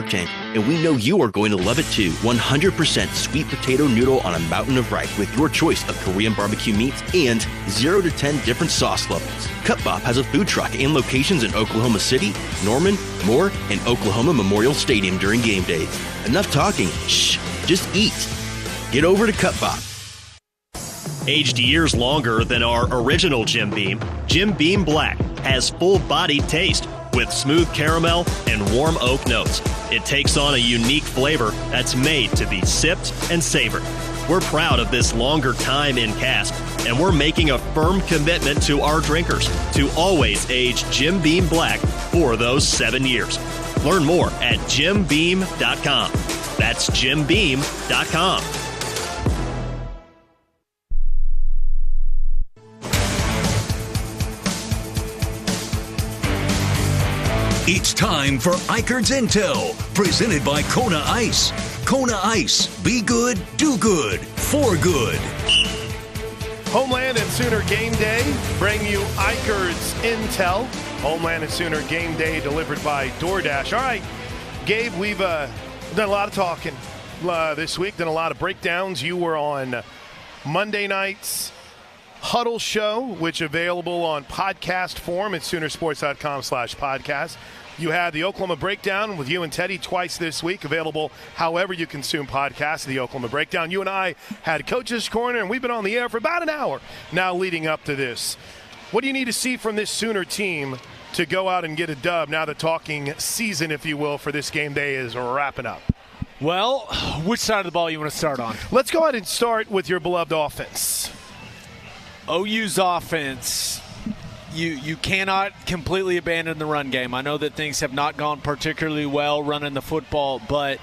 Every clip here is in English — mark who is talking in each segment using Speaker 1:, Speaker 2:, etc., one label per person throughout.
Speaker 1: tank, and we know you are going to love it too. 100% sweet potato noodle on a mountain of rice with your choice of Korean barbecue meats and 0 to 10 different sauce levels. Cut Bop has a food truck and locations in Oklahoma City, Norman, Moore, and Oklahoma Memorial Stadium during game days. Enough talking. Shh, just eat. Get over to Cut Bop.
Speaker 2: Aged years longer than our original Jim Beam, Jim Beam Black has full-bodied taste with smooth caramel and warm oak notes. It takes on a unique flavor that's made to be sipped and savored. We're proud of this longer time in cask, and we're making a firm commitment to our drinkers to always age Jim Beam Black for those 7 years. Learn more at jimbeam.com. That's jimbeam.com.
Speaker 3: It's time for Eichert's Intel, presented by Kona Ice. Kona Ice, be good, do good, for good.
Speaker 4: Homeland and Sooner Game Day bring you Eichert's Intel. Homeland and Sooner Game Day delivered by DoorDash. All right, Gabe, we've done a lot of talking this week, done a lot of breakdowns. You were on Monday night's Huddle Show, which available on podcast form at Soonersports.com/podcast. You had the Oklahoma Breakdown with you and Teddy twice this week, available however you consume podcasts, the Oklahoma Breakdown. You and I had Coach's Corner, and we've been on the air for about an hour now leading up to this. What do you need to see from this Sooner team to go out and get a dub now the talking season, if you will, for this game day is wrapping up?
Speaker 5: Well, which side of the ball you want to start on?
Speaker 4: Let's go ahead and start with your beloved offense.
Speaker 5: OU's offense, you cannot completely abandon the run game. I know that things have not gone particularly well running the football, but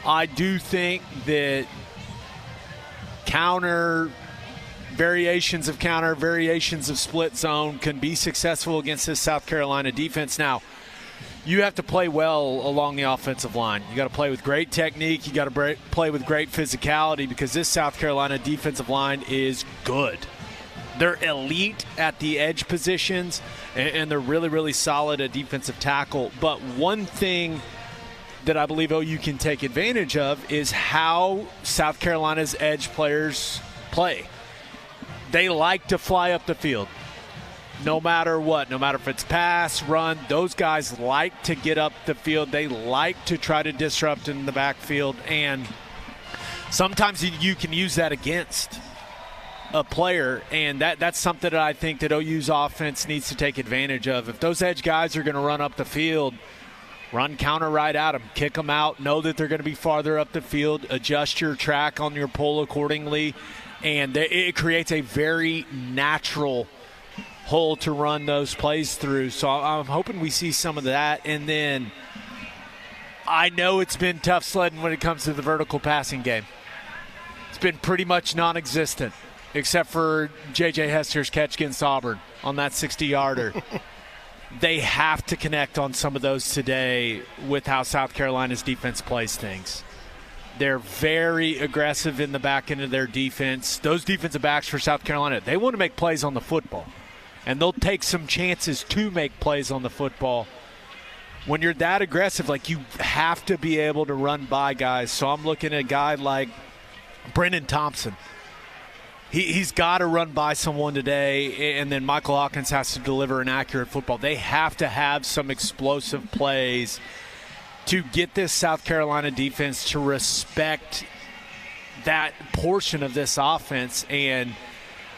Speaker 5: I do think that variations of split zone can be successful against this South Carolina defense. Now, you have to play well along the offensive line. You got to play with great technique. You got to play with great physicality because this South Carolina defensive line is good. They're elite at the edge positions, and they're really, really solid at defensive tackle. But one thing that I believe OU can take advantage of is how South Carolina's edge players play. They like to fly up the field. No matter what, no matter if it's pass, run, those guys like to get up the field. They like to try to disrupt in the backfield, and sometimes you can use that against a player, and that's something that I think that OU's offense needs to take advantage of. If those edge guys are going to run up the field, run counter right at them, kick them out, know that they're going to be farther up the field, adjust your track on your pull accordingly, and it creates a very natural hole to run those plays through. So I'm hoping we see some of that. And then I know it's been tough sledding when it comes to the vertical passing game. It's been pretty much non-existent, except for J.J. Hester's catch against Auburn on that 60-yarder. They have to connect on some of those today with how South Carolina's defense plays things. They're very aggressive in the back end of their defense. Those defensive backs for South Carolina, they want to make plays on the football. And they'll take some chances to make plays on the football. When you're that aggressive, like, you have to be able to run by guys. So I'm looking at a guy like Brennan Thompson. He's got to run by someone today, and then Michael Hawkins has to deliver an accurate football. They have to have some explosive plays to get this South Carolina defense to respect that portion of this offense. And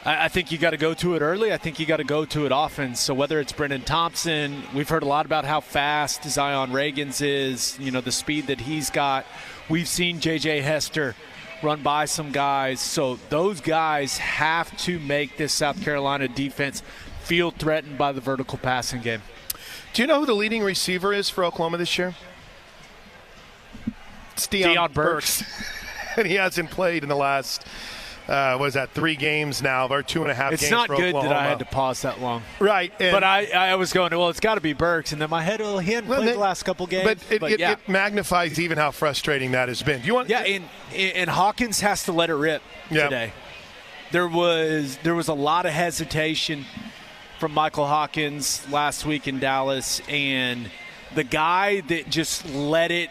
Speaker 5: I think you got to go to it early. I think you got to go to it often. So whether it's Brennan Thompson, we've heard a lot about how fast Zion Reagans is, the speed that he's got. We've seen J.J. Hester run by some guys. So those guys have to make this South Carolina defense feel threatened by the vertical passing game.
Speaker 4: Do you know who the leading receiver is for Oklahoma this year? It's Deion Burks. And he hasn't played in the last, 3 games now, or 2.5 games
Speaker 5: It's not
Speaker 4: for
Speaker 5: good
Speaker 4: Oklahoma.
Speaker 5: that I had to pause that long.
Speaker 4: Right.
Speaker 5: But I was going, well, it's got to be Burks. And then my head, he hadn't played the last couple games.
Speaker 4: But it magnifies even how frustrating that has been.
Speaker 5: And Hawkins has to let it rip today. There was a lot of hesitation from Michael Hawkins last week in Dallas, and the guy that just let it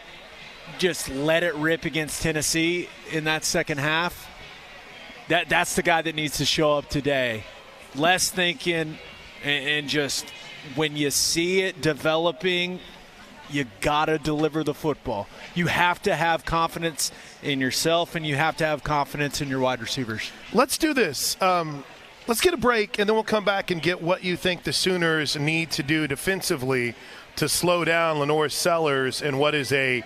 Speaker 5: rip against Tennessee in that second half, that's the guy that needs to show up today. Less thinking, and just when you see it developing, you got to deliver the football. You have to have confidence in yourself, and you have to have confidence in your wide receivers.
Speaker 4: Let's do this. Let's get a break, and then we'll come back and get what you think the Sooners need to do defensively to slow down Lenore Sellers and what is a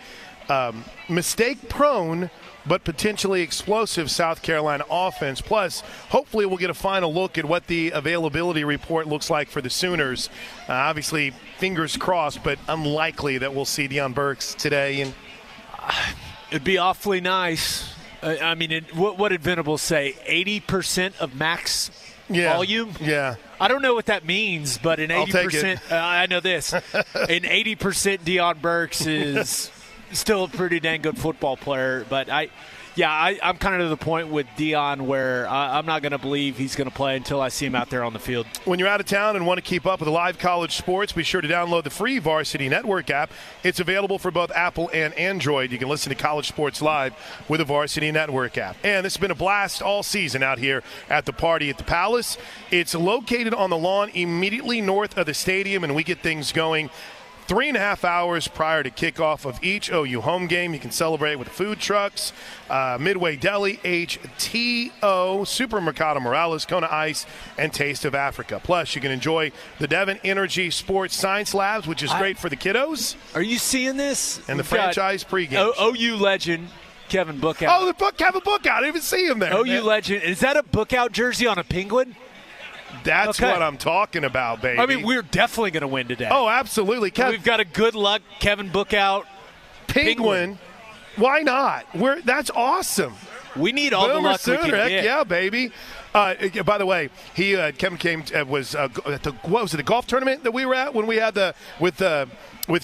Speaker 4: mistake-prone but potentially explosive South Carolina offense. Plus, hopefully we'll get a final look at what the availability report looks like for the Sooners. Obviously, fingers crossed, but unlikely that we'll see Deion Burks today. And
Speaker 5: it'd be awfully nice. I mean, what did Venables say? 80% of max volume?
Speaker 4: Yeah.
Speaker 5: I don't know what that means, but an 80%, I know this. An 80% Deion Burks is still a pretty dang good football player. But I'm kind of to the point with Deion where I'm not going to believe he's going to play until I see him out there on the field.
Speaker 4: When you're out of town and want to keep up with live college sports, be sure to download the free Varsity Network app. It's available for both Apple and Android. You can listen to college sports live with the Varsity Network app. And this has been a blast all season out here at the Party at the Palace. It's located on the lawn immediately north of the stadium, and we get things going 3.5 hours prior to kickoff of each OU home game. You can celebrate with food trucks, Midway Deli, HTO, Supermercado Morales, Kona Ice, and Taste of Africa. Plus, you can enjoy the Devon Energy Sports Science Labs, which is great for the kiddos.
Speaker 5: Are you seeing this?
Speaker 4: And the franchise pregame.
Speaker 5: OU legend Kevin Bookout.
Speaker 4: Oh, Kevin Bookout. I didn't even see him there.
Speaker 5: OU legend. Is that a Bookout jersey on a penguin?
Speaker 4: That's what I'm talking about, baby.
Speaker 5: I mean, we're definitely going to win today.
Speaker 4: Oh, absolutely.
Speaker 5: We've got a good luck Kevin Bookout
Speaker 4: penguin. Why not? That's awesome.
Speaker 5: We need all the luck we can get.
Speaker 4: Heck yeah, baby. By the way, Kevin came was at the golf tournament that we were at when we had with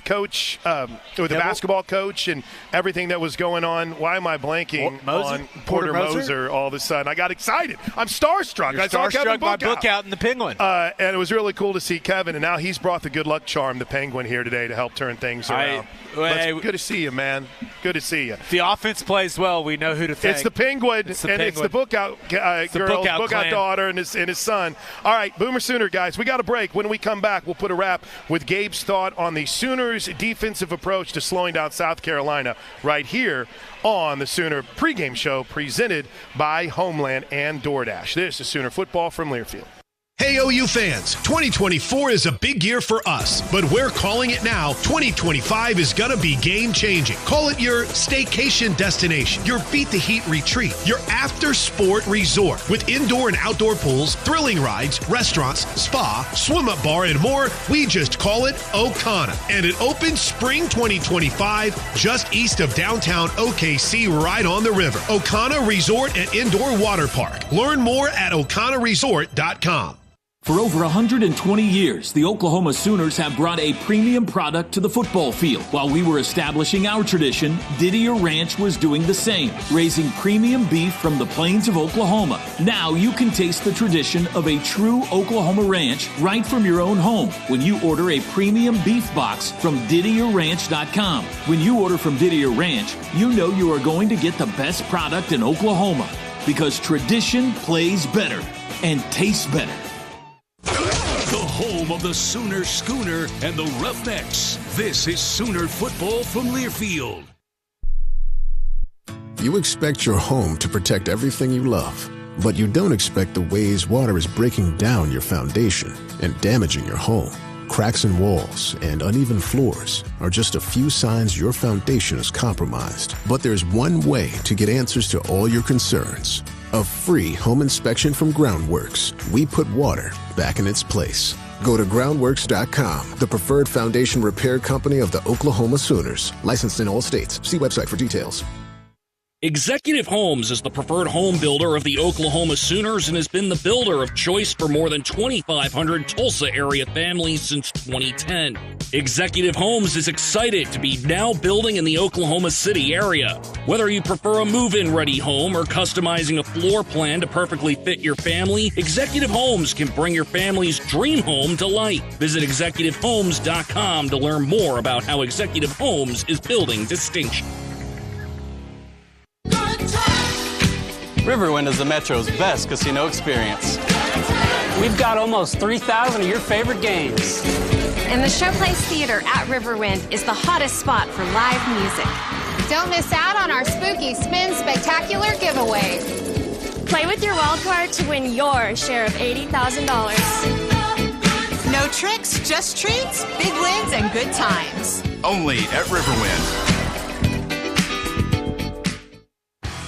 Speaker 4: Coach, with the basketball coach and everything that was going on. Why am I blanking on Porter Moser all of a sudden? I got excited. I'm starstruck.
Speaker 5: You're
Speaker 4: I saw Kevin
Speaker 5: Bookout and the Penguin.
Speaker 4: And it was really cool to see Kevin, and now he's brought the good luck charm, the Penguin, here today to help turn things around. Good to see you, man. Good to see you.
Speaker 5: If the offense plays well, we know who to thank.
Speaker 4: It's the Penguin, it's the Bookout girl, Bookout daughter, and his son. All right, Boomer Sooner guys, we got a break. When we come back, we'll put a wrap with Gabe's thought on the Sooners' defensive approach to slowing down South Carolina right here on the Sooner pregame show presented by Homeland and DoorDash. This is Sooner football from Learfield.
Speaker 6: Hey, OU fans, 2024 is a big year for us, but we're calling it now. 2025 is going to be game-changing. Call it your staycation destination, your beat-the-heat retreat, your after-sport resort with indoor and outdoor pools, thrilling rides, restaurants, spa, swim-up bar, and more. We just call it Okana, and it opens spring 2025 just east of downtown OKC right on the river. Okana Resort and Indoor Water Park. Learn more at okanaresort.com.
Speaker 7: For over 120 years, the Oklahoma Sooners have brought a premium product to the football field. While we were establishing our tradition, Didier Ranch was doing the same, raising premium beef from the plains of Oklahoma. Now you can taste the tradition of a true Oklahoma ranch right from your own home when you order a premium beef box from DidierRanch.com. When you order from Didier Ranch, you know you are going to get the best product in Oklahoma because tradition plays better and tastes better.
Speaker 3: The home of the Sooner Schooner and the Roughnecks. This is Sooner football from Learfield.
Speaker 8: You expect your home to protect everything you love, but you don't expect the ways water is breaking down your foundation and damaging your home. Cracks in walls and uneven floors are just a few signs your foundation is compromised. But there's one way to get answers to all your concerns. A free home inspection from Groundworks. We put water back in its place. Go to groundworks.com, the preferred foundation repair company of the Oklahoma Sooners. Licensed in all states. See website for details.
Speaker 9: Executive Homes is the preferred home builder of the Oklahoma Sooners and has been the builder of choice for more than 2,500 Tulsa area families since 2010. Executive Homes is excited to be now building in the Oklahoma City area. Whether you prefer a move-in ready home or customizing a floor plan to perfectly fit your family, Executive Homes can bring your family's dream home to life. Visit executivehomes.com to learn more about how Executive Homes is building distinction.
Speaker 10: Riverwind is the Metro's best casino experience.
Speaker 11: We've got almost 3,000 of your favorite games.
Speaker 12: And the Showplace Theater at Riverwind is the hottest spot for live music.
Speaker 13: Don't miss out on our Spooky Spin Spectacular giveaway.
Speaker 14: Play with your wild card to win your share of $80,000.
Speaker 15: No tricks, just treats, big wins, and good times.
Speaker 16: Only at Riverwind.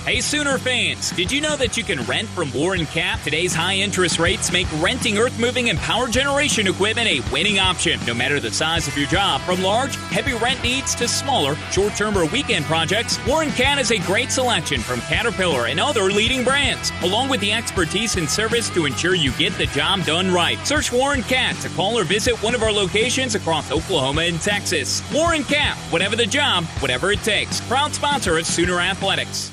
Speaker 17: Hey Sooner fans, did you know that you can rent from Warren Cap? Today's high interest rates make renting earth-moving and power generation equipment a winning option, no matter the size of your job. From large, heavy rent needs to smaller, short-term or weekend projects, Warren Cat is a great selection from Caterpillar and other leading brands, along with the expertise and service to ensure you get the job done right. Search Warren Cat to call or visit one of our locations across Oklahoma and Texas. Warren Cat, whatever the job, whatever it takes. Proud sponsor of Sooner Athletics.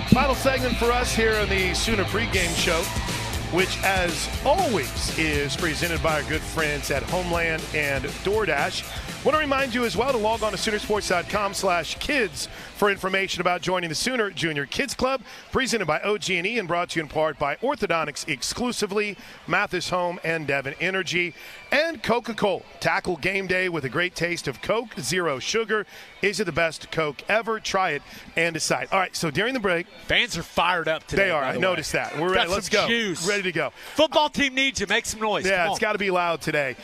Speaker 4: Final segment for us here on the Sooner pregame show, which as always is presented by our good friends at Homeland and DoorDash. Want to remind you as well to log on to Soonersports.com/kids for information about joining the Sooner Junior Kids Club, presented by OG&E and brought to you in part by Orthodontics exclusively, Mathis Home and Devon Energy, and Coca-Cola. Tackle game day with a great taste of Coke Zero Sugar. Is it the best Coke ever? Try it and decide. All right, so during the break.
Speaker 5: Fans are fired up today.
Speaker 4: They are. I noticed that. We're ready. Let's go.
Speaker 5: Juice.
Speaker 4: Ready to go.
Speaker 5: Football team needs you. Make some noise.
Speaker 4: Yeah, it's got to be loud today.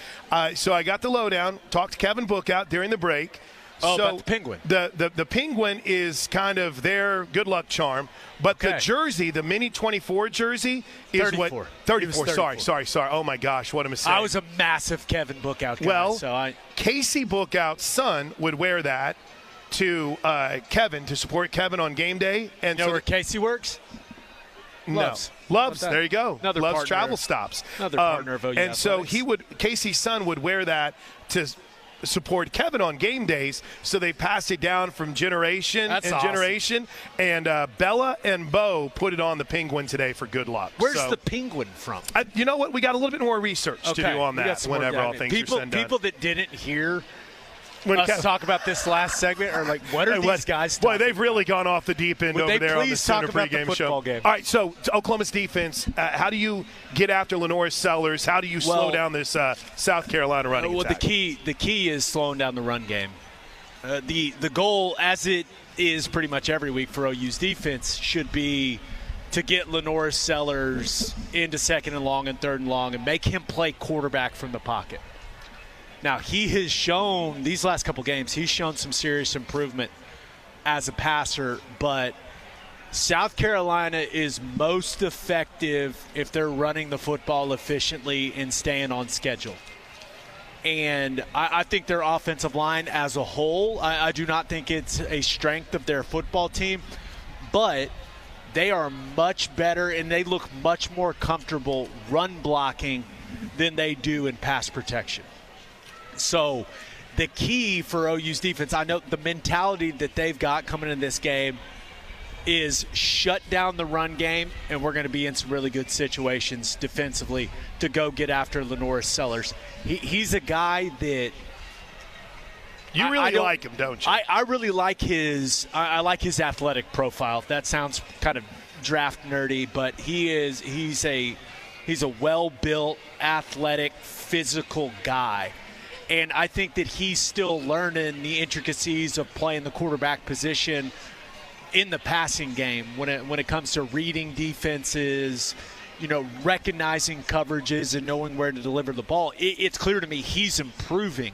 Speaker 4: So I got the lowdown. Talked to Kevin Bookout during the break.
Speaker 5: Oh,
Speaker 4: so
Speaker 5: about the Penguin.
Speaker 4: The Penguin is kind of their good luck charm, but the jersey, the Mini 24 jersey, is
Speaker 5: 34.
Speaker 4: 34. Sorry. Oh my gosh, what am I saying?
Speaker 5: I was a massive Kevin Bookout guy.
Speaker 4: Well, Casey Bookout's son would wear that to Kevin to support Kevin on game day. And
Speaker 5: you know where Casey works?
Speaker 4: Loves. There you go.
Speaker 5: Another
Speaker 4: Loves
Speaker 5: partner.
Speaker 4: Travel Stops.
Speaker 5: Another partner of OU
Speaker 4: And so
Speaker 5: Athletics.
Speaker 4: Casey's son would wear that to support Kevin on game days, so they passed it down from generation generation. And Bella and Bo put it on the Penguin today for good luck.
Speaker 5: Where's the Penguin from?
Speaker 4: You know what? We got a little bit more research to do on that whenever all things are said and done.
Speaker 5: People that didn't hear us talk about this last segment are like, what are these guys talking
Speaker 4: Boy, they've really gone off the deep end over there on the Sooner pregame show.
Speaker 5: Game?
Speaker 4: All right, so Oklahoma's defense, how do you get after Lenoir Sellers? How do you slow down this South Carolina running attack?
Speaker 5: The key is slowing down the run game. The goal, as it is pretty much every week for OU's defense, should be to get Lenoir Sellers into second and long and third and long and make him play quarterback from the pocket. Now, he has shown, these last couple games, he's shown some serious improvement as a passer, but South Carolina is most effective if they're running the football efficiently and staying on schedule. And I think their offensive line as a whole, I do not think it's a strength of their football team, but they are much better and they look much more comfortable run blocking than they do in pass protection. So the key for OU's defense, I know the mentality that they've got coming in this game is shut down the run game, and we're going to be in some really good situations defensively to go get after Lenoir Sellers. He's a guy that
Speaker 4: you really like him, don't you?
Speaker 5: I really like his athletic profile. That sounds kind of draft nerdy, but he's a well-built, athletic, physical guy. And I think that he's still learning the intricacies of playing the quarterback position in the passing game when it comes to reading defenses, recognizing coverages and knowing where to deliver the ball. It's clear to me he's improving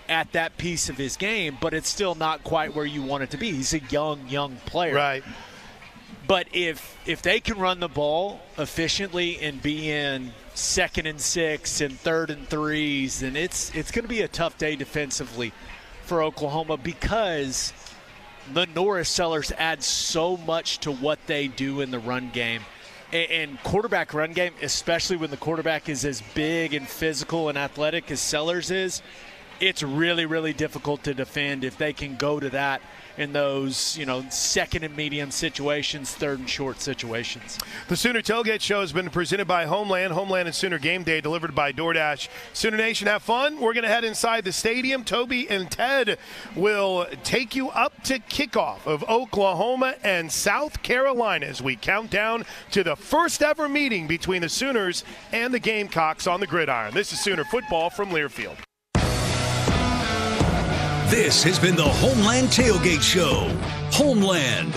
Speaker 5: at that piece of his game, but it's still not quite where you want it to be. He's a young player.
Speaker 4: Right.
Speaker 5: But if they can run the ball efficiently and be in 2nd and 6 and 3rd and 3s, and it's going to be a tough day defensively for Oklahoma because the Norris Sellers add so much to what they do in the run game. And quarterback run game, especially when the quarterback is as big and physical and athletic as Sellers is, it's really, really difficult to defend if they can go to that in those, 2nd and medium situations, 3rd and short situations.
Speaker 4: The Sooner Tailgate Show has been presented by Homeland and Sooner Game Day, delivered by DoorDash. Sooner Nation, have fun. We're going to head inside the stadium. Toby and Ted will take you up to kickoff of Oklahoma and South Carolina as we count down to the first ever meeting between the Sooners and the Gamecocks on the gridiron. This is Sooner football from Learfield.
Speaker 3: This has been the Homeland Tailgate Show. Homeland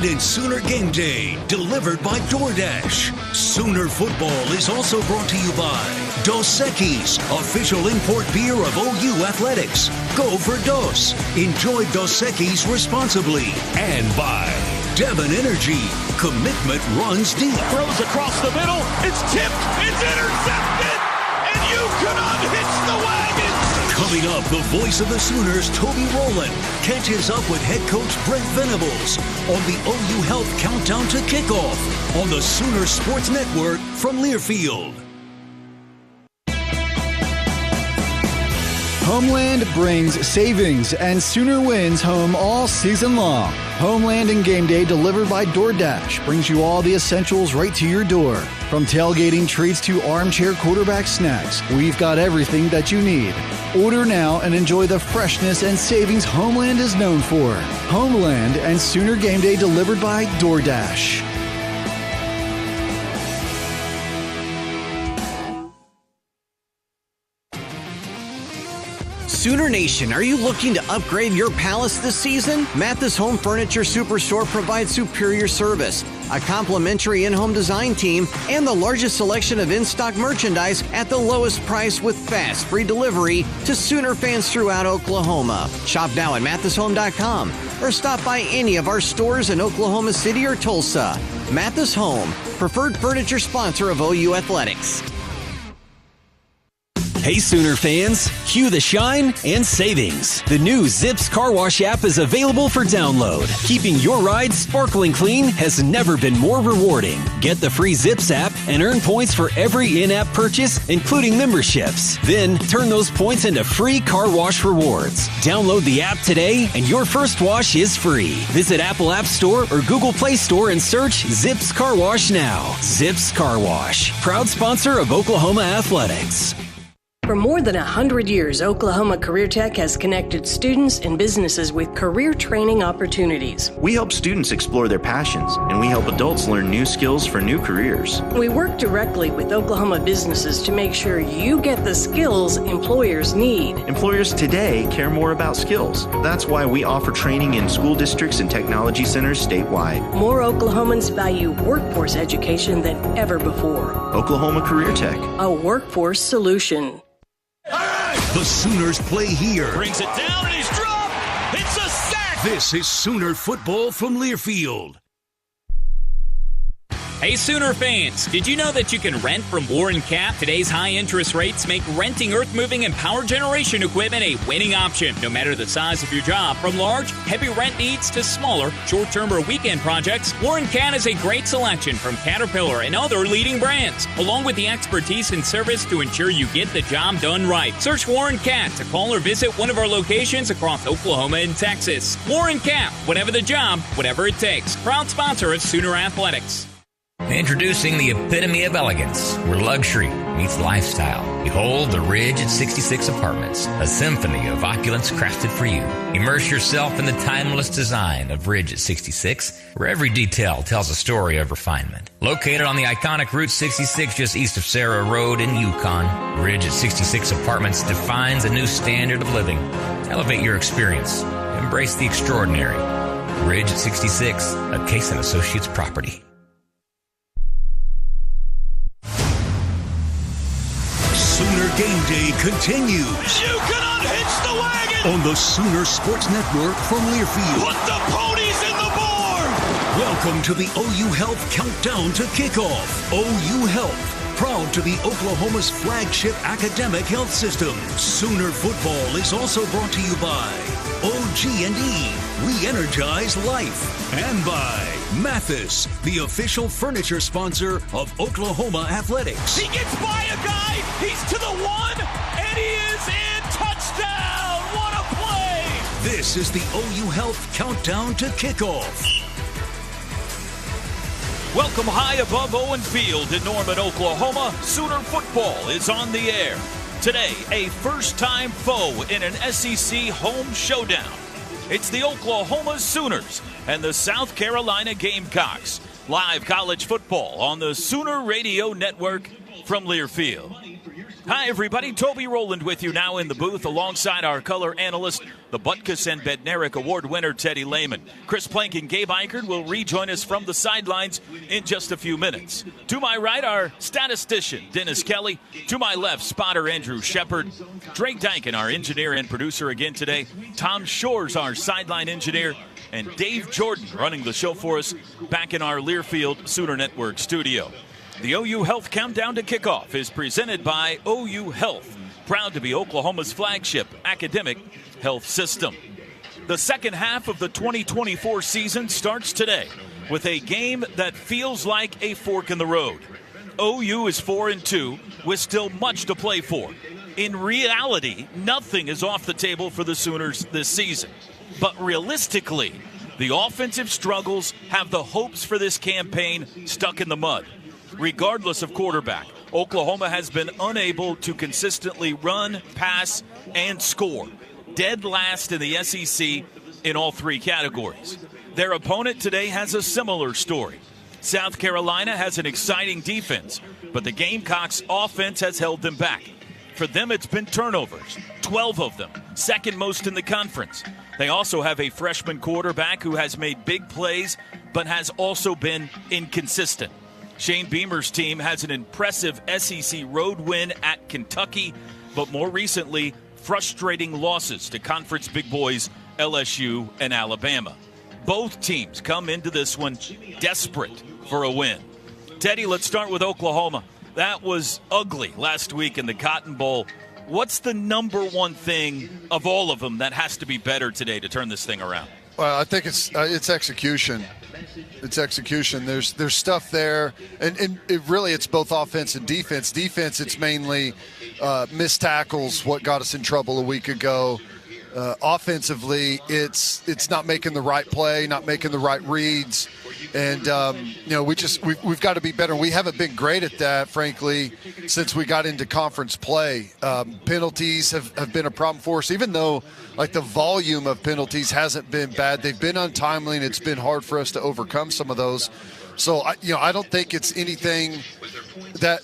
Speaker 3: and Sooner Game Day, delivered by DoorDash. Sooner football is also brought to you by Dos Equis, official import beer of OU Athletics. Go for Dos. Enjoy Dos Equis responsibly. And by Devon Energy. Commitment runs deep.
Speaker 18: Throws across the middle. It's tipped. It's intercepted. And you cannot hitch the wagon.
Speaker 3: Coming up, the voice of the Sooners, Toby Rowland, catches up with head coach Brent Venables on the OU Health Countdown to Kickoff on the Sooner Sports Network from Learfield.
Speaker 19: Homeland brings savings and Sooner wins home all season long. Homeland and Game Day, delivered by DoorDash, brings you all the essentials right to your door. From tailgating treats to armchair quarterback snacks, we've got everything that you need. Order now and enjoy the freshness and savings Homeland is known for. Homeland and Sooner Game Day, delivered by DoorDash.
Speaker 20: Sooner Nation, are you looking to upgrade your palace this season? Mathis Home Furniture Superstore provides superior service, a complimentary in-home design team, and the largest selection of in-stock merchandise at the lowest price with fast, free delivery to Sooner fans throughout Oklahoma. Shop now at mathishome.com or stop by any of our stores in Oklahoma City or Tulsa. Mathis Home, preferred furniture sponsor of OU Athletics.
Speaker 21: Hey Sooner fans, cue the shine and savings. The new Zips Car Wash app is available for download. Keeping your ride sparkling clean has never been more rewarding. Get the free Zips app and earn points for every in-app purchase, including memberships. Then turn those points into free car wash rewards. Download the app today and your first wash is free. Visit Apple App Store or Google Play Store and search Zips Car Wash now. Zips Car Wash, proud sponsor of Oklahoma Athletics.
Speaker 22: For more than 100 years, Oklahoma Career Tech has connected students and businesses with career training opportunities.
Speaker 23: We help students explore their passions, and we help adults learn new skills for new careers.
Speaker 22: We work directly with Oklahoma businesses to make sure you get the skills employers need.
Speaker 23: Employers today care more about skills. That's why we offer training in school districts and technology centers statewide.
Speaker 22: More Oklahomans value workforce education than ever before.
Speaker 23: Oklahoma Career Tech,
Speaker 22: a workforce solution.
Speaker 3: The Sooners play here.
Speaker 18: Brings it down and he's dropped. It's a sack.
Speaker 3: This is Sooner football from Learfield.
Speaker 17: Hey Sooner fans, did you know that you can rent from Warren Cap? Today's high interest rates make renting earth-moving and power generation equipment a winning option, no matter the size of your job. From large, heavy rent needs to smaller, short-term or weekend projects, Warren Cat is a great selection from Caterpillar and other leading brands, along with the expertise and service to ensure you get the job done right. Search Warren Cat to call or visit one of our locations across Oklahoma and Texas. Warren Cat, whatever the job, whatever it takes. Proud sponsor of Sooner Athletics.
Speaker 24: Introducing the epitome of elegance, where luxury meets lifestyle. Behold the Ridge at 66 Apartments, a symphony of opulence crafted for you. Immerse yourself in the timeless design of Ridge at 66, where every detail tells a story of refinement. Located on the iconic Route 66 just east of Sarah Road in Yukon, Ridge at 66 Apartments defines a new standard of living. Elevate your experience. Embrace the extraordinary. Ridge at 66, a Case & Associates property.
Speaker 3: Sooner Game Day continues.
Speaker 18: You can unhitch the wagon!
Speaker 3: On the Sooner Sports Network from Learfield.
Speaker 18: Put the ponies in the board!
Speaker 3: Welcome to the OU Health Countdown to Kickoff. OU Health, Proud to be Oklahoma's flagship academic health system, Sooner Football is also brought to you by OG&E, we energize life, and by Mathis, the official furniture sponsor of Oklahoma Athletics.
Speaker 18: He gets by a guy, he's to the one, and he is in. Touchdown! What a play!
Speaker 3: This is the OU Health Countdown to Kickoff.
Speaker 18: Welcome high above Owen Field in Norman, Oklahoma. Sooner football is on the air. Today, a first-time foe in an SEC home showdown. It's the Oklahoma Sooners and the South Carolina Gamecocks. Live college football on the Sooner Radio Network from Learfield. Hi, everybody. Toby Rowland with you now in the booth alongside our color analyst, the Butkus and Bednarik Award winner, Teddy Lehman. Chris Plank and Gabe Eichert will rejoin us from the sidelines in just a few minutes. To my right, our statistician, Dennis Kelly. To my left, spotter Andrew Shepard. Drake Dyken, our engineer and producer again today. Tom Shores, our sideline engineer. And Dave Jordan running the show for us back in our Learfield Sooner Network studio. The OU Health Countdown to Kickoff is presented by OU Health, proud to be Oklahoma's flagship academic health system. The second half of the 2024 season starts today with a game that feels like a fork in the road. OU is 4-2 with still much to play for. In reality, nothing is off the table for the Sooners this season. But realistically, the offensive struggles have the hopes for this campaign stuck in the mud. Regardless of quarterback, Oklahoma has been unable to consistently run, pass, and score. Dead last in the SEC in all three categories. Their opponent today has a similar story. South Carolina has an exciting defense, but the Gamecocks' offense has held them back. For them, it's been turnovers, 12 of them, second most in the conference. They also have a freshman quarterback who has made big plays, but has also been inconsistent. Shane Beamer's team has an impressive SEC road win at Kentucky, but more recently, frustrating losses to conference big boys LSU and Alabama. Both teams come into this one desperate for a win. Teddy, let's start with Oklahoma. That was ugly last week in the Cotton Bowl. What's the number one thing of all of them that has to be better today to turn this thing around?
Speaker 1: Well, I think it's execution. It's execution. There's stuff there, and it's both offense and defense. Defense, it's mainly missed tackles, what got us in trouble a week ago. Offensively, it's not making the right play, not making the right reads, and we've got to be better. We haven't been great at that, frankly, since we got into conference play. Penalties have been a problem for us, even though the volume of penalties hasn't been bad. They've been untimely, and it's been hard for us to overcome some of those. So I don't think it's anything that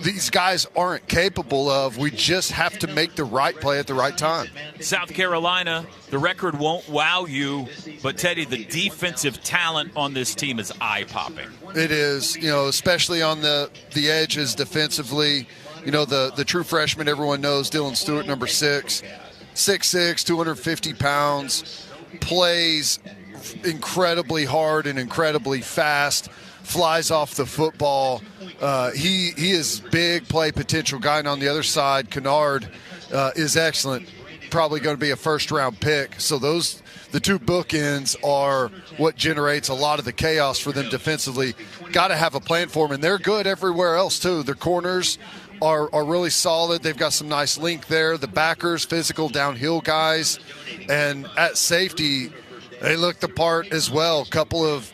Speaker 1: these guys aren't capable of. We just have to make the right play at the right time.
Speaker 18: South Carolina, the record won't wow you, but Teddy, the defensive talent on this team is eye-popping.
Speaker 1: It is, especially on the edges defensively. The true freshman everyone knows, Dylan Stewart, number 6, 6'6", 250 pounds, plays incredibly hard and incredibly fast, flies off the football. He is big play potential guy. And on the other side, Kennard is excellent. Probably going to be a first-round pick. So the two bookends are what generates a lot of the chaos for them defensively. Got to have a plan for them, and they're good everywhere else too. Their corners are really solid. They've got some nice length there. The backers, physical downhill guys, and at safety, they look the part as well. A couple of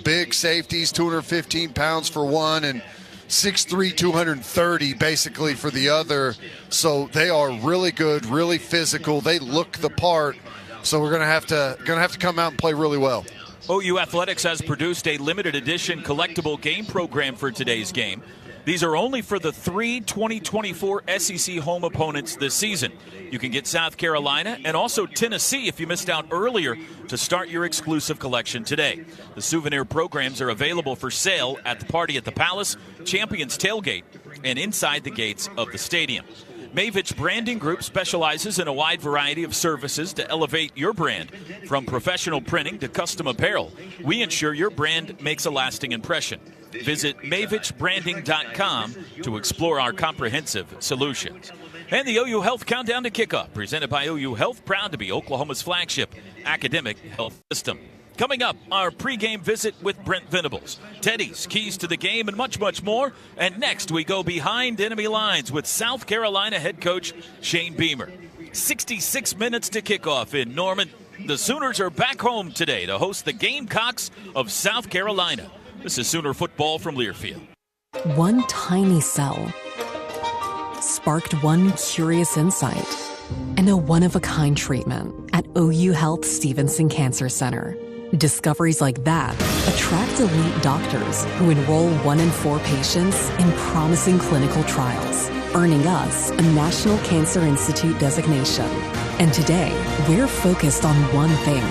Speaker 1: big safeties, 215 pounds for one, and 6'3", 230 basically for the other. So they are really good, really physical. They look the part. So we're gonna have to come out and play really well.
Speaker 18: OU Athletics has produced a limited edition collectible game program for today's game. These are only for the 3 2024 SEC home opponents this season. You can get South Carolina and also Tennessee if you missed out earlier to start your exclusive collection today. The souvenir programs are available for sale at the Party at the Palace, Champions Tailgate, and inside the gates of the stadium. Mavich Branding Group specializes in a wide variety of services to elevate your brand. From professional printing to custom apparel, we ensure your brand makes a lasting impression. Visit mavichbranding.com to explore our comprehensive solutions. And the OU Health Countdown to Kickoff, presented by OU Health, proud to be Oklahoma's flagship academic health system. Coming up, our pregame visit with Brent Venables, Teddy's keys to the game, and much, much more. And next, we go behind enemy lines with South Carolina head coach Shane Beamer. 66 minutes to kickoff in Norman. The Sooners are back home today to host the Gamecocks of South Carolina. This is Sooner football from Learfield.
Speaker 2: One tiny cell sparked one curious insight and a one-of-a-kind treatment at OU Health Stevenson Cancer Center. Discoveries like that attract elite doctors who enroll 1 in 4 patients in promising clinical trials, earning us a National Cancer Institute designation. And today, we're focused on one thing: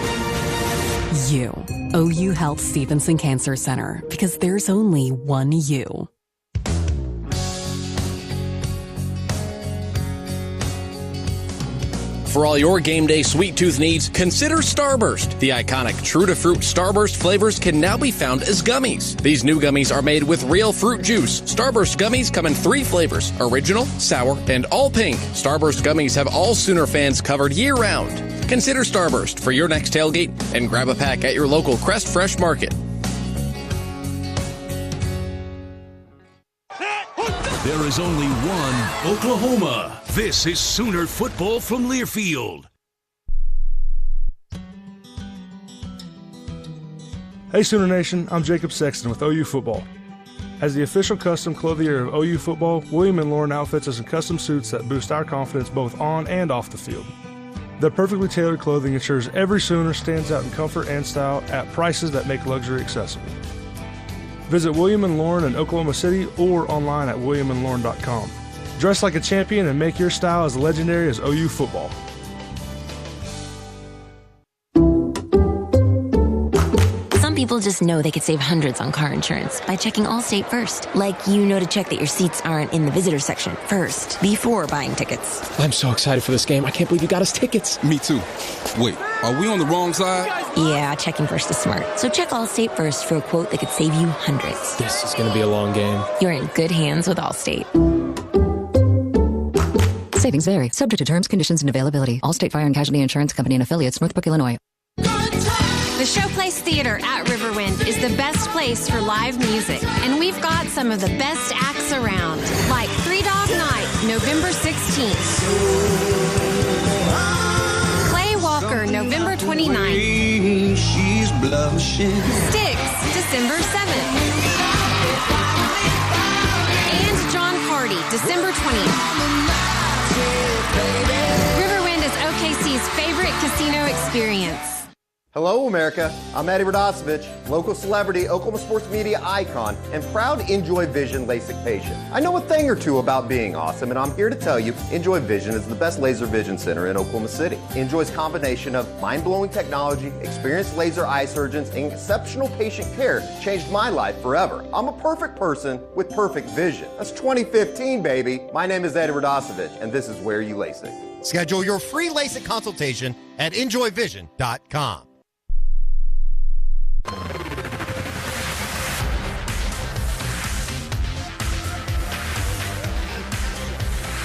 Speaker 2: you. OU Health Stevenson Cancer Center, because there's only one you.
Speaker 6: For all your game day sweet tooth needs, consider Starburst. The iconic True to Fruit Starburst flavors can now be found as gummies. These new gummies are made with real fruit juice. Starburst gummies come in 3 flavors: original, sour, and all pink. Starburst gummies have all Sooner fans covered year-round. Consider Starburst for your next tailgate and grab a pack at your local Crest Fresh Market.
Speaker 3: There is only one Oklahoma. This is Sooner football from Learfield.
Speaker 7: Hey Sooner Nation, I'm Jacob Sexton with OU Football. As the official custom clothier of OU Football, William & Lauren outfits us in custom suits that boost our confidence both on and off the field. Their perfectly tailored clothing ensures every Sooner stands out in comfort and style at prices that make luxury accessible. Visit William & Lauren in Oklahoma City or online at williamandlauren.com. Dress like a champion and make your style as legendary as OU Football.
Speaker 8: Some people just know they could save hundreds on car insurance by checking Allstate first. Like, to check that your seats aren't in the visitor section first, before buying tickets.
Speaker 25: I'm so excited for this game. I can't believe you got us tickets.
Speaker 26: Me too. Wait, are we on the wrong side?
Speaker 8: Yeah, checking first is smart. So check Allstate first for a quote that could save you hundreds.
Speaker 25: This is going to be a long game.
Speaker 8: You're in good hands with Allstate.
Speaker 27: Savings vary, subject to terms, conditions, and availability. Allstate Fire and Casualty Insurance Company and Affiliates, Northbrook, Illinois.
Speaker 12: The Showplace Theater at Riverwind is the best place for live music, and we've got some of the best acts around, like 3 Dog Night, November 16th. Clay Walker, November 29th. She's blushing. Styx, December 7th. And John Party, December 20th. Riverwind is OKC's favorite casino experience.
Speaker 28: Hello, America. I'm Eddie Radosevich, local celebrity, Oklahoma sports media icon, and proud Enjoy Vision LASIK patient. I know a thing or two about being awesome, and I'm here to tell you Enjoy Vision is the best laser vision center in Oklahoma City. Enjoy's combination of mind-blowing technology, experienced laser eye surgeons, and exceptional patient care changed my life forever. I'm a perfect person with perfect vision. That's 2015, baby. My name is Eddie Radosevich, and this is Where You LASIK.
Speaker 29: Schedule your free LASIK consultation at enjoyvision.com.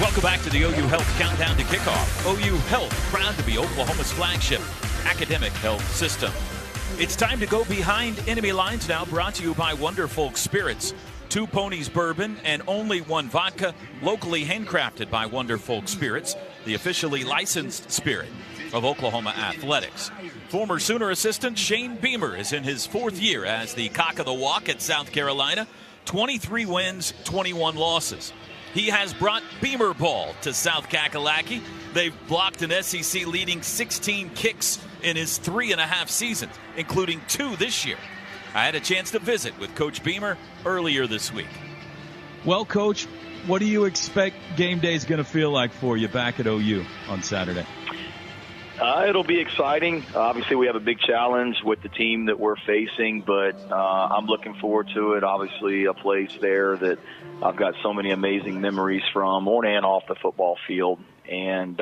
Speaker 18: Welcome back to the OU Health Countdown to Kickoff. OU Health, proud to be Oklahoma's flagship academic health system. It's time to go behind enemy lines now, brought to you by Wonderfolk Spirits. 2 Ponies Bourbon and Only One Vodka, locally handcrafted by Wonderfolk Spirits, the officially licensed spirit of Oklahoma athletics. Former Sooner assistant Shane Beamer is in his 4th year as the cock of the walk at South Carolina. 23 wins, 21 losses. He has brought Beamer ball to South Kakalaki. They've blocked an SEC-leading 16 kicks in his 3.5 seasons, including 2 this year. I had a chance to visit with Coach Beamer earlier this week.
Speaker 30: Well, Coach, what do you expect game day is going to feel like for you back at OU on Saturday?
Speaker 31: It'll be exciting. Obviously, we have a big challenge with the team that we're facing, but I'm looking forward to it. Obviously, a place there that I've got so many amazing memories from on and off the football field. and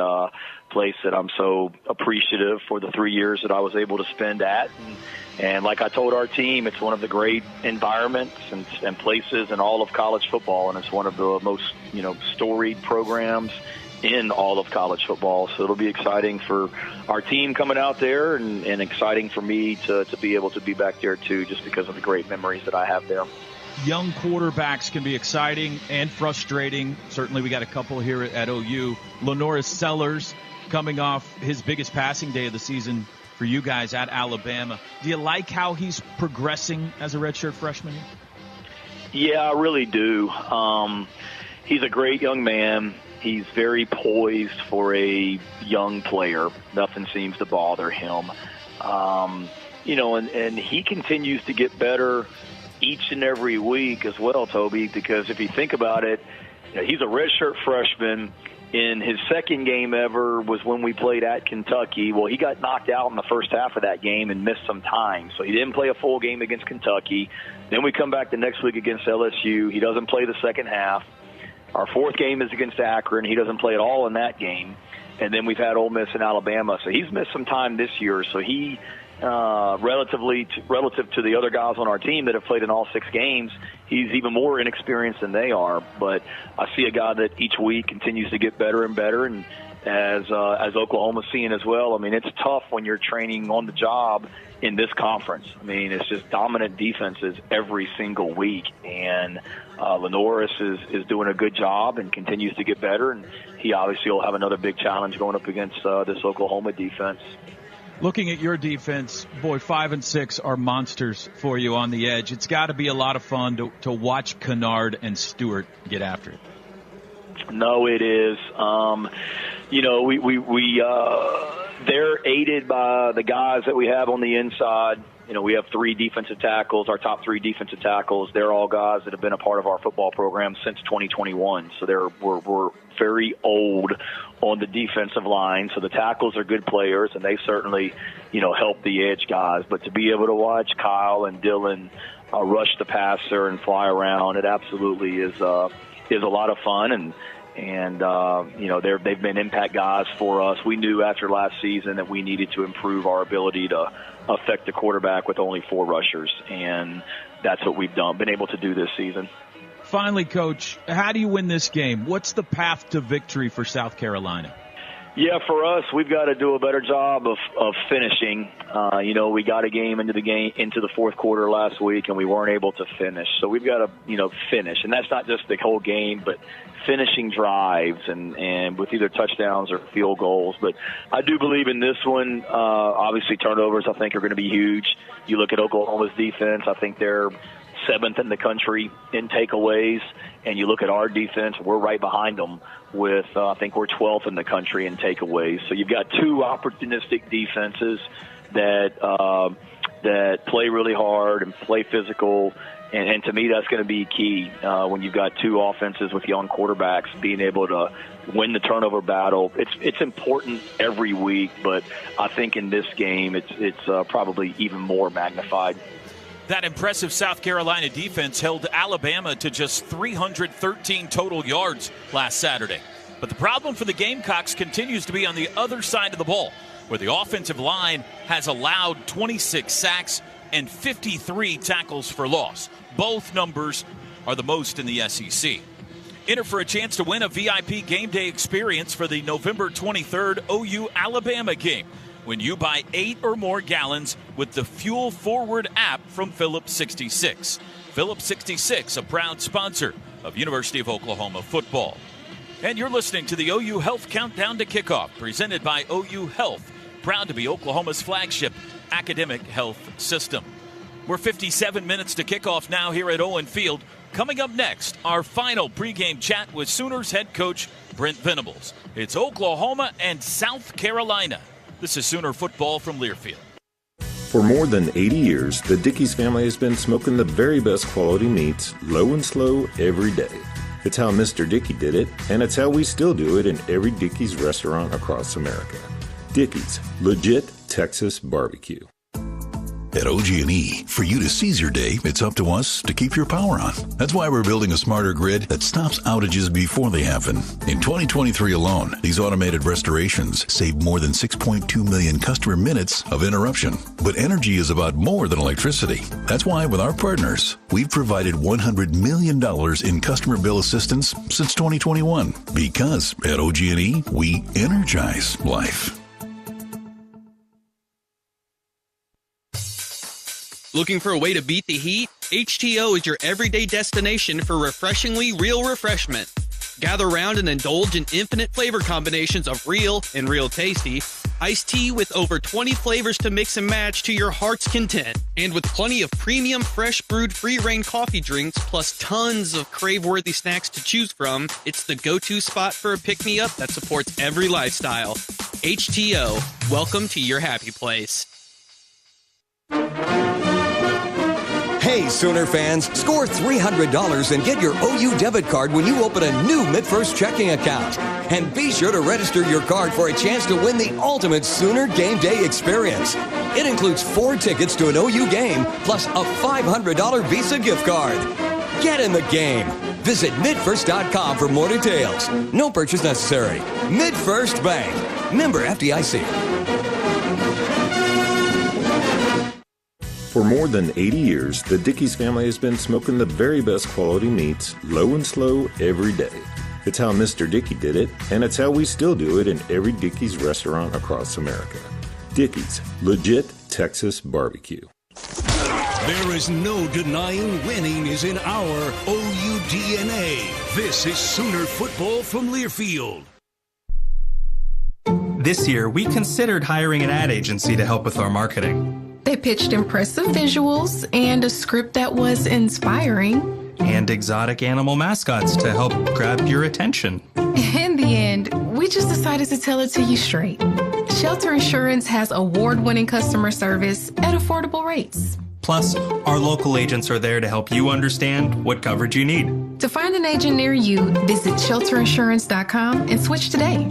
Speaker 31: place that I'm so appreciative for the 3 years that I was able to spend at. And like I told our team, it's one of the great environments and places in all of college football, and it's one of the most, storied programs in all of college football. So it'll be exciting for our team coming out there, and exciting for me to be able to be back there too, just because of the great memories that I have there.
Speaker 30: Young quarterbacks can be exciting and frustrating. Certainly we got a couple here at OU. LaNorris Sellers coming off his biggest passing day of the season for you guys at Alabama. Do you like how he's progressing as a redshirt freshman?
Speaker 31: Yeah, I really do. He's a great young man. He's very poised for a young player. Nothing seems to bother him. And he continues to get better each and every week as well, Toby, because if you think about it, he's a redshirt freshman. In his second game ever was when we played at Kentucky. Well, he got knocked out in the first half of that game and missed some time, so he didn't play a full game against Kentucky. Then we come back the next week against LSU. He doesn't play the second half. Our fourth game is against Akron. He doesn't play at all in that game. And then we've had Ole Miss and Alabama. So he's missed some time this year. So he, relative to the other guys on our team that have played in all 6 games, he's even more inexperienced than they are. But I see a guy that each week continues to get better and better. And as Oklahoma's seeing as well, I mean, it's tough when you're training on the job in this conference. I mean, it's just dominant defenses every single week. And LaNorris is doing a good job and continues to get better. And he obviously will have another big challenge going up against this Oklahoma defense.
Speaker 30: Looking at your defense, boy, 5 and 6 are monsters for you on the edge. It's got to be a lot of fun to watch Kennard and Stewart get after it.
Speaker 31: No, it is. They're aided by the guys that we have on the inside. We have 3 defensive tackles, our top 3 defensive tackles. They're all guys that have been a part of our football program since 2021. So we're very old on the defensive line. So the tackles are good players, and they certainly, help the edge guys. But to be able to watch Kyle and Dylan rush the passer and fly around, it absolutely is a lot of fun. And they've been impact guys for us. We knew after last season that we needed to improve our ability to affect the quarterback with only 4 rushers, and that's what we've been able to do this season.
Speaker 30: Finally, Coach, how do you win this game? What's the path to victory for South Carolina?
Speaker 31: Yeah, for us, we've got to do a better job of finishing. We got a game into the fourth quarter last week, and we weren't able to finish. So we've got to, finish, and that's not just the whole game, but finishing drives and with either touchdowns or field goals. But I do believe in this one. Obviously, turnovers I think are going to be huge. You look at Oklahoma's defense, I think they're 7th in the country in takeaways, and you look at our defense, we're right behind them with, I think we're 12th in the country in takeaways. So you've got 2 opportunistic defenses that play really hard and play physical, and to me that's going to be key when you've got 2 offenses with young quarterbacks being able to win the turnover battle. It's important every week, but I think in this game it's probably even more magnified.
Speaker 18: That impressive South Carolina defense held Alabama to just 313 total yards last Saturday. But the problem for the Gamecocks continues to be on the other side of the ball, where the offensive line has allowed 26 sacks and 53 tackles for loss. Both numbers are the most in the SEC. Enter for a chance to win a VIP game day experience for the November 23rd OU-Alabama game when you buy 8 or more gallons with the Fuel Forward app from Phillips 66. Phillips 66, a proud sponsor of University of Oklahoma football. And you're listening to the OU Health Countdown to Kickoff, presented by OU Health, proud to be Oklahoma's flagship academic health system. We're 57 minutes to kickoff now here at Owen Field. Coming up next, our final pregame chat with Sooners head coach Brent Venables. It's Oklahoma and South Carolina. This is Sooner football from Learfield.
Speaker 4: For more than 80 years, the Dickey's family has been smoking the very best quality meats, low and slow, every day. It's how Mr. Dickey did it, and it's how we still do it in every Dickey's restaurant across America. Dickey's, legit Texas barbecue.
Speaker 5: At OG&E, for you to seize your day, it's up to us to keep your power on. That's why we're building a smarter grid that stops outages before they happen. In 2023 alone, these automated restorations saved more than 6.2 million customer minutes of interruption. But energy is about more than electricity. That's why with our partners, we've provided $100 million in customer bill assistance since 2021. Because at OG&E, we energize life.
Speaker 9: Looking for a way to beat the heat? HTO is your everyday destination for refreshingly real refreshment. Gather around and indulge in infinite flavor combinations of real and real tasty iced tea with over 20 flavors to mix and match to your heart's content. And with plenty of premium fresh brewed free-reign coffee drinks plus tons of crave-worthy snacks to choose from, it's the go-to spot for a pick-me-up that supports every lifestyle. HTO, welcome to your happy place.
Speaker 10: Hey, Sooner fans, score $300 and get your OU debit card when you open a new MidFirst checking account. And be sure to register your card for a chance to win the ultimate Sooner game day experience. It includes 4 tickets to an OU game, plus a $500 Visa gift card. Get in the game. Visit MidFirst.com for more details. No purchase necessary. MidFirst Bank. Member FDIC.
Speaker 4: For more than 80 years, the Dickey's family has been smoking the very best quality meats, low and slow, every day. It's how Mr. Dickey did it, and it's how we still do it in every Dickey's restaurant across America. Dickey's, legit Texas barbecue.
Speaker 3: There is no denying winning is in our OU DNA. This is Sooner football from Learfield.
Speaker 11: This year, we considered hiring an ad agency to help with our marketing.
Speaker 13: They pitched impressive visuals and a script that was inspiring.
Speaker 11: And exotic animal mascots to help grab your attention.
Speaker 13: In the end, we just decided to tell it to you straight. Shelter Insurance has award-winning customer service at affordable rates.
Speaker 11: Plus, our local agents are there to help you understand what coverage you need.
Speaker 13: To find an agent near you, visit shelterinsurance.com and switch today.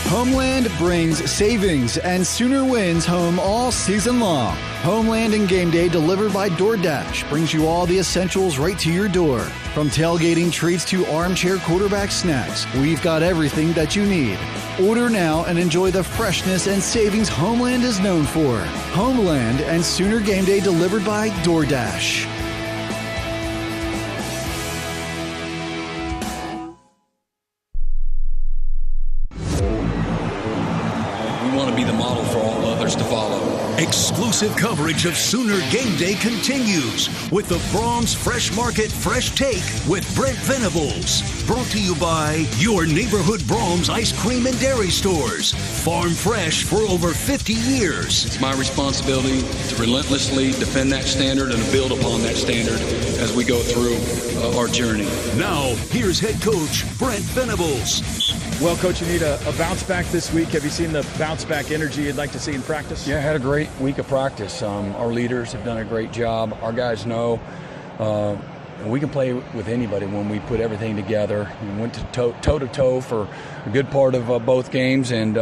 Speaker 14: Homeland brings savings and Sooner wins home all season long. Homeland and Game Day delivered by DoorDash brings you all the essentials right to your door. From tailgating treats to armchair quarterback snacks, we've got everything that you need. Order now and enjoy the freshness and savings Homeland is known for. Homeland and Sooner Game Day delivered by DoorDash.
Speaker 26: Be the model for all others to follow.
Speaker 3: Exclusive coverage of Sooner Game Day continues with the Braum's Fresh Market Fresh Take with Brent Venables. Brought to you by your neighborhood Braum's ice cream and dairy stores. Farm fresh for over 50 years.
Speaker 26: It's my responsibility to relentlessly defend that standard and to build upon that standard as we go through our journey.
Speaker 3: Now, here's head coach Brent Venables.
Speaker 15: Well, Coach, you need a bounce back this week. Have you seen the bounce back energy you'd like to see in practice?
Speaker 16: Yeah, I had a great week of practice. Our leaders have done a great job. Our guys know we can play with anybody when we put everything together. We went toe-to-toe for a good part of both games and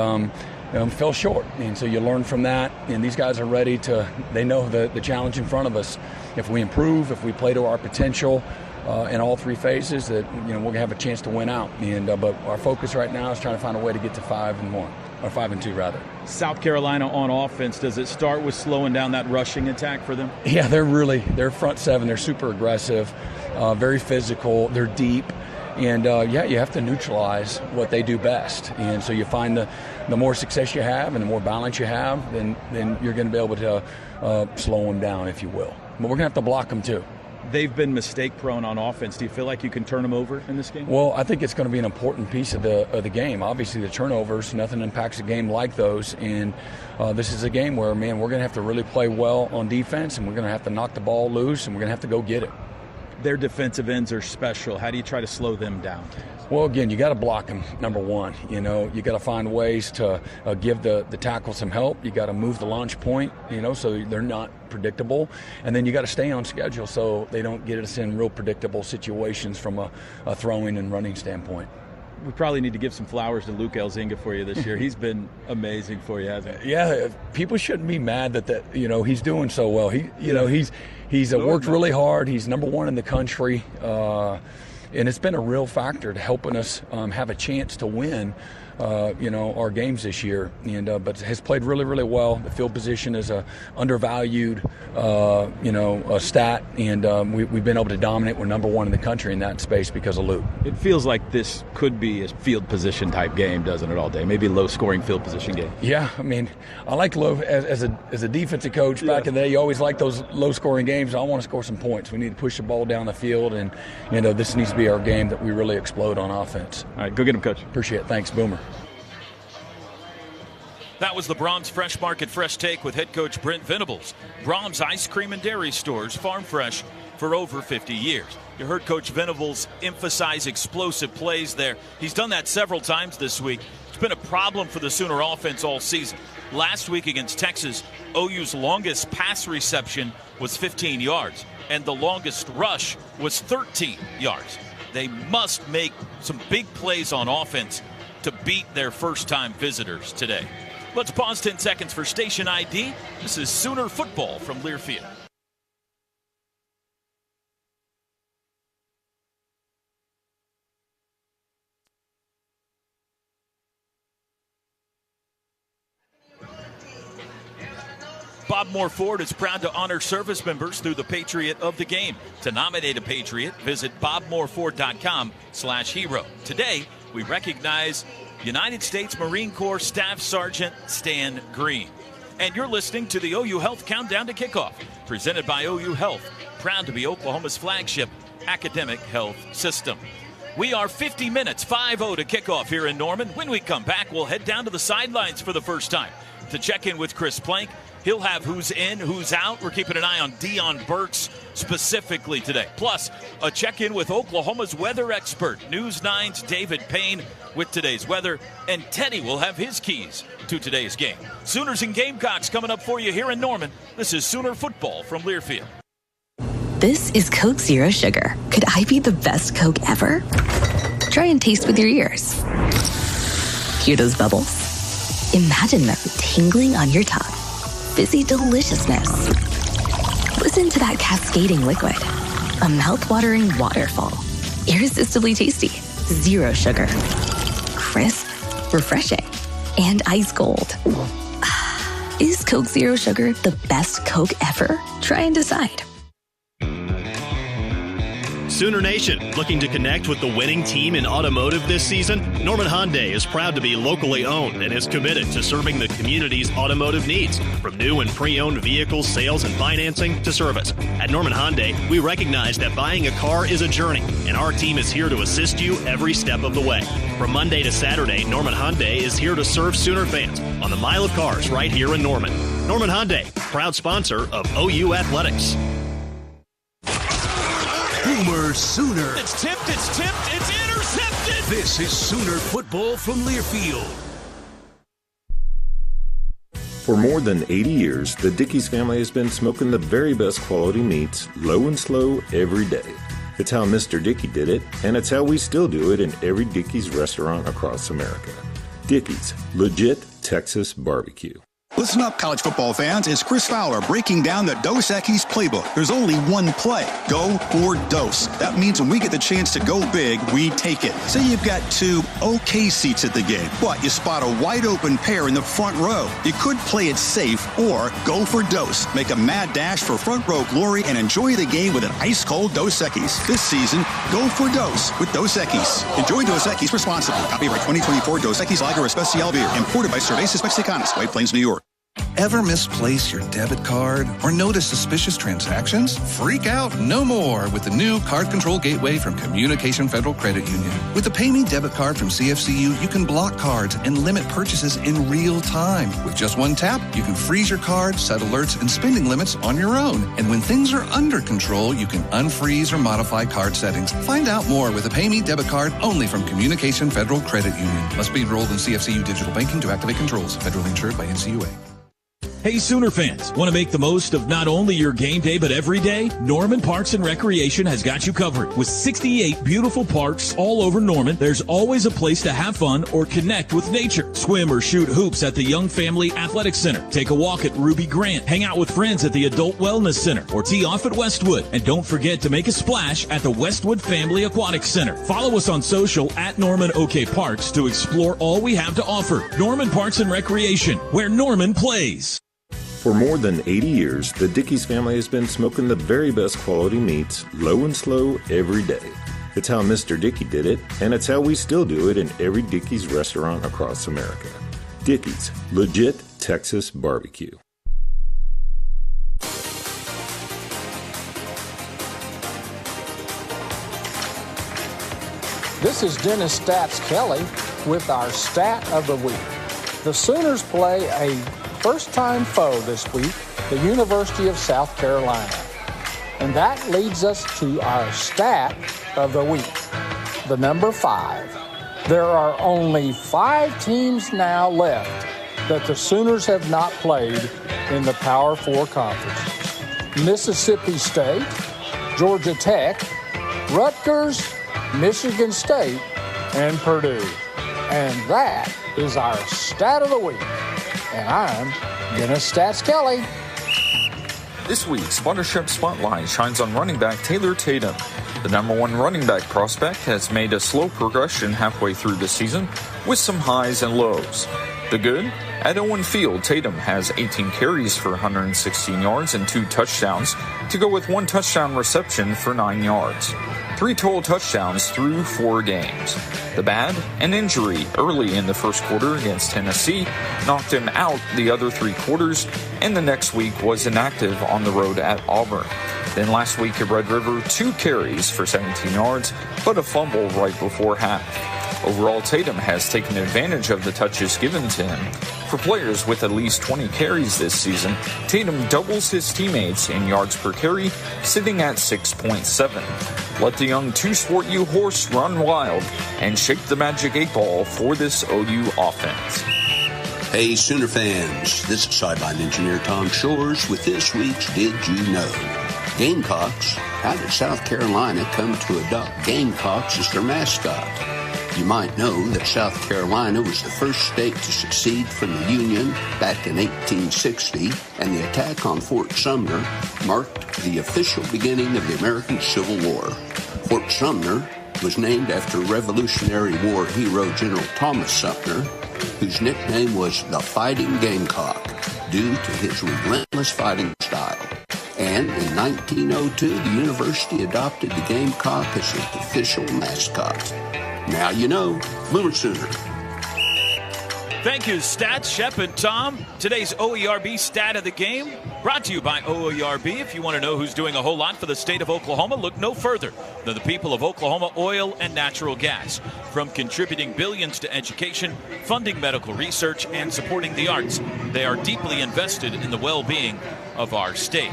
Speaker 16: fell short. And so you learn from that. And these guys are ready to – they know the challenge in front of us. If we improve, if we play to our potential – in all 3 phases, that we're gonna have a chance to win out. And but our focus right now is trying to find a way to get to 5-1, or 5-2 rather.
Speaker 15: South Carolina on offense, does it start with slowing down that rushing attack for them?
Speaker 16: Yeah, they're front seven. They're super aggressive, very physical. They're deep, and you have to neutralize what they do best. And so you find the more success you have and the more balance you have, then you're going to be able to slow them down, if you will. But we're going to have to block them too.
Speaker 15: They've been mistake-prone on offense. Do you feel like you can turn them over in this game?
Speaker 16: Well, I think it's going to be an important piece of the game. Obviously, the turnovers, nothing impacts a game like those. And this is a game where, man, we're going to have to really play well on defense, and we're going to have to knock the ball loose, and we're going to have to go get it.
Speaker 15: Their defensive ends are special. How do you try to slow them down?
Speaker 16: Well, again, you got to block them, number one. You got to find ways to give the tackle some help. You got to move the launch point, so they're not predictable. And then you got to stay on schedule so they don't get us in real predictable situations from a throwing and running standpoint.
Speaker 15: we probably need to give some flowers to Luke Elzinga for you this year. He's been amazing for you, hasn't he?
Speaker 16: Yeah, people shouldn't be mad that he's doing so well. He's worked really hard. He's number one in the country, and it's been a real factor to helping us have a chance to win. Our games this year, but has played really, really well. The field position is a undervalued, a stat, and we've been able to dominate. We're number one in the country in that space because of Luke.
Speaker 15: It feels like this could be a field position type game, doesn't it, all day? Maybe a low-scoring field position game.
Speaker 16: Yeah, I mean, I like low as a defensive coach back in the day. You always like those low-scoring games. I want to score some points. We need to push the ball down the field, and this needs to be our game that we really explode on offense.
Speaker 15: All right, go get him, Coach.
Speaker 16: Appreciate it. Thanks, Boomer.
Speaker 18: That was the Braum's Fresh Market Fresh Take with head coach Brent Venables. Braum's Ice Cream and Dairy Stores, farm fresh for over 50 years. You heard Coach Venables emphasize explosive plays there. He's done that several times this week. It's been a problem for the Sooner offense all season. Last week against Texas, OU's longest pass reception was 15 yards, and the longest rush was 13 yards. They must make some big plays on offense to beat their first-time visitors today. Let's pause 10 seconds for station ID. This is Sooner football from Learfield. Bob Moore Ford is proud to honor service members through the Patriot of the Game. To nominate a Patriot, visit bobmooreford.com/hero. Today, we recognize United States Marine Corps Staff Sergeant Stan Green. And you're listening to the OU Health Countdown to Kickoff, presented by OU Health, proud to be Oklahoma's flagship academic health system. We are 50 minutes, 5-0 to kickoff here in Norman. When we come back, we'll head down to the sidelines for the first time to check in with Chris Plank. He'll have who's in, who's out. We're keeping an eye on Deion Burks specifically today. Plus, a check-in with Oklahoma's weather expert, News 9's David Payne, with today's weather. And Teddy will have his keys to today's game. Sooners and Gamecocks coming up for you here in Norman. This is Sooner football from Learfield.
Speaker 27: This is Coke Zero Sugar. Could I be the best Coke ever? Try and taste with your ears. Hear those bubbles? Imagine them tingling on your tongue. Fizzy deliciousness. Listen to that cascading liquid. A mouth-watering waterfall. Irresistibly tasty. Zero sugar. Crisp, refreshing, and ice cold. Is Coke Zero Sugar the best Coke ever? Try and decide.
Speaker 1: Sooner Nation, looking to connect with the winning team in automotive this season? Norman Hyundai is proud to be locally owned and is committed to serving the community's automotive needs, from new and pre-owned vehicle sales and financing to service. At Norman Hyundai, we recognize that buying a car is a journey, and our team is here to assist you every step of the way. From Monday to Saturday, Norman Hyundai is here to serve Sooner fans on the Mile of Cars right here in Norman. Norman Hyundai, proud sponsor of OU Athletics.
Speaker 3: Boomer Sooner.
Speaker 18: It's tipped, it's intercepted.
Speaker 3: This is Sooner football from Learfield.
Speaker 4: For more than 80 years, the Dickey's family has been smoking the very best quality meats, low and slow, every day. It's how Mr. Dickey did it, and it's how we still do it in every Dickey's restaurant across America. Dickey's, legit Texas barbecue.
Speaker 2: Listen up, college football fans. It's Chris Fowler breaking down the Dos Equis playbook. There's only one play. Go for Dos. That means when we get the chance to go big, we take it. Say you've got two okay seats at the game, but you spot a wide open pair in the front row. You could play it safe or go for Dos. Make a mad dash for front row glory and enjoy the game with an ice-cold Dos Equis. This season, go for Dos with Dos Equis. Enjoy Dos Equis responsibly. Copyright 2024 Dos Equis Lager Especial Beer. Imported by Cervezas Mexicanas, White Plains, New York.
Speaker 6: Ever misplace your debit card or notice suspicious transactions? Freak out no more with the new Card Control Gateway from Communication Federal Credit Union. With the PayMe debit card from CFCU, you can block cards and limit purchases in real time. With just one tap, you can freeze your card, set alerts, and spending limits on your own. And when things are under control, you can unfreeze or modify card settings. Find out more with a PayMe debit card only from Communication Federal Credit Union. Must be enrolled in CFCU Digital Banking to activate controls. Federally insured by NCUA.
Speaker 18: Hey, Sooner fans, want to make the most of not only your game day, but every day? Norman Parks and Recreation has got you covered. With 68 beautiful parks all over Norman, there's always a place to have fun or connect with nature. Swim or shoot hoops at the Young Family Athletic Center. Take a walk at Ruby Grant. Hang out with friends at the Adult Wellness Center or tee off at Westwood. And don't forget to make a splash at the Westwood Family Aquatic Center. Follow us on social at Norman OK Parks to explore all we have to offer. Norman Parks and Recreation, where Norman plays.
Speaker 4: For more than 80 years, the Dickey's family has been smoking the very best quality meats, low and slow, every day. It's how Mr. Dickey did it, and it's how we still do it in every Dickey's restaurant across America. Dickey's, legit Texas barbecue.
Speaker 7: This is Dennis Stats Kelly with our Stat of the Week. The Sooners play a first-time foe this week, the University of South Carolina. And that leads us to our Stat of the Week, the number 5. There are only 5 teams now left that the Sooners have not played in the Power 4 conferences. Mississippi State, Georgia Tech, Rutgers, Michigan State, and Purdue. And that is our Stat of the Week. And I'm Dennis Stats Kelly.
Speaker 8: This week's Mothership Spotlight shines on running back Taylor Tatum. The number 1 running back prospect has made a slow progression halfway through the season with some highs and lows. The good? At Owen Field, Tatum has 18 carries for 116 yards and 2 touchdowns to go with 1 touchdown reception for 9 yards. 3 total touchdowns through 4 games. The bad? An injury early in the first quarter against Tennessee knocked him out the other 3 quarters, and the next week was inactive on the road at Auburn. Then last week at Red River, 2 carries for 17 yards, but a fumble right before half. Overall, Tatum has taken advantage of the touches given to him. For players with at least 20 carries this season, Tatum doubles his teammates in yards per carry, sitting at 6.7. Let the young two-sport you horse run wild and shake the magic 8 ball for this OU offense.
Speaker 12: Hey, Sooner fans, this is sideline engineer Tom Shores with this week's Did You Know? Gamecocks, how did South Carolina come to adopt Gamecocks as their mascot? You might know that South Carolina was the first state to secede from the Union back in 1860, and the attack on Fort Sumner marked the official beginning of the American Civil War. Fort Sumner was named after Revolutionary War hero General Thomas Sumner, whose nickname was the Fighting Gamecock, due to his relentless fighting style. And in 1902, the university adopted the Gamecock as its official mascot. Now you know. Boomer Sooner.
Speaker 18: Thank you, Stats, Shep, and Tom. Today's OERB Stat of the Game brought to you by OERB. If you want to know who's doing a whole lot for the state of Oklahoma, look no further than the people of Oklahoma Oil and Natural Gas. From contributing billions to education, funding medical research, and supporting the arts, they are deeply invested in the well-being of our state.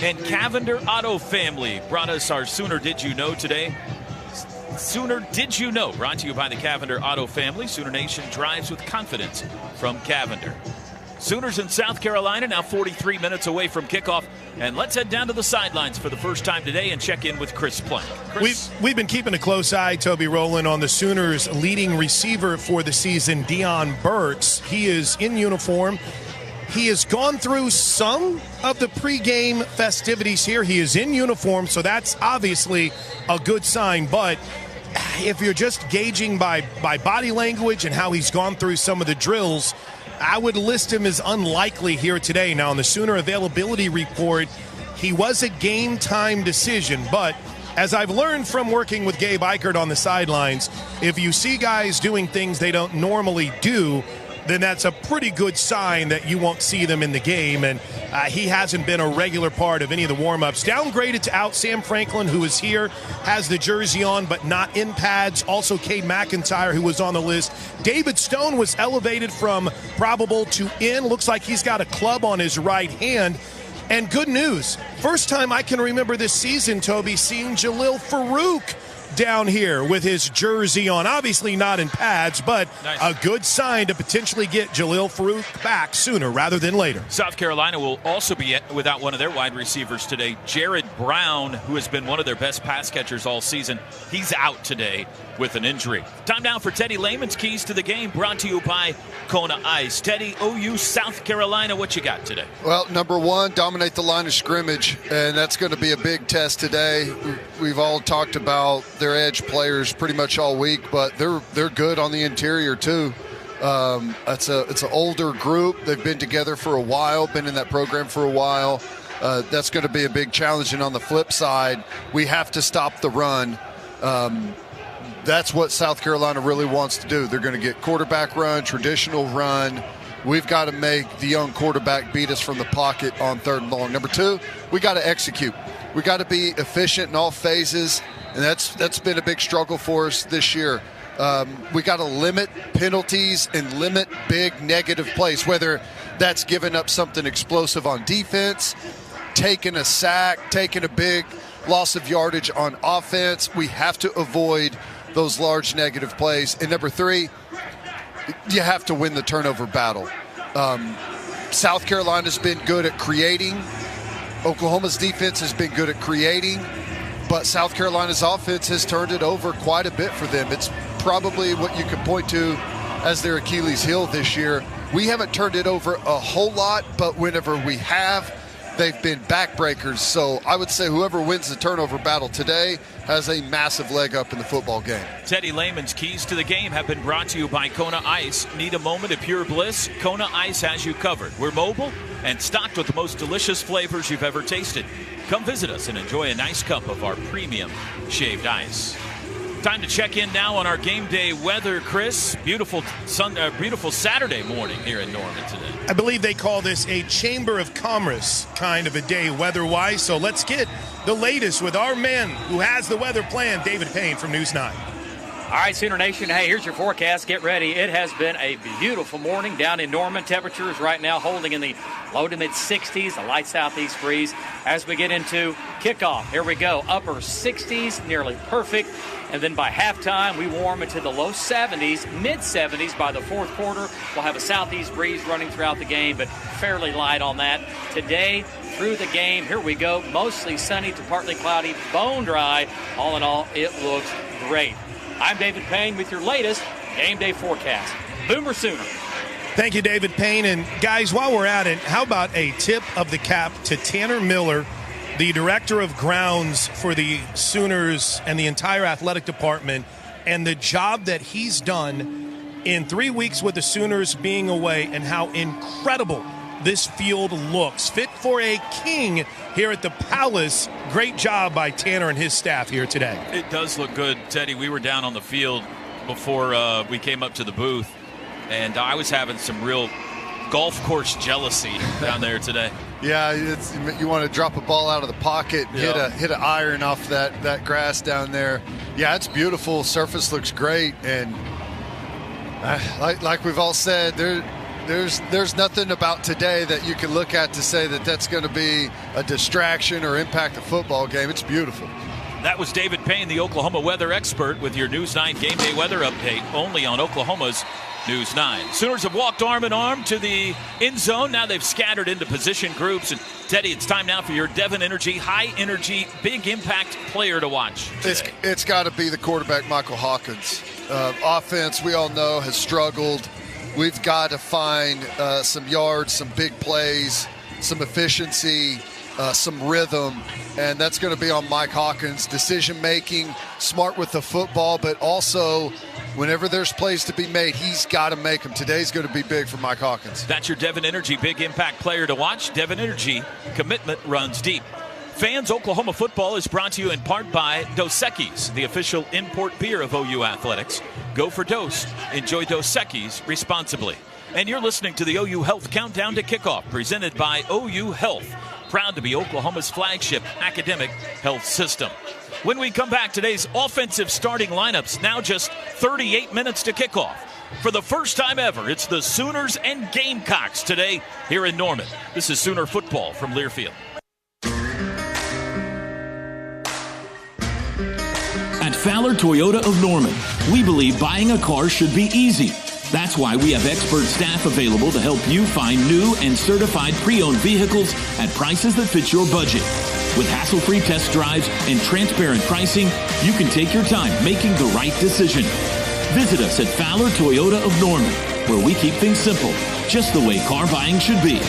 Speaker 18: And Cavender Auto Family brought us our Sooner Did You Know today. Sooner Did You Know, brought to you by the Cavender Auto Family. Sooner Nation drives with confidence from Cavender. Sooners in South Carolina now 43 minutes away from kickoff. And let's head down to the sidelines for the first time today and check in with Chris Plank. Chris?
Speaker 17: We've been keeping a close eye, Toby Rowland, on the Sooners' leading receiver for the season, Deion Burks. He is in uniform. He has gone through some of the pregame festivities here. He is in uniform, so that's obviously a good sign. But if you're just gauging by body language and how he's gone through some of the drills, I would list him as unlikely here today. Now, on the Sooner availability report, he was a game-time decision. But as I've learned from working with Gabe Eichert on the sidelines, if you see guys doing things they don't normally do, then that's a pretty good sign that you won't see them in the game. And he hasn't been a regular part of any of the warm-ups. Downgraded to out Sam Franklin, who is here, has the jersey on but not in pads. Also Cade McIntyre, who was on the list. David Stone was elevated from probable to in. Looks like he's got a club on his right hand. And good news, first time I can remember this season, Toby, seeing Jalil Farouk down here with his jersey on. Obviously not in pads, but a good sign to potentially get Jalil Farooq back sooner rather than later.
Speaker 18: South Carolina will also be without one of their wide receivers today. Jared Brown, who has been one of their best pass catchers all season, he's out today with an injury. Time now for Teddy Lehman's Keys to the Game, brought to you by Kona Ice. Teddy, OU South Carolina, what you got today?
Speaker 19: Well, number one, dominate the line of scrimmage, and that's going to be a big test today. We've all talked about their edge players pretty much all week, but they're good on the interior too. It's an older group. They've been together for a while, been in that program for a while. That's going to be a big challenge. And on the flip side, we have to stop the run. That's what South Carolina really wants to do. They're going to get quarterback run, traditional run. We've got to make the young quarterback beat us from the pocket on 3rd and long. Number two, we got to execute. We got to be efficient in all phases, and that's been a big struggle for us this year. We got to limit penalties and limit big negative plays, whether that's giving up something explosive on defense, taking a sack, taking a big loss of yardage on offense. We have to avoid those large negative plays. And number three, you have to win the turnover battle. South Carolina's been good at creating. Oklahoma's defense has been good at creating. But South Carolina's offense has turned it over quite a bit for them. It's probably what you can point to as their Achilles heel this year. We haven't turned it over a whole lot, but whenever we have, they've been backbreakers. So I would say whoever wins the turnover battle today has a massive leg up in the football game.
Speaker 18: Teddy Lehman's Keys to the Game have been brought to you by Kona Ice. Need a moment of pure bliss? Kona Ice has you covered. We're mobile and stocked with the most delicious flavors you've ever tasted. Come visit us and enjoy a nice cup of our premium shaved ice. Time to check in now on our game day weather, Chris. Beautiful Saturday morning here in Norman today.
Speaker 17: I believe they call this a Chamber of Commerce kind of a day weather-wise. So let's get the latest with our man who has the weather plan, David Payne from News 9.
Speaker 20: All right, Sooner Nation, hey, here's your forecast. Get ready. It has been a beautiful morning down in Norman. Temperatures right now holding in the low to mid-60s, a light southeast breeze. As we get into kickoff, here we go. Upper 60s, nearly perfect. And then by halftime, we warm into the low 70s, mid-70s. By the fourth quarter, we'll have a southeast breeze running throughout the game, but fairly light on that. Today, through the game, here we go. Mostly sunny to partly cloudy, bone dry. All in all, it looks great. I'm David Payne with your latest game day forecast. Boomer Sooner.
Speaker 17: Thank you, David Payne. And guys, while we're at it, how about a tip of the cap to Tanner Miller, the director of grounds for the Sooners and the entire athletic department, and the job that he's done in 3 weeks with the Sooners being away, and how incredible this field looks. Fit for a king here at the Palace. Great job by Tanner and his staff here today.
Speaker 18: It does look good, Teddy. We were down on the field before we came up to the booth, and I was having some real golf course jealousy down there today.
Speaker 19: Yeah, you want to drop a ball out of the pocket, hit an iron off that grass down there. Yeah, it's beautiful. Surface looks great, and like we've all said, there's nothing about today that you can look at to say that that's going to be a distraction or impact the football game. It's beautiful.
Speaker 18: That was David Payne, the Oklahoma weather expert, with your News 9 game day weather update, only on Oklahoma's News 9. Sooners have walked arm in arm to the end zone. Now they've scattered into position groups. And Teddy, it's time now for your Devon Energy, high energy, big impact player to watch today.
Speaker 19: It's got to be the quarterback, Michael Hawkins. Offense, we all know, has struggled. We've got to find some yards, some big plays, some efficiency, some rhythm, and that's going to be on Mike Hawkins. Decision-making, smart with the football, but also whenever there's plays to be made, he's got to make them. Today's going to be big for Mike Hawkins.
Speaker 18: That's your Devon Energy big impact player to watch. Devon Energy, commitment runs deep. Fans, Oklahoma football is brought to you in part by Dos Equis, the official import beer of OU Athletics. Go for Dos. Enjoy Dos Equis responsibly. And you're listening to the OU Health Countdown to Kickoff, presented by OU Health. Proud to be Oklahoma's flagship academic health system. When we come back, today's offensive starting lineups, now just 38 minutes to kickoff. For the first time ever, it's the Sooners and Gamecocks today here in Norman. This is Sooner football from Learfield.
Speaker 21: At
Speaker 5: Fowler Toyota of Norman, we believe buying a car should be easy. That's why we have expert staff available to help you find new and certified pre-owned vehicles at prices that fit your budget. With hassle-free test drives and transparent pricing, you can take your time making the right decision. Visit us at Fowler Toyota of Norman, where we keep things simple, just the way car buying should be.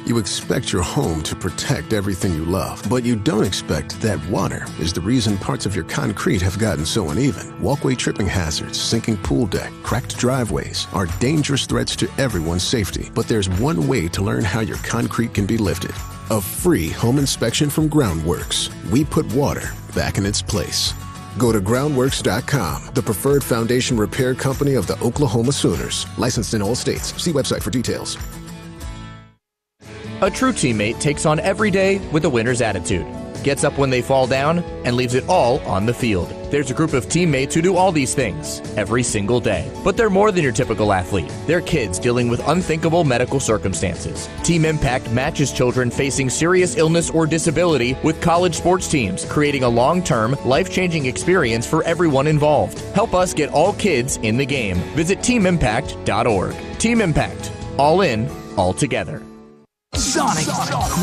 Speaker 9: You expect your home to protect everything you love, but you don't expect that water is the reason parts of your concrete have gotten so uneven. Walkway tripping hazards, sinking pool deck, cracked driveways are dangerous threats to everyone's safety. But there's one way to learn how your concrete can be lifted. A free home inspection from Groundworks. We put water back in its place. Go to groundworks.com, the preferred foundation repair company of the Oklahoma Sooners. Licensed in all states. See website for details.
Speaker 21: A true teammate takes on every day with a winner's attitude, gets up when they fall down, and leaves it all on the field. There's a group of teammates who do all these things every single day. But they're more than your typical athlete. They're kids dealing with unthinkable medical circumstances. Team Impact matches children facing serious illness or disability with college sports teams, creating a long-term, life-changing experience for everyone involved. Help us get all kids in the game. Visit teamimpact.org. Team Impact. All in, all together.
Speaker 22: Sonic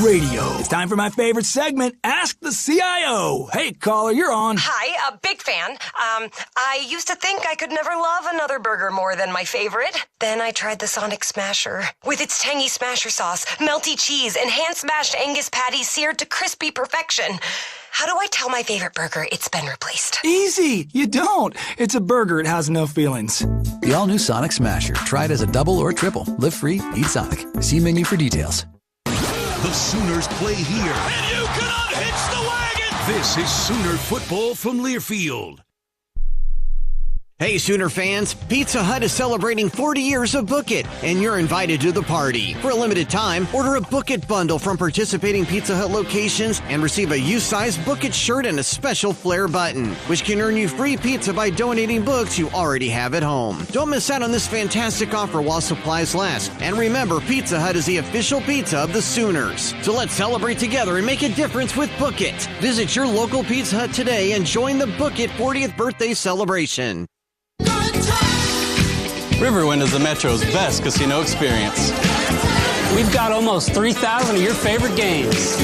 Speaker 22: Radio. It's time for my favorite segment, Ask the CIO. Hey, caller, you're on.
Speaker 23: Hi, a big fan. I used to think I could never love another burger more than my favorite. Then I tried the Sonic Smasher. With its tangy smasher sauce, melty cheese, and hand-smashed Angus patties seared to crispy perfection. How do I tell my favorite burger it's been replaced?
Speaker 22: Easy. You don't. It's a burger. It has no feelings.
Speaker 24: The all-new Sonic Smasher. Try it as a double or a triple. Live free, eat Sonic. See menu for details.
Speaker 3: The Sooners play here.
Speaker 18: And you can unhitch the wagon!
Speaker 3: This is Sooner football from Learfield.
Speaker 25: Hey, Sooner fans, Pizza Hut is celebrating 40 years of Book It, and you're invited to the party. For a limited time, order a Book It bundle from participating Pizza Hut locations and receive a U-size Book It shirt and a special flare button, which can earn you free pizza by donating books you already have at home. Don't miss out on this fantastic offer while supplies last. And remember, Pizza Hut is the official pizza of the Sooners. So let's celebrate together and make a difference with Book It. Visit your local Pizza Hut today and join the Book It 40th birthday celebration.
Speaker 28: Riverwind is the Metro's best casino experience.
Speaker 29: We've got almost 3,000 of your favorite games.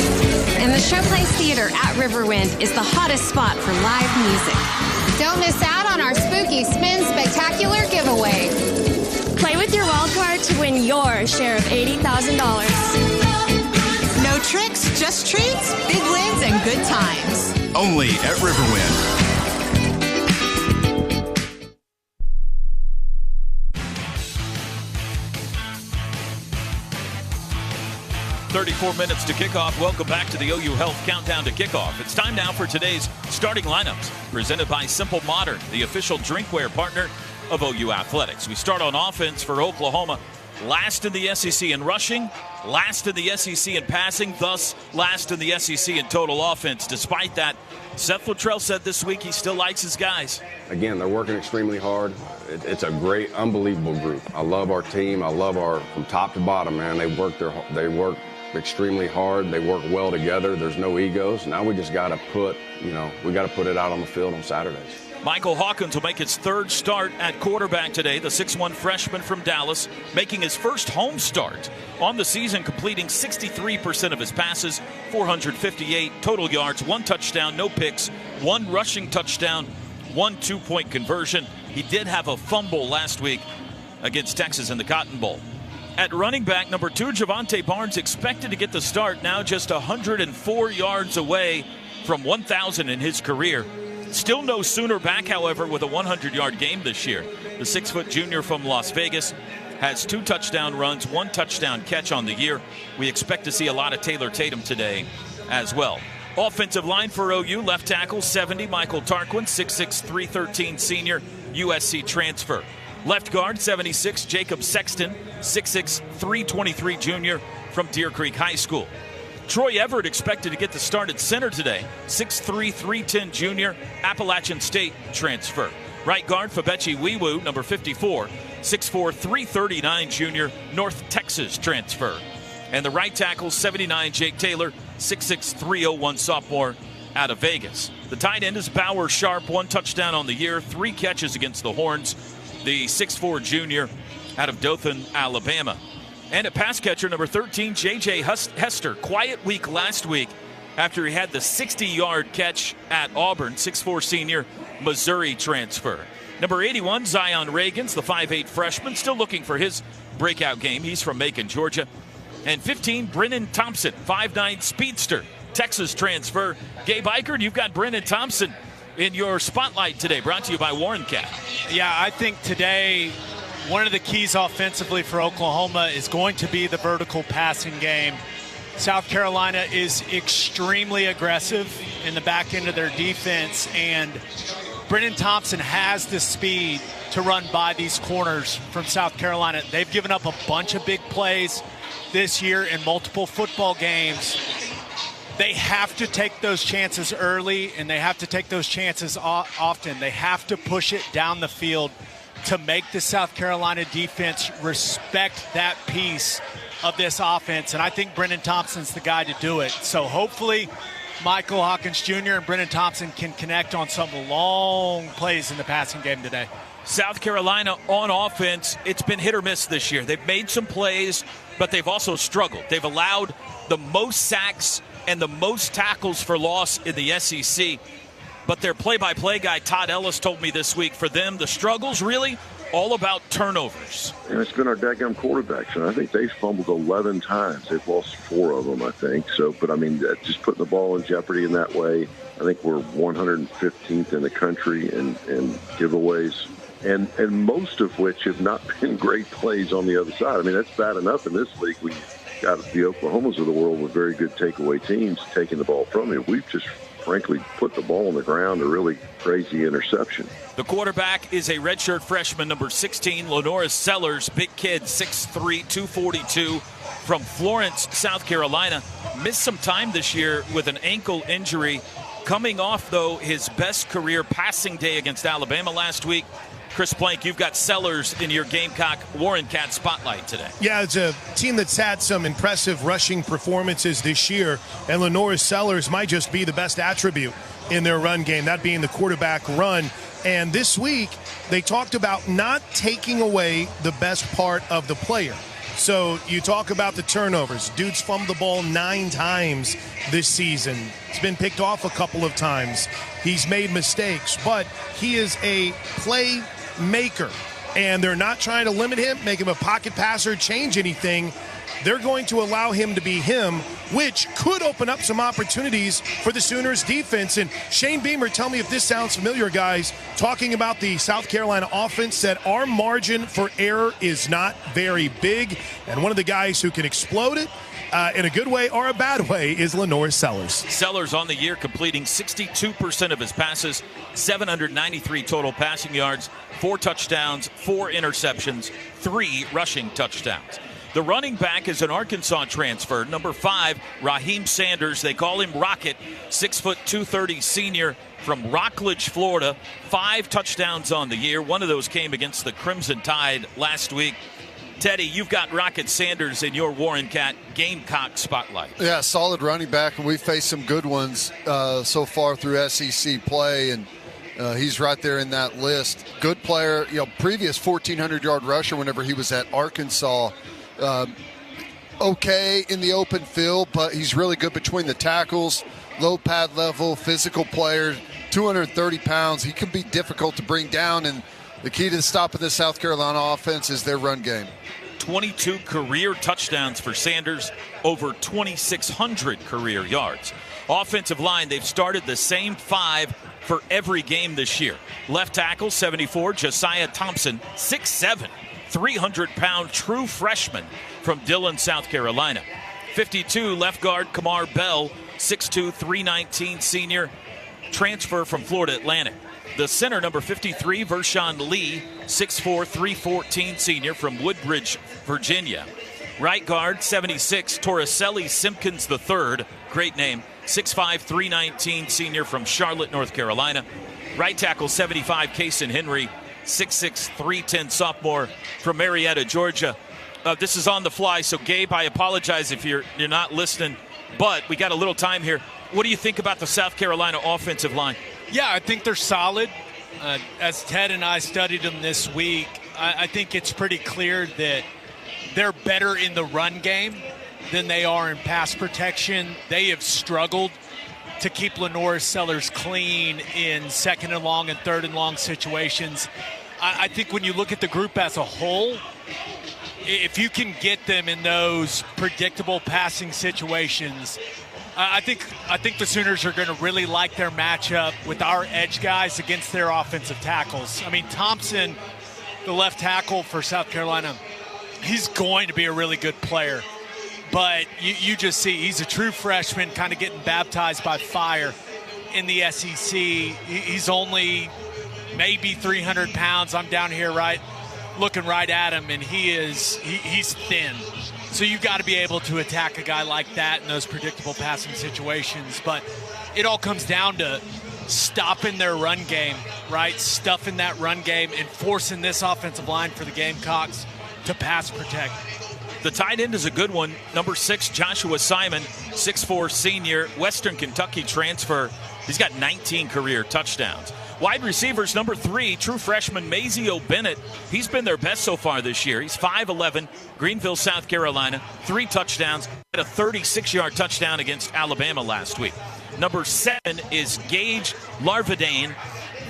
Speaker 30: And the Showplace Theater at Riverwind is the hottest spot for live music.
Speaker 31: Don't miss out on our Spooky Spin Spectacular giveaway.
Speaker 32: Play with your wild card to win your share of $80,000.
Speaker 31: No tricks, just treats, big wins, and good times.
Speaker 33: Only at Riverwind.
Speaker 18: 34 minutes to kickoff. Welcome back to the OU Health Countdown to Kickoff. It's time now for today's starting lineups, presented by Simple Modern, the official drinkware partner of OU Athletics. We start on offense for Oklahoma. Last in the SEC in rushing, last in the SEC in passing, thus last in the SEC in total offense. Despite that, Seth Luttrell said this week he still likes his guys.
Speaker 34: Again, they're working extremely hard. It's a great, unbelievable group. I love our team. I love our, from top to bottom, man. They work extremely hard. They work well together. There's no egos. Now we just got to put it out on the field on Saturdays.
Speaker 18: Michael Hawkins will make his third start at quarterback today. The 6'1 freshman from Dallas making his first home start on the season, completing 63% of his passes, 458 total yards, 1 touchdown, no picks, 1 rushing touchdown, 1 2-point conversion. He did have a fumble last week against Texas in the Cotton Bowl. At running back, number 2, Javante Barnes expected to get the start, now just 104 yards away from 1,000 in his career. Still no Sooner back, however, with a 100-yard game this year. The 6-foot junior from Las Vegas has 2 touchdown runs, 1 touchdown catch on the year. We expect to see a lot of Taylor Tatum today as well. Offensive line for OU, left tackle 70, Michael Tarquin, 6'6", 313 senior, USC transfer. Left guard 76, Jacob Sexton, 6'6", 323 junior from Deer Creek High School. Troy Everett expected to get the start at center today, 6'3", 310 junior, Appalachian State transfer. Right guard Fabechi Wiwu, number 54, 6'4", 339 junior, North Texas transfer. And the right tackle 79, Jake Taylor, 6'6", 301 sophomore, out of Vegas. The tight end is Bauer Sharp, 1 touchdown on the year, 3 catches against the Horns. The 6'4 junior out of Dothan, Alabama. And at pass catcher, number 13, J.J. Hester. Quiet week last week after he had the 60-yard catch at Auburn. 6'4 senior, Missouri transfer. Number 81, Zion Reagans, the 5'8 freshman, still looking for his breakout game. He's from Macon, Georgia. And 15, Brennan Thompson, 5'9 speedster, Texas transfer. Gabe Eichert, you've got Brennan Thompson in your spotlight today, brought to you by Warren Cat.
Speaker 1: Yeah, I think today one of the keys offensively for Oklahoma is going to be the vertical passing game. South Carolina is extremely aggressive in the back end of their defense, and Brennan Thompson has the speed to run by these corners from South Carolina. They've given up a bunch of big plays this year in multiple football games. They have to take those chances early, and they have to take those chances often. They have to push it down the field to make the South Carolina defense respect that piece of this offense, and I think Brennan Thompson's the guy to do it. So hopefully Michael Hawkins Jr. and Brennan Thompson can connect on some long plays in the passing game today.
Speaker 18: South Carolina on offense, it's been hit or miss this year. They've made some plays, but they've also struggled. They've allowed the most sacks and the most tackles for loss in the SEC. But their play-by-play guy, Todd Ellis, told me this week, for them, the struggle's really all about turnovers.
Speaker 2: And it's been our daggum quarterbacks, and I think they've fumbled 11 times. They've lost 4 of them, I think. So, but I mean, just putting the ball in jeopardy in that way, I think we're 115th in the country in giveaways, and most of which have not been great plays on the other side. I mean, that's bad enough in this league. We got the Oklahomas of the world with very good takeaway teams taking the ball from you. We've just frankly put the ball on the ground, a really crazy interception.
Speaker 18: The quarterback is a redshirt freshman, number 16, Lenoris Sellers, big kid, 6'3", 242, from Florence, South Carolina. Missed some time this year with an ankle injury, coming off, though, his best career passing day against Alabama last week. Chris Plank, you've got Sellers in your Gamecock Warren Cat spotlight today.
Speaker 17: Yeah, it's a team that's had some impressive rushing performances this year, and Lenoris Sellers might just be the best attribute in their run game, that being the quarterback run. And this week, they talked about not taking away the best part of the player. So you talk about the turnovers. Dude's fumbled the ball 9 times this season. He's been picked off a couple of times. He's made mistakes, but he is a play maker, and they're not trying to limit him, make him a pocket passer, change anything. They're going to allow him to be him, which could open up some opportunities for the Sooners defense. And Shane Beamer, tell me if this sounds familiar, guys, talking about the South Carolina offense, said our margin for error is not very big, and one of the guys who can explode it in a good way or a bad way is Lenoris Sellers.
Speaker 18: Sellers on the year completing 62% of his passes, 793 total passing yards, 4 touchdowns, 4 interceptions, 3 rushing touchdowns. The running back is an Arkansas transfer, number 5, Raheem Sanders. They call him Rocket, 6', 230 senior from Rockledge, Florida. 5 touchdowns on the year. One of those came against the Crimson Tide last week. Teddy, you've got Rocket Sanders in your Warren Cat Gamecock spotlight.
Speaker 19: Yeah, solid running back, and we've faced some good ones so far through SEC play, and he's right there in that list. Good player, previous 1,400-yard rusher whenever he was at Arkansas. Okay in the open field, but he's really good between the tackles, low pad level, physical player, 230 pounds. He can be difficult to bring down, and the key to the stop of the South Carolina offense is their run game.
Speaker 18: 22 career touchdowns for Sanders, over 2,600 career yards. Offensive line, they've started the same 5 for every game this year. Left tackle, 74, Josiah Thompson, 6'7", 300-pound true freshman from Dillon, South Carolina. 52, left guard Kamar Bell, 6'2", 319 senior, transfer from Florida Atlantic. The center, number 53, Vershawn Lee, 6'4", 314 senior from Woodbridge, Virginia. Right guard, 76, Torricelli Simpkins III, great name, 6'5", 319 senior from Charlotte, North Carolina. Right tackle, 75, Kason Henry, 6'6", 310 sophomore from Marietta, Georgia. This is on the fly, so Gabe, I apologize if you're not listening, but we got a little time here. What do you think about the South Carolina offensive line?
Speaker 1: Yeah, I think they're solid. As Ted and I studied them this week, I think it's pretty clear that they're better in the run game than they are in pass protection. They have struggled to keep LaNorris Sellers clean in second and long and third and long situations. I think when you look at the group as a whole, if you can get them in those predictable passing situations, I think the Sooners are going to really like their matchup with our edge guys against their offensive tackles. I mean, Thompson, the left tackle for South Carolina, he's going to be a really good player. But you just see he's a true freshman kind of getting baptized by fire in the SEC. He's only maybe 300 pounds. I'm down here looking right at him, and he's thin. So you got to be able to attack a guy like that in those predictable passing situations. But it all comes down to stopping their run game, right? Stuffing that run game and forcing this offensive line for the Gamecocks to pass protect.
Speaker 18: The tight end is a good one. Number 6, Joshua Simon, 6'4" senior, Western Kentucky transfer. He's got 19 career touchdowns. Wide receivers, number 3, true freshman Mazio Bennett. He's been their best so far this year. He's 5'11", Greenville, South Carolina, 3 touchdowns, had a 36-yard touchdown against Alabama last week. Number 7 is Gage Larvadane,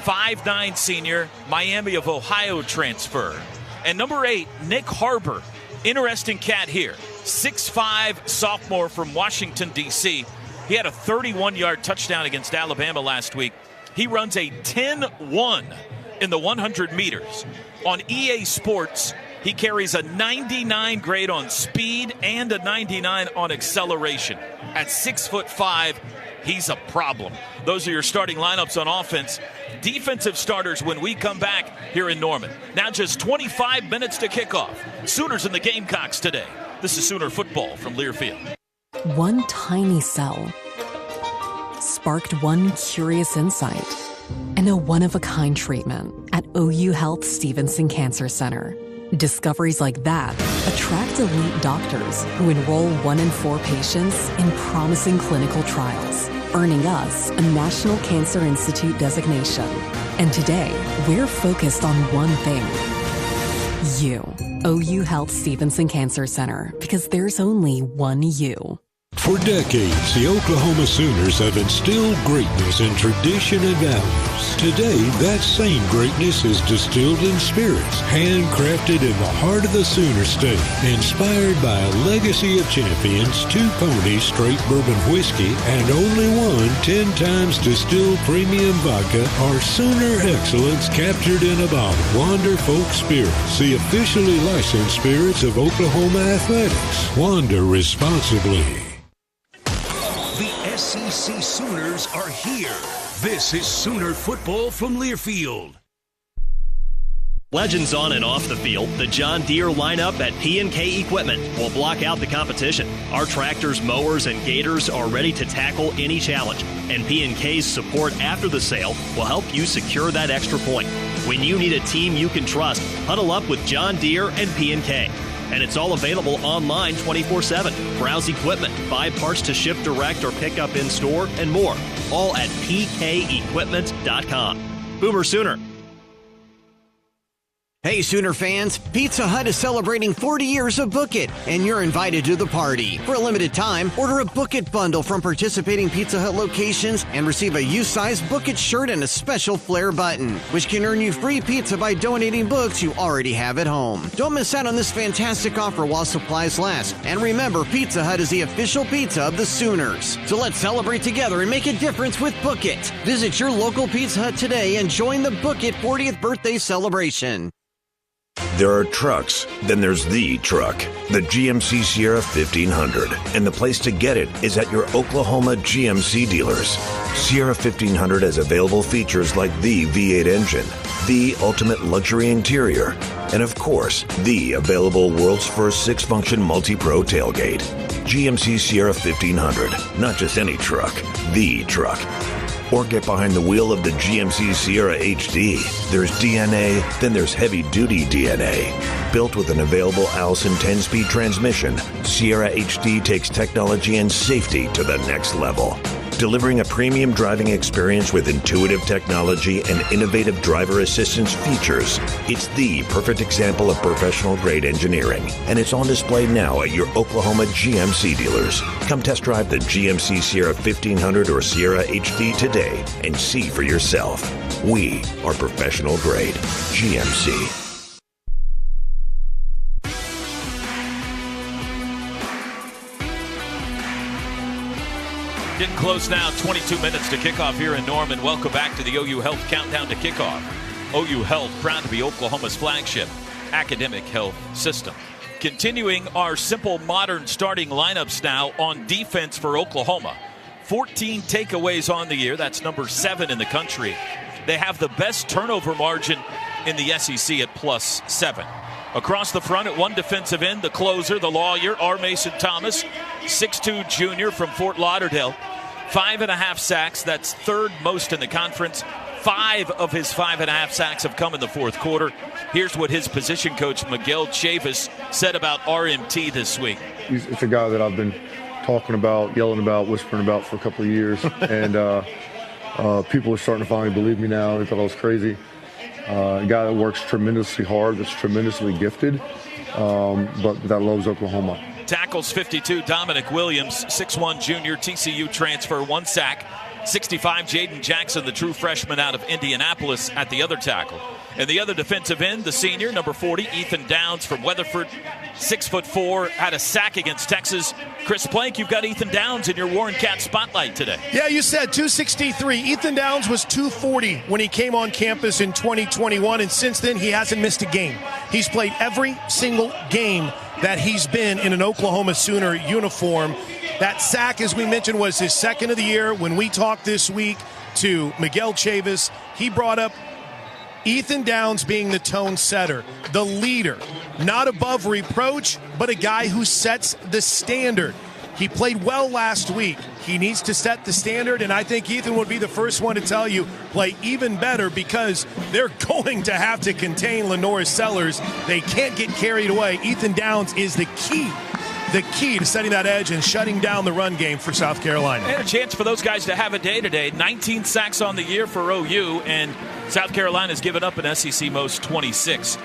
Speaker 18: 5'9" senior, Miami of Ohio transfer. And number 8, Nick Harbor. Interesting cat here, 6'5", sophomore from Washington, D.C. He had a 31-yard touchdown against Alabama last week. He runs a 10-1 in the 100 meters. On EA Sports, he carries a 99 grade on speed and a 99 on acceleration. At 6'5", he's a problem. Those are your starting lineups on offense. Defensive starters when we come back here in Norman. Now just 25 minutes to kick off. Sooners and the Gamecocks today. This is Sooner football from Learfield.
Speaker 4: One tiny cell sparked one curious insight and a one-of-a-kind treatment at OU Health Stevenson Cancer Center. Discoveries like that attract elite doctors who enroll 1 in 4 patients in promising clinical trials, earning us a National Cancer Institute designation. And today, we're focused on one thing. You. OU Health Stevenson Cancer Center, because there's only one you.
Speaker 6: For decades, the Oklahoma Sooners have instilled greatness in tradition and values. Today, that same greatness is distilled in spirits, handcrafted in the heart of the Sooner State. Inspired by a legacy of champions, 2 Pony straight bourbon whiskey, and only one 10 times distilled premium vodka are Sooner excellence captured in a bottle. Wander Folk Spirits, the officially licensed spirits of Oklahoma Athletics. Wander responsibly.
Speaker 3: The SEC Sooners are here. This is Sooner football from Learfield.
Speaker 7: Legends on and off the field, the John Deere lineup at P&K Equipment will block out the competition. Our tractors, mowers, and gators are ready to tackle any challenge, and P&K's support after the sale will help you secure that extra point. When you need a team you can trust, huddle up with John Deere and P&K. And it's all available online 24/7. Browse equipment, buy parts to ship direct or pick up in store, and more. All at pkequipment.com. Boomer Sooner.
Speaker 25: Hey, Sooner fans, Pizza Hut is celebrating 40 years of Book It, and you're invited to the party. For a limited time, order a Book It bundle from participating Pizza Hut locations and receive a U-size Book It shirt and a special flare button, which can earn you free pizza by donating books you already have at home. Don't miss out on this fantastic offer while supplies last. And remember, Pizza Hut is the official pizza of the Sooners. So let's celebrate together and make a difference with Book It. Visit your local Pizza Hut today and join the Book It 40th birthday celebration.
Speaker 8: There are trucks, then there's the truck, the GMC Sierra 1500. And the place to get it is at your Oklahoma GMC dealers. Sierra 1500 has available features like the V8 engine, the ultimate luxury interior, and of course, the available world's first 6-function multi-pro tailgate. GMC Sierra 1500, not just any truck, the truck. Or get behind the wheel of the GMC Sierra HD. There's DNA, then there's heavy-duty DNA. Built with an available Allison 10-speed transmission, Sierra HD takes technology and safety to the next level. delivering a premium driving experience with intuitive technology and innovative driver assistance features. It's the perfect example of professional-grade engineering, and it's on display now at your Oklahoma GMC dealers. Come test drive the GMC Sierra 1500 or Sierra HD today and see for yourself. We are professional-grade. GMC.
Speaker 18: Getting close now, 22 minutes to kickoff here in Norman. Welcome back to the OU Health Countdown to Kickoff. OU Health, proud to be Oklahoma's flagship academic health system. Continuing our simple, modern starting lineups now on defense for Oklahoma. 14 takeaways on the year. That's number 7 in the country. They have the best turnover margin in the SEC at +7. Across the front at one defensive end, the closer, the lawyer, R. Mason Thomas, 6'2 junior from Fort Lauderdale. 5.5 sacks. That's third most in the conference. 5 of his 5.5 sacks have come in the fourth quarter. Here's what his position coach, Miguel Chavis, said about RMT this week.
Speaker 5: It's a guy that I've been talking about, yelling about, whispering about for a couple of years. And people are starting to finally believe me now. They thought I was crazy. A guy that works tremendously hard, that's tremendously gifted, but that loves Oklahoma.
Speaker 18: Tackles 52, Dominic Williams, 6'1 junior, TCU transfer, 1 sack. 65, Jaden Jackson, the true freshman out of Indianapolis at the other tackle. And the other defensive end, the senior, number 40, Ethan Downs from Weatherford, 6'4", had a sack against Texas. Chris Plank, you've got Ethan Downs in your Warren Cat spotlight today.
Speaker 17: Yeah, you said 263. Ethan Downs was 240 when he came on campus in 2021, and since then he hasn't missed a game. He's played every single game that he's been in an Oklahoma Sooner uniform. That sack, as we mentioned, was his second of the year. When we talked this week to Miguel Chavis, he brought up Ethan Downs being the tone setter, the leader, not above reproach, but a guy who sets the standard. He played well last week. He needs to set the standard, and I think Ethan would be the first one to tell you play even better because they're going to have to contain Lenore Sellers. They can't get carried away. Ethan Downs is the key to setting that edge and shutting down the run game for South Carolina.
Speaker 18: And a chance for those guys to have a day today. 19 sacks on the year for OU, and South Carolina's given up an SEC most 26.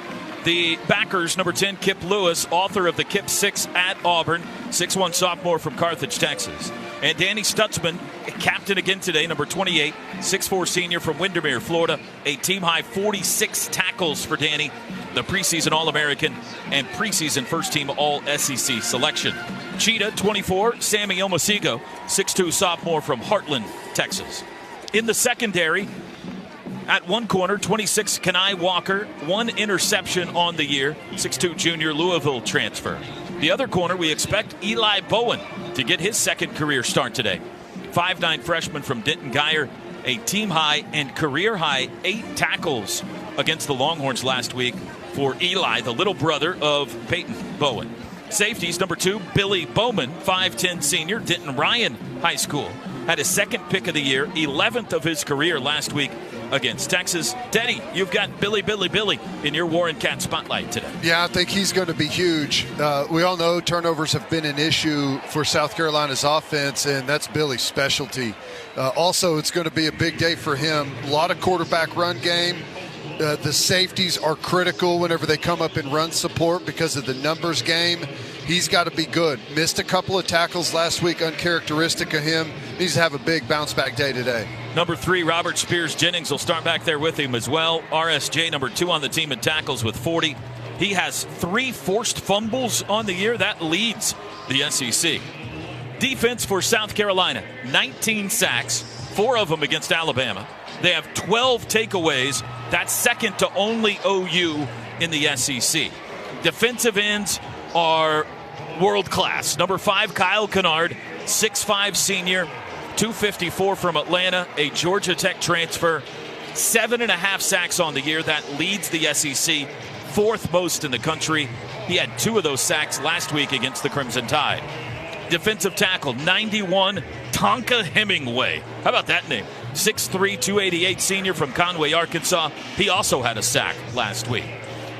Speaker 18: The backers, number 10, Kip Lewis, author of the Kip 6 at Auburn, 6'1 sophomore from Carthage, Texas. And Danny Stutzman, captain again today, number 28, 6'4 senior from Windermere, Florida. A team-high 46 tackles for Danny, the preseason All-American and preseason first-team All-SEC selection. Cheetah, 24, Sammy Omosigo, 6'2 sophomore from Heartland, Texas. In the secondary, at one corner, 26, Kenai Walker, 1 interception on the year, 6'2 junior Louisville transfer. The other corner, we expect Eli Bowen to get his second career start today. 5'9 freshman from Denton Guyer, a team-high and career-high 8 tackles against the Longhorns last week for Eli, the little brother of Peyton Bowen. Safeties, number 2, Billy Bowman, 5'10 senior, Denton Ryan High School. Had his second pick of the year, 11th of his career last week against Texas. Teddy, you've got Billy in your Warren Cat spotlight today.
Speaker 19: Yeah, I think he's going to be huge. We all know turnovers have been an issue for South Carolina's offense, and that's Billy's specialty. Also, it's going to be a big day for him. A lot of quarterback run game. The safeties are critical whenever they come up in run support because of the numbers game. He's got to be good. Missed a couple of tackles last week, uncharacteristic of him. Needs to have a big bounce-back day today.
Speaker 18: Number 3, Robert Spears-Jennings will start back there with him as well. RSJ, number 2 on the team in tackles with 40. He has 3 forced fumbles on the year. That leads the SEC. Defense for South Carolina, 19 sacks, 4 of them against Alabama. They have 12 takeaways. That's second to only OU in the SEC. Defensive ends are world class. Number 5, Kyle Kennard, 6'5 senior, 254 from Atlanta, a Georgia Tech transfer, 7.5 sacks on the year. That leads the SEC, 4th most in the country. He had 2 of those sacks last week against the Crimson Tide. Defensive tackle, 91, Tonka Hemingway. How about that name? 6'3", 288 senior from Conway, Arkansas. He also had a sack last week.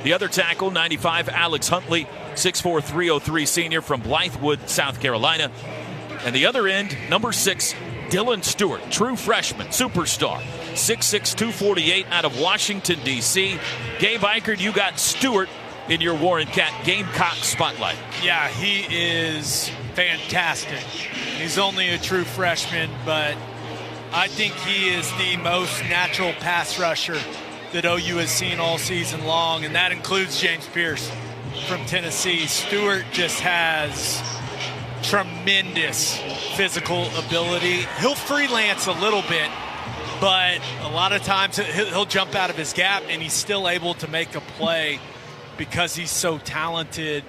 Speaker 18: The other tackle, 95, Alex Huntley, 6'4", 303 senior from Blythewood, South Carolina. And the other end, number 6, Dylan Stewart, true freshman, superstar, 6'6", 248 out of Washington, D.C. Gabe Eichert, you got Stewart in your Warren Cat Gamecock spotlight.
Speaker 1: Yeah, he is fantastic. He's only a true freshman, but I think he is the most natural pass rusher that OU has seen all season long, and that includes James Pierce from Tennessee. Stewart just has tremendous physical ability. He'll freelance a little bit, but a lot of times he'll jump out of his gap, and he's still able to make a play because he's so talented.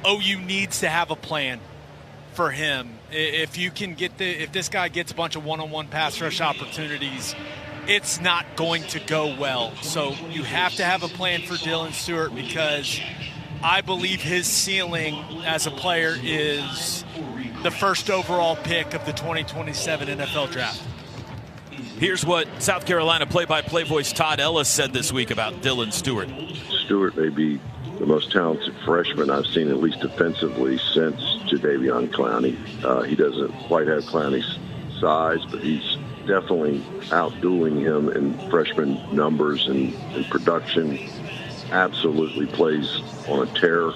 Speaker 1: OU needs to have a plan for him. If you can get if this guy gets a bunch of one-on-one pass rush opportunities, it's not going to go well. So you have to have a plan for Dylan Stewart, because I believe his ceiling as a player is the first overall pick of the 2027 NFL draft.
Speaker 18: Here's what South Carolina play-by-play voice Todd Ellis said this week about Dylan Stewart.
Speaker 2: Stewart may be the most talented freshman I've seen, at least defensively, since Jadeveon Clowney. He doesn't quite have Clowney's size, but he's definitely outdueling him in freshman numbers and production. Absolutely plays on a tear.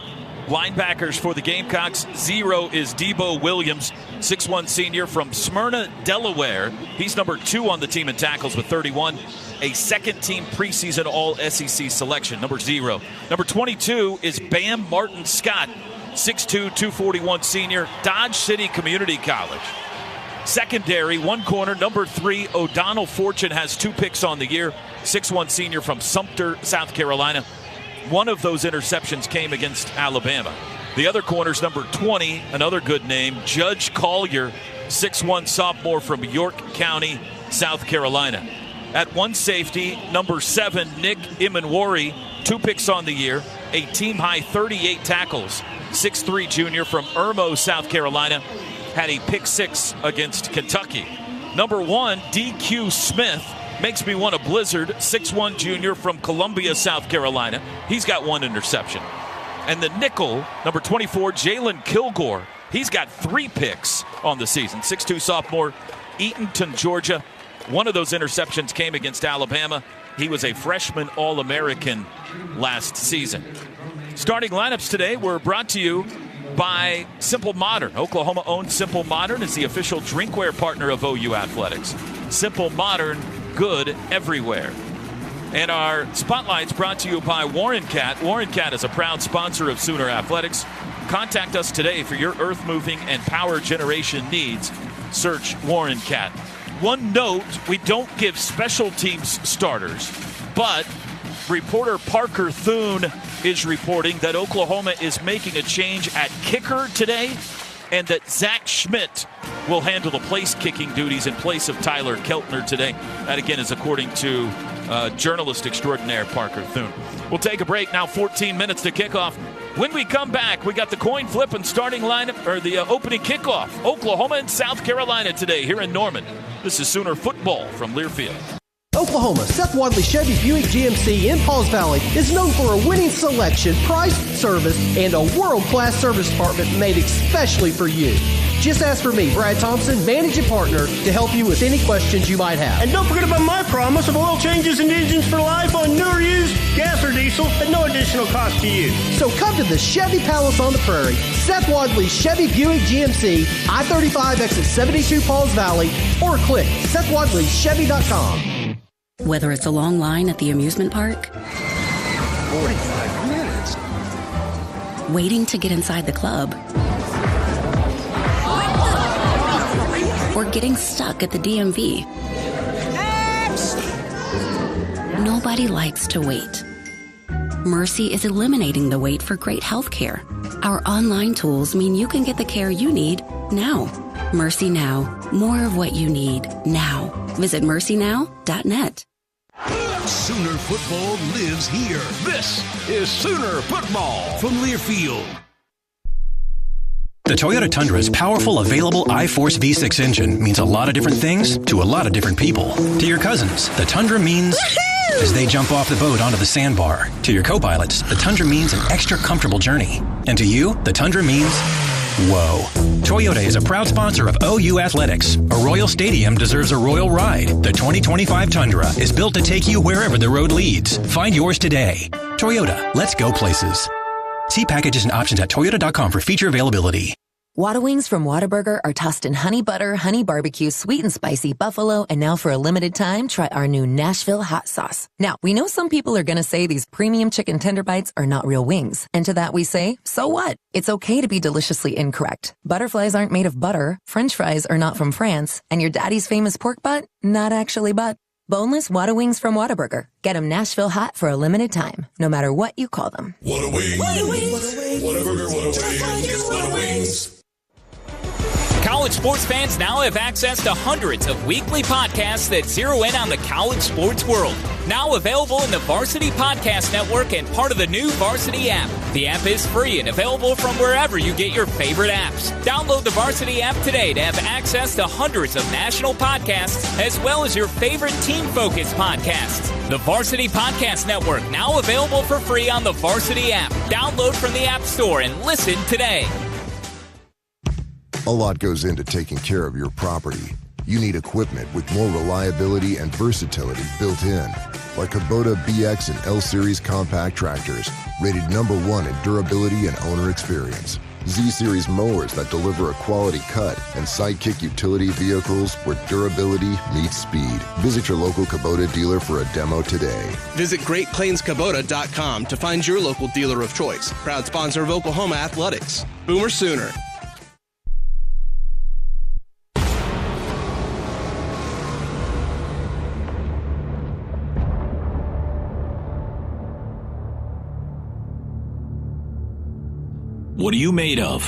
Speaker 18: Linebackers for the Gamecocks, 0 is Debo Williams, 6'1" senior from Smyrna, Delaware. He's number 2 on the team in tackles with 31. A second-team preseason All-SEC selection, number 0. Number 22 is Bam Martin Scott, 6'2", 241 senior, Dodge City Community College. Secondary, one corner, number 3, O'Donnell Fortune has 2 picks on the year, 6'1" senior from Sumter, South Carolina. One of those interceptions came against Alabama. The other corner's number 20, another good name, Judge Collier, 6'1" sophomore from York County, South Carolina. At one safety, number 7, Nick Imanwari, 2 picks on the year, a team-high 38 tackles. 6'3" junior from Irmo, South Carolina, had a pick 6 against Kentucky. Number 1, DQ Smith, makes me want a blizzard, 6'1" junior from Columbia, South Carolina. He's got 1 interception. And the nickel, number 24, Jalen Kilgore, he's got 3 picks on the season. 6'2" sophomore, Eatonton, Georgia. One of those interceptions came against Alabama. He was a freshman All-American last season. Starting lineups today were brought to you by Simple Modern. Oklahoma-owned Simple Modern is the official drinkware partner of OU Athletics. Simple Modern, good everywhere. And our spotlight's brought to you by Warren Cat. Warren Cat is a proud sponsor of Sooner Athletics. Contact us today for your earth moving and power generation needs. Search Warren Cat. One note, we don't give special teams starters, but reporter Parker Thune is reporting that Oklahoma is making a change at kicker today, and that Zach Schmidt will handle the place kicking duties in place of Tyler Keltner today. That, again, is according to journalist extraordinaire Parker Thune. We'll take a break now, 14 minutes to kickoff. When we come back, we got the coin flip and starting lineup, or the opening kickoff. Oklahoma and South Carolina today here in Norman. This is Sooner football from Learfield.
Speaker 9: Oklahoma, Seth Wadley Chevy Buick GMC in Pauls Valley is known for a winning selection, price, service, and a world-class service department made especially for you. Just ask for me, Brad Thompson, managing partner, to help you with any questions you might have.
Speaker 10: And don't forget about my promise of oil changes and engines for life on new or used, gas or diesel, at no additional cost to you.
Speaker 9: So come to the Chevy Palace on the Prairie, Seth Wadley Chevy Buick GMC, I-35 exit 72 Pauls Valley, or click SethWadleyChevy.com.
Speaker 11: Whether it's a long line at the amusement park,
Speaker 10: 45 minutes,
Speaker 11: waiting to get inside the club, or getting stuck at the DMV. Nobody likes to wait. Mercy is eliminating the wait for great health care. Our online tools mean you can get the care you need now. Mercy Now. More of what you need now. Visit mercynow.net.
Speaker 3: Sooner football lives here.
Speaker 33: This is Sooner football
Speaker 3: From Learfield.
Speaker 12: The Toyota Tundra's powerful, available iForce V6 engine means a lot of different things to a lot of different people. To your cousins, the Tundra means as they jump off the boat onto the sandbar. To your co-pilots, the Tundra means an extra comfortable journey. And to you, the Tundra means Whoa. Toyota is a proud sponsor of OU Athletics. A Royal Stadium deserves a Royal ride. The 2025 Tundra is built to take you wherever the road leads. Find yours today. Toyota, let's go places. See packages and options at toyota.com for feature availability.
Speaker 13: Whata Wings from Whataburger are tossed in honey butter, honey barbecue, sweet and spicy buffalo, and now for a limited time, try our new Nashville hot sauce. Now, we know some people are going to say these premium chicken tender bites are not real wings. And to that we say, so what? It's okay to be deliciously incorrect. Butterflies aren't made of butter, French fries are not from France, and your daddy's famous pork butt? Not actually butt. Boneless Whata Wings from Whataburger. Get them Nashville hot for a limited time, no matter what you call them.
Speaker 14: Whata Wings. Whataburger, Whata Wings.
Speaker 15: College sports fans now have access to hundreds of weekly podcasts that zero in on the college sports world. Now available in the Varsity Podcast Network and part of the new Varsity app. The app is free and available from wherever you get your favorite apps. Download the Varsity app today to have access to hundreds of national podcasts as well as your favorite team-focused podcasts. The Varsity Podcast Network, now available for free on the Varsity app. Download from the App Store and listen today.
Speaker 16: A lot goes into taking care of your property. You need equipment with more reliability and versatility built in, like Kubota BX and L Series compact tractors, rated #1 in durability and owner experience. Z-Series mowers that deliver a quality cut, and Sidekick utility vehicles where durability meets speed. Visit your local Kubota dealer for a demo today.
Speaker 20: Visit GreatPlainsKubota.com to find your local dealer of choice. Proud sponsor of Oklahoma Athletics. Boomer Sooner.
Speaker 18: What are you made of?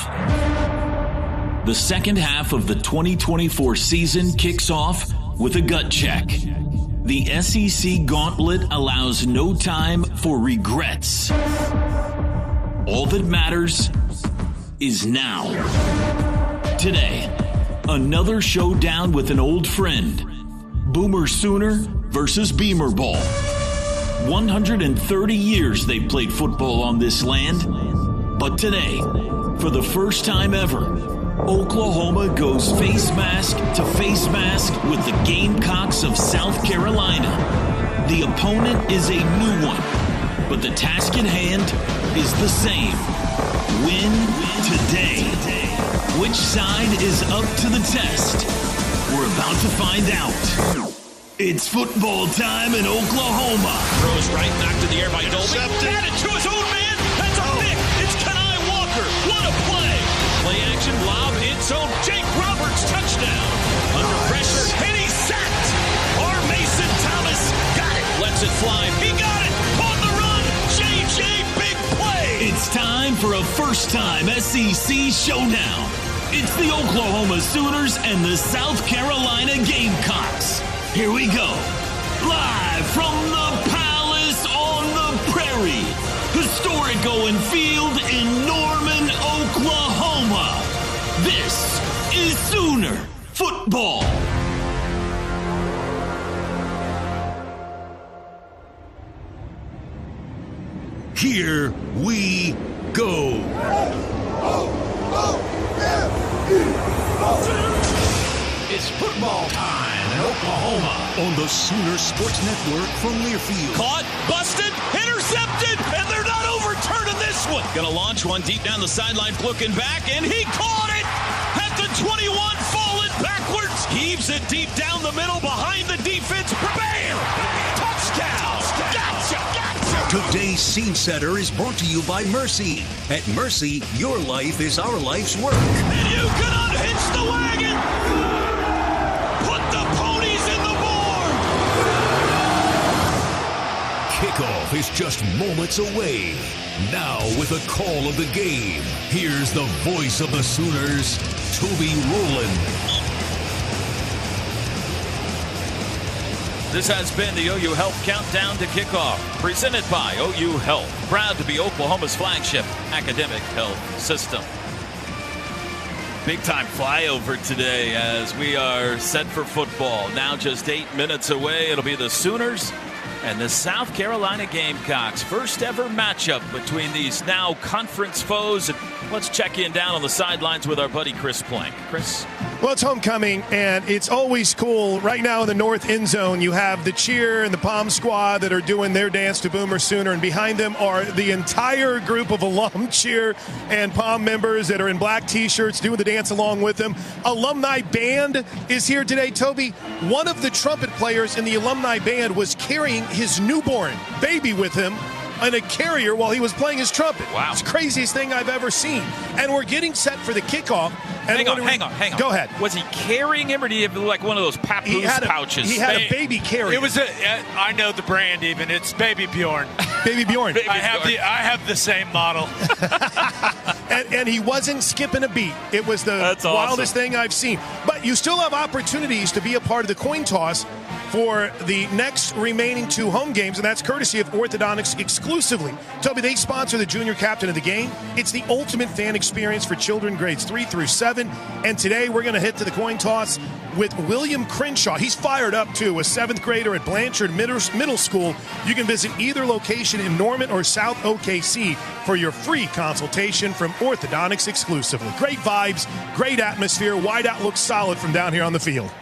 Speaker 18: The second half of the 2024 season kicks off with a gut check. The SEC Gauntlet allows no time for regrets. All that matters is now. Today, another showdown with an old friend. Boomer Sooner versus Beamer Ball. 130 years they've played football on this land. But today, for the first time ever, Oklahoma goes face mask to face mask with the Gamecocks of South Carolina. The opponent is a new one, but the task at hand is the same. Win today. Which side is up to the test? We're about to find out. It's football time in Oklahoma.
Speaker 21: Throws right, knocked in the air by Dolby. Got it to his own man. That's a pick. It's Kenai Walker. What a play. Play action, lob, end zone. Jake Roberts, touchdown. Under pressure, and he's sacked. Or Mason Thomas got it. Lets it fly. He got it. On the run. JJ, big play.
Speaker 18: It's time for a first-time SEC showdown. It's the Oklahoma Sooners and the South Carolina Gamecocks. Here we go. Live from the Palace on the Prairie. Historic Owen Field in Norman, Oklahoma. This is Sooner Football.
Speaker 3: Here we go.
Speaker 14: It's football time in Oklahoma.
Speaker 3: On the Sooner Sports Network from Learfield.
Speaker 21: Caught, busted, intercepted, and they're not overturning this one. Gonna launch one deep down the sideline, looking back, and he caught it at the 21, falling backwards. Heaves it deep down the middle behind the defense. Bam! Touchdown! Gotcha!
Speaker 3: Today's Scene Setter is brought to you by Mercy. At Mercy, your life is our life's work.
Speaker 21: And you can unhitch the wagon! Put the ponies in the barn!
Speaker 3: Kickoff is just moments away. Now with a call of the game, here's the voice of the Sooners, Toby Rowland.
Speaker 18: This has been the OU Health Countdown to Kickoff, presented by OU Health, proud to be Oklahoma's flagship academic health system. Big time flyover today as we are set for football. Now just 8 minutes away, it'll be the Sooners and the South Carolina Gamecocks. First ever matchup between these now conference foes. Let's check in down on the sidelines with our buddy Chris Plank. Chris?
Speaker 17: Well, it's homecoming, and it's always cool. Right now in the north end zone, you have the cheer and the Palm squad that are doing their dance to Boomer Sooner, and behind them are the entire group of alum cheer and Palm members that are in black T-shirts doing the dance along with them. Alumni band is here today. Toby, one of the trumpet players in the alumni band was carrying his newborn baby with him in a carrier while he was playing his trumpet.
Speaker 18: Wow.
Speaker 17: It's the craziest thing I've ever seen. And we're getting set for the kickoff. And
Speaker 18: hang on.
Speaker 17: Go ahead.
Speaker 18: Was he carrying him, or did he have like one of those papoose pouches?
Speaker 17: He had a baby carrier.
Speaker 1: It was I know the brand even. It's Baby Bjorn.
Speaker 17: Baby Bjorn.
Speaker 1: I have the same model.
Speaker 17: and he wasn't skipping a beat. It was the wildest thing I've seen. But you still have opportunities to be a part of the coin toss for the next remaining 2 home games, and that's courtesy of Orthodontics exclusively. Toby, they sponsor the junior captain of the game. It's the ultimate fan experience for children grades 3 through 7. And today we're going to hit to the coin toss with William Crenshaw. He's fired up, too, a 7th grader at Blanchard Middle School. You can visit either location in Norman or South OKC for your free consultation from Orthodontics exclusively. Great vibes, great atmosphere. Wideout looks solid from down here on the field.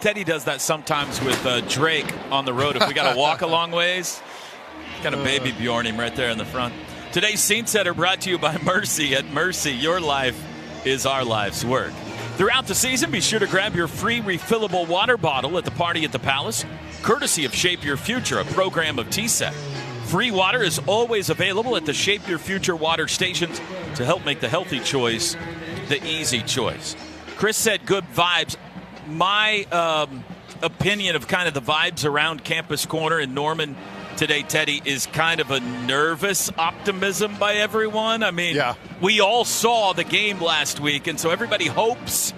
Speaker 18: Teddy does that sometimes with Drake on the road. If we got to walk a long ways, kind of Baby Bjorn him right there in the front. Today's Scene Setter brought to you by Mercy. At Mercy, your life is our life's work. Throughout the season, be sure to grab your free refillable water bottle at the Party at the Palace, courtesy of Shape Your Future, a program of TSET. Free water is always available at the Shape Your Future water stations to help make the healthy choice the easy choice. Chris said good vibes. My opinion of kind of the vibes around Campus Corner in Norman today, Teddy, is kind of a nervous optimism by everyone. I mean, we all saw the game last week, and so everybody hopes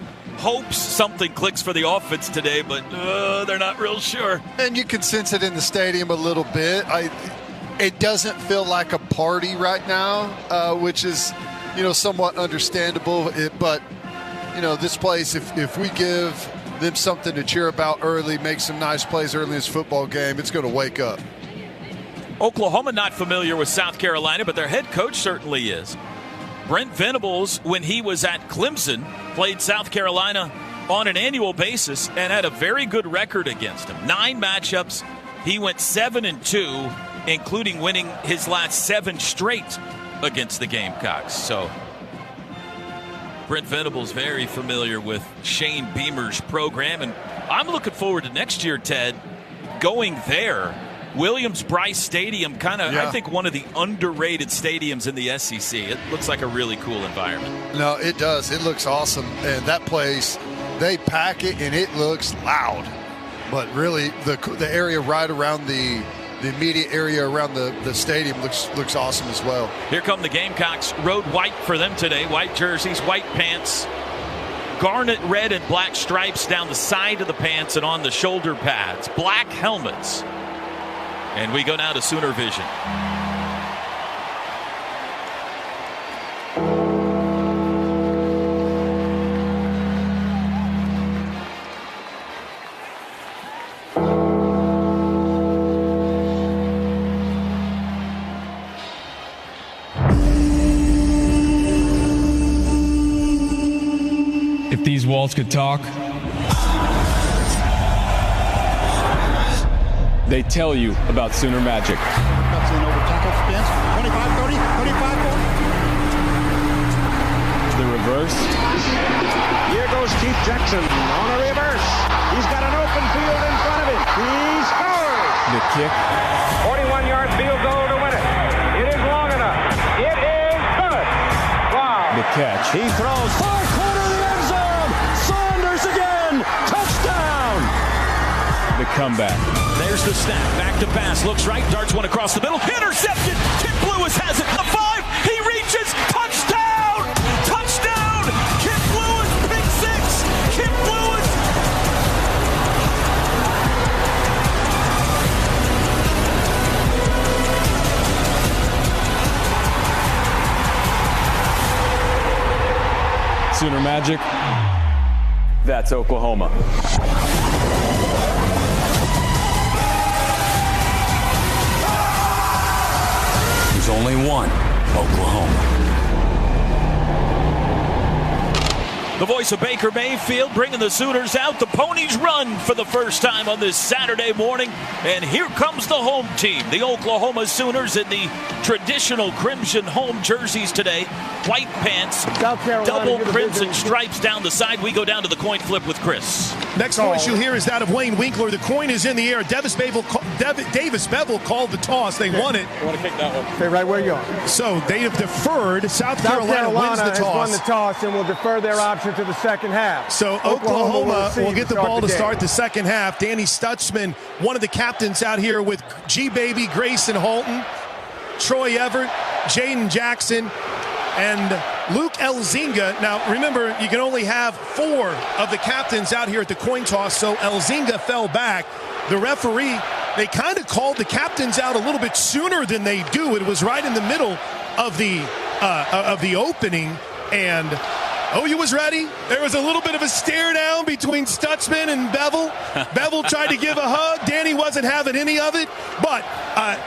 Speaker 18: something clicks for the offense today, but they're not real sure.
Speaker 19: And you can sense it in the stadium a little bit. It doesn't feel like a party right now, which is, somewhat understandable. But this place, if we give them something to cheer about early, make some nice plays early in this football game, it's going to wake up.
Speaker 18: Oklahoma not familiar with South Carolina, but their head coach certainly is. Brent Venables, when he was at Clemson, played South Carolina on an annual basis and had a very good record against them. 9 matchups. He went 7-2, including winning his last 7 straight against the Gamecocks. So Brent Venables very familiar with Shane Beamer's program, and I'm looking forward to next year, Ted, going there. Williams-Brice Stadium, I think one of the underrated stadiums in the SEC. It looks like a really cool environment.
Speaker 19: No, it does. It looks awesome. And that place, they pack it, and it looks loud. But really, the area right around the immediate area around the stadium looks awesome as well.
Speaker 18: Here come the Gamecocks. Road white for them today. White jerseys, white pants, garnet red and black stripes down the side of the pants and on the shoulder pads, black helmets. And we go now to Sooner Vision.
Speaker 4: If these walls could talk, they tell you about Sooner Magic.
Speaker 6: That's an over tackle stance. 25-30, 25-40.
Speaker 4: The reverse.
Speaker 6: Here goes Keith Jackson on a reverse. He's got an open field in front of him. He scores.
Speaker 4: The kick.
Speaker 6: 41-yard field goal to win it. It is long enough. It is good. Wow.
Speaker 4: The catch.
Speaker 6: He throws far corner of the end zone. Saunders again. Touchdown.
Speaker 4: The comeback.
Speaker 18: There's the snap. Back to pass. Looks right. Darts one across the middle. Intercepted. Kip Lewis has it. The 5. He reaches. Touchdown. Touchdown. Kip Lewis. Pick 6. Kip Lewis.
Speaker 4: Sooner Magic. That's Oklahoma.
Speaker 3: There's only one Oklahoma.
Speaker 18: The voice of Baker Mayfield bringing the Sooners out. The Ponies run for the first time on this Saturday morning. And here comes the home team, the Oklahoma Sooners, in the traditional crimson home jerseys today. White pants, double crimson stripes down the side. We go down to the coin flip with Chris.
Speaker 17: Next voice you'll hear is that of Wayne Winkler. The coin is in the air. Davis Bevel called the toss. They won it.
Speaker 7: I want to kick that one. Stay right where you are.
Speaker 17: So they have deferred. South Carolina wins the toss.
Speaker 7: Has won the toss and will defer their option to the second half.
Speaker 17: So Oklahoma will get the ball to start the second half. Danny Stutzman, one of the captains out here with G-Baby, Grayson Holton, Troy Everett, Jaden Jackson, and Luke Elzinga. Now, remember, you can only have 4 of the captains out here at the coin toss, so Elzinga fell back. The referee, they kind of called the captains out a little bit sooner than they do. It was right in the middle of the opening, and OU was ready. There was a little bit of a stare down between Stutzman and Bevel. Bevel tried to give a hug. Danny wasn't having any of it. But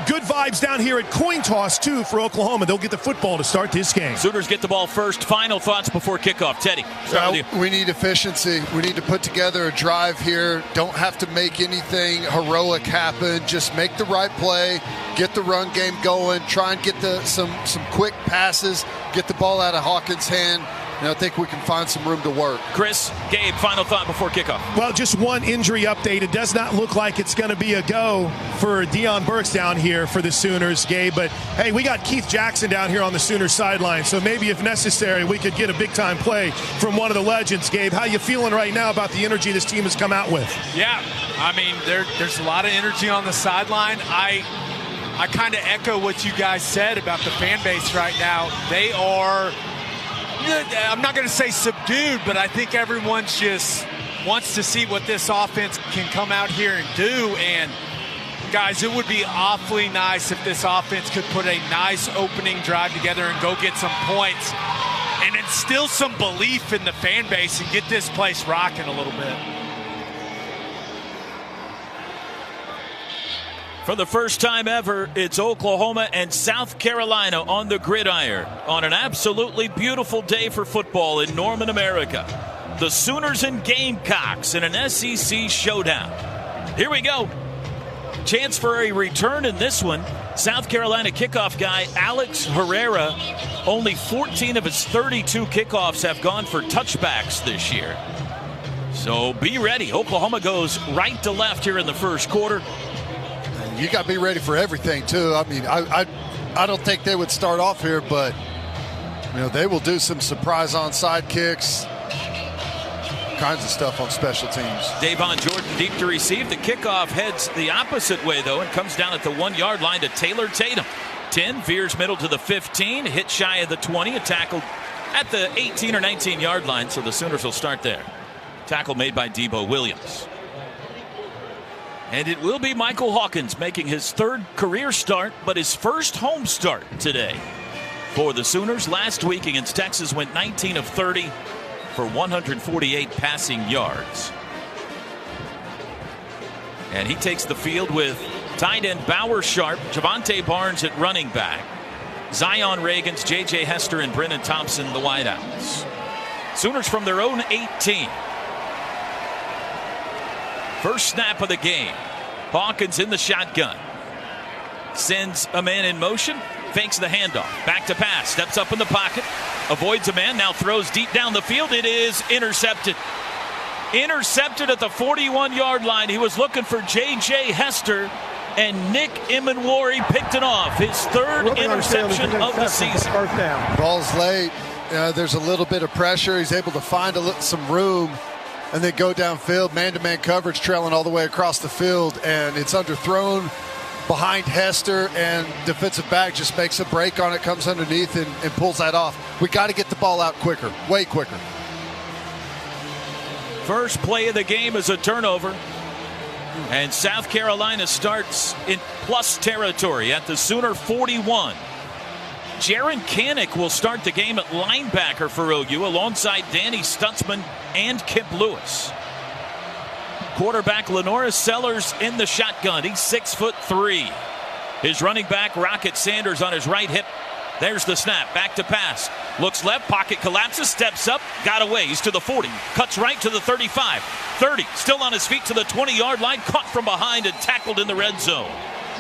Speaker 17: good vibes down here at coin toss, too, for Oklahoma. They'll get the football to start this game.
Speaker 18: Sooners get the ball first. Final thoughts before kickoff. Teddy, start with you.
Speaker 19: We need efficiency. We need to put together a drive here. Don't have to make anything heroic happen. Just make the right play. Get the run game going. Try and get some quick passes. Get the ball out of Hawkins' hand. And I think we can find some room to work.
Speaker 18: Chris, Gabe, final thought before kickoff.
Speaker 17: Well, just one injury update. It does not look like it's going to be a go for Deion Burks down here for the Sooners, Gabe. But, hey, we got Keith Jackson down here on the Sooners sideline. So maybe if necessary, we could get a big-time play from one of the legends, Gabe. How you feeling right now about the energy this team has come out with?
Speaker 1: Yeah, I mean, there's a lot of energy on the sideline. I kind of echo what you guys said about the fan base right now. They are, I'm not going to say subdued, but I think everyone just wants to see what this offense can come out here and do. And guys, it would be awfully nice if this offense could put a nice opening drive together and go get some points and instill some belief in the fan base and get this place rocking a little bit.
Speaker 18: For the first time ever, it's Oklahoma and South Carolina on the gridiron on an absolutely beautiful day for football in Norman, America. The Sooners and Gamecocks in an SEC showdown. Here we go. Chance for a return in this one. South Carolina kickoff guy Alex Herrera. Only 14 of his 32 kickoffs have gone for touchbacks this year. So be ready. Oklahoma goes right to left here in the first quarter.
Speaker 19: You got to be ready for everything, too. I mean, I don't think they would start off here, but, you know, they will do some surprise onside kicks, kinds of stuff on special teams.
Speaker 18: Davon Jordan deep to receive. The kickoff heads the opposite way, though, and comes down at the 1-yard line to Taylor Tatum. 10, veers middle to the 15, hit shy of the 20, a tackle at the 18 or 19-yard line, so the Sooners will start there. Tackle made by Debo Williams. And it will be Michael Hawkins making his 3rd career start, but his first home start today for the Sooners. Last week against Texas went 19 of 30 for 148 passing yards. And he takes the field with tight end Bauer Sharp, Javante Barnes at running back, Zion Reagans, J.J. Hester, and Brennan Thompson, the wideouts. Sooners from their own 18. First snap of the game. Hawkins in the shotgun. Sends a man in motion. Fakes the handoff. Back to pass. Steps up in the pocket. Avoids a man. Now throws deep down the field. It is intercepted. Intercepted at the 41-yard line. He was looking for J.J. Hester. And Nick Emenwari picked it off. His 3rd interception of the season.
Speaker 7: First down.
Speaker 19: Ball's late. There's a little bit of pressure. He's able to find some room. And then go downfield, man-to-man coverage trailing all the way across the field, and it's underthrown behind Hester, and defensive back just makes a break on it, comes underneath, and pulls that off. We got to get the ball out quicker, way quicker.
Speaker 18: First play of the game is a turnover, and South Carolina starts in plus territory at the Sooner 41. Jaron Kanik will start the game at linebacker for OU alongside Danny Stutzman and Kip Lewis. Quarterback Lenoris Sellers in the shotgun. He's 6'3". His running back Rocket Sanders on his right hip There's the snap. Back to pass. Looks left. Pocket collapses. Steps up. Got away. He's to the 40. Cuts right to the 35. 30. Still on his feet to the 20-yard line. Caught from behind and tackled in the red zone.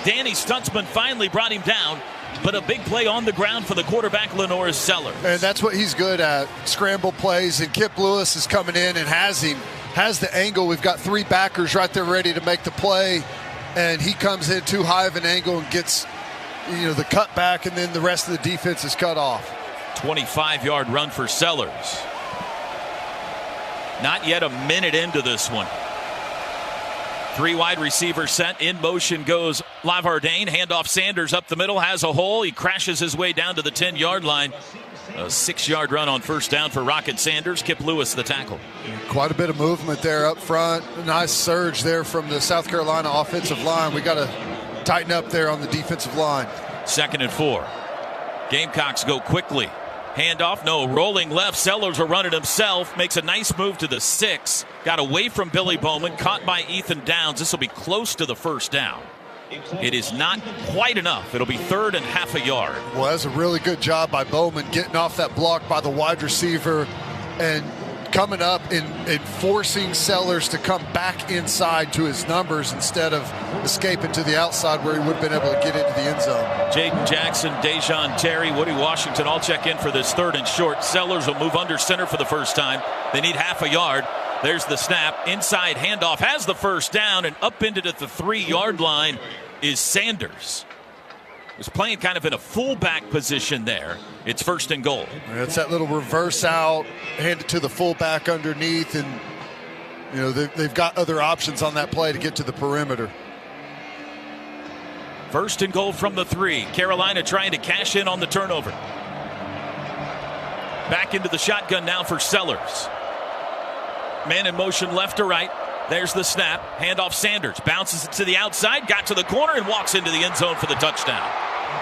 Speaker 18: Danny Stutzman finally brought him down. But a big play on the ground for the quarterback, Lenoris Sellers.
Speaker 19: And that's what he's good at, scramble plays. And Kip Lewis is coming in and has the angle. We've got 3 backers right there ready to make the play. And he comes in too high of an angle and gets the cutback, and then the rest of the defense is cut off.
Speaker 18: 25-yard run for Sellers. Not yet a minute into this one. 3 wide receivers set. In motion goes Lavardane. Handoff Sanders up the middle. Has a hole. He crashes his way down to the 10-yard line. A 6-yard run on first down for Rocket Sanders. Kip Lewis the tackle.
Speaker 19: Quite a bit of movement there up front. A nice surge there from the South Carolina offensive line. We got to tighten up there on the defensive line.
Speaker 18: 2nd and 4. Gamecocks go quickly. Handoff, no, rolling left. Sellers will run it himself. Makes a nice move to the 6. Got away from Billy Bowman. Caught by Ethan Downs. This will be close to the first down. It is not quite enough. It'll be 3rd and half a yard.
Speaker 19: Well, that's a really good job by Bowman getting off that block by the wide receiver and coming up and forcing Sellers to come back inside to his numbers instead of escaping to the outside where he would have been able to get into the end zone.
Speaker 18: Jaden Jackson, Dejon Terry, Woody Washington all check in for this 3rd and short. Sellers will move under center for the first time. They need half a yard. There's the snap. Inside handoff has the first down, and up into the 3-yard line is Sanders. Was playing kind of in a fullback position there. It's 1st and goal.
Speaker 19: It's that little reverse out, hand it to the fullback underneath, and they've got other options on that play to get to the perimeter.
Speaker 18: 1st and goal from the 3. Carolina trying to cash in on the turnover. Back into the shotgun now for Sellers. Man in motion left to right. There's the snap. Handoff Sanders. Bounces it to the outside. Got to the corner and walks into the end zone for the touchdown.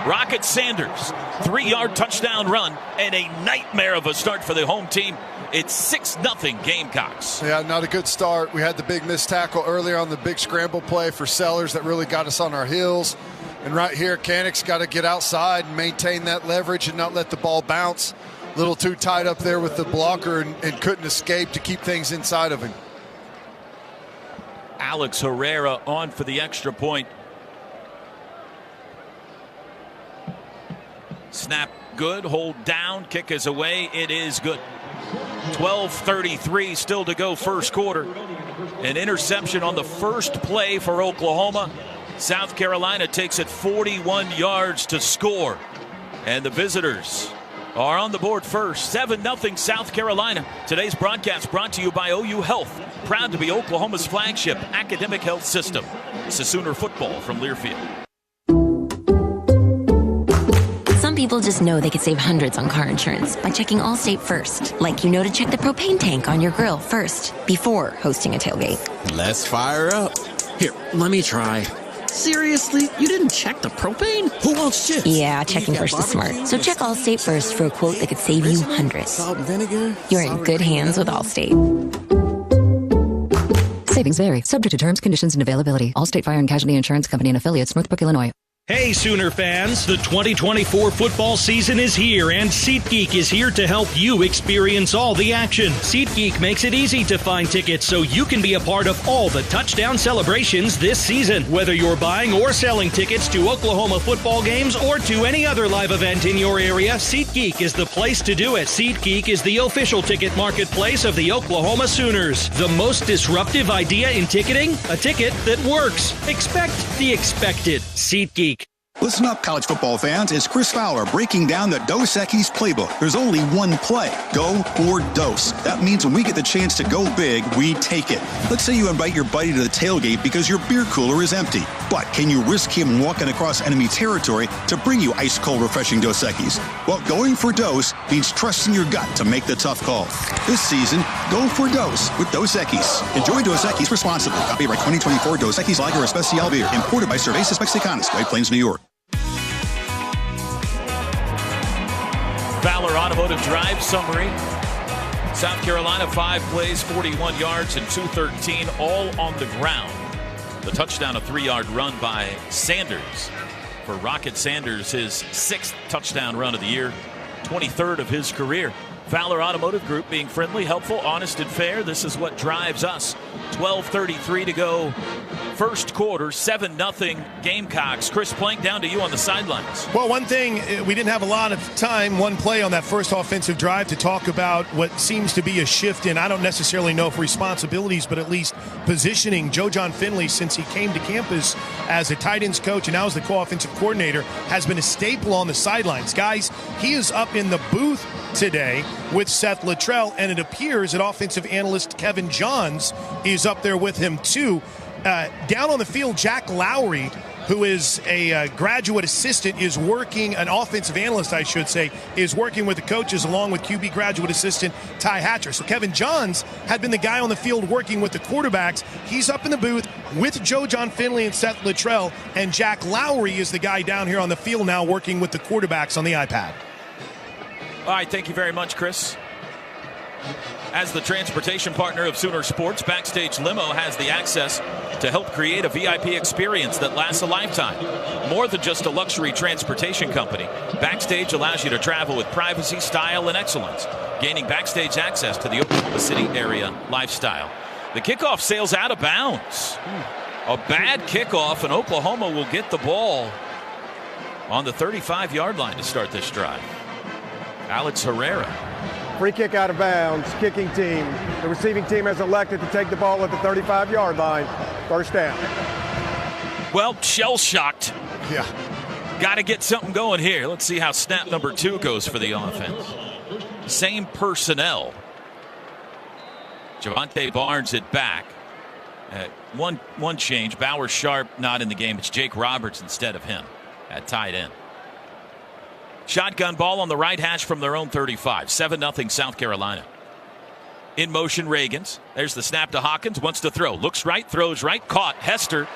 Speaker 18: Rocket Sanders. 3-yard touchdown run and a nightmare of a start for the home team. It's 6-0 Gamecocks.
Speaker 19: Yeah, not a good start. We had the big missed tackle earlier on the big scramble play for Sellers that really got us on our heels. And right here, Canik's got to get outside and maintain that leverage and not let the ball bounce. A little too tight up there with the blocker and couldn't escape to keep things inside of him.
Speaker 18: Alex Herrera on for the extra point. Snap good, hold down, kick is away, it is good. 12:33 still to go first quarter. An interception on the first play for Oklahoma. South Carolina takes it 41 yards to score. And the visitors are on the board first. 7-0 South Carolina. Today's broadcast brought to you by OU Health. Proud to be Oklahoma's flagship academic health system. This is Sooner football from Learfield.
Speaker 5: Some people just know they could save hundreds on car insurance by checking Allstate first. Like to check the propane tank on your grill first before hosting a tailgate.
Speaker 8: Let's fire up. Here, let me try. Seriously? You didn't check the propane? Who wants chips?
Speaker 5: Yeah, checking first is smart. So check Allstate first for a quote that could save you hundreds.
Speaker 8: Salt and vinegar?
Speaker 5: You're in good hands with Allstate.
Speaker 22: Savings vary. Subject to terms, conditions, and availability. Allstate Fire and Casualty Insurance Company and Affiliates, Northbrook, Illinois.
Speaker 23: Hey, Sooner fans, the 2024 football season is here, and SeatGeek is here to help you experience all the action. SeatGeek makes it easy to find tickets so you can be a part of all the touchdown celebrations this season. Whether you're buying or selling tickets to Oklahoma football games or to any other live event in your area, SeatGeek is the place to do it. SeatGeek is the official ticket marketplace of the Oklahoma Sooners. The most disruptive idea in ticketing? A ticket that works. Expect the expected. SeatGeek.
Speaker 24: Listen up, college football fans. It's Chris Fowler breaking down the Dos Equis playbook. There's only one play. Go or dose. That means when we get the chance to go big, we take it. Let's say you invite your buddy to the tailgate because your beer cooler is empty. But can you risk him walking across enemy territory to bring you ice-cold, refreshing Dos Equis? Well, going for dose means trusting your gut to make the tough call. This season, go for dose with Dos Equis. Enjoy Dos Equis responsibly. Copyright 2024 Dos Equis Lager Especial Beer. Imported by Cervezas Mexicanas, White Plains, New York.
Speaker 18: Fowler Automotive Drive summary. South Carolina, 5 plays, 41 yards, and 213, all on the ground. The touchdown, a 3-yard run by Sanders. for Rocket Sanders, his 6th touchdown run of the year, 23rd of his career. Fowler Automotive Group being friendly, helpful, honest, and fair. This is what drives us. 12:33 to go. First quarter, 7-0 Gamecocks. Chris Plank, down to you on the sidelines.
Speaker 17: Well, one thing, we didn't have a lot of time, one play on that first offensive drive to talk about what seems to be a shift in, I don't necessarily know if responsibilities, but at least positioning. Joe John Finley, since he came to campus as a tight ends coach and now as the co-offensive coordinator, has been a staple on the sidelines. Guys, he is up in the booth today with Seth Luttrell, and it appears that offensive analyst Kevin Johns is up there with him too. Down on the field, Jack Lowry, who is a graduate assistant, is working, an offensive analyst, I should say, is working with the coaches along with QB graduate assistant Ty Hatcher. So Kevin Johns had been the guy on the field working with the quarterbacks. He's up in the booth with Joe John Finley and Seth Luttrell, and Jack Lowry is the guy down here on the field now working with the quarterbacks on the iPad.
Speaker 18: All right, thank you very much, Chris. As the transportation partner of Sooner Sports, Backstage Limo has the access to help create a VIP experience that lasts a lifetime. More than just a luxury transportation company, Backstage allows you to travel with privacy, style, and excellence, gaining Backstage access to the Oklahoma City area lifestyle. The kickoff sails out of bounds. A bad kickoff, and Oklahoma will get the ball on the 35-yard line to start this drive. Alex Herrera.
Speaker 7: Free kick out of bounds, kicking team. The receiving team has elected to take the ball at the 35-yard line. First down.
Speaker 18: Well, shell-shocked.
Speaker 17: Yeah.
Speaker 18: Got to get something going here. Let's see how snap number 2 goes for the offense. Same personnel. Javante Barnes at back. One change. Bauer Sharp not in the game. It's Jake Roberts instead of him at tight end. Shotgun ball on the right hash from their own 35. 7-0 South Carolina. In motion, Reagans. There's the snap to Hawkins. Wants to throw. Looks right, throws right. Caught. Hester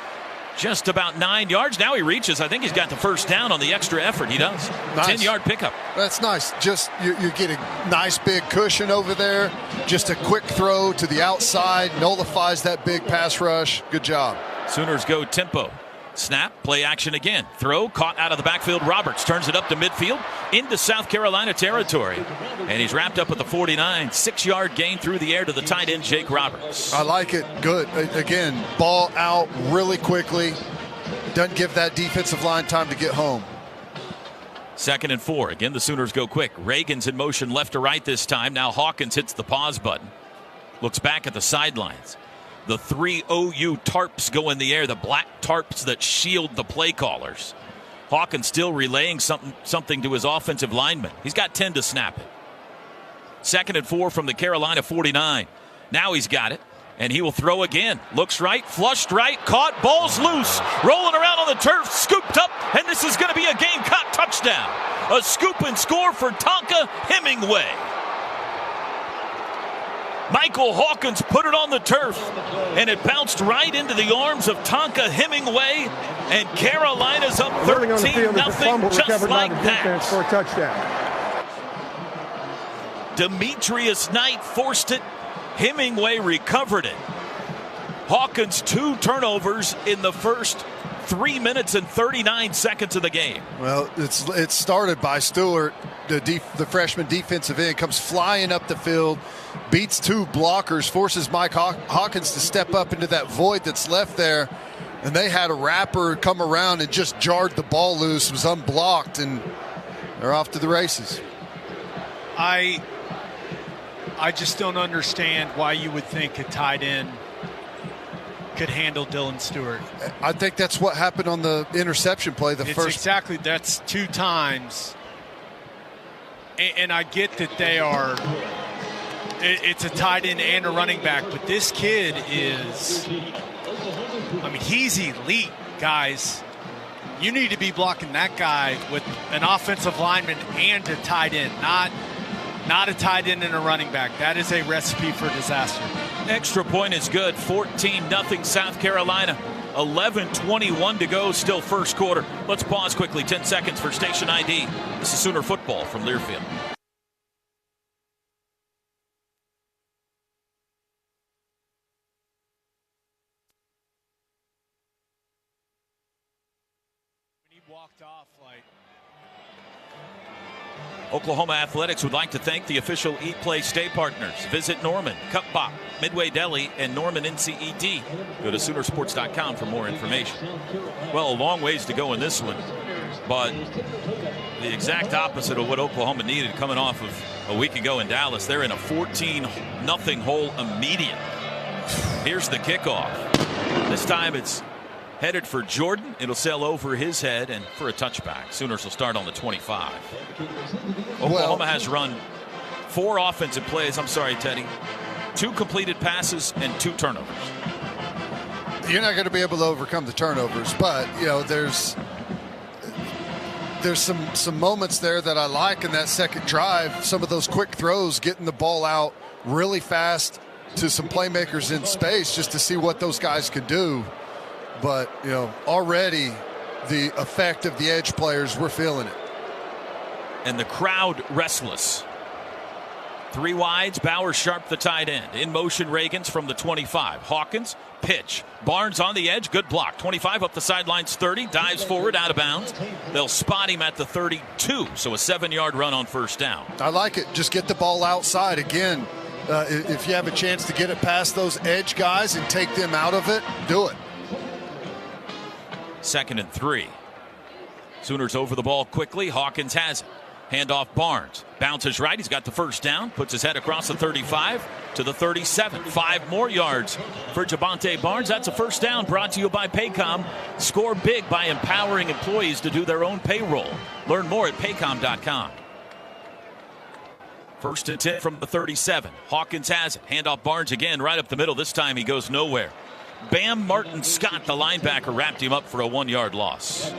Speaker 18: just about 9 yards. Now he reaches. I think he's got the first down on the extra effort. He does.
Speaker 19: Nice.
Speaker 18: 10-yard pickup.
Speaker 19: That's nice. Just you get a nice big cushion over there. Just a quick throw to the outside. Nullifies that big pass rush. Good job.
Speaker 18: Sooners go tempo. Snap, play action again. Throw, caught out of the backfield. Roberts turns it up to midfield into South Carolina territory. And he's wrapped up at the 49. 6-yard gain through the air to the tight end, Jake Roberts.
Speaker 19: I like it. Good. Again, ball out really quickly. Doesn't give that defensive line time to get home.
Speaker 18: 2nd and 4. Again, the Sooners go quick. Reagan's in motion left to right this time. Now Hawkins hits the pause button. Looks back at the sidelines. The 3 OU tarps go in the air, the black tarps that shield the play callers. Hawkins still relaying something to his offensive lineman. He's got 10 to snap it. 2nd and 4 from the Carolina 49. Now he's got it, and he will throw again. Looks right, flushed right, caught, ball's loose. Rolling around on the turf, scooped up, and this is going to be a Gamecock touchdown. A scoop and score for Tonka Hemingway. Michael Hawkins put it on the turf, and it bounced right into the arms of Tonka Hemingway, and Carolina's up 13-0 just like that.
Speaker 7: For a touchdown.
Speaker 18: Demetrius Knight forced it. Hemingway recovered it. Hawkins 2 turnovers in the first 3 minutes and 39 seconds of the game.
Speaker 19: Well, it started by Stewart, the freshman defensive end, comes flying up the field, beats 2 blockers, forces Mike Hawkins to step up into that void that's left there, and they had a wrapper come around and just jarred the ball loose, was unblocked, and they're off to the races.
Speaker 1: I just don't understand why you would think a tight end could handle Dylan Stewart.
Speaker 19: I think that's what happened on the interception play.
Speaker 1: Exactly. That's 2 times. And I get that they are, it's a tight end and a running back, but this kid is, he's elite, guys. You need to be blocking that guy with an offensive lineman and a tight end, not a tight end and a running back. That is a recipe for disaster.
Speaker 18: Extra point is good. 14-0 South Carolina. 11:21 to go, still first quarter. Let's pause quickly, 10 seconds for station ID. This is Sooner football from Learfield.
Speaker 1: walked off like.
Speaker 18: Oklahoma Athletics would like to thank the official Eat, Play, Stay partners. Visit Norman, Cup Bop, Midway Deli, and Norman NCED. Go to Soonersports.com for more information. Well, a long ways to go in this one, but the exact opposite of what Oklahoma needed coming off of a week ago in Dallas. They're in a 14-0 hole immediately. Here's the kickoff. This time it's headed for Jordan. It'll sail over his head and for a touchback. Sooners will start on the 25. Oklahoma has run 4 offensive plays. I'm sorry, Teddy. 2 completed passes and 2 turnovers.
Speaker 19: You're not going to be able to overcome the turnovers, but there's some moments there that I like in that second drive. Some of those quick throws, getting the ball out really fast to some playmakers in space just to see what those guys could do. But, already the effect of the edge players, we're feeling it.
Speaker 18: And the crowd restless. 3 wides, Bauer Sharp the tight end. In motion, Reagans from the 25. Hawkins, pitch. Barnes on the edge, good block. 25 up the sidelines, 30, dives forward, out of bounds. They'll spot him at the 32, so a 7-yard run on first down.
Speaker 19: I like it. Just get the ball outside. Again, if you have a chance to get it past those edge guys and take them out of it, do it.
Speaker 18: 2nd and 3. Sooners over the ball quickly. Hawkins has it. Handoff Barnes. Bounces right. He's got the first down. Puts his head across the 35 to the 37. 5 more yards for Javonte Barnes. That's a first down brought to you by Paycom. Score big by empowering employees to do their own payroll. Learn more at paycom.com. 1st and 10 from the 37. Hawkins has it. Handoff Barnes again right up the middle. This time he goes nowhere. Bam Martin Scott, the linebacker, wrapped him up for a 1-yard loss.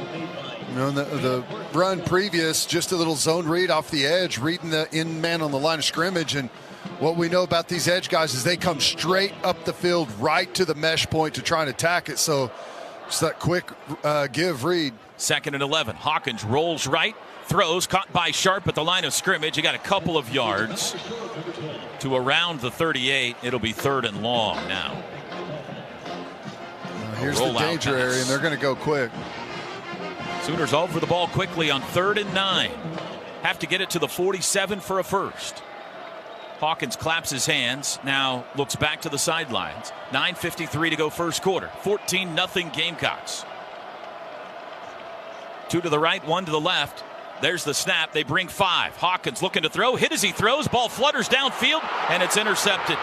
Speaker 19: The run previous, just a little zone read off the edge, reading the in man on the line of scrimmage. And what we know about these edge guys is they come straight up the field right to the mesh point to try and attack it. So it's that quick give read.
Speaker 18: 2nd and 11. Hawkins rolls right, throws, caught by Sharp at the line of scrimmage. He got a couple of yards to around the 38. It'll be 3rd and long now.
Speaker 19: Here's the danger area, and they're going to go quick.
Speaker 18: Sooners over the ball quickly on 3rd and 9. Have to get it to the 47 for a first. Hawkins claps his hands, now looks back to the sidelines. 9:53 to go first quarter. 14-0 Gamecocks. 2 to the right, 1 to the left. There's the snap. They bring 5. Hawkins looking to throw. Hit as he throws. Ball flutters downfield, and it's intercepted.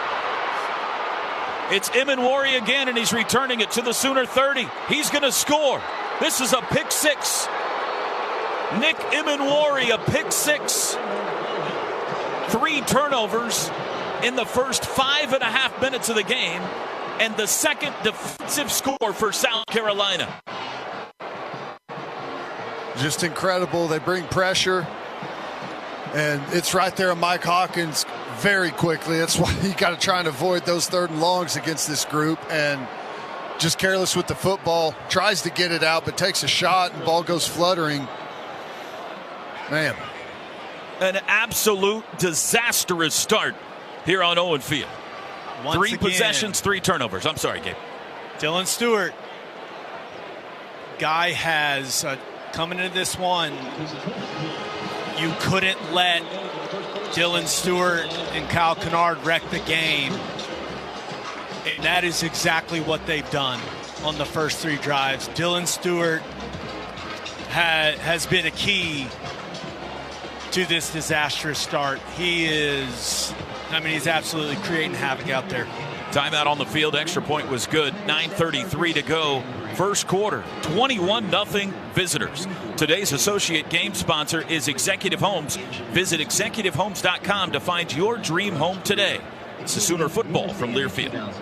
Speaker 18: It's Imanwari again, and he's returning it to the Sooner 30. He's going to score. This is a pick 6. Nick Imanwari, a pick 6. 3 turnovers in the first 5.5 minutes of the game, and the second defensive score for South Carolina.
Speaker 19: Just incredible. They bring pressure, and it's right there on Mike Hawkins very quickly. That's why you got to try and avoid those 3rd and longs against this group, and just careless with the football. Tries to get it out, but takes a shot, and ball goes fluttering. Man.
Speaker 18: An absolute disastrous start here on Owen Field. 3 possessions, 3 turnovers. I'm sorry, Gabe.
Speaker 1: Dylan Stewart. Guy has, coming into this one, you couldn't let Dylan Stewart and Kyle Kennard wreck the game. And that is exactly what they've done on the first 3 drives. Dylan Stewart has been a key to this disastrous start. He's absolutely creating havoc out there.
Speaker 18: Timeout on the field. Extra point was good. 9:33 to go. First quarter. 21-0 visitors. Today's associate game sponsor is Executive Homes. Visit executivehomes.com to find your dream home today. It's the Sooner football from Learfield.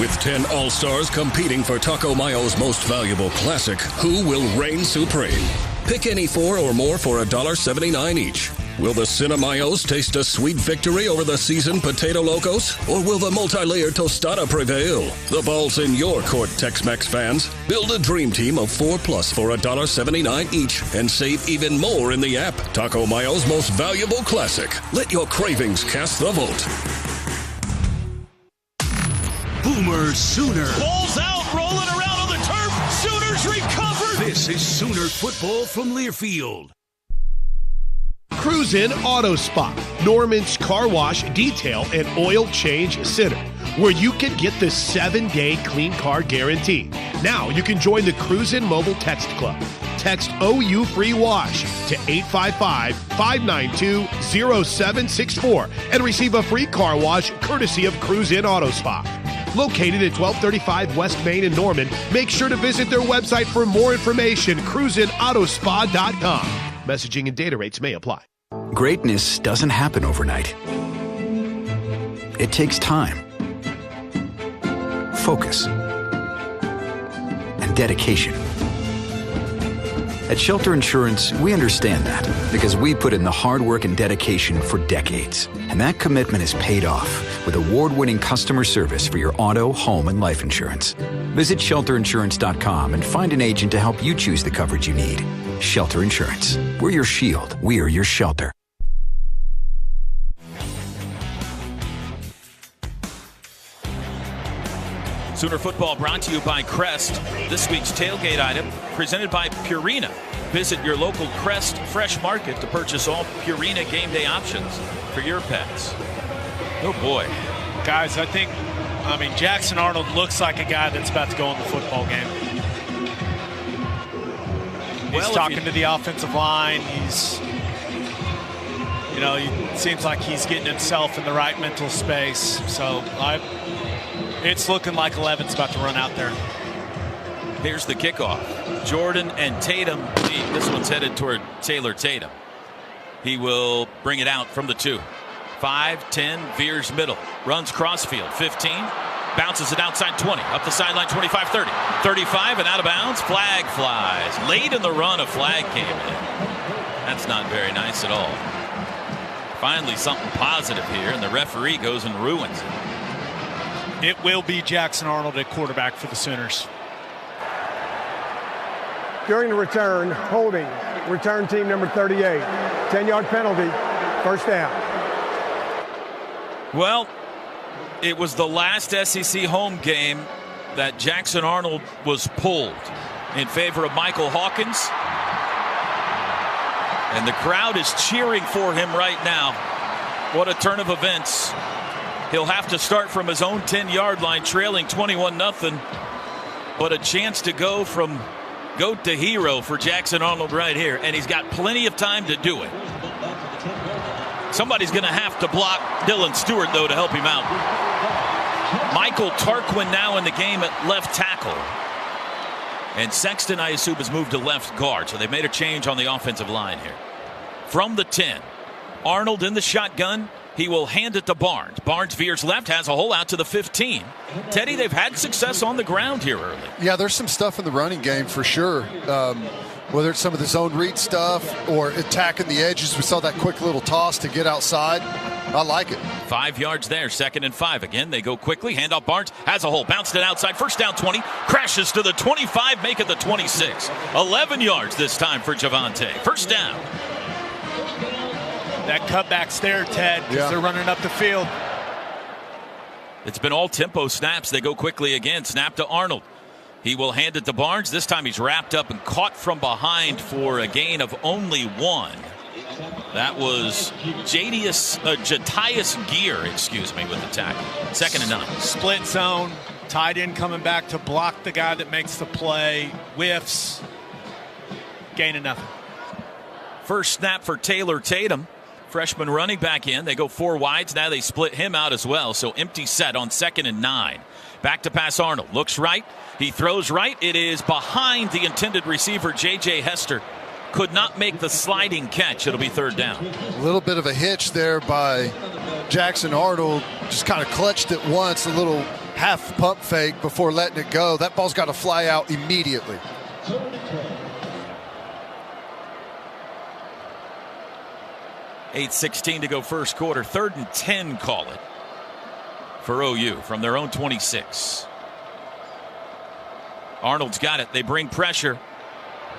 Speaker 2: With 10 All-Stars competing for Taco Mayo's most valuable classic, who will reign supreme? Pick any 4 or more for $1.79 each. Will the Cinemayos taste a sweet victory over the seasoned Potato Locos? Or will the multi-layered tostada prevail? The ball's in your court, Tex-Mex fans. Build a dream team of 4+ for $1.79 each and save even more in the app. Taco Mayo's most valuable classic. Let your cravings cast the vote.
Speaker 3: Boomer Sooner.
Speaker 21: Ball's out, rolling around on the turf. Sooners recovered.
Speaker 3: This is Sooner Football from Learfield.
Speaker 17: Cruise In Auto Spa, Norman's Car Wash, Detail, and Oil Change Center, where you can get the 7-day clean car guarantee. Now you can join the Cruise In Mobile Text Club. Text OU Free Wash to 855-592-0764 and receive a free car wash courtesy of Cruise In Auto Spa. Located at 1235 West Main in Norman, make sure to visit their website for more information, cruiseinautospa.com. Messaging and data rates may apply.
Speaker 9: Greatness doesn't happen overnight. It takes time, focus, and dedication. At Shelter Insurance, we understand that because we put in the hard work and dedication for decades. And that commitment is paid off with award-winning customer service for your auto, home, and life insurance. Visit shelterinsurance.com and find an agent to help you choose the coverage you need. Shelter Insurance. We're your shield. We are your shelter.
Speaker 18: Sooner Football brought to you by Crest. This week's tailgate item presented by Purina. Visit your local Crest Fresh Market to purchase all Purina game day options for your pets. Oh boy.
Speaker 1: Guys, I mean, Jackson Arnold looks like a guy that's about to go in the football game. He's talking to the offensive line. He's, he seems like he's getting himself in the right mental space. So it's looking like 11's about to run out there.
Speaker 18: Here's the kickoff. Jordan and Tatum. This one's headed toward Taylor Tatum. He will bring it out from the 2. 5-10, veers middle. Runs crossfield. 15. Bounces it outside 20. Up the sideline 25, 30. 35 and out of bounds. Flag flies. Late in the run, a flag came in. That's not very nice at all. Finally, something positive here, and the referee goes and ruins it.
Speaker 1: It will be Jackson Arnold at quarterback for the Sooners.
Speaker 7: During the return, holding, return team number 38. 10-yard penalty, first down.
Speaker 18: Well, it was the last SEC home game that Jackson Arnold was pulled in favor of Michael Hawkins. And the crowd is cheering for him right now. What a turn of events. He'll have to start from his own 10-yard line, trailing 21-0. But a chance to go from goat to hero for Jackson Arnold right here. And he's got plenty of time to do it. Somebody's going to have to block Dylan Stewart, though, to help him out. Michael Tarquin now in the game at left tackle. And Sexton, I assume, has moved to left guard. So they've made a change on the offensive line here. From the 10, Arnold in the shotgun. He will hand it to Barnes. Barnes veers left, has a hole out to the 15. Teddy, they've had success on the ground here early.
Speaker 19: Yeah, there's some stuff in the running game for sure. Whether it's some of the zone read stuff or attacking the edges. We saw that quick little toss to get outside. I like it.
Speaker 18: 5 yards there, 2nd and 5. Again, they go quickly. Handoff Barnes has a hole. Bounced it outside. First down 20. Crashes to the 25. Make it the 26. 11 yards this time for Javonte. First down.
Speaker 1: That cutback's there, Ted, because they're running up the field.
Speaker 18: It's been all tempo snaps. They go quickly again. Snap to Arnold. He will hand it to Barnes. This time he's wrapped up and caught from behind for a gain of only 1. That was Jatius Gear, with the tackle. 2nd and 9.
Speaker 1: Split zone. Tight end coming back to block the guy that makes the play. Whiffs. Gain of nothing.
Speaker 18: First snap for Taylor Tatum. Freshman running back in. They go 4 wides. Now they split him out as well. So empty set on 2nd and 9. Back to pass Arnold. Looks right. He throws right. It is behind the intended receiver, J.J. Hester. Could not make the sliding catch. It'll be 3rd down.
Speaker 19: A little bit of a hitch there by Jackson Arnold. Just kind of clutched it once. A little half pump fake before letting it go. That ball's got to fly out immediately.
Speaker 18: $8:16 to go first quarter. 3rd and 10, call it, for OU from their own 26. Arnold's got it. They bring pressure.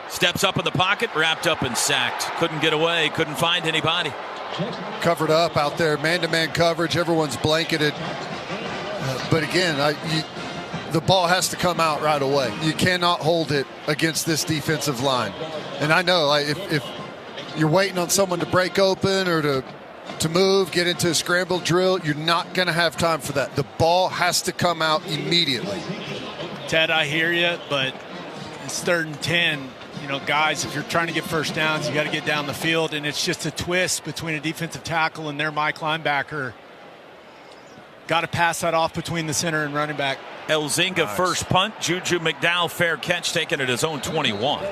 Speaker 18: Steps up in the pocket, wrapped up and sacked. Couldn't get away, couldn't find anybody.
Speaker 19: Covered up out there, man-to-man coverage. Everyone's blanketed. But again, the ball has to come out right away. You cannot hold it against this defensive line. And I know, like, if you're waiting on someone to break open or to move, get into a scramble drill, you're not going to have time for that. The ball has to come out immediately.
Speaker 1: Ted, I hear you, but it's 3rd and 10. You know, guys, if you're trying to get first downs, you got to get down the field, and it's just a twist between a defensive tackle and their Mike linebacker. Got to pass that off between the center and running back.
Speaker 18: Elzinga first punt. Juju McDowell fair catch, taken at his own 21.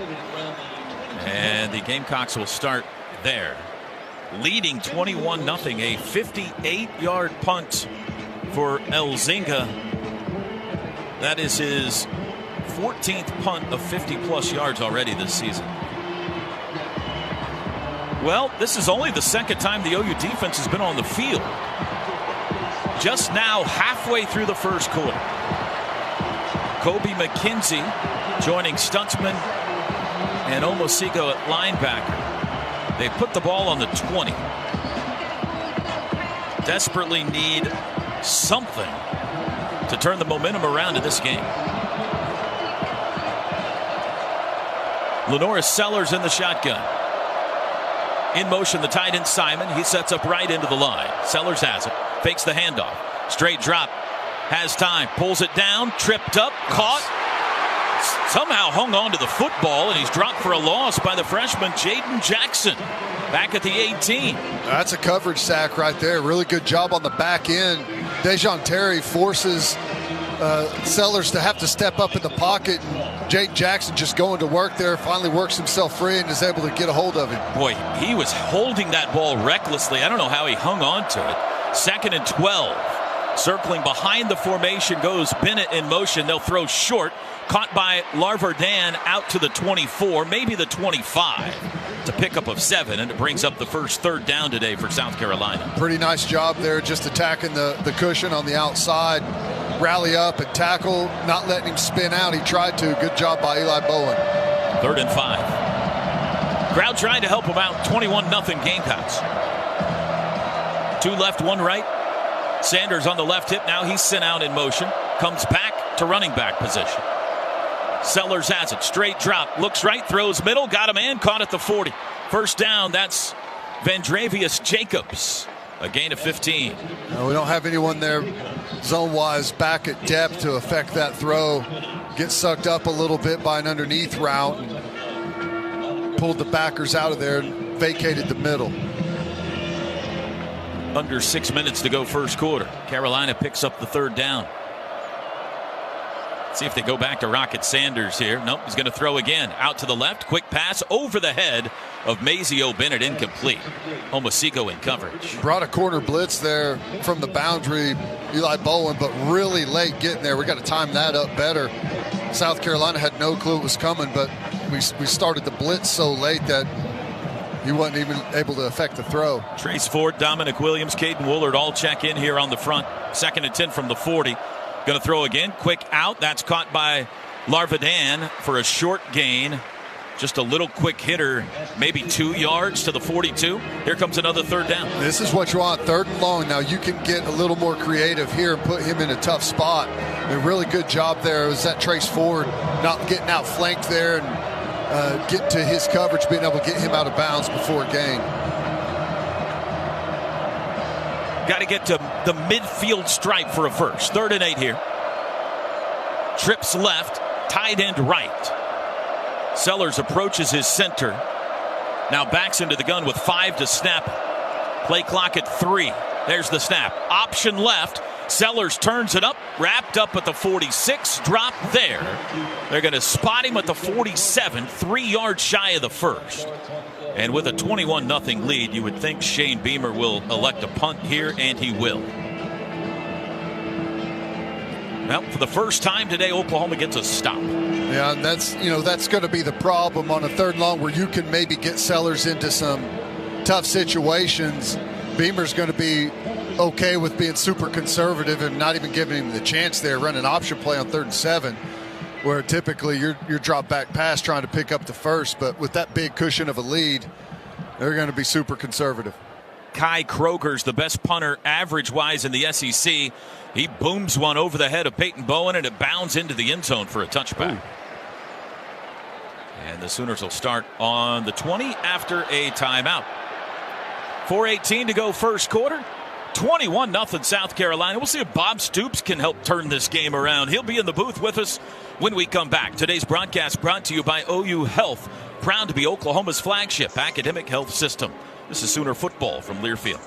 Speaker 18: And the Gamecocks will start there, leading 21-0. A 58-yard punt for Elzinga. That is his 14th punt of 50-plus yards already this season. Well, this is only the second time the OU defense has been on the field. Just now, halfway through the first quarter. Kobe McKenzie joining Stutzman and Omosigo at linebacker. They put the ball on the 20. Desperately need something to turn the momentum around in this game. Lenoris Sellers in the shotgun. In motion, the tight end Simon. He sets up right into the line. Sellers has it. Fakes the handoff. Straight drop. Has time. Pulls it down. Tripped up. Caught. Somehow hung on to the football, and he's dropped for a loss by the freshman Jaden Jackson back at the 18.
Speaker 19: That's a coverage sack right there. Really good job on the back end. Dejon Terry forces Sellers to have to step up in the pocket, and Jaden Jackson just going to work there, finally works himself free and is able to get a hold of him.
Speaker 18: Boy, he was holding that ball recklessly. I don't know how he hung on to it. 2nd and 12. Circling behind the formation goes Bennett in motion. They'll throw short. Caught by Larvardin out to the 24, maybe the 25. It's a pickup of 7, and it brings up the first 3rd down today for South Carolina.
Speaker 19: Pretty nice job there, just attacking the cushion on the outside. Rally up and tackle, not letting him spin out. He tried to. Good job by Eli Bowen.
Speaker 18: 3rd and 5. Crowd trying to help him out. 21-0 Gamecocks. 2 left, 1 right. Sanders on the left hip. Now he's sent out in motion. Comes back to running back position. Sellers has it. Straight drop. Looks right. Throws middle. Got a man. Caught at the 40. First down. That's Vandravius Jacobs. A gain of 15.
Speaker 19: No, we don't have anyone there zone-wise back at depth to affect that throw. Gets sucked up a little bit by an underneath route. And pulled the backers out of there and vacated the middle.
Speaker 18: Under 6 minutes to go first quarter. Carolina picks up the 3rd down. See if they go back to Rocket Sanders here. Nope, he's going to throw again. Out to the left. Quick pass over the head of Mazio Bennett, incomplete. Omosigo in coverage.
Speaker 19: Brought a corner blitz there from the boundary, Eli Bowen, but really late getting there. We got to time that up better. South Carolina had no clue it was coming, but we started the blitz so late that he wasn't even able to affect the throw.
Speaker 18: Trace Ford, Dominic Williams, Caden Woolard all check in here on the front. 2nd and 10 from the 40. Going to throw again. Quick out. That's caught by Larvardin for a short gain. Just a little quick hitter, maybe 2 yards to the 42. Here comes another 3rd down.
Speaker 19: This is what you want, 3rd and long. Now you can get a little more creative here and put him in a tough spot. A really good job there. It was that Trace Ford not getting outflanked there and get to his coverage, being able to get him out of bounds before gain.
Speaker 18: Got to get to the midfield stripe for a first. 3rd and 8 here. Trips left, tight end right. Sellers approaches his center. Now backs into the gun with 5 to snap. Play clock at 3. There's the snap. Option left. Sellers turns it up. Wrapped up at the 46. Drop there. They're going to spot him at the 47. 3 yards shy of the first. And with a 21-0 lead, you would think Shane Beamer will elect a punt here, and he will. Well, for the first time today, Oklahoma gets a stop.
Speaker 19: Yeah, and that's going to be the problem on a 3rd and long where you can maybe get Sellers into some tough situations. Beamer's going to be okay with being super conservative and not even giving him the chance there, running option play on 3rd and 7. Where typically you're drop back pass trying to pick up the first, but with that big cushion of a lead, they're going to be super conservative.
Speaker 18: Kai Kroger's the best punter average-wise in the SEC. He booms one over the head of Peyton Bowen, and it bounds into the end zone for a touchback. Ooh. And the Sooners will start on the 20 after a timeout. 4:18 to go first quarter. 21-0 South Carolina. We'll see if Bob Stoops can help turn this game around. He'll be in the booth with us when we come back. Today's broadcast brought to you by OU Health, proud to be Oklahoma's flagship academic health system. This is Sooner football from Learfield.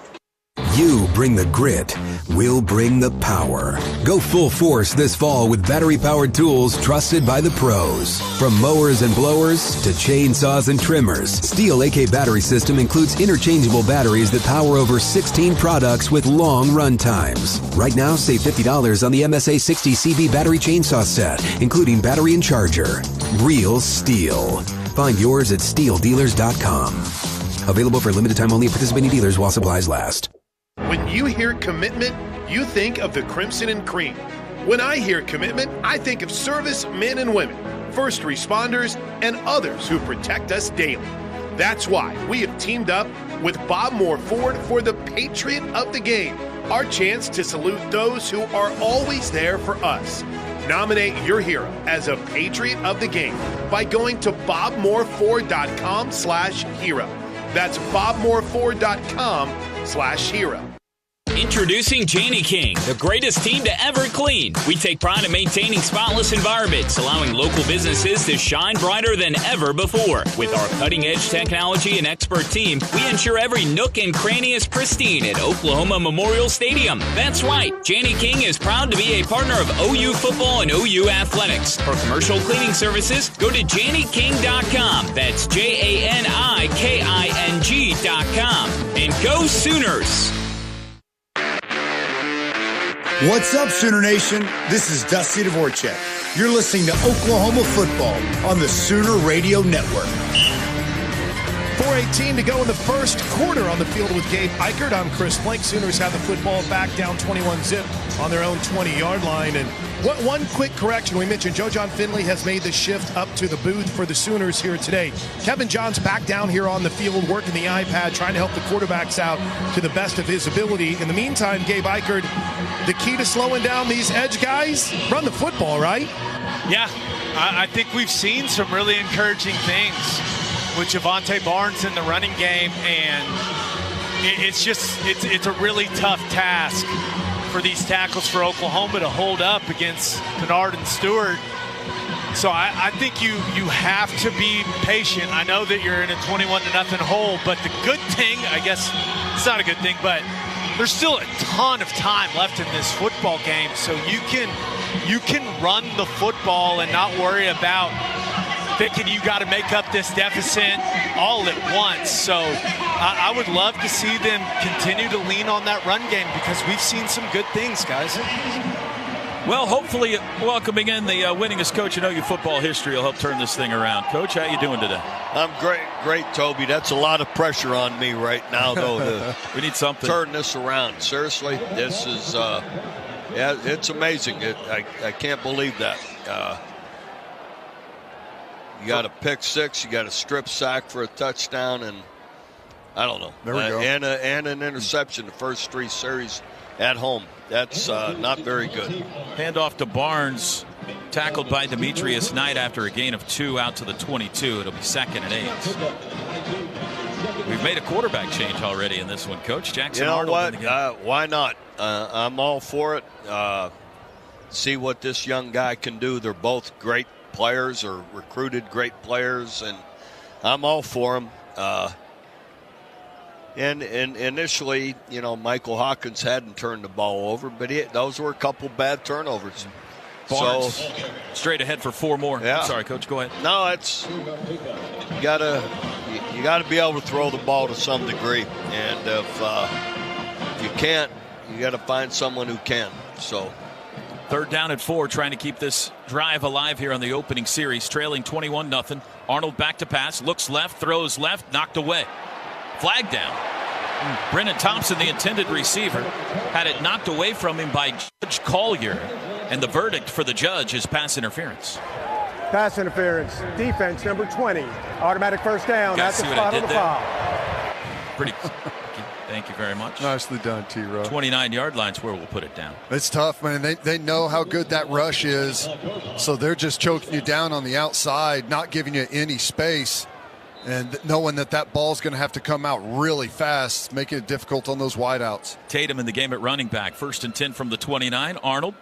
Speaker 10: You bring the grit, we'll bring the power. Go full force this fall with battery-powered tools trusted by the pros. From mowers and blowers to chainsaws and trimmers, Steel AK Battery System includes interchangeable batteries that power over 16 products with long run times. Right now, save $50 on the MSA 60 CB battery chainsaw set, including battery and charger. Real Steel. Find yours at steeldealers.com. Available for limited time only at participating dealers while supplies last.
Speaker 17: When you hear commitment, you think of the Crimson and Cream. When I hear commitment, I think of service men and women, first responders, and others who protect us daily. That's why we have teamed up with Bob Moore Ford for the Patriot of the Game, our chance to salute those who are always there for us. Nominate your hero as a Patriot of the Game by going to bobmooreford.com/hero. That's bobmooreford.com/hero.
Speaker 15: Introducing Janney King, the greatest team to ever clean. We take pride in maintaining spotless environments, allowing local businesses to shine brighter than ever before. With our cutting-edge technology and expert team, we ensure every nook and cranny is pristine at Oklahoma Memorial Stadium. That's right, Janney King is proud to be a partner of OU football and OU athletics. For commercial cleaning services, go to JanneyKing.com. That's JANIKING.com. And go Sooners!
Speaker 11: What's up, Sooner Nation? This is Dusty Dvorak. You're listening to Oklahoma football on the Sooner Radio Network.
Speaker 17: 4:18 to go in the first quarter on the field with Gabe Ikard. I'm Chris Plank. Sooners have the football back down 21-zip on their own 20-yard line. And one quick correction. We mentioned Joe John Finley has made the shift up to the booth for the Sooners here today. Kevin John's back down here on the field working the iPad, trying to help the quarterbacks out to the best of his ability. In the meantime, Gabe Ikard, the key to slowing down these edge guys, run the football, right?
Speaker 1: Yeah, I think we've seen some really encouraging things with Javante Barnes in the running game, and it's a really tough task for these tackles for Oklahoma to hold up against Kennard and Stewart. So I think you have to be patient. I know that you're in a 21-0 hole, but the good thing, I guess it's not a good thing, but there's still a ton of time left in this football game, so you can run the football and not worry about thinking you got to make up this deficit all at once. So I would love to see them continue to lean on that run game because we've seen some good things, guys.
Speaker 18: Well, hopefully welcoming in the winningest coach in OU football history will help turn this thing around. Coach, how you doing today?
Speaker 12: I'm great, Toby. That's a lot of pressure on me right now, though.
Speaker 18: We need something.
Speaker 12: Turn this around. Seriously, this is, it's amazing. I can't believe that. You got a pick six, you got a strip sack for a touchdown, and I don't know.
Speaker 11: There we go.
Speaker 12: And an interception the first three series at home. That's not very good.
Speaker 18: Handoff to Barnes, tackled by Demetrius Knight after a gain of 2 out to the 22. It'll be 2nd and 8. We've made a quarterback change already in this one, Coach. Jackson Arnold.
Speaker 12: You know what? Why not? I'm all for it. See what this young guy can do. They're both great players or recruited great players, and I'm all for them. And initially, Michael Hawkins hadn't turned the ball over, but those were a couple bad turnovers.
Speaker 18: Barnes straight ahead for 4 more.
Speaker 12: Yeah.
Speaker 18: I'm sorry, Coach, go ahead.
Speaker 12: No, it's you gotta be able to throw the ball to some degree, and if you can't, you got to find someone who can. So
Speaker 18: 3rd down at 4, trying to keep this drive alive here on the opening series, trailing 21-0. Arnold back to pass, looks left, throws left, knocked away. Flag down. Brennan Thompson, the intended receiver, had it knocked away from him by Judge Collier, and the verdict for the judge is pass interference.
Speaker 7: Pass interference. Defense number 20. Automatic first down. That's the spot on the foul.
Speaker 18: Pretty. Thank you very much.
Speaker 19: Nicely done, T-Row.
Speaker 18: 29-yard line's where we'll put it down.
Speaker 19: It's tough, man. They know how good that rush is, so they're just choking you down on the outside, not giving you any space, and knowing that ball's going to have to come out really fast, making it difficult on those wideouts.
Speaker 18: Tatum in the game at running back. 1st and 10 from the 29. Arnold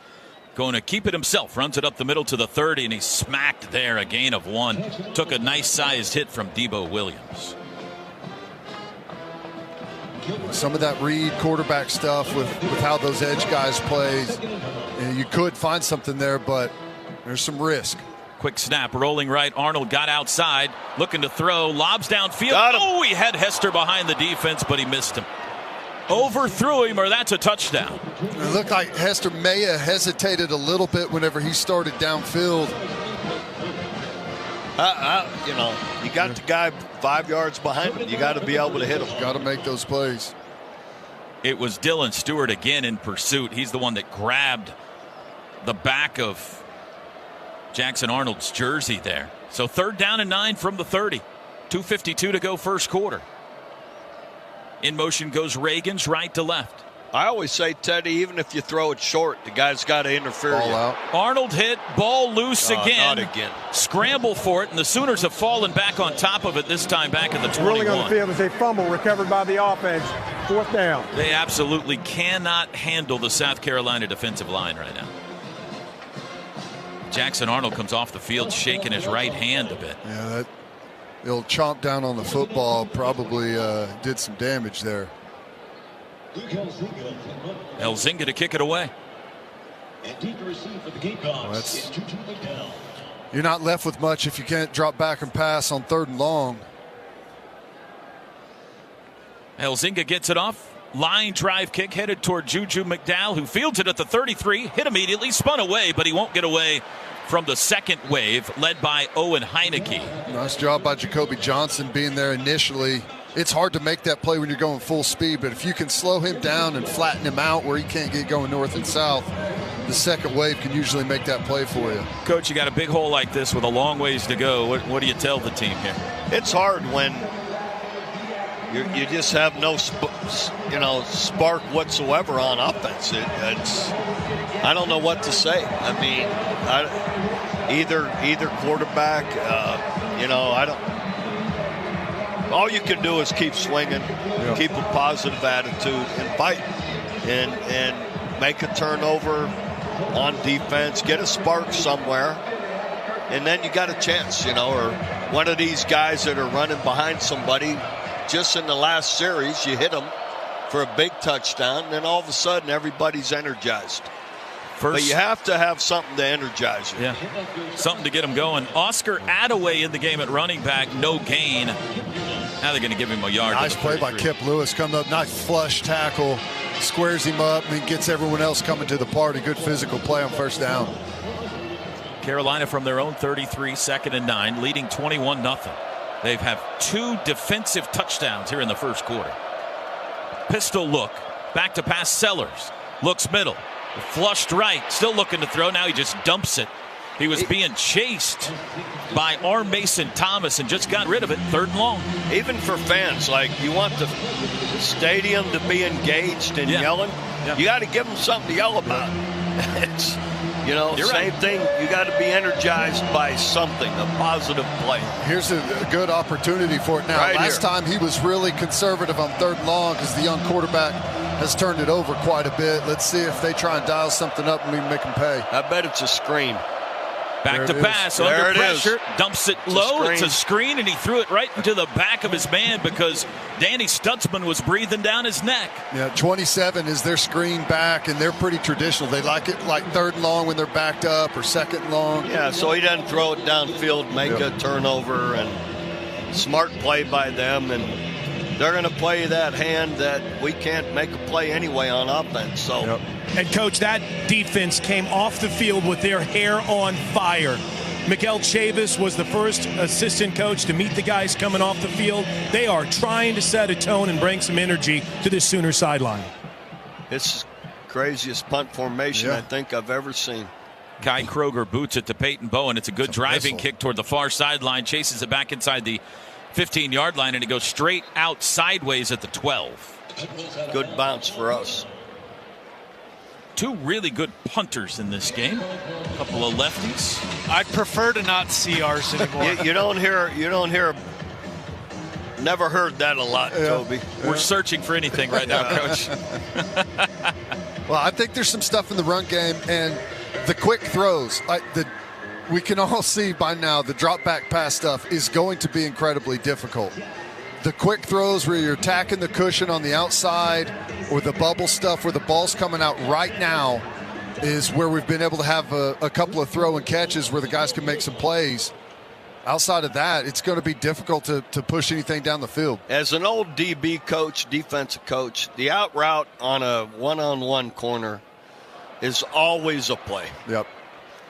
Speaker 18: going to keep it himself. Runs it up the middle to the 30, and he's smacked there, a gain of 1. Took a nice-sized hit from Debo Williams.
Speaker 19: Some of that read quarterback stuff with how those edge guys play, you could find something there, but there's some risk.
Speaker 18: Quick snap, rolling right. Arnold got outside, looking to throw, lobs downfield. Oh, he had Hester behind the defense, but he missed him. Overthrew him, or that's a touchdown.
Speaker 19: It looked like Hester may have hesitated a little bit whenever he started downfield.
Speaker 12: You got the guy 5 yards behind him. You got to be able to hit him.
Speaker 19: Got to make those plays.
Speaker 18: It was Dylan Stewart again in pursuit. He's the one that grabbed the back of Jackson Arnold's jersey there. So 3rd down and 9 from the 30. 2:52 to go first quarter. In motion goes Reagans right to left.
Speaker 12: I always say, Teddy, even if you throw it short, the guy's got to interfere.
Speaker 19: Ball out.
Speaker 18: Arnold hit, ball loose again.
Speaker 12: Not again.
Speaker 18: Scramble for it, and the Sooners have fallen back on top of it this time back at the 21.
Speaker 7: Ruling on the field is a fumble recovered by the offense. 4th down.
Speaker 18: They absolutely cannot handle the South Carolina defensive line right now. Jackson Arnold comes off the field shaking his right hand a bit.
Speaker 19: Yeah, that little chomp down on the football probably did some damage there.
Speaker 18: Elzinga to kick it away.
Speaker 19: You're not left with much if you can't drop back and pass on 3rd and long.
Speaker 18: Elzinga gets it off. Line drive kick headed toward Juju McDowell, who fields it at the 33. Hit immediately, spun away, but he won't get away from the second wave, led by Owen Heineke.
Speaker 19: Nice job by Jacoby Johnson being there initially. It's hard to make that play when you're going full speed, but if you can slow him down and flatten him out where he can't get going north and south, the second wave can usually make that play for you.
Speaker 18: Coach, you got a big hole like this with a long ways to go. What do you tell the team here?
Speaker 12: It's hard when you just have no spark whatsoever on offense. I don't know what to say. I mean, either quarterback, I don't. All you can do is keep swinging, keep a positive attitude, and fight, and make a turnover on defense, get a spark somewhere, and then you got a chance, or one of these guys that are running behind somebody. Just in the last series, you hit them for a big touchdown, and then all of a sudden everybody's energized. But you have to have something to energize you.
Speaker 18: Yeah, something to get them going. Oscar Attaway in the game at running back, no gain. Now they're going to give him a yard.
Speaker 19: Nice play by Kip Lewis. Coming up, nice flush tackle. Squares him up and gets everyone else coming to the party. Good physical play on 1st down.
Speaker 18: Carolina from their own 33, 2nd and 9, leading 21-0. They have 2 defensive touchdowns here in the first quarter. Pistol look. Back to pass Sellers. Looks middle. Flushed right. Still looking to throw. Now he just dumps it. He was being chased by R. Mason Thomas and just got rid of it. 3rd and long.
Speaker 12: Even for fans, you want the stadium to be engaged and yelling. Yeah. You got to give them something to yell about. It's, same thing. You got to be energized by something, a positive play.
Speaker 19: Here's a good opportunity for it now. Last time he was really conservative on 3rd and long because the young quarterback has turned it over quite a bit. Let's see if they try and dial something up and we make them pay.
Speaker 12: I bet it's a screen.
Speaker 18: Back to pass, under pressure, dumps it low. It's a screen, and he threw it right into the back of his man because Danny Stutzman was breathing down his neck.
Speaker 19: Yeah, 27 is their screen back, and they're pretty traditional. They like it like 3rd and long when they're backed up or 2nd and long.
Speaker 12: Yeah, so he doesn't throw it downfield, make a turnover, and smart play by them, and they're going to play that hand that we can't make a play anyway on offense. So.
Speaker 17: And, Coach, that defense came off the field with their hair on fire. Miguel Chavis was the first assistant coach to meet the guys coming off the field. They are trying to set a tone and bring some energy to this Sooner sideline.
Speaker 12: It's the craziest punt formation I think I've ever seen.
Speaker 18: Kai Kroger boots it to Peyton Bowen. It's a good driving kick toward the far sideline. Chases it back inside the 15-yard line, and it goes straight out sideways at the 12.
Speaker 12: good bounce for us.
Speaker 18: Two really good punters in this game. A couple of lefties.
Speaker 1: I'd prefer to not see ours anymore.
Speaker 12: You don't hear. Never heard that a lot, Toby.
Speaker 18: We're searching for anything right now, Coach.
Speaker 19: Well, I think there's some stuff in the run game and the quick throws. We can all see by now the drop back pass stuff is going to be incredibly difficult. The quick throws where you're attacking the cushion on the outside or the bubble stuff where the ball's coming out right now is where we've been able to have a couple of throw and catches where the guys can make some plays. Outside of that, it's going to be difficult to push anything down the field.
Speaker 12: As an old DB coach, defensive coach, the out route on a one-on-one corner is always a play.
Speaker 19: Yep.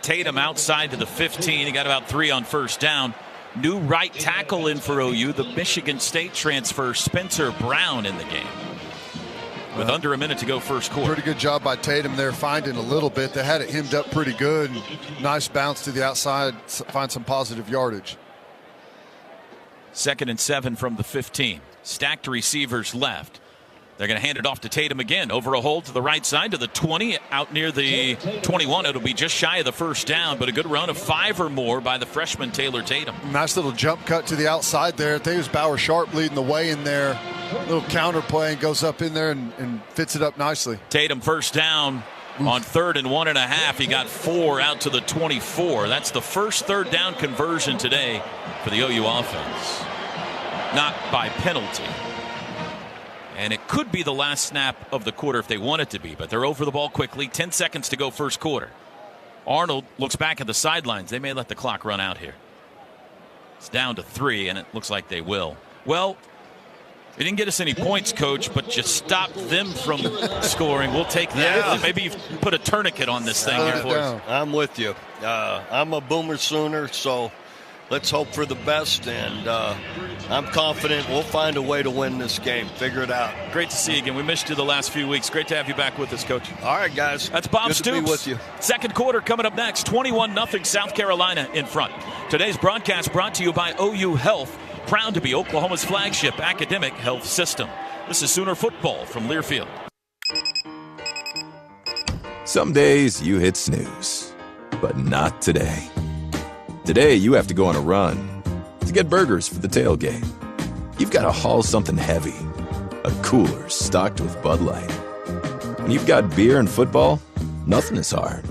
Speaker 18: Tatum outside to the 15. He got about 3 on first down. New right tackle in for OU, the Michigan State transfer Spencer Brown in the game. With under a minute to go first quarter.
Speaker 19: Pretty good job by Tatum there, finding a little bit. They had it hemmed up pretty good. Nice bounce to the outside, find some positive yardage.
Speaker 18: 2nd and 7 from the 15. Stacked receivers left. They're going to hand it off to Tatum again. Over a hole to the right side to the 20, out near the 21. It'll be just shy of the first down, but a good run of 5 or more by the freshman Taylor Tatum.
Speaker 19: Nice little jump cut to the outside there. I think it was Bauer Sharp leading the way in there. Little counter play and goes up in there and fits it up nicely.
Speaker 18: Tatum first down on 3rd and 1.5. He got 4 out to the 24. That's the first 3rd down conversion today for the OU offense. Not by penalty. And it could be the last snap of the quarter if they want it to be, but they're over the ball quickly. 10 seconds to go first quarter. Arnold looks back at the sidelines. They may let the clock run out here. It's down to 3, and it looks like they will. Well, they didn't get us any points, Coach, but just stopped them from scoring. We'll take that.
Speaker 12: Yeah.
Speaker 18: Maybe you put a tourniquet on this thing here for us.
Speaker 12: I'm with you. I'm a Boomer Sooner, so let's hope for the best, and I'm confident we'll find a way to win this game. Figure it out.
Speaker 18: Great to see you again. We missed you the last few weeks. Great to have you back with us, Coach.
Speaker 12: All right, guys.
Speaker 18: That's Bob
Speaker 12: Good
Speaker 18: Stoops.
Speaker 12: to be with you.
Speaker 18: Second quarter coming up next. 21-0 South Carolina in front. Today's broadcast brought to you by OU Health, proud to be Oklahoma's flagship academic health system. This is Sooner football from Learfield.
Speaker 10: Some days you hit snooze, but not today. Today you have to go on a run to get burgers for the tailgate. You've got to haul something heavy, a cooler stocked with Bud Light. When you've got beer and football, nothing is hard.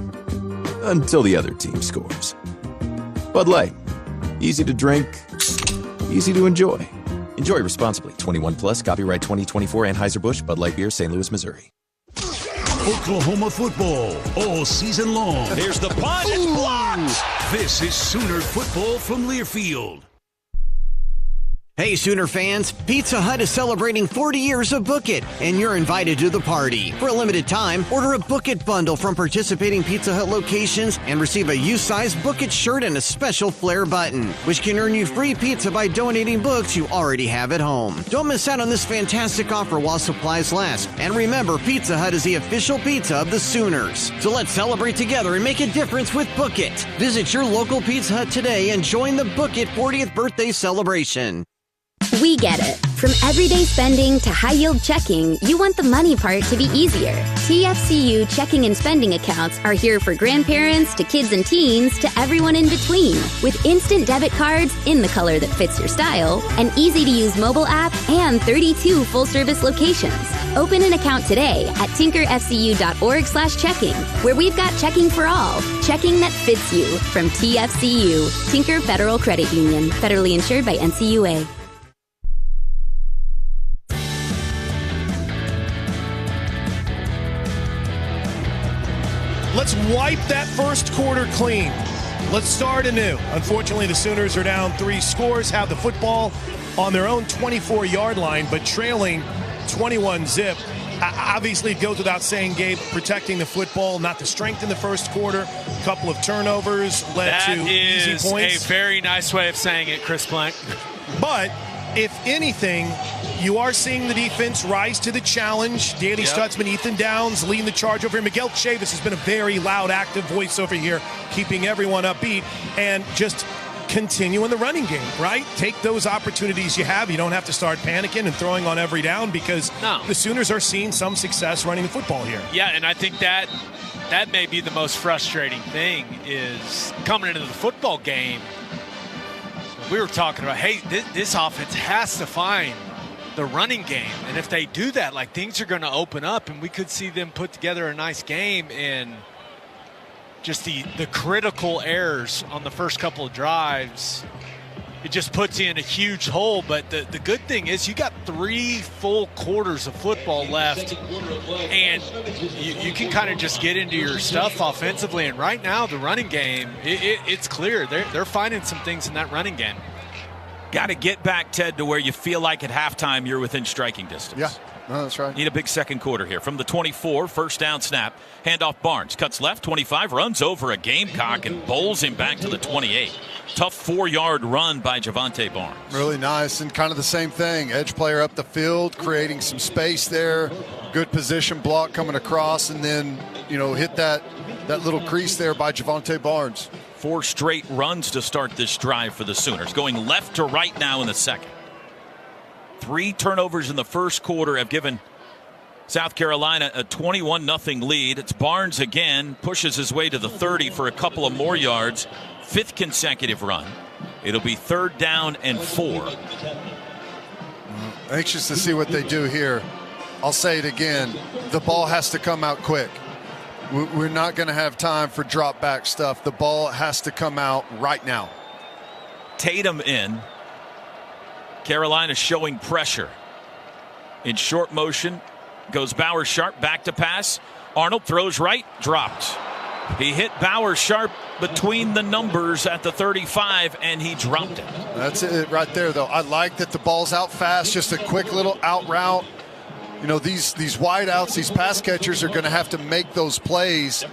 Speaker 10: Until the other team scores. Bud Light. Easy to drink, easy to enjoy. Enjoy responsibly. 21 plus, copyright 2024 Anheuser-Busch, Bud Light Beer, St. Louis, Missouri.
Speaker 3: Oklahoma football all season long.
Speaker 18: Here's the punt. It's blocked.
Speaker 3: This is Sooner football from Learfield.
Speaker 13: Hey, Sooner fans, Pizza Hut is celebrating 40 years of Book It, and you're invited to the party. For a limited time, order a Book It bundle from participating Pizza Hut locations and receive a U-size Book It shirt and a special flare button, which can earn you free pizza by donating books you already have at home. Don't miss out on this fantastic offer while supplies last. And remember, Pizza Hut is the official pizza of the Sooners. So let's celebrate together and make a difference with Book It. Visit your local Pizza Hut today and join the Book It 40th birthday celebration.
Speaker 14: We get it. From everyday spending to high-yield checking, you want the money part to be easier. TFCU checking and spending accounts are here for grandparents to kids and teens to everyone in between. With instant debit cards in the color that fits your style, an easy-to-use mobile app, and 32 full-service locations. Open an account today at tinkerfcu.org/checking, where we've got checking for all. Checking that fits you from TFCU, Tinker Federal Credit Union, federally insured by NCUA.
Speaker 17: Let's wipe that first quarter clean. Let's start anew. Unfortunately, the Sooners are down 3 scores, have the football on their own 24-yard line, but trailing 21-zip. Obviously, it goes without saying, Gabe, protecting the football, not the strength in the first quarter. A couple of turnovers led to easy points.
Speaker 1: That is a very nice way of saying it, Chris Blank.
Speaker 17: But if anything, you are seeing the defense rise to the challenge. Danny Stutzman, Ethan Downs leading the charge over here. Miguel Chavis has been a very loud, active voice over here, keeping everyone upbeat. And just continue in the running game, right? Take those opportunities you have. You don't have to start panicking and throwing on every down because the Sooners are seeing some success running the football here.
Speaker 1: Yeah, and I think that may be the most frustrating thing is coming into the football game. We were talking about, hey, this offense has to find the running game. And if they do that, like, things are going to open up and we could see them put together a nice game. And just the critical errors on the first couple of drives, it just puts you in a huge hole. But the good thing is you got 3 full quarters of football left, and you can kind of just get into your stuff offensively. And right now, the running game, it's clear. They're finding some things in that running game.
Speaker 18: Got to get back, Ted, to where you feel like at halftime you're within striking distance.
Speaker 19: Yeah. No, that's right.
Speaker 18: Need a big second quarter here. From the 24, first down snap. Handoff Barnes. Cuts left, 25, runs over a Gamecock and bowls him back to the 28. Tough 4-yard run by Javante Barnes.
Speaker 19: Really nice, and kind of the same thing. Edge player up the field, creating some space there. Good position block coming across, and then, hit that little crease there by Javante Barnes.
Speaker 18: 4 straight runs to start this drive for the Sooners. Going left to right now in the second. 3 turnovers in the first quarter have given South Carolina a 21-0 lead. It's Barnes again, pushes his way to the 30 for a couple of more yards. 5th consecutive run. It'll be 3rd down and 4.
Speaker 19: Anxious to see what they do here. I'll say it again. The ball has to come out quick. We're not going to have time for drop back stuff. The ball has to come out right now.
Speaker 18: Tatum in. Carolina showing pressure. In short motion goes Bauer Sharp, back to pass. Arnold throws right, dropped. He hit Bauer Sharp between the numbers at the 35, and he dropped it.
Speaker 19: That's it right there, though. I like that the ball's out fast, just a quick little out route. These wide outs, these pass catchers are going to have to make those plays,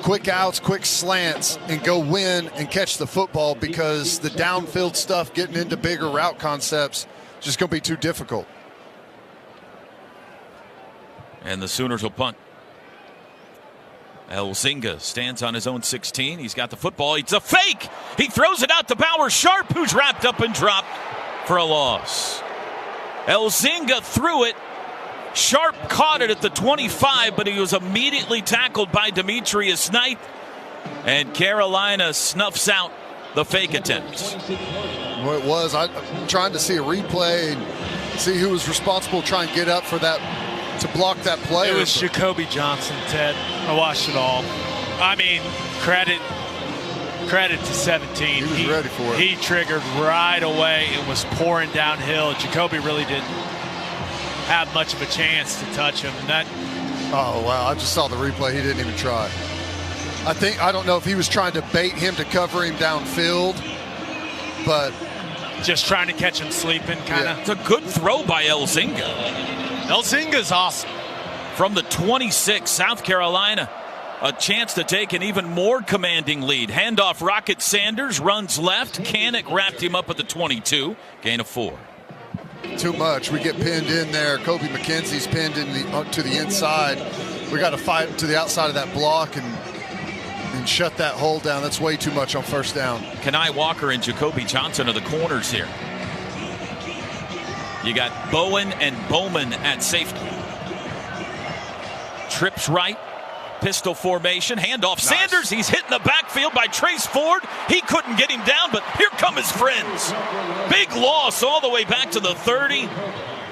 Speaker 19: quick outs, quick slants, and go win and catch the football, because the downfield stuff, getting into bigger route concepts, just going to be too difficult.
Speaker 18: And the Sooners will punt. Elzinga stands on his own 16. He's got the football. It's a fake. He throws it out to Bauer Sharp, who's wrapped up and dropped for a loss. Elzinga threw it. Sharp caught it at the 25, but he was immediately tackled by Demetrius Knight. And Carolina snuffs out the fake attempt.
Speaker 19: Well, it was. I'm trying to see a replay and see who was responsible, try and get up for that, to block that play.
Speaker 1: It was Jacoby Johnson, Ted. I watched it all. I mean, credit to 17.
Speaker 19: He was ready for it.
Speaker 1: He triggered right away. It was pouring downhill. Jacoby really didn't have much of a chance to touch him.
Speaker 19: Oh, wow. I just saw the replay. He didn't even try. I don't know if he was trying to bait him to cover him downfield, but
Speaker 1: just trying to catch him sleeping, kind of.
Speaker 18: Yeah. It's a good throw by Elzinga.
Speaker 1: Elzinga's awesome.
Speaker 18: From the 26, South Carolina, a chance to take an even more commanding lead. Handoff Rocket Sanders, runs left. Kanak wrapped him up at the 22. Gain of 4.
Speaker 19: Too much. We get pinned in there. Kobe McKenzie's pinned in to the inside. We got to fight to the outside of that block and shut that hole down. That's way too much on first down.
Speaker 18: Kenai Walker and Jacoby Johnson are the corners here. You got Bowen and Bowman at safety. Trips right. Pistol formation. Handoff. Nice. Sanders. He's hit in the backfield by Trace Ford. He couldn't get him down, but here come his friends. Big loss all the way back to the 30.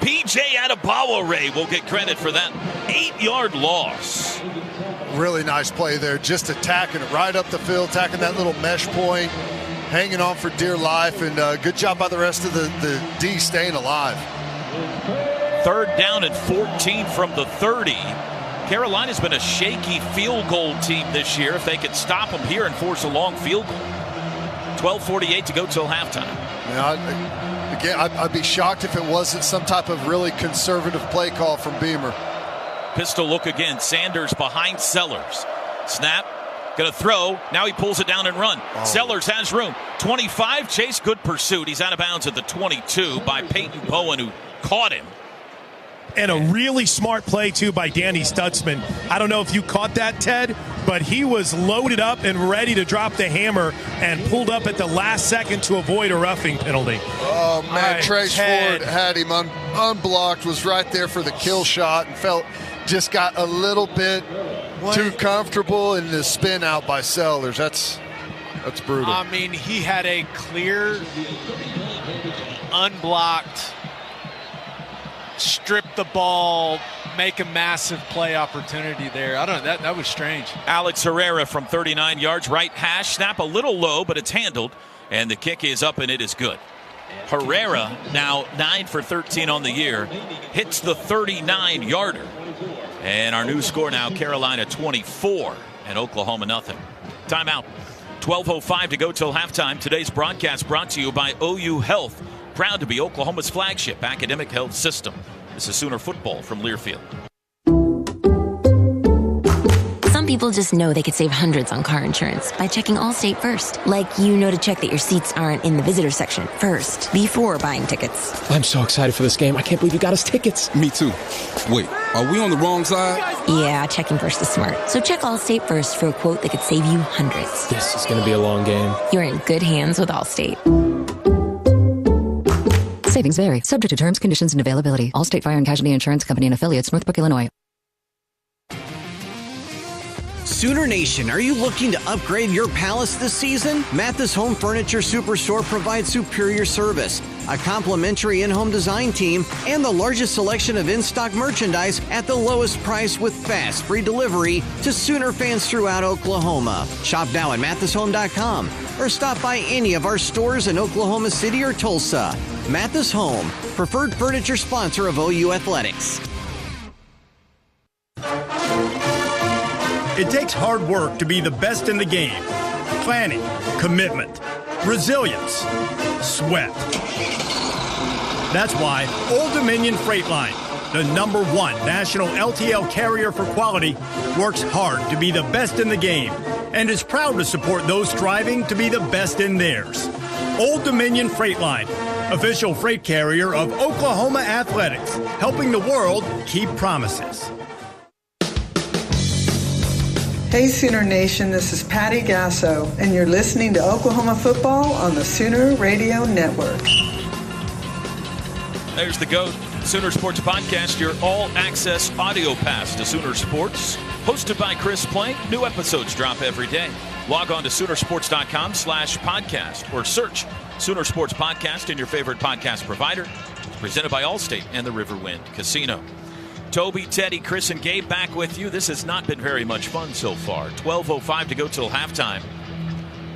Speaker 18: P.J. Adebawore will get credit for that 8-yard loss.
Speaker 19: Really nice play there. Just attacking it right up the field, attacking that little mesh point, hanging on for dear life, and good job by the rest of the D staying alive.
Speaker 18: 3rd down and 14 from the 30. Carolina's been a shaky field goal team this year. If they could stop them here and force a long field goal. 12:48 to go till halftime.
Speaker 19: Yeah, again, I'd be shocked if it wasn't some type of really conservative play call from Beamer.
Speaker 18: Pistol look again. Sanders behind Sellers. Snap. Going to throw. Now he pulls it down and run. Oh. Sellers has room. 25. Chase, good pursuit. He's out of bounds at the 22 by Peyton Bowen, who caught him.
Speaker 17: And a really smart play, too, by Danny Stutzman. I don't know if you caught that, Ted, but he was loaded up and ready to drop the hammer and pulled up at the last second to avoid a roughing penalty.
Speaker 19: Oh, man, Trace Ford had him unblocked, was right there for the kill shot, and just got a little bit too comfortable in the spin out by Sellers. That's brutal.
Speaker 1: I mean, he had a clear, unblocked, strip the ball, make a massive play opportunity there. I don't know. That was strange.
Speaker 18: Alex Herrera from 39 yards, right hash. Snap a little low, but it's handled. And the kick is up, and it is good. Herrera, now 9 for 13 on the year, hits the 39-yarder. And our new score now, Carolina 24 and Oklahoma nothing. Timeout. 12:05 to go till halftime. Today's broadcast brought to you by OU Health. Proud to be Oklahoma's flagship academic health system. This is Sooner football from Learfield.
Speaker 5: Some people just know they could save hundreds on car insurance by checking Allstate first. Like, to check that your seats aren't in the visitor section first, before buying tickets.
Speaker 4: I'm so excited for this game. I can't believe you got us tickets.
Speaker 6: Me too. Wait, are we on the wrong side?
Speaker 5: Yeah, checking first is smart. So check Allstate first for a quote that could save you hundreds.
Speaker 4: This is going to be a long game.
Speaker 5: You're in good hands with Allstate.
Speaker 22: Savings vary. Subject to terms, conditions, and availability. Allstate Fire and Casualty Insurance Company and Affiliates, Northbrook, Illinois.
Speaker 13: Sooner Nation, are you looking to upgrade your palace this season? Mathis Home Furniture Superstore provides superior service, a complimentary in-home design team, and the largest selection of in-stock merchandise at the lowest price with fast, free delivery to Sooner fans throughout Oklahoma. Shop now at mathishome.com or stop by any of our stores in Oklahoma City or Tulsa. Mathis Home, preferred furniture sponsor of OU Athletics.
Speaker 16: It takes hard work to be the best in the game. Planning, commitment, resilience, sweat. That's why Old Dominion Freight Line, the #1 national LTL carrier for quality, works hard to be the best in the game and is proud to support those striving to be the best in theirs. Old Dominion Freight Line, official freight carrier of Oklahoma Athletics, helping the world keep promises.
Speaker 20: Hey Sooner Nation, this is Patty Gasso, and you're listening to Oklahoma football on the Sooner Radio Network.
Speaker 18: There's the GOAT, Sooner Sports Podcast, your all-access audio pass to Sooner Sports. Hosted by Chris Plank, new episodes drop every day. Log on to Soonersports.com/podcast or search Sooner Sports Podcast in your favorite podcast provider. Presented by Allstate and the Riverwind Casino. Toby, Teddy, Chris, and Gabe back with you. This has not been very much fun so far. 12:05 to go till halftime.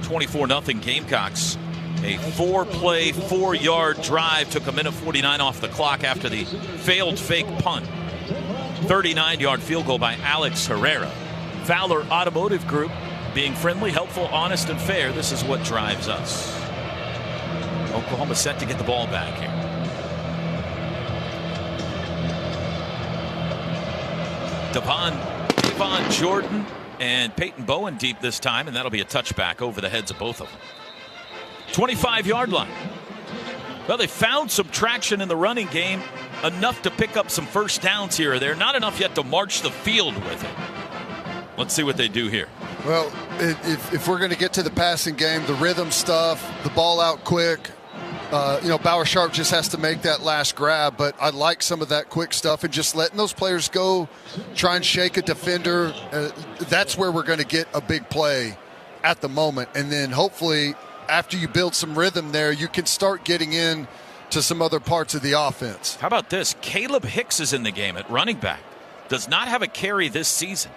Speaker 18: 24-0 Gamecocks. A 4-play, 4-yard drive took a minute 49 off the clock after the failed fake punt. 39-yard field goal by Alex Herrera. Fowler Automotive Group, being friendly, helpful, honest, and fair. This is what drives us. Oklahoma set to get the ball back here. Devon Jordan and Peyton Bowen deep this time, and that'll be a touchback over the heads of both of them. 25-yard line. Well, they found some traction in the running game, enough to pick up some first downs here or there. Not enough yet to march the field with it. Let's see what they do here.
Speaker 19: Well, if we're going to get to the passing game, the rhythm stuff, the ball out quick, Bauer Sharp just has to make that last grab, but I like some of that quick stuff and just letting those players go, try and shake a defender. That's where we're going to get a big play at the moment. And then hopefully after you build some rhythm there, you can start getting in to some other parts of the offense.
Speaker 18: How about this? Caleb Hicks is in the game at running back. Does not have a carry this season.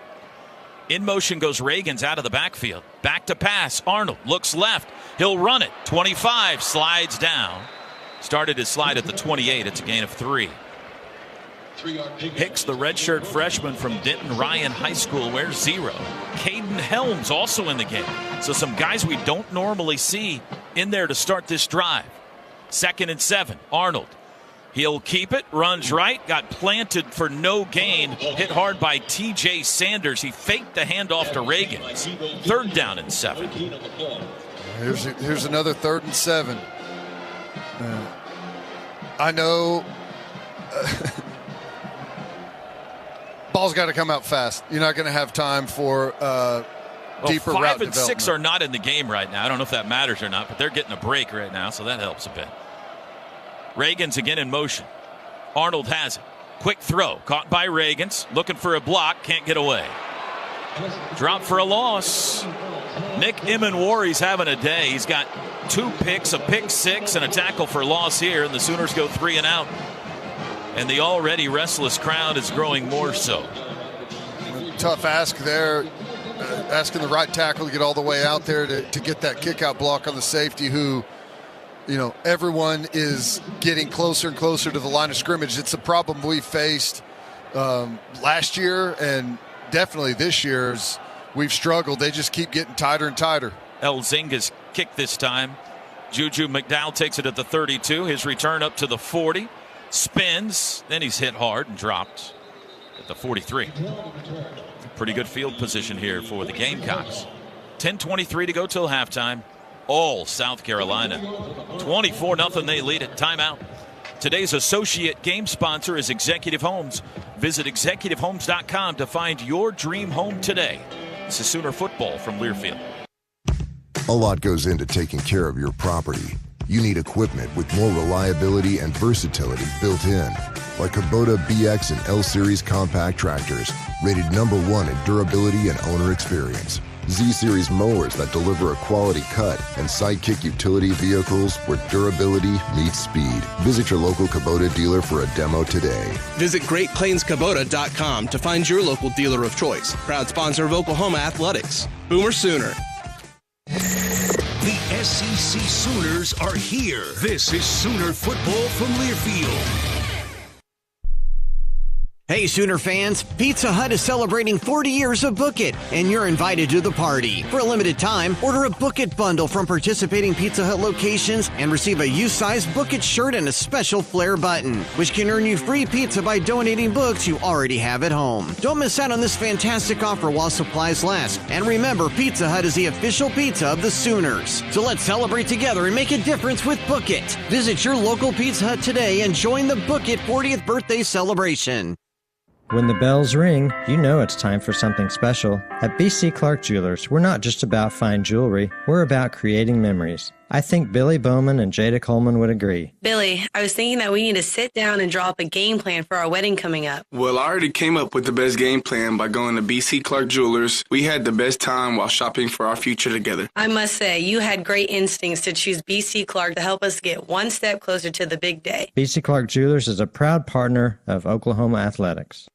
Speaker 18: In motion goes Reagans out of the backfield. Back to pass. Arnold looks left. He'll run it. 25, slides down. Started his slide at the 28. It's a gain of 3. Hicks, the redshirt freshman from Denton Ryan High School, wears 0. Caden Helms also in the game. So some guys we don't normally see in there to start this drive. 2nd and 7. Arnold. He'll keep it, runs right, got planted for no gain, hit hard by T.J. Sanders. He faked the handoff to Reagans. 3rd down and 7.
Speaker 19: Here's another 3rd and 7. I know ball's got to come out fast. You're not going to have time for deeper route
Speaker 18: 5 and 6
Speaker 19: development.
Speaker 18: are not in the game right now. I don't know if that matters or not, but they're getting a break right now, so that helps a bit. Reagans again in motion. Arnold has it. Quick throw. Caught by Reagans. Looking for a block. Can't get away. Drop for a loss. Nick Emanwari's having a day. He's got 2 picks, a pick 6, and a tackle for loss here, and the Sooners go 3 and out. And the already restless crowd is growing more so.
Speaker 19: Tough ask there. Asking the right tackle to get all the way out there to get that kick-out block on the safety who, everyone is getting closer and closer to the line of scrimmage. It's a problem we faced last year and definitely this year. We've struggled. They just keep getting tighter and tighter.
Speaker 18: Elzinga's kick this time. Juju McDowell takes it at the 32. His return up to the 40. Spins. Then he's hit hard and dropped at the 43. Pretty good field position here for the Gamecocks. 10:23 to go till halftime. All South Carolina. 24-0 they lead it. Timeout. Today's associate game sponsor is Executive Homes. Visit executivehomes.com to find your dream home today. This is Sooner football from Learfield.
Speaker 2: A lot goes into taking care of your property. You need equipment with more reliability and versatility built in, like Kubota BX and L Series compact tractors, rated #1 in durability and owner experience. Z-Series mowers that deliver a quality cut, and Sidekick utility vehicles where durability meets speed. Visit your local Kubota dealer for a demo today.
Speaker 8: Visit GreatPlainsKubota.com to find your local dealer of choice. Proud sponsor of Oklahoma Athletics. Boomer Sooner.
Speaker 3: The SEC Sooners are here. This is Sooner football from Learfield.
Speaker 13: Hey, Sooner fans, Pizza Hut is celebrating 40 years of Book It, and you're invited to the party. For a limited time, order a Book It bundle from participating Pizza Hut locations and receive a U-size Book It shirt and a special flare button, which can earn you free pizza by donating books you already have at home. Don't miss out on this fantastic offer while supplies last. And remember, Pizza Hut is the official pizza of the Sooners. So let's celebrate together and make a difference with Book It. Visit your local Pizza Hut today and join the Book It 40th birthday celebration.
Speaker 23: When the bells ring, you know it's time for something special. At BC Clark Jewelers, we're not just about fine jewelry, we're about creating memories. I think Billy Bowman and Jada Coleman would agree.
Speaker 24: Billy, I was thinking that we need to sit down and draw up a game plan for our wedding coming up.
Speaker 25: Well, I already came up with the best game plan by going to BC Clark Jewelers. We had the best time while shopping for our future together.
Speaker 24: I must say, you had great instincts to choose BC Clark to help us get one step closer to the big day.
Speaker 23: BC Clark Jewelers is a proud partner of Oklahoma Athletics.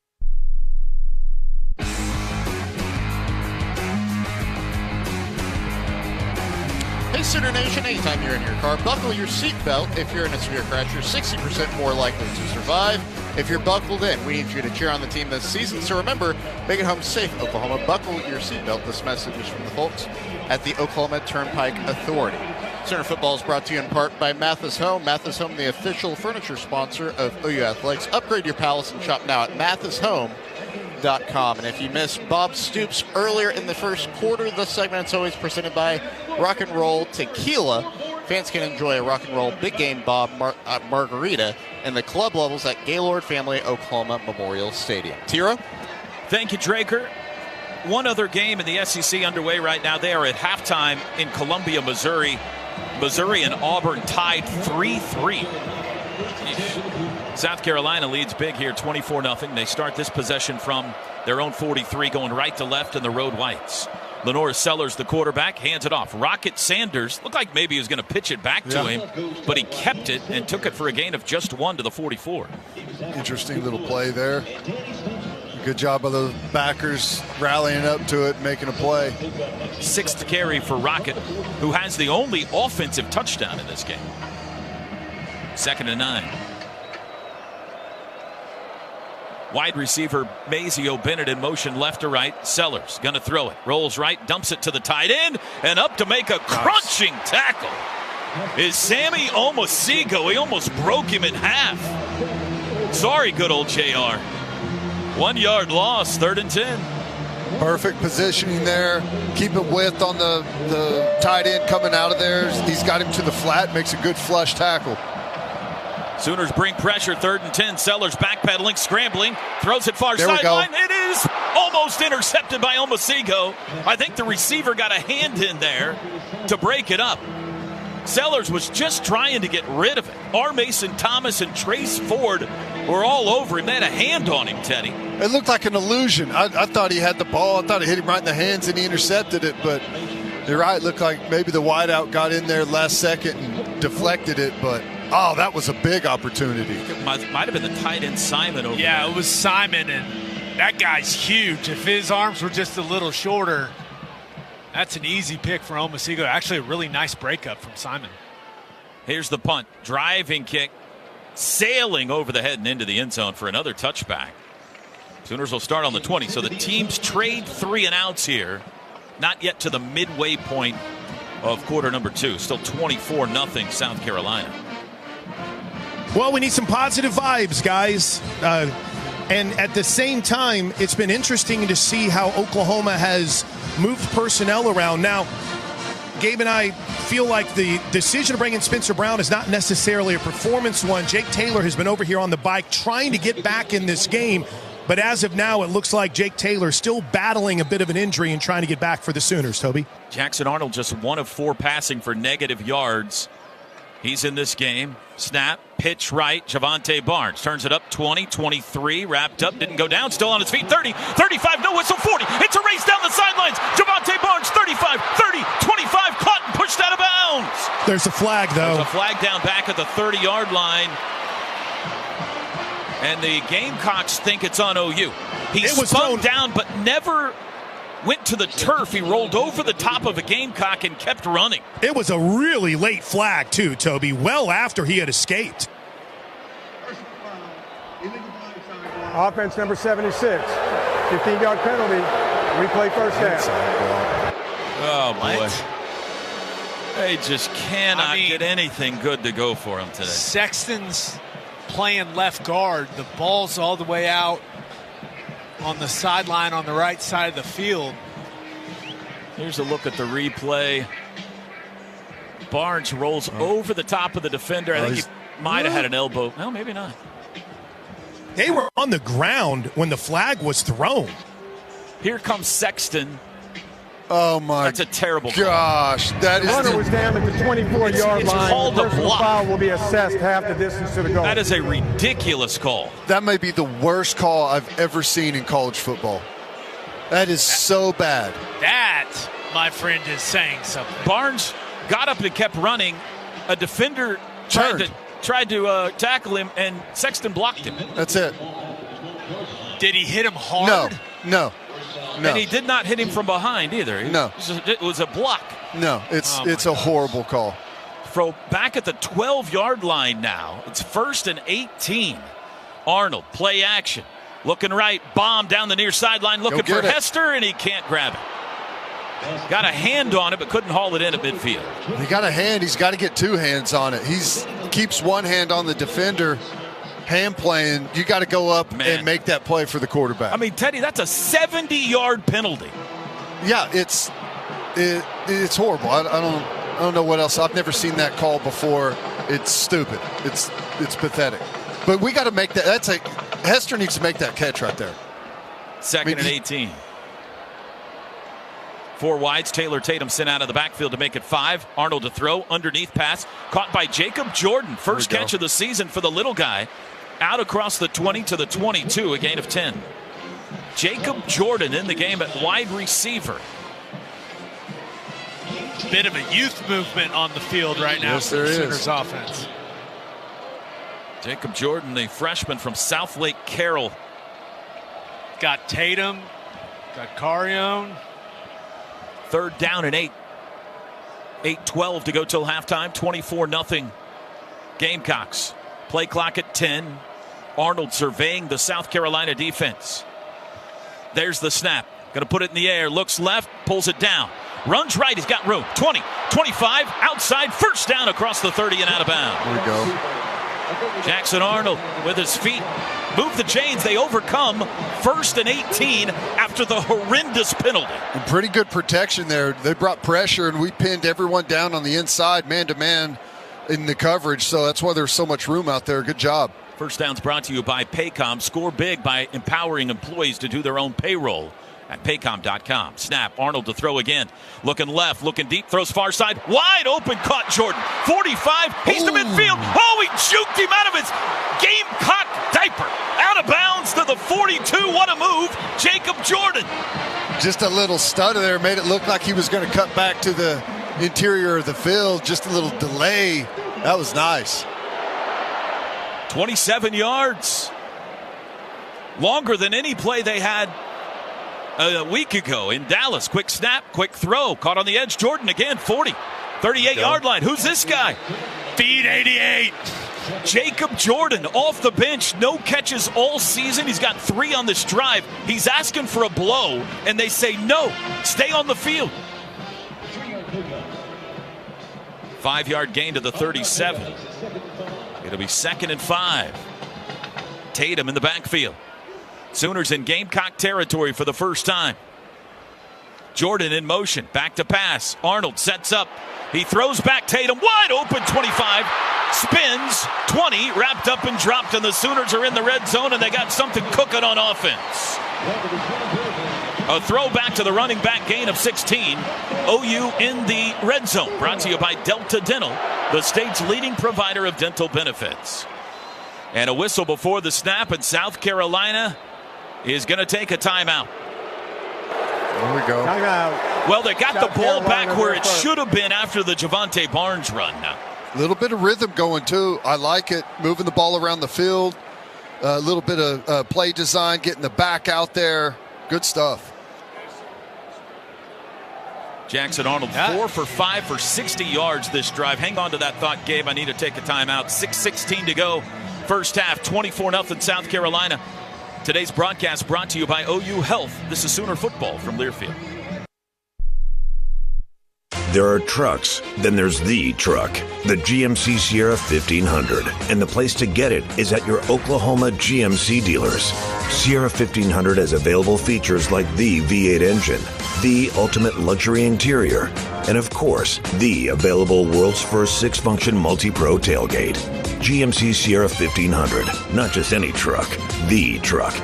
Speaker 26: Hey, Sooner Nation, anytime you're in your car, buckle your seatbelt. If you're in a severe crash, you're 60% more likely to survive. If you're buckled in, we need you to cheer on the team this season. So remember, make it home safe, Oklahoma. Buckle your seatbelt. This message is from the folks at the Oklahoma Turnpike Authority. Sooner football is brought to you in part by Mathis Home. Mathis Home, the official furniture sponsor of OU Athletics. Upgrade your palace and shop now at mathishome.com. And if you missed Bob Stoops earlier in the first quarter, this segment's always presented by Rock and Roll Tequila. Fans can enjoy a Rock and Roll Big Game Bob margarita in the club levels at Gaylord Family Oklahoma Memorial Stadium. Tiro?
Speaker 18: Thank you, Draker. One other game in the SEC underway right now. They are at halftime in Columbia, Missouri. Missouri and Auburn tied 3-3. South Carolina leads big here, 24-0. They start this possession from their own 43, going right to left in the road whites. Lenore Sellers, the quarterback, hands it off. Rocket Sanders looked like maybe he was going to pitch it back to him, but he kept it and took it for a gain of just 1 to the 44.
Speaker 19: Interesting little play there. Good job of the backers rallying up to it, making a play.
Speaker 18: 6th carry for Rocket, who has the only offensive touchdown in this game. 2nd and 9. Wide receiver Mazeo Bennett in motion left to right. Sellers going to throw it. Rolls right, dumps it to the tight end, and up to make a crunching tackle is Sammy Omosigo. He almost broke him in half. Sorry, good old JR. 1 yard loss, 3rd and 10.
Speaker 19: Perfect positioning there. Keep it width on the tight end coming out of there. He's got him to the flat, makes a good flush tackle.
Speaker 18: Sooners bring pressure, 3rd and 10. Sellers backpedaling, scrambling, throws it far sideline. It Sellers almost intercepted by Omosigho. I think the receiver got a hand in there to break it up. Sellers was just trying to get rid of it. R. Mason Thomas and Trace Ford were all over him. They had a hand on him, Teddy.
Speaker 19: It looked like an illusion. I thought he had the ball. I thought it hit him right in the hands and he intercepted it. But you're right. It looked like maybe the wideout got in there last second and deflected it. But, oh, that was a big opportunity.
Speaker 18: It might have been the tight end Simon over there.
Speaker 1: Yeah, it was Simon, and that guy's huge. If his arms were just a little shorter, that's an easy pick for Omosigho. Actually, a really nice breakup from Simon.
Speaker 18: Here's the punt. Driving kick. Sailing over the head and into the end zone for another touchback. Sooners will start on the 20. So the teams trade 3 and outs here. Not yet to the midway point of quarter number 2. Still 24-0 South Carolina.
Speaker 17: Well, we need some positive vibes, guys. And at the same time, it's been interesting to see how Oklahoma has moved personnel around. Now, Gabe and I feel like the decision to bring in Spencer Brown is not necessarily a performance one. Jake Taylor has been over here on the bike trying to get back in this game. But as of now, it looks like Jake Taylor still battling a bit of an injury and trying to get back for the Sooners, Toby.
Speaker 18: Jackson Arnold just 1 of 4 passing for negative yards. He's in this game. Snap, pitch right. Javante Barnes turns it up 20, 23, wrapped up, didn't go down, still on his feet. 30, 35, no whistle, 40. It's a race down the sidelines. Javante Barnes, 35, 30, 25, caught and pushed out of bounds.
Speaker 17: There's a flag, though.
Speaker 18: There's a flag down back at the 30-yard line. And the Gamecocks think it's on OU. He spun down, but never went to the turf. He rolled over the top of a Gamecock and kept running.
Speaker 17: It was a really late flag, too, Toby, well after he had escaped.
Speaker 7: Offense number 76. 15-yard penalty. Replay first down.
Speaker 18: Oh, boy. They just cannot get anything good to go for him today.
Speaker 1: Sexton's playing left guard. The ball's all the way out on the sideline on the right side of the field.
Speaker 18: Here's a look at the replay. Barnes rolls over the top of the defender. I think he might have had an elbow. No, maybe not.
Speaker 17: They were on the ground when the flag was thrown.
Speaker 18: Here comes Sexton.
Speaker 19: Oh, my
Speaker 18: That's a terrible
Speaker 19: gosh. That
Speaker 7: the runner was down at the 24-yard line.
Speaker 18: Called a
Speaker 7: Personal
Speaker 18: block.
Speaker 7: foul will be assessed half the distance to the goal.
Speaker 18: That is a ridiculous call.
Speaker 19: That may be the worst call I've ever seen in college football. That is so bad.
Speaker 1: That, my friend, is saying something.
Speaker 18: Barnes got up and kept running. A defender tried to tackle him, and Sexton blocked him.
Speaker 19: That's it.
Speaker 1: Did he hit him hard?
Speaker 19: No.
Speaker 18: And he did not hit him from behind either. It was a block.
Speaker 19: No, it's a horrible call.
Speaker 18: Back at the 12-yard line now. It's 1st and 18. Arnold, play action. Looking right, bomb down the near sideline, looking for Hester, and he can't grab it. Got a hand on it, but couldn't haul it in at midfield.
Speaker 19: He got a hand. He's got to get 2 hands on it. Keeps one hand on the defender. Hand playing, you got to go up and make that play for the quarterback.
Speaker 18: I mean, Teddy, that's a 70-yard penalty.
Speaker 19: Yeah, it's horrible. I don't know what else. I've never seen that call before. It's stupid. It's pathetic. But we got to make that. Hester needs to make that catch right there.
Speaker 18: 2nd and 18. 4 wides. Taylor Tatum sent out of the backfield to make it 5. Arnold to throw. Underneath pass. Caught by Jacob Jordan. First catch of the season for the little guy. Out across the 20 to the 22. A gain of 10. Jacob Jordan in the game at wide receiver.
Speaker 1: Bit of a youth movement on the field right now for the Sooners offense.
Speaker 18: Jacob Jordan, the freshman from South Lake Carroll.
Speaker 1: Got Tatum. Got Carrion.
Speaker 18: 3rd down and 8. 8:12 to go till halftime. 24-0 Gamecocks. Play clock at 10. Arnold surveying the South Carolina defense. There's the snap. Going to put it in the air. Looks left. Pulls it down. Runs right. He's got room. 20, 25. Outside. First down across the 30 and out of bounds.
Speaker 19: There we go.
Speaker 18: Jackson Arnold with his feet. Move the chains. They overcome 1st and 18 after the horrendous penalty.
Speaker 19: And pretty good protection there. They brought pressure, and we pinned everyone down on the inside, man-to-man in the coverage. So that's why there's so much room out there. Good job.
Speaker 18: First Down's brought to you by Paycom. Score big by empowering employees to do their own payroll at paycom.com. Snap, Arnold to throw again. Looking left, looking deep, throws far side. Wide open, caught Jordan. 45, he's to midfield. Oh, he juked him out of his Gamecock diaper. Out of bounds to the 42. What a move, Jacob Jordan.
Speaker 19: Just a little stutter there. Made it look like he was going to cut back to the interior of the field. Just a little delay. That was nice.
Speaker 18: 27 yards. Longer than any play they had a week ago in Dallas. Quick snap, quick throw. Caught on the edge. Jordan again, 40. 38-yard line. Who's this guy? Feed 88. Jacob Jordan off the bench. No catches all season. He's got 3 on this drive. He's asking for a blow, and they say no. Stay on the field. 5-yard gain to the 37. It'll be 2nd and 5. Tatum in the backfield. Sooners in Gamecock territory for the first time. Jordan in motion. Back to pass. Arnold sets up. He throws back. Tatum wide open. 25. Spins. 20. Wrapped up and dropped. And the Sooners are in the red zone. And they got something cooking on offense. A throw back to the running back, gain of 16. OU in the red zone. Brought to you by Delta Dental, the state's leading provider of dental benefits. And a whistle before the snap, and South Carolina is going to take a timeout.
Speaker 19: There we go.
Speaker 7: Timeout.
Speaker 18: Well, they got the ball back where it should have been after the Javonte Barnes run now.
Speaker 19: A little bit of rhythm going, too. I like it.Moving the ball around the field. A little bit of play design, getting the back out there. Good stuff.
Speaker 18: Jackson Arnold, 4 for 5 for 60 yards this drive. Hang on to that thought, Gabe. I need to take a timeout. 6:16 to go. First half, 24-0 South Carolina. Today's broadcast brought to you by OU Health. This is Sooner Football from Learfield.
Speaker 9: There are trucks, then there's the truck, the GMC Sierra 1500. And the place to get it is at your Oklahoma GMC dealers. Sierra 1500 has available features like the V8 engine, the ultimate luxury interior, and of course, the available world's first 6-function multi-pro tailgate. GMC Sierra 1500, not just any truck, the truck.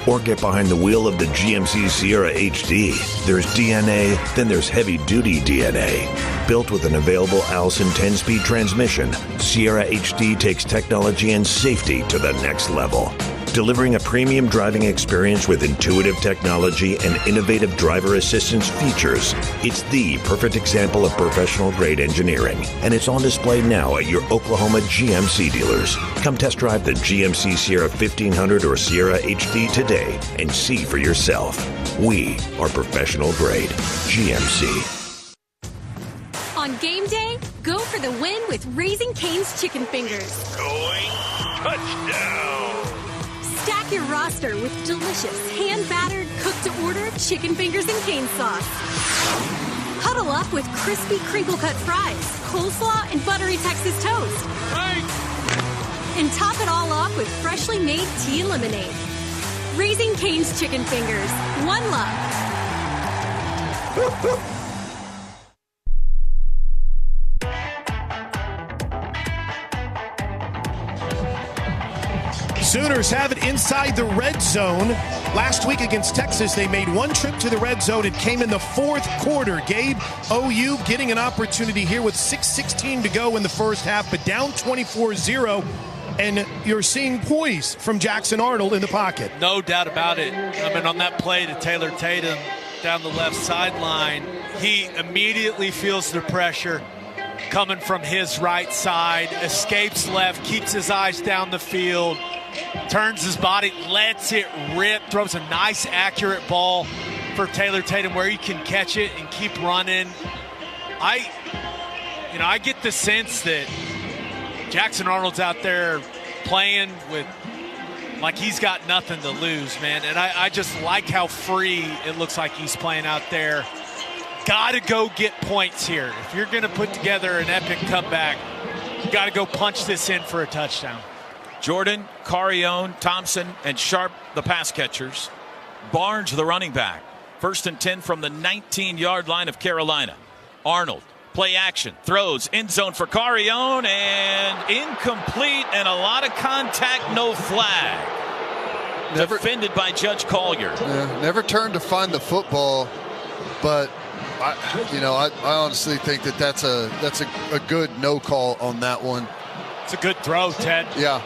Speaker 9: Or get behind the wheel of the GMC Sierra HD. There's DNA, then there's heavy-duty DNA. Built with an available Allison 10-speed transmission, Sierra HD takes technology and safety to the next level. Delivering a premium driving experience with intuitive technology and innovative driver assistance features. It's the perfect example of professional-grade engineering, and it's on display now at your Oklahoma GMC dealers. Come test drive the GMC Sierra 1500 or Sierra HD today and see for yourself. We are professional-grade GMC.
Speaker 10: On game day, go for the win with Raising Cane's Chicken Fingers.
Speaker 11: Going touchdown!
Speaker 10: Stack your roster with delicious, hand-battered, cooked-to-order chicken fingers and cane sauce. Huddle up with crispy crinkle-cut fries, coleslaw, and buttery Texas toast.
Speaker 11: Right.
Speaker 10: And top it all off with freshly made tea and lemonade. Raising Cane's Chicken Fingers. One love.
Speaker 17: Sooners have it inside the red zone. Last week against Texas, they made one trip to the red zone. It came in the fourth quarter. Gabe, OU getting an opportunity here with 6:16 to go in the first half, but down 24-0. And you're seeing poise from Jackson Arnold in the pocket.
Speaker 1: No doubt about it. I mean, on that play to Taylor Tatum down the left sideline, he immediately feels the pressure coming from his right side, escapes left, keeps his eyes down the field, turns his body, lets it rip, throws a nice, accurate ball for Taylor Tatum where he can catch it and keep running. I get the sense that Jackson Arnold's out there playing with like he's got nothing to lose, man. And I just like how free it looks like he's playing out there. Got to go get points here. If you're going to put together an epic comeback, you got to go punch this in for a touchdown.
Speaker 18: Jordan, Carrion, Thompson, and Sharp, the pass catchers. Barnes, the running back. 1st and 10 from the 19-yard line of Carolina. Arnold Play action. Throws. End zone for Carrion. And incomplete and a lot of contact. No flag. Defended by Judge Collier.
Speaker 19: Yeah, never turned to find the football, but I honestly think that's a good no call on that one.
Speaker 1: It's a good throw, Ted.
Speaker 19: Yeah.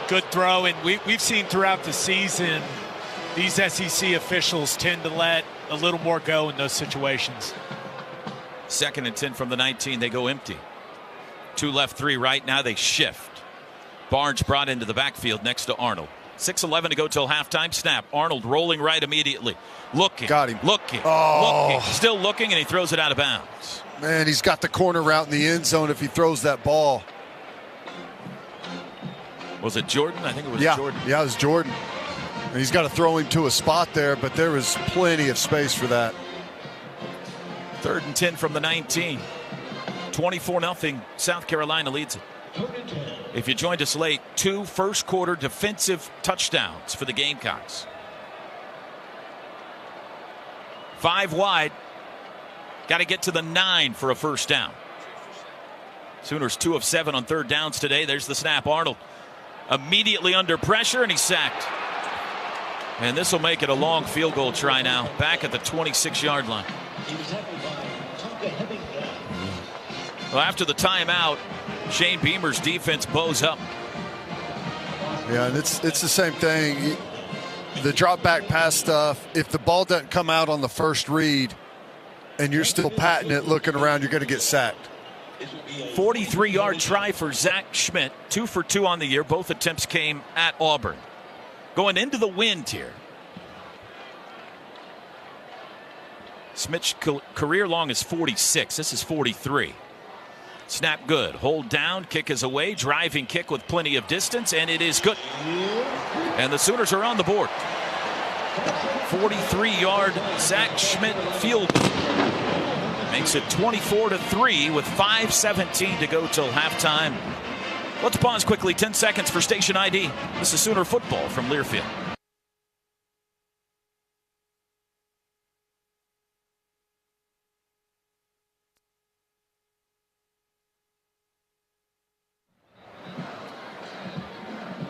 Speaker 1: Good throw, and we've seen throughout the season these SEC officials tend to let a little more go in those situations.
Speaker 18: 2nd and 10 from the 19. They go empty. 2 left, 3 right. Now they shift. Barnes brought into the backfield next to Arnold. 6:11 to go till halftime. Snap. Arnold rolling right immediately. Looking.
Speaker 19: Got him.
Speaker 18: Looking. Still looking, and he throws it out of bounds.
Speaker 19: Man, he's got the corner route in the end zone if he throws that ball.
Speaker 18: Was it Jordan? I think it was Jordan.
Speaker 19: Yeah, it was Jordan. And he's got to throw him to a spot there, but there was plenty of space for that.
Speaker 18: 3rd and 10 from the 19. 24-0. South Carolina leads it. If you joined us late, 2 first-quarter defensive touchdowns for the Gamecocks. 5 wide. Got to get to the 9 for a first down. Sooners 2 of 7 on 3rd downs today. There's the snap. Arnold immediately under pressure, and he's sacked. And this will make it a long field goal try now. Back at the 26-yard line. Well, after the timeout, Shane Beamer's defense bows up.
Speaker 19: Yeah, and it's the same thing. The drop back pass stuff, if the ball doesn't come out on the first read and you're still patting it, looking around, you're going to get sacked.
Speaker 18: 43-yard try for Zach Schmidt. 2 for 2 on the year. Both attempts came at Auburn. Going into the wind here. Schmidt's career long is 46. This is 43. Snap good. Hold down. Kick is away. Driving kick with plenty of distance, and it is good. And the Sooners are on the board. 43-yard Zach Schmidt field goal. Makes it 24-3 with 5:17 to go till halftime. Let's pause quickly. 10 seconds for station ID. This is Sooner football from Learfield.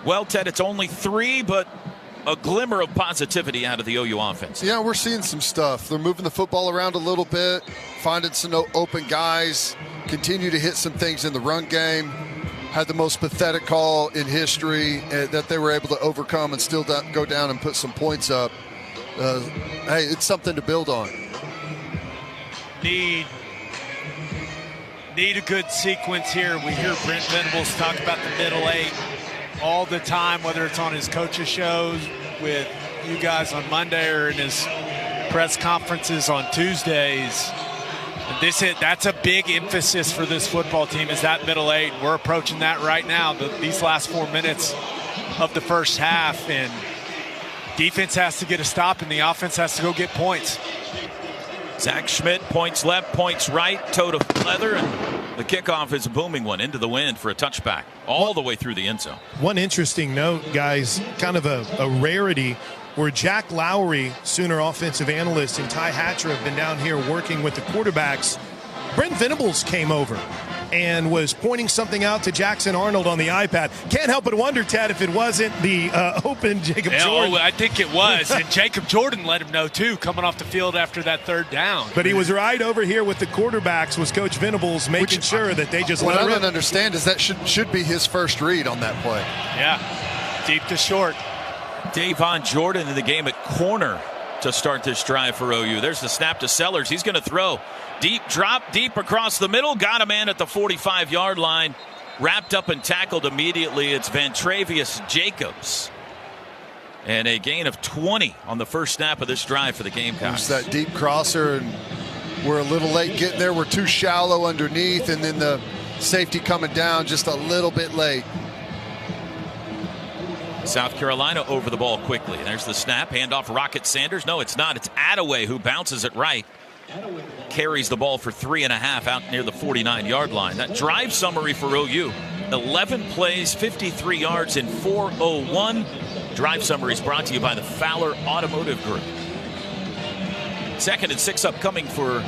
Speaker 18: Well, Ted, it's only 3, but a glimmer of positivity out of the OU offense.
Speaker 19: Yeah, we're seeing some stuff. They're moving the football around a little bit, finding some open guys, continue to hit some things in the run game. Had the most pathetic call in history that they were able to overcome and still go down and put some points up. Hey, it's something to build on.
Speaker 1: Need a good sequence here. We hear Brent Venables talk about the middle 8 all the time, whether it's on his coaches shows with you guys on Monday or in his press conferences on Tuesdays. And that's a big emphasis for this football team, is that middle 8. We're approaching that right now, these last 4 minutes of the first half, and defense has to get a stop and the offense has to go get points.
Speaker 18: Zach Schmidt points left, points right, toe to leather, and the kickoff is a booming one into the wind for a touchback all the way through the end zone.
Speaker 17: One interesting note, guys, kind of a rarity, where Jack Lowry, Sooner offensive analyst, and Ty Hatcher have been down here working with the quarterbacks. Brent Venables came over and was pointing something out to Jackson Arnold on the iPad. Can't help but wonder, Ted, if it wasn't the open Jacob Jordan.
Speaker 1: Oh, I think it was. And Jacob Jordan let him know, too, coming off the field after that 3rd down.
Speaker 17: But he was right over here with the quarterbacks, was Coach Venables making sure that they just let him.
Speaker 19: What I don't understand is that should be his first read on that play.
Speaker 1: Yeah, deep to short.
Speaker 18: Davon Jordan in the game at corner to start this drive for OU. There's the snap to Sellers. He's going to throw. Deep drop, deep across the middle. Got a man at the 45-yard line. Wrapped up and tackled immediately. It's Vantravius Jacobs. And a gain of 20 on the first snap of this drive for the Gamecocks.
Speaker 19: There's that deep crosser, and we're a little late getting there. We're too shallow underneath, and then the safety coming down just a little bit late.
Speaker 18: South Carolina over the ball quickly. There's the snap. Handoff Rocket Sanders. No, it's not. It's Attaway who bounces it right. Carries the ball for 3.5 out near the 49-yard line. That drive summary for OU. 11 plays, 53 yards in 4:01. Drive summary is brought to you by the Fowler Automotive Group. 2nd and 6 upcoming for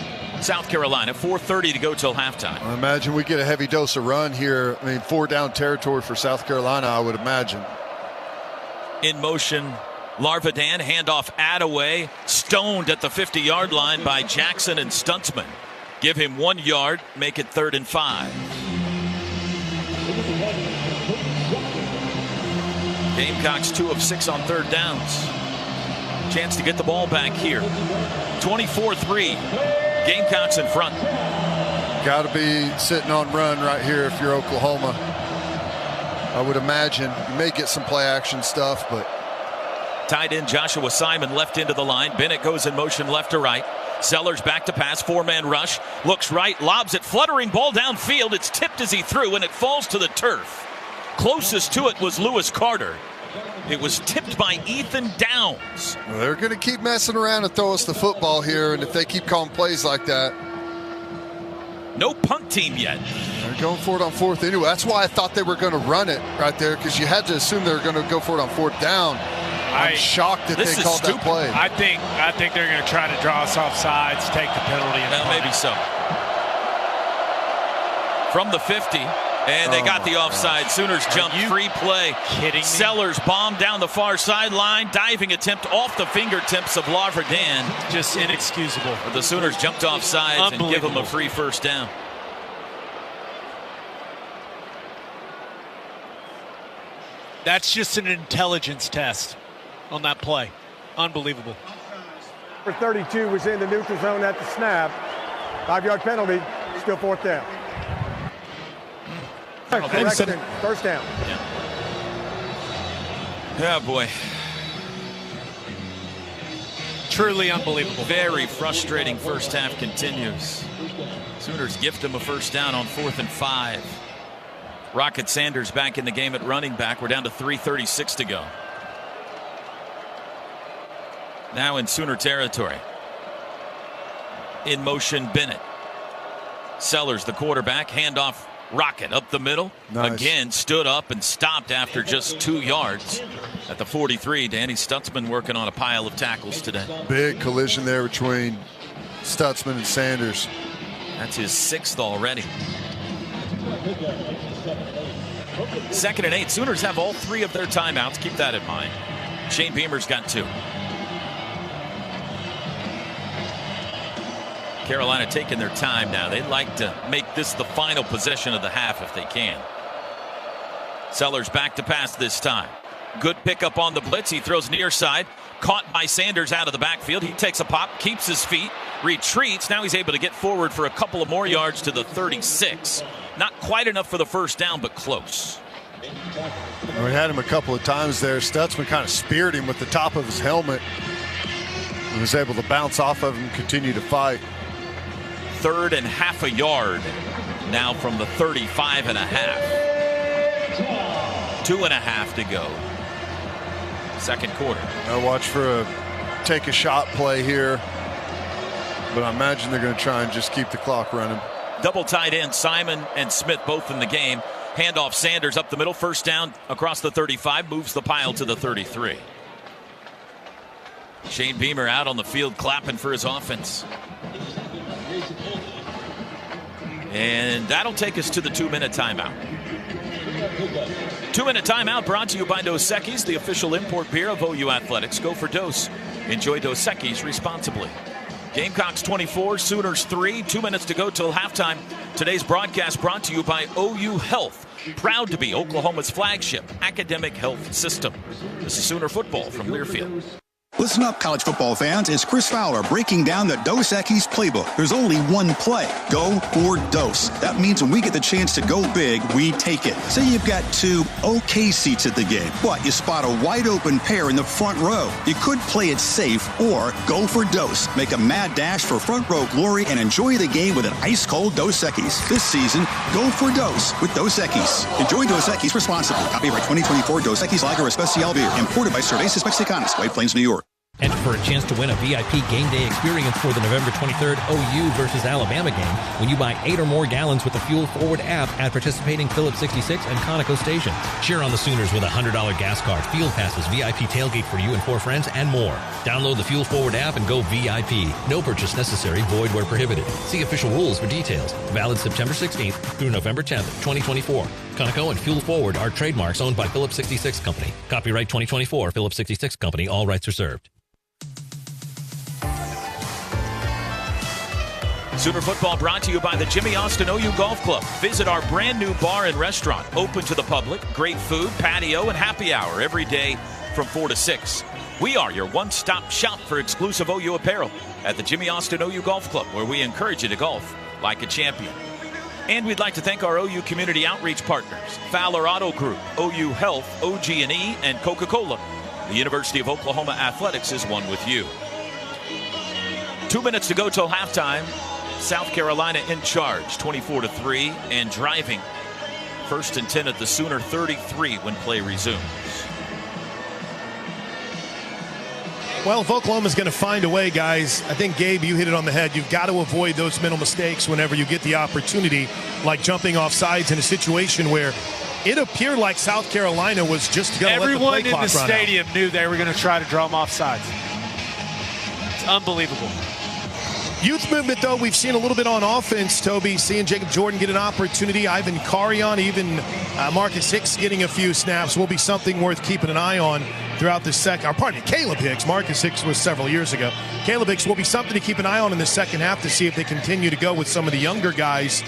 Speaker 18: South Carolina. 4:30 to go till halftime.
Speaker 19: I imagine we get a heavy dose of run here. I mean, 4 down territory for South Carolina, I would imagine.
Speaker 18: In motion, Larvadan, handoff Attaway, stoned at the 50-yard line by Jackson and Stuntsman. Give him 1 yard, make it 3rd and 5. Gamecocks 2 of 6 on 3rd downs. Chance to get the ball back here. 24-3. Gamecocks in front.
Speaker 19: Got to be sitting on run right here if you're Oklahoma. I would imagine you may get some play action stuff, but
Speaker 18: tight end Joshua Simon left into the line. Bennett goes in motion left to right. Sellers back to pass, 4-man rush. Looks right, lobs it, fluttering ball downfield. It's tipped as he threw, and it falls to the turf. Closest to it was Lewis Carter. It was tipped by Ethan Downs.
Speaker 19: Well, they're going to keep messing around and throw us the football here, and if they keep calling plays like that.
Speaker 18: No punt team yet.
Speaker 19: They're going for it on 4th anyway. That's why I thought they were going to run it right there, because you had to assume they were going to go for it on 4th down. I'm shocked that they called that play.
Speaker 1: I think they're going to try to draw us off sides, take the penalty.
Speaker 18: Well, maybe so. From the 50, and they got the offside. Sooners jump, free play.
Speaker 1: Kidding me?
Speaker 18: Sellers bomb down the far sideline. Diving attempt off the fingertips of Larvadan.
Speaker 1: Just inexcusable.
Speaker 18: But the Sooners jumped off sides and give them a free 1st down.
Speaker 1: That's just an intelligence test on that play. Unbelievable.
Speaker 7: Number 32 was in the neutral zone at the snap. 5-yard penalty, still 4th down. Correction, 1st down.
Speaker 18: Yeah, boy.
Speaker 1: Truly unbelievable.
Speaker 18: Very frustrating first half continues. Sooners gift him a 1st down on 4th and 5. Rocket Sanders back in the game at running back. We're down to 3:36 to go. Now in Sooner territory. In motion, Bennett. Sellers, the quarterback, handoff Rocket up the middle.
Speaker 19: Nice.
Speaker 18: Again, stood up and stopped after just 2 yards at the 43. Danny Stutzman working on a pile of tackles today.
Speaker 19: Big collision there between Stutzman and Sanders.
Speaker 18: That's his 6th already. 2nd and 8. Sooners have all 3 of their timeouts. Keep that in mind. Shane Beamer's got 2. Carolina taking their time now. They'd like to make this the final possession of the half if they can. Sellers back to pass this time. Good pickup on the blitz. He throws near side. Caught by Sanders out of the backfield. He takes a pop, keeps his feet, retreats. Now he's able to get forward for a couple of more yards to the 36. Not quite enough for the 1st down, but close.
Speaker 19: We had him a couple of times there. Stutzman kind of speared him with the top of his helmet and was able to bounce off of him and continue to fight.
Speaker 18: 3rd and half a yard now from the 35 and a half. 2.5 to go. 2nd quarter.
Speaker 19: Now watch for a take a shot play here, but I imagine they're going to try and just keep the clock running.
Speaker 18: Double tight end Simon and Smith both in the game. Handoff Sanders up the middle. 1st down across the 35. Moves the pile to the 33. Shane Beamer out on the field clapping for his offense. And that'll take us to the 2-minute timeout. 2-minute timeout brought to you by Dos Equis, the official import beer of OU Athletics. Go for Dos. Enjoy Dos Equis responsibly. Gamecocks 24, Sooners 3. 2 minutes to go till halftime. Today's broadcast brought to you by OU Health. Proud to be Oklahoma's flagship academic health system. This is Sooner football from Learfield.
Speaker 4: Listen up, college football fans. It's Chris Fowler breaking down the Dos Equis playbook. There's only one play. Go for Dos. That means when we get the chance to go big, we take it. Say you've got 2 okay seats at the game, but you spot a wide open pair in the front row. You could play it safe or go for Dos. Make a mad dash for front row glory and enjoy the game with an ice-cold Dos Equis. This season, go for Dos with Dos Equis. Enjoy Dos Equis responsibly. Copyright 2024 Dos Equis Lager Especial Beer. Imported by Cervezas Mexicanas, White Plains, New York.
Speaker 5: Enter for a chance to win a VIP game day experience for the November 23rd OU versus Alabama game when you buy 8 or more gallons with the Fuel Forward app at participating Phillips 66 and Conoco stations. Cheer on the Sooners with a $100 gas card, field passes, VIP tailgate for you and 4 friends, and more. Download the Fuel Forward app and go VIP. No purchase necessary, void where prohibited. See official rules for details. Valid September 16th through November 10th, 2024. Conoco and Fuel Forward are trademarks owned by Phillips 66 Company. Copyright 2024, Phillips 66 Company. All rights reserved.
Speaker 18: Sooner Football brought to you by the Jimmy Austin OU Golf Club. Visit our brand new bar and restaurant, open to the public, great food, patio, and happy hour every day from 4 to 6. We are your one-stop shop for exclusive OU apparel at the Jimmy Austin OU Golf Club, where we encourage you to golf like a champion. And we'd like to thank our OU community outreach partners, Fowler Auto Group, OU Health, OG&E, and Coca-Cola. The University of Oklahoma Athletics is one with you. 2 minutes to go till halftime. South Carolina in charge, 24-3, and driving. 1st and 10 at the Sooner 33 when play resumes.
Speaker 17: Well, if Oklahoma's going to find a way, guys, I think, Gabe, you hit it on the head. You've got to avoid those mental mistakes whenever you get the opportunity, like jumping off sides in a situation where it appeared like South Carolina was just going to let the play clock run out.
Speaker 1: Everyone in the stadium knew they were going to try to draw them off sides. It's unbelievable.
Speaker 17: Youth movement, though, we've seen a little bit on offense, Toby, seeing Jacob Jordan get an opportunity, Ivan Carrion, even Marcus Hicks getting a few snaps will be something worth keeping an eye on throughout the second. Or pardon me, Caleb Hicks. Marcus Hicks was several years ago. Caleb Hicks will be something to keep an eye on in the second half to see if they continue to go with some of the younger guys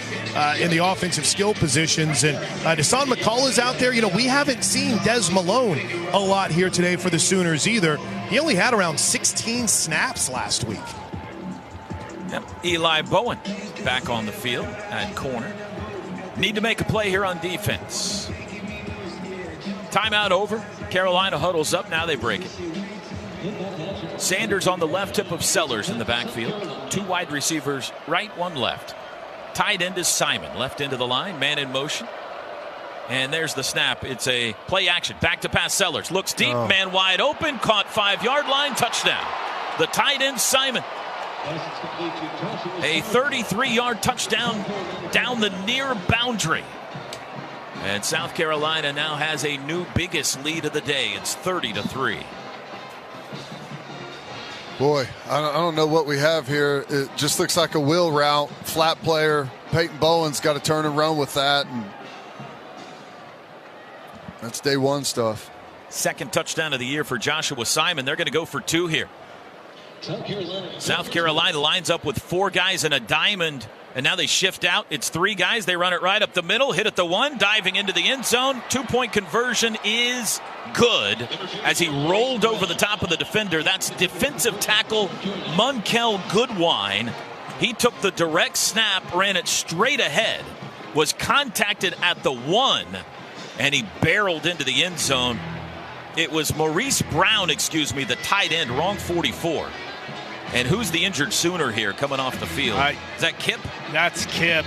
Speaker 17: in the offensive skill positions. And Deshaun McCall is out there. You know, we haven't seen Des Malone a lot here today for the Sooners either. He only had around 16 snaps last week.
Speaker 18: Yep. Eli Bowen back on the field at corner. Need to make a play here on defense. Timeout over. Carolina huddles up. Now they break it. Sanders on the left, tip of Sellers in the backfield. 2 wide receivers right, 1 left. Tight end is Simon. Left into the line. Man in motion. And there's the snap. It's a play action. Back to pass Sellers. Looks deep. Man wide open. Caught 5-yard line. Touchdown. The tight end Simon. A 33-yard touchdown down the near boundary. And South Carolina now has a new biggest lead of the day. It's 30-3.
Speaker 19: Boy, I don't know what we have here. It just looks like a wheel route. Flat player. Peyton Bowen's got to turn and run with that. And that's day 1 stuff.
Speaker 18: Second touchdown of the year for Joshua Simon. They're going to go for 2 here. South Carolina lines up with 4 guys in a diamond, and now they shift out. It's 3 guys. They run it right up the middle, hit at the 1, diving into the end zone. 2-point conversion is good as he rolled over the top of the defender. That's defensive tackle Munkel Goodwine. He took the direct snap, ran it straight ahead, was contacted at the 1, and he barreled into the end zone. It was Maurice Brown, the tight end, wrong 44. And who's the injured Sooner here coming off the field? Is that Kip?
Speaker 1: That's Kip.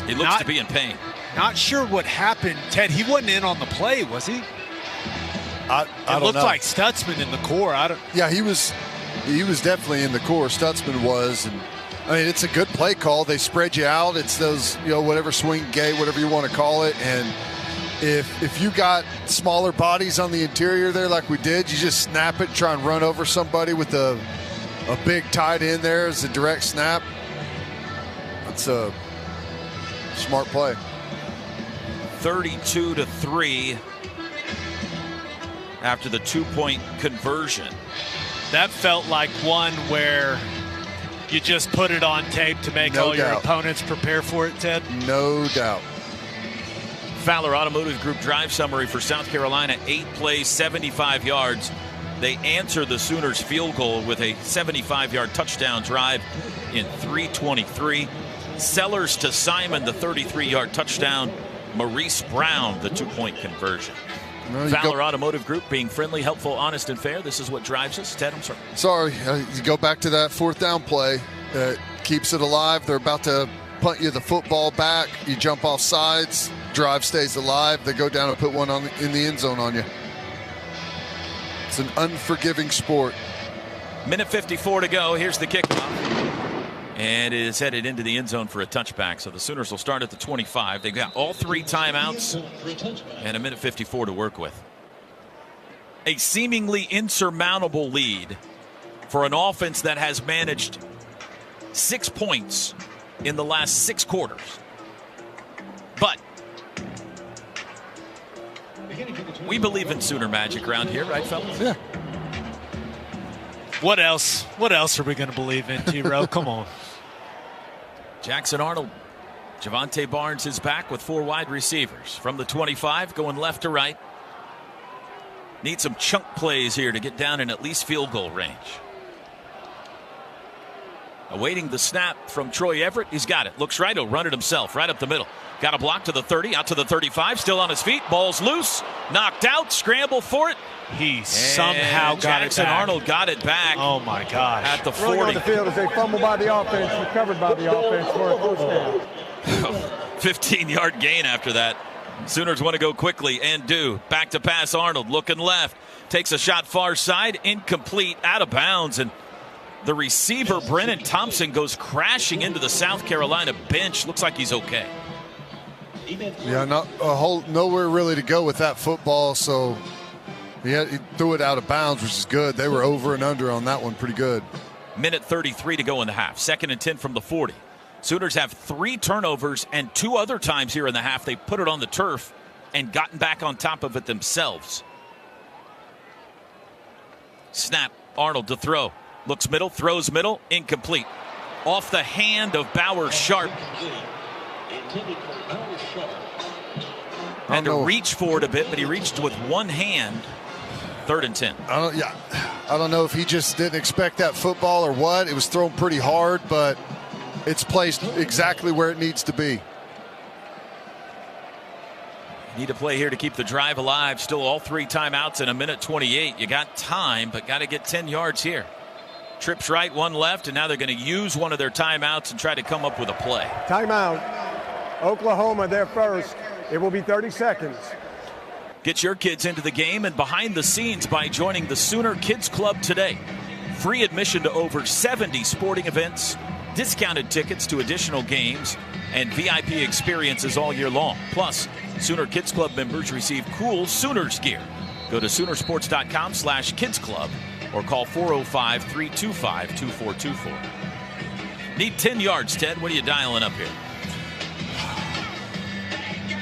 Speaker 18: He looks to be in pain.
Speaker 1: Not sure what happened. Ted, he wasn't in on the play, was he? It looked like Stutzman in the core.
Speaker 19: Yeah, he was definitely in the core. Stutzman was. And I mean, it's a good play call. They spread you out. It's those, whatever swing gate, whatever you want to call it. And if you got smaller bodies on the interior there like we did, you just snap it and try and run over somebody with a big tight end there as a direct snap. That's a smart play.
Speaker 18: 32-3 after the 2-point conversion.
Speaker 1: That felt like one where you just put it on tape to make all your opponents prepare for it, Ted?
Speaker 19: No doubt.
Speaker 18: Fowler Automotive Group drive summary for South Carolina, 8 plays, 75 yards. They answer the Sooners field goal with a 75-yard touchdown drive in 3:23. Sellers to Simon, the 33-yard touchdown. Maurice Brown, the 2-point conversion. Fowler Automotive Group being friendly, helpful, honest, and fair. This is what drives us. Ted, I'm sorry.
Speaker 19: Sorry, you go back to that 4th down play that keeps it alive. They're about to punt you the football back. You jump off sides. Drive stays alive. They go down and put one in the end zone on you. It's an unforgiving sport.
Speaker 18: Minute 54 to go. Here's the kickoff. And it is headed into the end zone for a touchback. So the Sooners will start at the 25. They've got all 3 timeouts and a minute 54 to work with. A seemingly insurmountable lead for an offense that has managed 6 points in the last 6 quarters. But we believe in Sooner magic around here, right, fellas?
Speaker 19: Yeah.
Speaker 1: What else? What else are we going to believe in, T-Row? Come on.
Speaker 18: Jackson Arnold. Javante Barnes is back with 4 wide receivers. From the 25, going left to right. Need some chunk plays here to get down in at least field goal range. Awaiting the snap from Troy Everett. He's got it. Looks right. He'll run it himself. Right up the middle. Got a block to the 30. Out to the 35. Still on his feet. Ball's loose. Knocked out. Scramble for it.
Speaker 1: He somehow got
Speaker 18: Jackson
Speaker 1: it back.
Speaker 18: Arnold got it back.
Speaker 1: Oh, my gosh.
Speaker 18: At the 40.
Speaker 7: Really on the field as they fumble by the offense, recovered by the offense for a first down.
Speaker 18: 15-yard gain after that. Sooners want to go quickly and do. Back to pass Arnold. Looking left. Takes a shot far side. Incomplete. Out of bounds. And the receiver, Brennan Thompson, goes crashing into the South Carolina bench. Looks like he's okay.
Speaker 19: Yeah, nowhere really to go with that football, so he threw it out of bounds, which is good. They were over and under on that one pretty good.
Speaker 18: Minute 33 to go in the half. 2nd and 10 from the 40. Sooners have 3 turnovers, and 2 other times here in the half they put it on the turf and gotten back on top of it themselves. Snap. Arnold to throw. Looks middle, throws middle, incomplete. Off the hand of Bauer Sharp. Had to reach for it a bit, but he reached with one hand. 3rd and 10.
Speaker 19: I don't know if he just didn't expect that football or what. It was thrown pretty hard, but it's placed exactly where it needs to be.
Speaker 18: Need to play here to keep the drive alive. Still all 3 timeouts in a minute 28. You got time, but got to get 10 yards here. Trips right, 1 left, and now they're going to use one of their timeouts and try to come up with a play.
Speaker 7: Timeout. Oklahoma, they're first. It will be 30 seconds.
Speaker 18: Get your kids into the game and behind the scenes by joining the Sooner Kids Club today. Free admission to over 70 sporting events, discounted tickets to additional games, and VIP experiences all year long. Plus, Sooner Kids Club members receive cool Sooners gear. Go to Soonersports.com/kidsclub or call 405-325-2424. Need 10 yards, Ted. What are you dialing up here?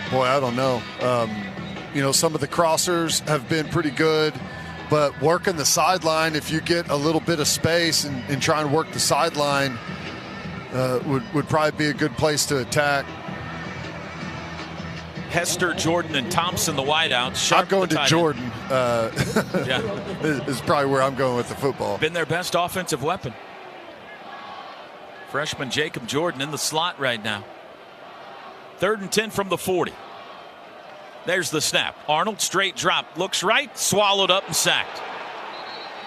Speaker 19: Boy, I don't know. Some of the crossers have been pretty good, but working the sideline, if you get a little bit of space and try and work the sideline, would probably be a good place to attack.
Speaker 18: Hester, Jordan, and Thompson, the wideouts.
Speaker 19: I'm going to Jordan.
Speaker 18: Yeah.
Speaker 19: Is probably where I'm going with the football.
Speaker 18: Been their best offensive weapon. Freshman Jacob Jordan in the slot right now. 3rd and 10 from the 40. There's the snap. Arnold, straight drop. Looks right, swallowed up and sacked.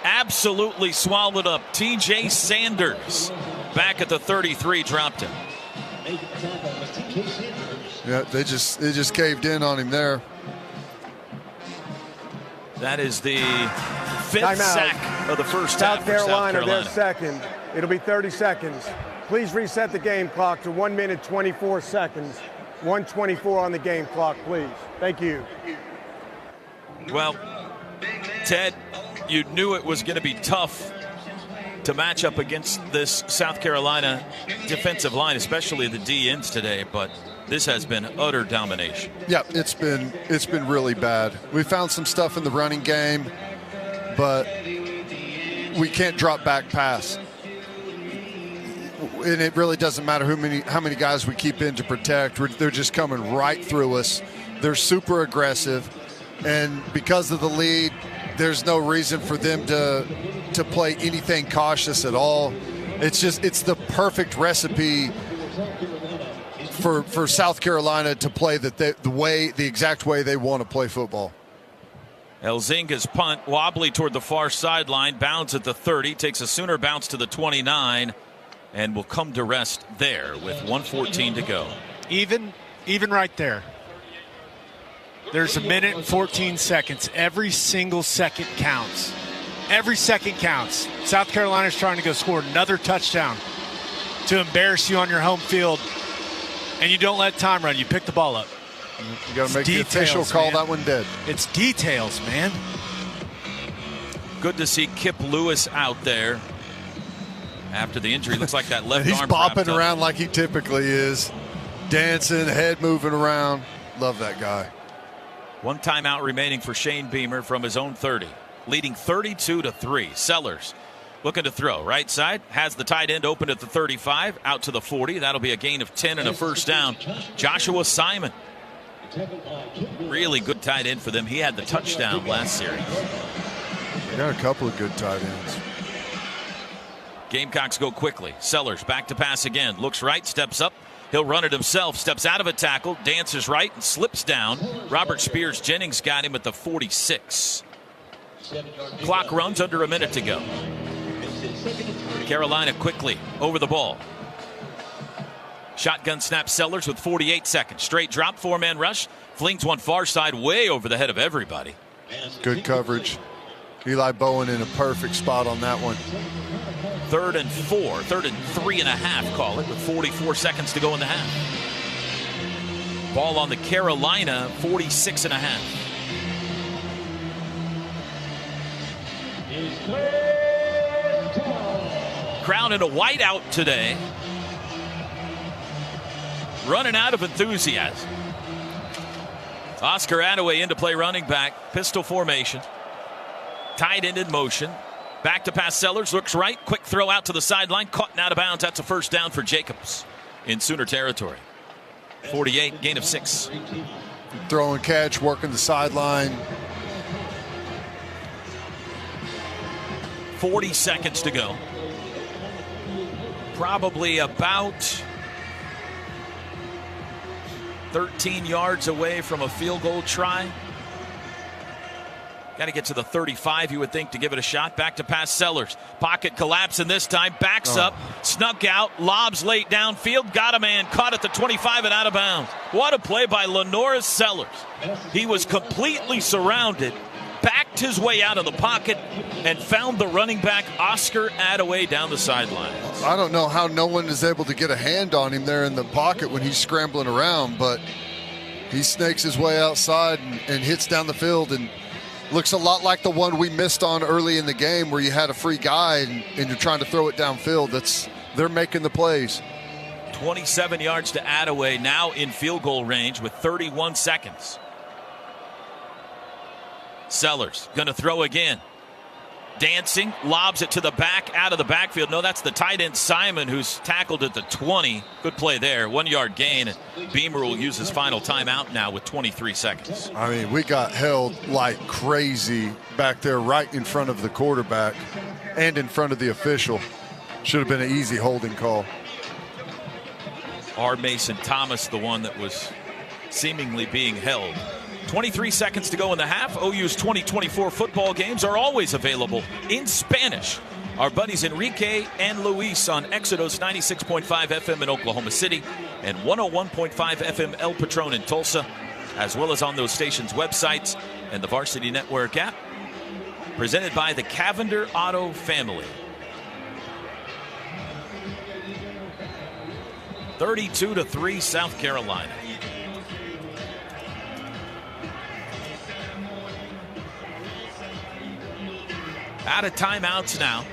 Speaker 18: Absolutely swallowed up. T.J. Sanders back at the 33, dropped him.
Speaker 19: Yeah, they just caved in on him there.
Speaker 18: That is the 5th
Speaker 7: Timeout.
Speaker 18: sack of the first half
Speaker 7: South
Speaker 18: for South
Speaker 7: Carolina,
Speaker 18: Carolina.
Speaker 7: they're second. It'll be 30 seconds. Please reset the game clock to 1 minute 24 seconds. 1:24 on the game clock, please. Thank you.
Speaker 18: Well, Ted, you knew it was going to be tough to match up against this South Carolina defensive line, especially the D-ends today, but this has been utter domination.
Speaker 19: Yeah, it's been really bad. We found some stuff in the running game, but we can't drop back pass. And it really doesn't matter how many guys we keep in to protect. They're just coming right through us. They're super aggressive, and because of the lead, there's no reason for them to play anything cautious at all. It's the perfect recipe for South Carolina to play the exact way they want to play football.
Speaker 18: Elzinga's punt wobbly toward the far sideline, bounds at the 30, takes a Sooner bounce to the 29. And will come to rest there with 1:14 to go.
Speaker 1: Even right there. There's a minute and 14 seconds. Every single second counts. Every second counts. South Carolina's trying to go score another touchdown to embarrass you on your home field, and you don't let time run. You pick the ball up.
Speaker 19: You got to make the official call that one dead.
Speaker 1: It's details, man.
Speaker 18: Good to see Kip Lewis out there after the injury. Looks like that left
Speaker 19: He's
Speaker 18: arm
Speaker 19: bopping around like he typically is, dancing, head moving around. Love that guy.
Speaker 18: One timeout remaining for Shane Beamer from his own 30, leading 32-3. Sellers looking to throw. Right side has the tight end open at the 35, out to the 40. That'll be a gain of 10 and a first down. Joshua Simon, really good tight end for them. He had the touchdown last series.
Speaker 19: They got a couple of good tight ends.
Speaker 18: Gamecocks go quickly. Sellers back to pass again. Looks right, steps up. He'll run it himself. Steps out of a tackle, dances right, and slips down. Robert Spears Jennings got him at the 46. Clock runs under a minute to go. Carolina quickly over the ball. Shotgun snap. Sellers with 48 seconds. Straight drop, four-man rush. Flings one far side way over the head of everybody.
Speaker 19: Good coverage. Eli Bowen in a perfect spot on that one.
Speaker 18: 3rd and 4, 3rd and 3.5, call it, with 44 seconds to go in the half. Ball on the Carolina 46.5. Crowd in a whiteout today. Running out of enthusiasm. Oscar Attaway into play, running back. Pistol formation. Tight end in motion. Back to pass. Sellers looks right. Quick throw out to the sideline. Caught and out of bounds. That's a first down for Jacobs in Sooner territory. 48, gain of 6.
Speaker 19: Throw and catch, working the sideline.
Speaker 18: 40 seconds to go. Probably about 13 yards away from a field goal try. Got to get to the 35, you would think, to give it a shot. Back to pass. Sellers. Pocket collapsing this time. Backs up. Snuck out. Lobs late downfield. Got a man. Caught at the 25 and out of bounds. What a play by Lenoris Sellers. He was completely surrounded. Backed his way out of the pocket and found the running back, Oscar Attaway, down the sideline.
Speaker 19: I don't know how no one is able to get a hand on him there in the pocket when he's scrambling around, but he snakes his way outside and hits down the field, and looks a lot like the one we missed on early in the game where you had a free guy and you're trying to throw it downfield. They're making the plays.
Speaker 18: 27 yards to Attaway, now in field goal range with 31 seconds. Sellers going to throw again. Dancing, lobs it to the back, out of the backfield. No, that's the tight end Simon, who's tackled at the 20. Good play there, 1 yard gain. And Beamer will use his final timeout now with 23 seconds.
Speaker 19: I mean, we got held like crazy back there right in front of the quarterback and in front of the official. Should have been an easy holding call.
Speaker 18: R. Mason Thomas, the one that was seemingly being held. 23 seconds to go in the half. OU's 2024 football games are always available in Spanish. Our buddies Enrique and Luis on Exodus 96.5 FM in Oklahoma City and 101.5 FM El Patron in Tulsa, as well as on those stations' websites and the Varsity Network app. Presented by the Cavender Auto family. 32-3 South Carolina. Out of timeouts now.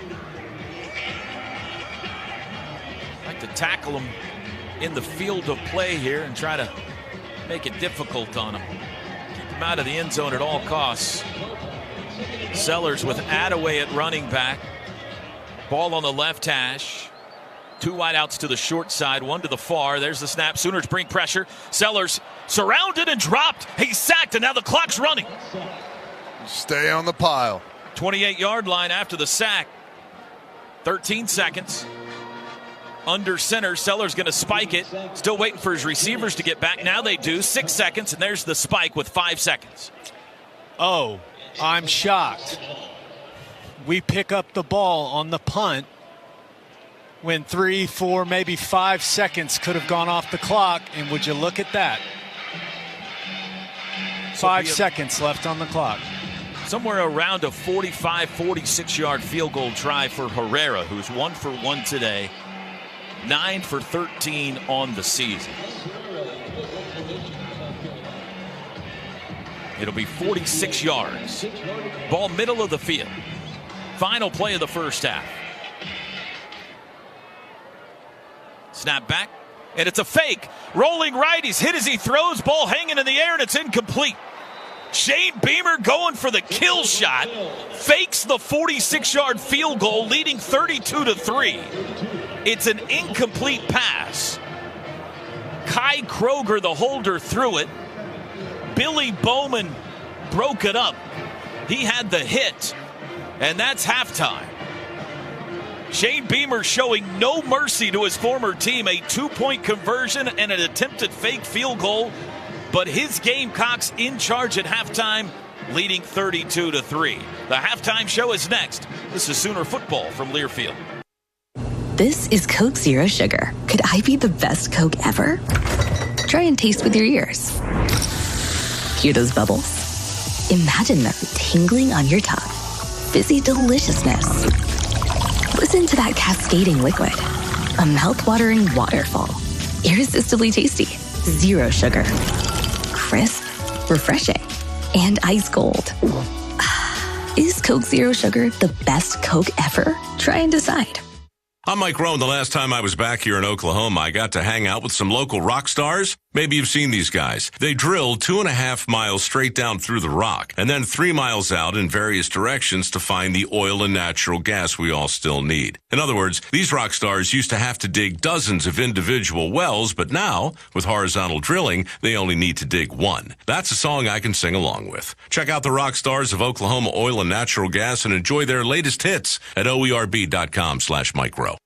Speaker 18: Like to tackle them in the field of play here and try to make it difficult on them. Keep them out of the end zone at all costs. Sellers with Attaway at running back. Ball on the left hash. 2 wideouts to the short side, 1 to the far. There's the snap. Sooners bring pressure. Sellers surrounded and dropped. He's sacked, and now the clock's running.
Speaker 19: Stay on the pile.
Speaker 18: 28-yard line after the sack. 13 seconds. Under center. Sellers going to spike it. Still waiting for his receivers to get back. Now they do. 6 seconds, and there's the spike with 5 seconds.
Speaker 1: Oh, I'm shocked. We pick up the ball on the punt when 3, 4, maybe 5 seconds could have gone off the clock, and would you look at that? 5 seconds left on the clock.
Speaker 18: Somewhere around a 45, 46-yard field goal try for Herrera, who's 1 for 1 today, 9 for 13 on the season. It'll be 46 yards. Ball middle of the field. Final play of the first half. Snap back, and it's a fake. Rolling right, he's hit as he throws. Ball hanging in the air, and it's incomplete. Shane Beamer going for the kill shot. Fakes the 46-yard field goal, leading 32-3. It's an incomplete pass. Kai Kroger, the holder, threw it. Billy Bowman broke it up. He had the hit, and that's halftime. Shane Beamer showing no mercy to his former team. A 2-point conversion and an attempted fake field goal, but his Gamecocks in charge at halftime, leading 32-3. The halftime show is next. This is Sooner Football from Learfield.
Speaker 6: This is Coke Zero Sugar. Could I be the best Coke ever? Try and taste with your ears. Hear those bubbles? Imagine them tingling on your tongue. Fizzy deliciousness. Listen to that cascading liquid. A mouth-watering waterfall. Irresistibly tasty. Zero sugar. Crisp, refreshing, and ice cold. Is Coke Zero Sugar the best Coke ever? Try and decide.
Speaker 12: I'm Mike Rohn. The last time I was back here in Oklahoma, I got to hang out with some local rock stars. Maybe you've seen these guys. They drilled 2.5 miles straight down through the rock and then 3 miles out in various directions to find the oil and natural gas we all still need. In other words, these rock stars used to have to dig dozens of individual wells, but now, with horizontal drilling, they only need to dig one. That's a song I can sing along with. Check out the rock stars of Oklahoma Oil and Natural Gas and enjoy their latest hits at oerb.com/Mike Rowe.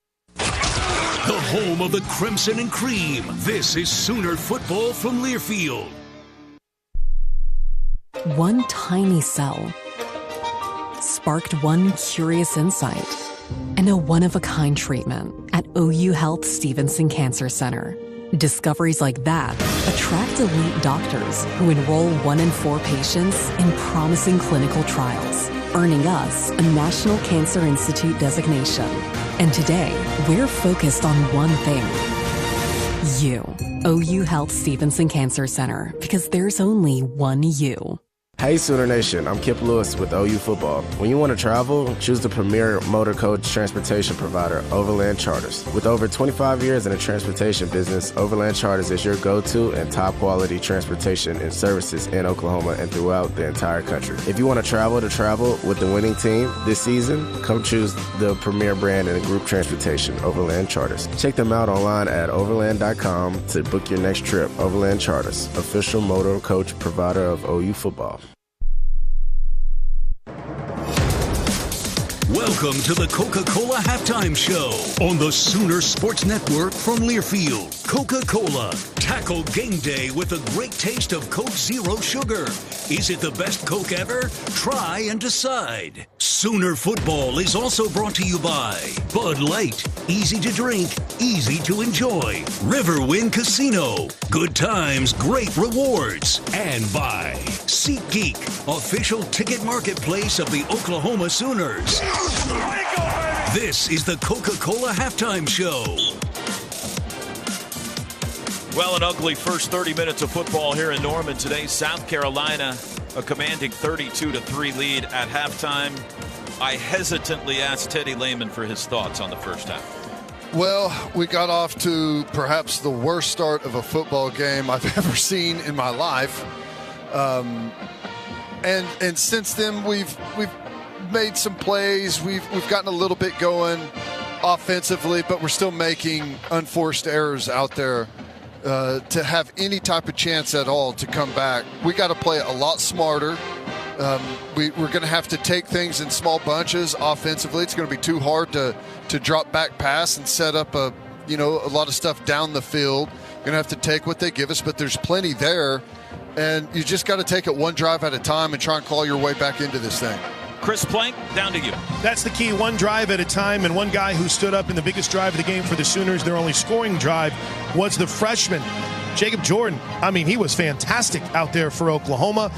Speaker 3: The home of the Crimson and Cream. This is Sooner Football from Learfield.
Speaker 14: One tiny cell sparked one curious insight and a one-of-a-kind treatment at OU Health Stevenson Cancer Center. Discoveries like that attract elite doctors who enroll 1 in 4 patients in promising clinical trials, earning us a National Cancer Institute designation. And today, we're focused on one thing. You. OU Health Stevenson Cancer Center, because there's only one you.
Speaker 15: Hey Sooner Nation, I'm Kip Lewis with OU Football. When you want to travel, choose the premier motor coach transportation provider, Overland Charters. With over 25 years in the transportation business, Overland Charters is your go-to and top quality transportation and services in Oklahoma and throughout the entire country. If you want to travel with the winning team this season, come choose the premier brand in group transportation, Overland Charters. Check them out online at overland.com to book your next trip. Overland Charters, official motor coach provider of OU Football.
Speaker 3: Welcome to the Coca-Cola Halftime Show on the Sooner Sports Network from Learfield. Coca-Cola. Tackle game day with a great taste of Coke Zero Sugar. Is it the best Coke ever? Try and decide. Sooner Football is also brought to you by Bud Light. Easy to drink, easy to enjoy. Riverwind Casino. Good times, great rewards. And by SeatGeek, official ticket marketplace of the Oklahoma Sooners. This is the Coca-Cola Halftime Show.
Speaker 18: Well, an ugly first 30 minutes of football here in Norman today. South Carolina, a commanding 32-3 lead at halftime. I hesitantly asked Teddy Lehman for his thoughts on the first half.
Speaker 19: Well, we got off to perhaps the worst start of a football game I've ever seen in my life. And since then, we've made some plays. We've gotten a little bit going offensively, but we're still making unforced errors out there. To have any type of chance at all to come back, we got to play a lot smarter. We're going to have to take things in small bunches offensively. It's going to be too hard to drop back pass and set up a lot of stuff down the field. Going to have to take what they give us, but there's plenty there, and you just got to take it one drive at a time and try and claw your way back into this thing.
Speaker 18: Chris Plank, down to you.
Speaker 17: That's the key, one drive at a time, and one guy who stood up in the biggest drive of the game for the Sooners, their only scoring drive, was the freshman Jacob Jordan, he was fantastic out there for Oklahoma.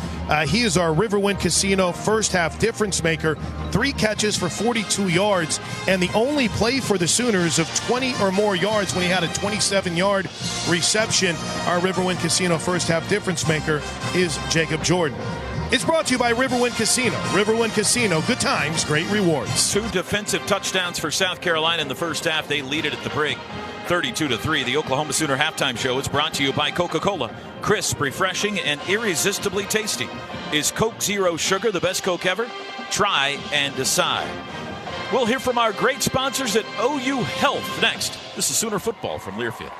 Speaker 17: He is our Riverwind Casino first half difference maker. 3 catches for 42 yards, and the only play for the Sooners of 20 or more yards when he had a 27-yard reception. Our Riverwind Casino first half difference maker is Jacob Jordan. It's brought to you by Riverwind Casino. Riverwind Casino, good times, great rewards.
Speaker 18: 2 defensive touchdowns for South Carolina in the first half. They lead it at the break, 32-3. The Oklahoma Sooner halftime show is brought to you by Coca-Cola. Crisp, refreshing, and irresistibly tasty. Is Coke Zero Sugar the best Coke ever? Try and decide. We'll hear from our great sponsors at OU Health next. This is Sooner Football from Learfield.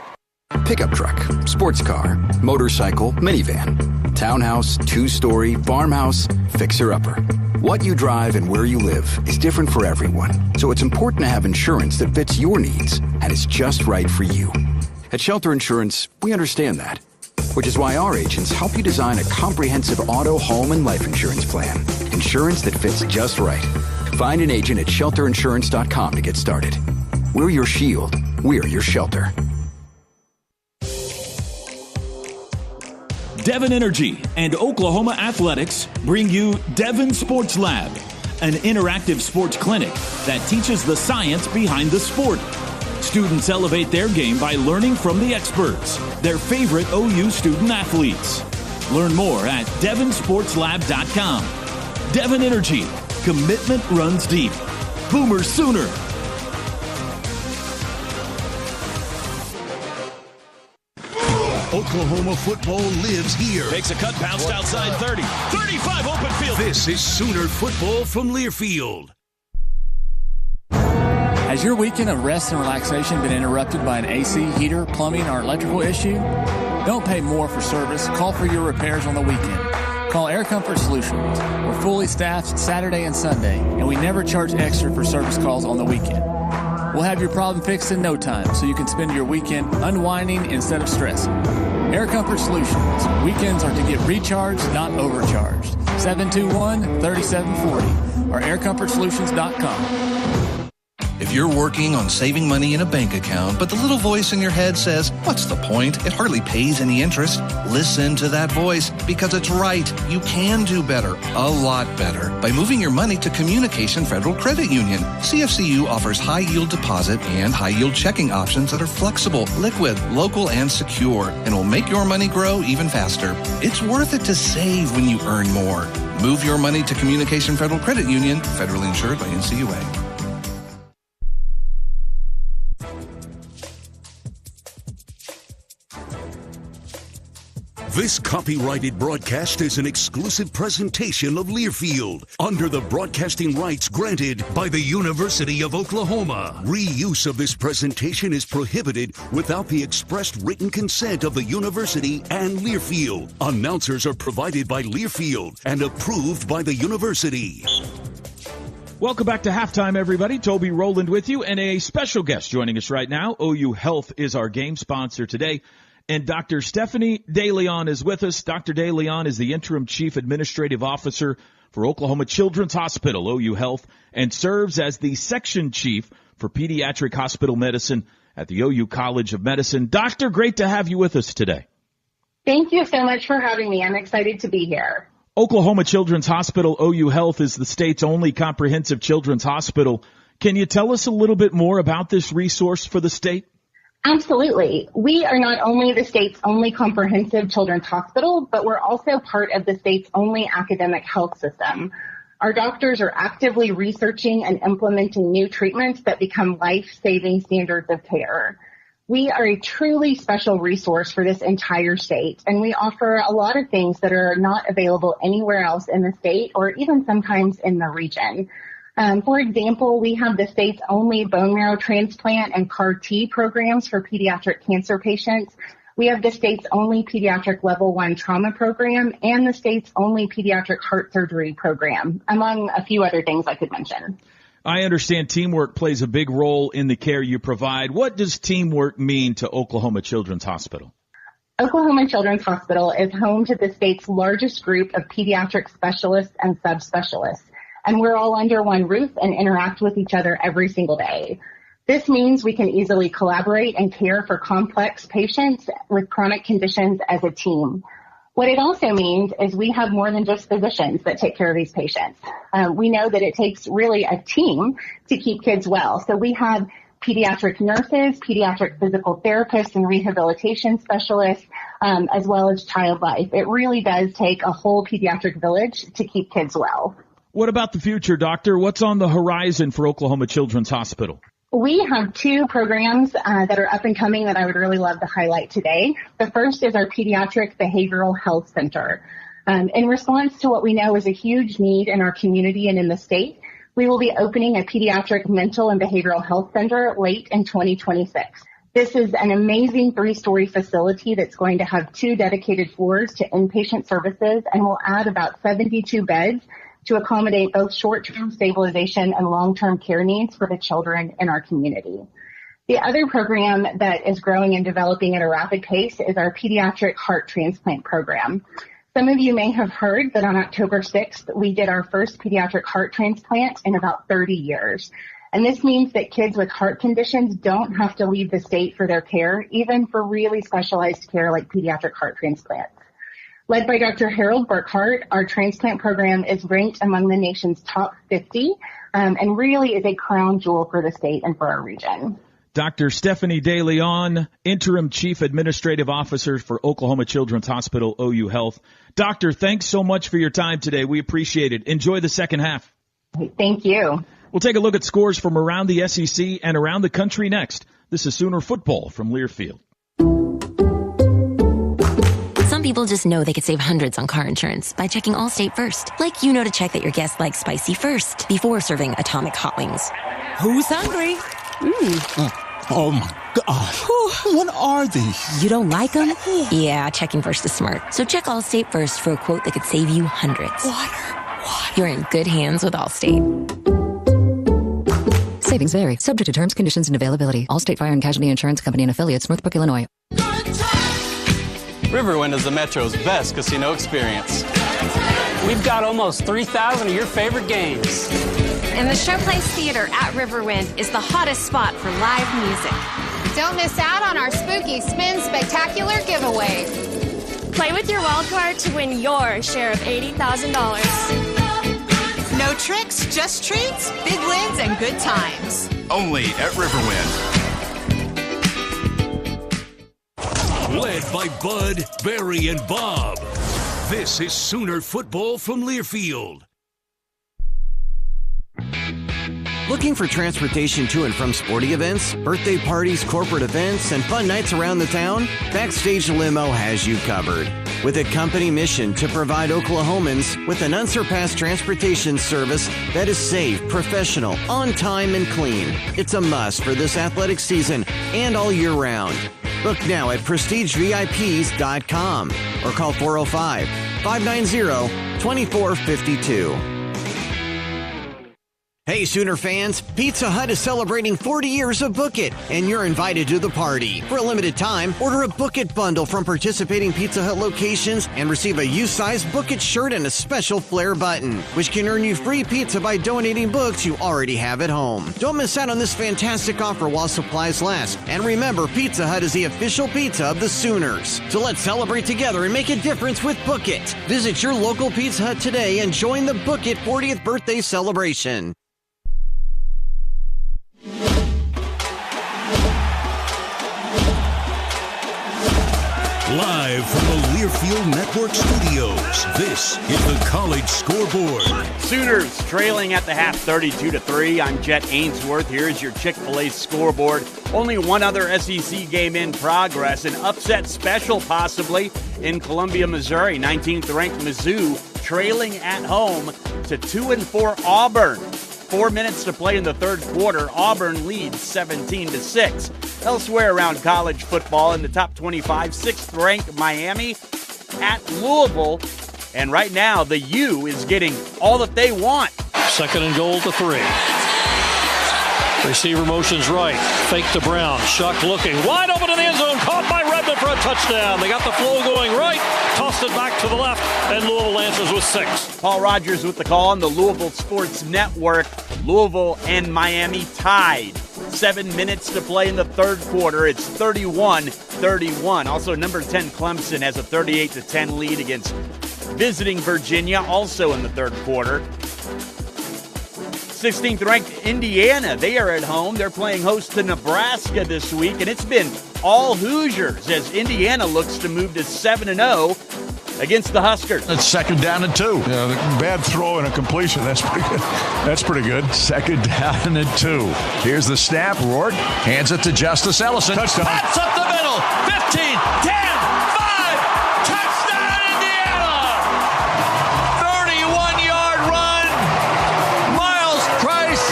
Speaker 2: Pickup truck, sports car, motorcycle, minivan, townhouse, 2-story, farmhouse, fixer-upper. What you drive and where you live is different for everyone, so it's important to have insurance that fits your needs and is just right for you. At Shelter Insurance, we understand that, which is why our agents help you design a comprehensive auto, home, and life insurance plan. Insurance that fits just right. Find an agent at shelterinsurance.com to get started. We're your shield. We're your shelter.
Speaker 18: Devon Energy and Oklahoma Athletics bring you Devon Sports Lab, an interactive sports clinic that teaches the science behind the sport. Students elevate their game by learning from the experts, their favorite OU student athletes. Learn more at devonsportslab.com. Devon Energy, commitment runs deep. Boomer Sooner.
Speaker 3: Oklahoma football lives here.
Speaker 18: Takes a cut, bounced outside 30. 35, open field.
Speaker 3: This is Sooner football from Learfield.
Speaker 8: Has your weekend of rest and relaxation been interrupted by an AC, heater, plumbing, or electrical issue? Don't pay more for service. Call for your repairs on the weekend. Call Air Comfort Solutions. We're fully staffed Saturday and Sunday, and we never charge extra for service calls on the weekend. We'll have your problem fixed in no time so you can spend your weekend unwinding instead of stressing. Air Comfort Solutions. Weekends are to get recharged, not overcharged. 721-3740 or aircomfortsolutions.com.
Speaker 16: If you're working on saving money in a bank account, but the little voice in your head says, what's the point? It hardly pays any interest. Listen to that voice because it's right. You can do better, a lot better, by moving your money to Communication Federal Credit Union. CFCU offers high-yield deposit and high-yield checking options that are flexible, liquid, local, and secure, and will make your money grow even faster. It's worth it to save when you earn more. Move your money to Communication Federal Credit Union, federally insured by NCUA.
Speaker 3: This copyrighted broadcast is an exclusive presentation of Learfield under the broadcasting rights granted by the University of Oklahoma. Reuse of this presentation is prohibited without the expressed written consent of the university and Learfield. Announcers are provided by Learfield and approved by the university.
Speaker 18: Welcome back to Halftime, everybody. Toby Rowland with you, and a special guest joining us right now. OU Health is our game sponsor today. And Dr. Stephanie DeLeon is with us. Dr. DeLeon is the interim chief administrative officer for Oklahoma Children's Hospital, OU Health, and serves as the section chief for pediatric hospital medicine at the OU College of Medicine. Doctor, great to have you with us today.
Speaker 20: Thank you so much for having me. I'm excited to be here.
Speaker 18: Oklahoma Children's Hospital, OU Health, is the state's only comprehensive children's hospital. Can you tell us a little bit more about this resource for the state?
Speaker 20: Absolutely. We are not only the state's only comprehensive children's hospital, but we're also part of the state's only academic health system. Our doctors are actively researching and implementing new treatments that become life-saving standards of care. We are a truly special resource for this entire state, and we offer a lot of things that are not available anywhere else in the state or even sometimes in the region. For example, we have the state's only bone marrow transplant and CAR-T programs for pediatric cancer patients. We have the state's only pediatric level 1 trauma program and the state's only pediatric heart surgery program, among a few other things I could mention.
Speaker 18: I understand teamwork plays a big role in the care you provide. What does teamwork mean to Oklahoma Children's Hospital?
Speaker 20: Oklahoma Children's Hospital is home to the state's largest group of pediatric specialists and subspecialists. And we're all under one roof and interact with each other every single day. This means we can easily collaborate and care for complex patients with chronic conditions as a team. What it also means is we have more than just physicians that take care of these patients. We know that it takes really a team to keep kids well. So we have pediatric nurses, pediatric physical therapists, and rehabilitation specialists, as well as child life. It really does take a whole pediatric village to keep kids well.
Speaker 13: What about the future, Doctor? What's on the horizon for Oklahoma Children's Hospital?
Speaker 20: We have 2 programs that are up and coming that I would really love to highlight today. The first is our Pediatric Behavioral Health Center. In response to what we know is a huge need in our community and in the state, we will be opening a Pediatric Mental and Behavioral Health Center late in 2026. This is an amazing 3-story facility that's going to have 2 dedicated floors to inpatient services and will add about 72 beds to accommodate both short-term stabilization and long-term care needs for the children in our community. The other program that is growing and developing at a rapid pace is our Pediatric Heart Transplant Program. Some of you may have heard that on October 6th, we did our first pediatric heart transplant in about 30 years. And this means that kids with heart conditions don't have to leave the state for their care, even for really specialized care like pediatric heart transplants. Led by Dr. Harold Burkhart, our transplant program is ranked among the nation's top 50 and really is a crown jewel for the state and for our region.
Speaker 13: Dr. Stephanie DeLeon, Interim Chief Administrative Officer for Oklahoma Children's Hospital, OU Health. Doctor, thanks so much for your time today. We appreciate it. Enjoy the second half.
Speaker 20: Thank you.
Speaker 13: We'll take a look at scores from around the SEC and around the country next. This is Sooner Football from Learfield.
Speaker 21: Some people just know they could save hundreds on car insurance by checking Allstate first. Like you know to check that your guests like spicy first before serving Atomic Hot Wings.
Speaker 22: Who's hungry? Oh my gosh. What are these?
Speaker 21: You don't like them? Yeah, checking first is smart. So check Allstate first for a quote that could save you hundreds.
Speaker 22: Water.
Speaker 21: You're in good hands with Allstate.
Speaker 23: Savings vary. Subject to terms, conditions, and availability. Allstate Fire and Casualty Insurance Company and affiliates, Northbrook, Illinois.
Speaker 24: Riverwind is the Metro's best casino experience.
Speaker 25: We've got almost 3,000 of your favorite games.
Speaker 27: And the Showplace Theater at Riverwind is the hottest spot for live music.
Speaker 28: Don't miss out on our Spooky Spin Spectacular giveaway.
Speaker 29: Play with your wild card to win your share of $80,000.
Speaker 28: No tricks, just treats, big wins, and good times.
Speaker 30: Only at Riverwind.
Speaker 3: Led by Bud, Barry, and Bob. This is Sooner Football from Learfield.
Speaker 31: Looking for transportation to and from sporting events, birthday parties, corporate events, and fun nights around the town? Backstage Limo has you covered. With a company mission to provide Oklahomans with an unsurpassed transportation service that is safe, professional, on time, and clean. It's a must for this athletic season and all year round. Book now at prestigevips.com or call 405-590-2452. Hey, Sooner fans, Pizza Hut is celebrating 40 years of Book It, and you're invited to the party. For a limited time, order a Book It bundle from participating Pizza Hut locations and receive a U-size Book It shirt and a special flare button, which can earn you free pizza by donating books you already have at home. Don't miss out on this fantastic offer while supplies last. And remember, Pizza Hut is the official pizza of the Sooners. So let's celebrate together and make a difference with Book It. Visit your local Pizza Hut today and join the Book It 40th birthday celebration.
Speaker 3: Live from the Learfield Network Studios, this is the College Scoreboard.
Speaker 32: Sooners trailing at the half 32-3. I'm Jet Ainsworth. Here's your Chick-fil-A scoreboard. Only one other SEC game in progress. An upset special possibly in Columbia, Missouri. 19th ranked Mizzou trailing at home to 2-4 Auburn. 4 minutes to play in the third quarter. Auburn leads 17-6. Elsewhere around college football in the top 25, 6th ranked Miami at Louisville. And right now, the U is getting all that they want.
Speaker 33: 2nd and goal to 3. Receiver motions right. Fake to Brown. Shuck looking. Wide open in the end zone. Caught by Redmond for a touchdown. They got the flow going right. Tossed it back to the left. And Louisville answers with 6.
Speaker 32: Paul Rogers with the call on the Louisville Sports Network. Louisville and Miami tied 7 minutes to play in the third quarter. It's 31-31. Also, number 10 Clemson has a 38-10 lead against visiting Virginia, also in the third quarter. 16th ranked Indiana, they are at home. They're playing host to Nebraska this week, and it's been all Hoosiers as Indiana looks to move to 7-0 against the Huskers.
Speaker 1: It's 2nd down and 2.
Speaker 4: Yeah, the bad throw and a completion. That's pretty good. That's pretty good.
Speaker 1: 2nd down and 2. Here's the snap. Rourke hands it to Justice Ellison.
Speaker 4: Touchdown.
Speaker 1: That's up the middle. 15, 10, 5. Touchdown, Indiana. 31-yard run. Miles Price.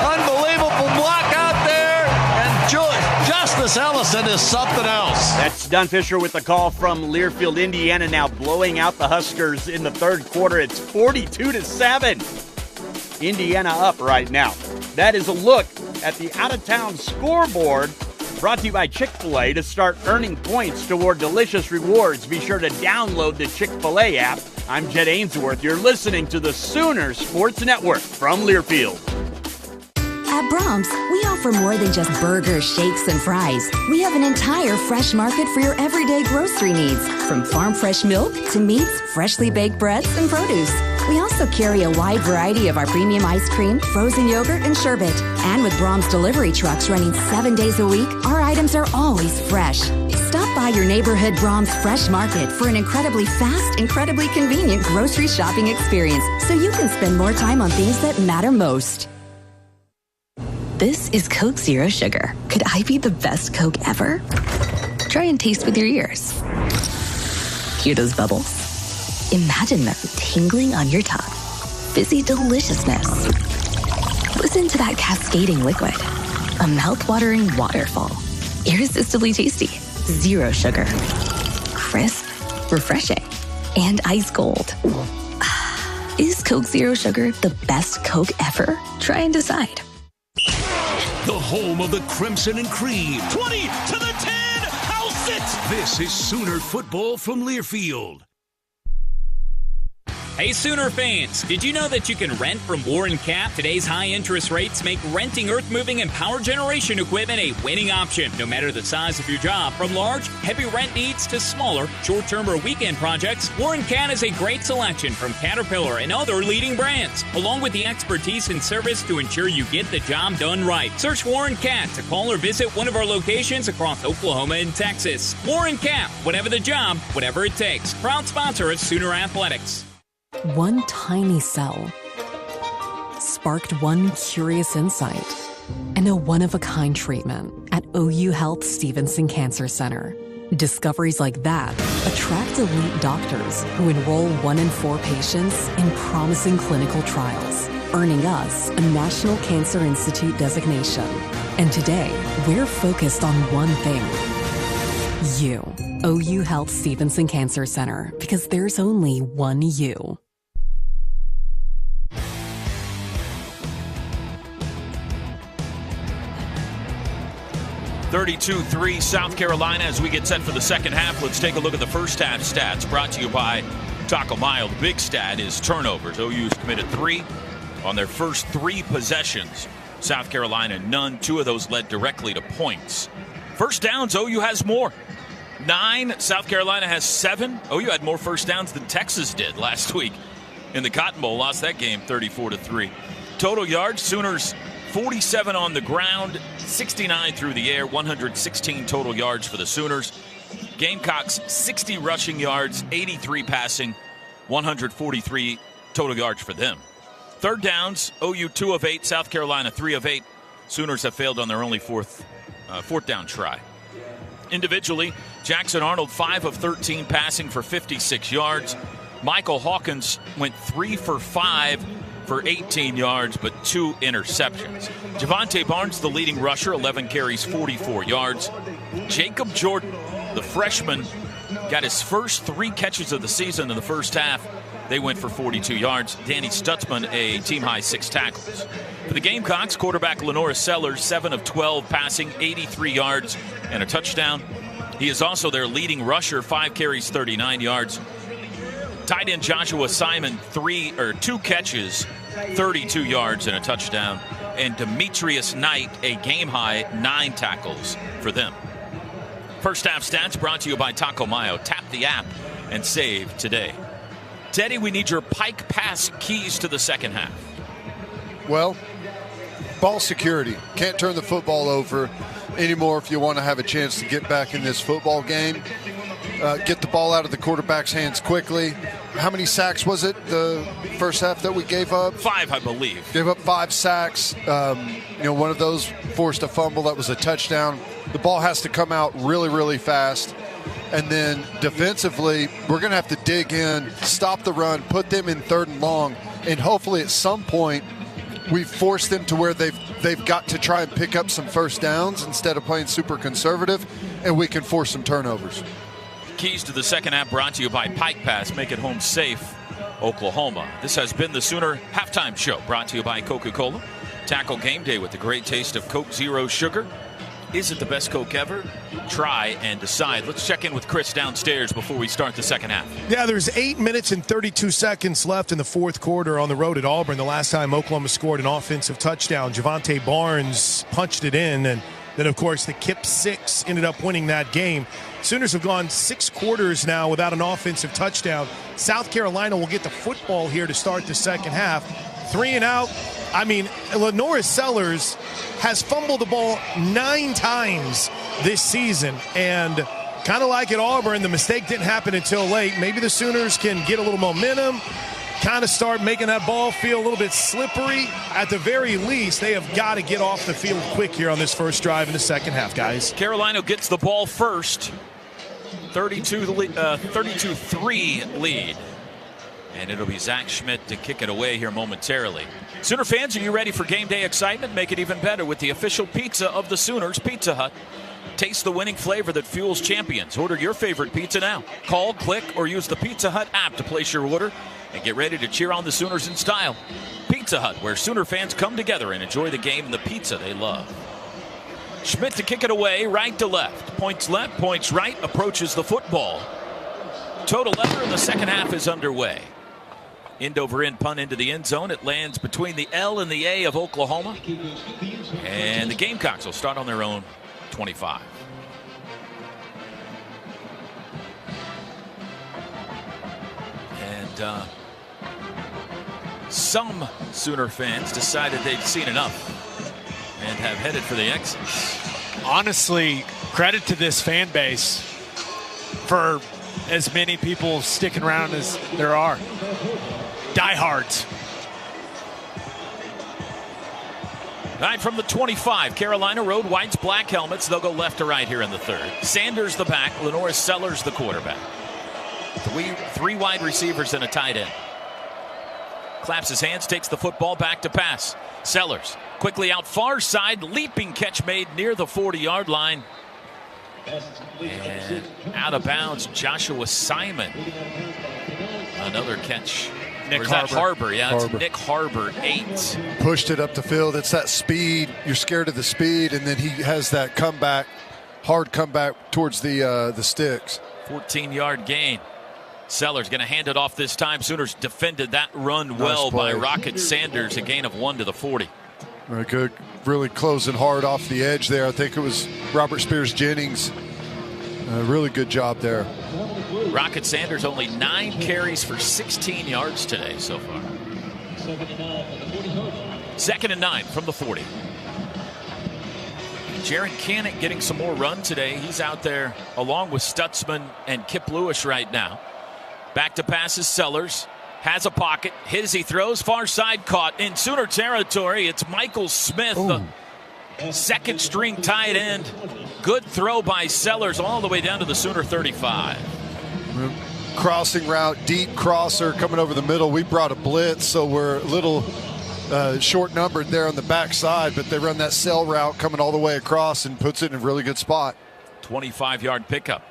Speaker 1: Unbelievable block out there. And Justice Ellison is something else.
Speaker 32: That's Don Fisher with the call from Learfield, Indiana, now blowing out the Huskers in the third quarter. It's 42-7. Indiana up right now. That is a look at the out-of-town scoreboard brought to you by Chick-fil-A. To start earning points toward delicious rewards, be sure to download the Chick-fil-A app. I'm Jed Ainsworth. You're listening to the Sooner Sports Network from Learfield.
Speaker 5: At Brahms, we offer more than just burgers, shakes, and fries. We have an entire fresh market for your everyday grocery needs, from farm fresh milk to meats, freshly baked breads, and produce. We also carry a wide variety of our premium ice cream, frozen yogurt, and sherbet. And with Brahms delivery trucks running 7 days a week, our items are always fresh. Stop by your neighborhood Brahms Fresh Market for an incredibly fast, incredibly convenient grocery shopping experience so you can spend more time on things that matter most.
Speaker 21: This is Coke Zero Sugar. Could I be the best Coke ever? Try and taste with your ears. Hear those bubbles? Imagine them tingling on your tongue. Fizzy deliciousness. Listen to that cascading liquid. A mouth-watering waterfall. Irresistibly tasty. Zero sugar. Crisp, refreshing, and ice cold. Is Coke Zero Sugar the best Coke ever? Try and decide.
Speaker 3: The home of the Crimson and Cream. 20 to the 10. House it. This is Sooner football from Learfield.
Speaker 6: Hey Sooner fans, did you know that you can rent from Warren Cap? Today's high interest rates make renting earth-moving and power generation equipment a winning option, no matter the size of your job. From large, heavy rent needs to smaller, short-term or weekend projects, Warren Cat is a great selection from Caterpillar and other leading brands, along with the expertise and service to ensure you get the job done right. Search Warren Cat to call or visit one of our locations across Oklahoma and Texas. Warren Cap, whatever the job, whatever it takes. Proud sponsor of Sooner Athletics.
Speaker 7: One tiny cell sparked one curious insight and a one-of-a-kind treatment at OU Health Stevenson Cancer Center. Discoveries like that attract elite doctors who enroll 1 in 4 patients in promising clinical trials, earning us a National Cancer Institute designation. And today, we're focused on one thing. You. OU Health Stevenson Cancer Center, because there's only one you.
Speaker 18: (32-3) South Carolina as we get set for the second half. Let's take a look at the first half stats brought to you by Taco Mile. The big stat is turnovers. OU's committed 3 on their first 3 possessions. South Carolina none. 2 of those led directly to points. First downs, OU has more. 9. South Carolina has 7. OU had more first downs than Texas did last week in the Cotton Bowl. Lost that game 34-3. Total yards, Sooners 47 on the ground, 69 through the air, 116 total yards for the Sooners. Gamecocks 60 rushing yards, 83 passing, 143 total yards for them. Third downs, OU 2 of 8, South Carolina 3 of 8. Sooners have failed on their only fourth down try. Individually, Jackson Arnold 5 of 13 passing for 56 yards. Michael Hawkins went 3 for 5 for 18 yards, but 2 interceptions. Javante Barnes, the leading rusher, 11 carries, 44 yards. Jacob Jordan, the freshman, got his first 3 catches of the season in the first half. They went for 42 yards. Danny Stutzman, a team-high 6 tackles. For the Gamecocks, quarterback Lenora Sellers, 7 of 12 passing, 83 yards, and a touchdown. He is also their leading rusher, 5 carries, 39 yards. Tight end Joshua Simon, 2 catches, 32 yards, and a touchdown. and Demetrius Knight a game-high 9 tackles for them. First half stats brought to you by Taco Mayo. Tap the app and save today. Teddy, we need your Pike Pass keys to the second half.
Speaker 2: Well, ball security. Can't turn the football over anymore if you want to have a chance to get back in this football game. Get the ball out of the quarterback's hands quickly. How many sacks was it the first half that we gave up?
Speaker 18: 5, I believe.
Speaker 2: Gave up 5 sacks. One of those forced a fumble. That was a touchdown. The ball has to come out really, really fast. And then defensively, we're going to have to dig in, stop the run, put them in 3rd and long, and hopefully at some point we've forced them to where they've got to try and pick up some first downs instead of playing super conservative, and we can force some turnovers.
Speaker 18: Keys to the second half brought to you by Pike Pass. Make it home safe, Oklahoma. This has been the Sooner Halftime Show, brought to you by Coca-Cola. Tackle game day with the great taste of Coke Zero Sugar. Is it the best Coke ever? Try and decide. Let's check in with Chris downstairs before we start the second half.
Speaker 8: Yeah, there's 8 minutes and 32 seconds left in the fourth quarter on the road at Auburn. The last time Oklahoma scored an offensive touchdown, Javante Barnes punched it in, and then, of course, the Kip 6 ended up winning that game. Sooners have gone 6 quarters now without an offensive touchdown. South Carolina will get the football here to start the second half. 3 and out. I mean, Lenora Sellers has fumbled the ball 9 times this season. And kind of like at Auburn, the mistake didn't happen until late. Maybe the Sooners can get a little momentum, kind of start making that ball feel a little bit slippery. At the very least, they have got to get off the field quick here on this first drive in the second half, guys.
Speaker 18: Carolina gets the ball first. 32-3 lead. And it'll be Zach Schmidt to kick it away here momentarily. Sooner fans, are you ready for game day excitement? Make it even better with the official pizza of the Sooners, Pizza Hut. Taste the winning flavor that fuels champions. Order your favorite pizza now. Call, click, or use the Pizza Hut app to place your order and get ready to cheer on the Sooners in style. Pizza Hut, where Sooner fans come together and enjoy the game and the pizza they love. Schmidt to kick it away, right to left. Points left, points right, approaches the football. Total lever in the second half is underway. End over end punt into the end zone. It lands between the L and the A of Oklahoma. And the Gamecocks will start on their own 25. And some Sooner fans decided they'd seen enough and have headed for the exits.
Speaker 9: Honestly, credit to this fan base for as many people sticking around as there are. Diehards.
Speaker 18: Right from the 25, Carolina Road Whites, black helmets. They'll go left to right here in the third. Sanders the back, Lenora Sellers the quarterback. Three wide receivers and a tight end. Claps his hands, takes the football back to pass. Sellers quickly out far side, leaping catch made near the 40-yard line. And out of bounds, Joshua Simon. Another catch.
Speaker 2: Nick
Speaker 18: Harbor. Yeah, it's Nick Harbor, 8.
Speaker 2: Pushed it up the field. It's that speed. You're scared of the speed, and then he has that comeback, hard comeback towards the sticks.
Speaker 18: 14-yard gain. Sellers going to hand it off this time. Sooners defended that run well by Rocket Sanders. A gain of 1 to the 40.
Speaker 2: Very good. Really closing hard off the edge there. I think it was Robert Spears Jennings. Really good job there.
Speaker 18: Rocket Sanders only 9 carries for 16 yards today so far. 2nd and 9 from the 40. Jaron Cannick getting some more run today. He's out there along with Stutzman and Kip Lewis right now. Back to passes, Sellers. Has a pocket. Hit as he throws. Far side caught in Sooner territory. It's Michael Smith, the second string tight end. Good throw by Sellers all the way down to the Sooner 35.
Speaker 2: Crossing route, deep crosser coming over the middle. We brought a blitz, so we're a little short numbered there on the backside, but they run that cell route coming all the way across and puts it in a really good spot.
Speaker 18: 25-yard pickup.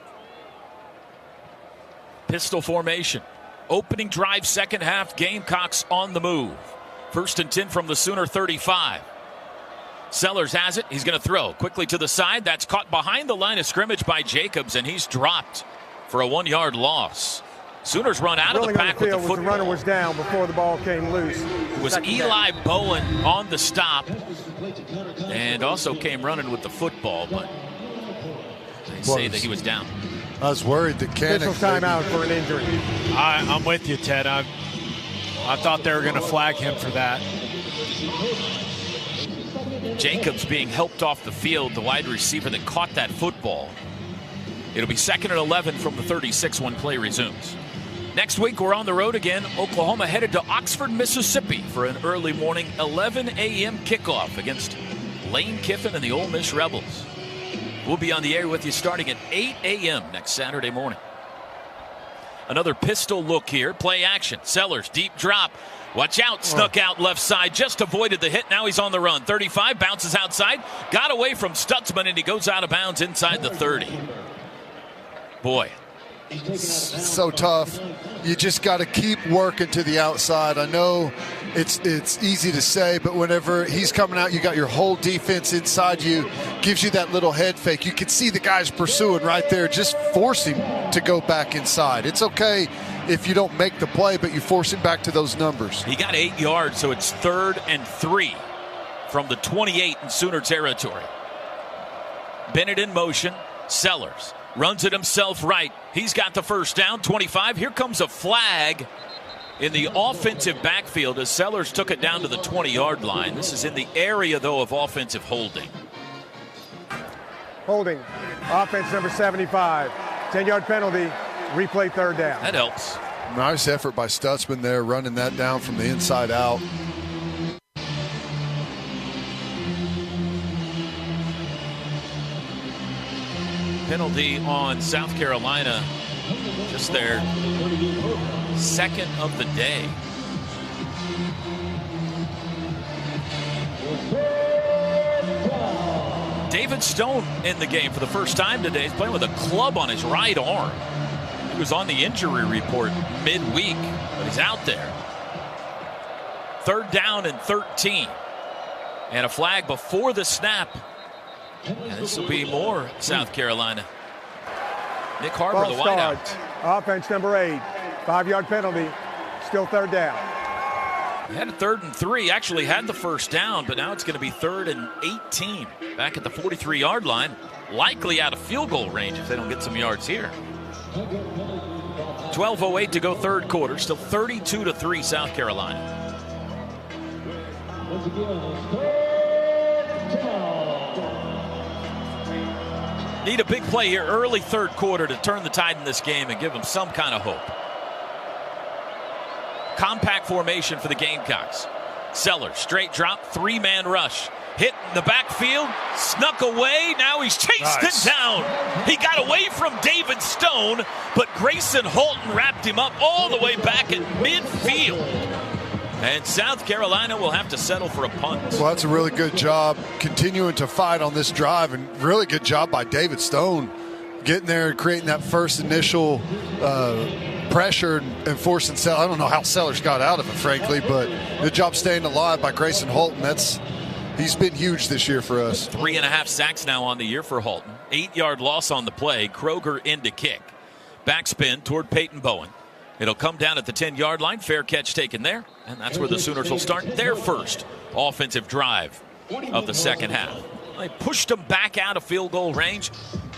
Speaker 18: Pistol formation. Opening drive, second half, Gamecocks on the move. 1st and 10 from the Sooner 35. Sellers has it. He's going to throw quickly to the side. That's caught behind the line of scrimmage by Jacobs, and he's dropped for a 1-yard loss. Sooners run out of the pack with the football.
Speaker 10: The runner was down before the ball came loose.
Speaker 18: It was Eli Bowen on the stop and also came running with the football, but they say that he was down.
Speaker 2: I was worried that Cannon.
Speaker 10: Official timeout for an injury.
Speaker 9: I'm with you, Ted. I thought they were going to flag him for that.
Speaker 18: Jacobs being helped off the field, the wide receiver that caught that football. It'll be 2nd and 11 from the 36 when play resumes. Next week, we're on the road again. Oklahoma headed to Oxford, Mississippi for an early morning 11 a.m. kickoff against Lane Kiffin and the Ole Miss Rebels. We'll be on the air with you starting at 8 a.m. next Saturday morning. Another pistol look here. Play action. Sellers, deep drop. Watch out. Snuck out left side. Just avoided the hit. Now he's on the run. 35, bounces outside. Got away from Stutzman, and he goes out of bounds inside the 30. Boy.
Speaker 2: So tough. You just got to keep working to the outside. I know it's easy to say, but whenever he's coming out, you got your whole defense inside you. Gives you that little head fake. You can see the guys pursuing right there. Just force him to go back inside. It's okay if you don't make the play, but you force him back to those numbers.
Speaker 18: He got 8 yards, so it's 3rd and 3 from the 28 in Sooner territory. Bennett in motion. Sellers runs it himself right. He's got the first down, 25. Here comes a flag in the offensive backfield as Sellers took it down to the 20-yard line. This is in the area, though, of offensive holding.
Speaker 10: Holding. Offense number 75. 10-yard penalty. Replay 3rd down.
Speaker 18: That helps.
Speaker 2: Nice effort by Stutzman there, running that down from the inside out.
Speaker 18: Penalty on South Carolina, just their 2nd of the day. David Stone in the game for the first time today. He's playing with a club on his right arm. He was on the injury report midweek, but he's out there. 3rd down and 13. And a flag before the snap. And this will be more South Carolina. Nick Harbor,
Speaker 10: False
Speaker 18: the wideout.
Speaker 10: Offense number 8. 5-yard penalty. Still 3rd down.
Speaker 18: He had a 3rd and 3. Actually had the first down, but now it's going to be 3rd and 18. Back at the 43-yard line. Likely out of field goal range if they don't get some yards here. 12:08 to go 3rd quarter. Still 32-3 South Carolina. Need a big play here early 3rd quarter to turn the tide in this game and give them some kind of hope. Compact formation for the Gamecocks. Sellers, straight drop, 3-man rush. Hit in the backfield, snuck away. Now he's chased it down. He got away from David Stone, but Grayson Holton wrapped him up all the way back at midfield. And South Carolina will have to settle for a punt.
Speaker 2: Well, that's a really good job continuing to fight on this drive, and really good job by David Stone getting there and creating that first initial pressure and forcing Sellers. I don't know how Sellers got out of it, frankly, but good job staying alive by Grayson Holton. He's been huge this year for us.
Speaker 18: 3.5 sacks now on the year for Holton. 8-yard loss on the play. Kroger in to kick. Backspin toward Peyton Bowen. It'll come down at the 10-yard line. Fair catch taken there. And that's where the Sooners will start their first offensive drive of the second half. They pushed them back out of field goal range.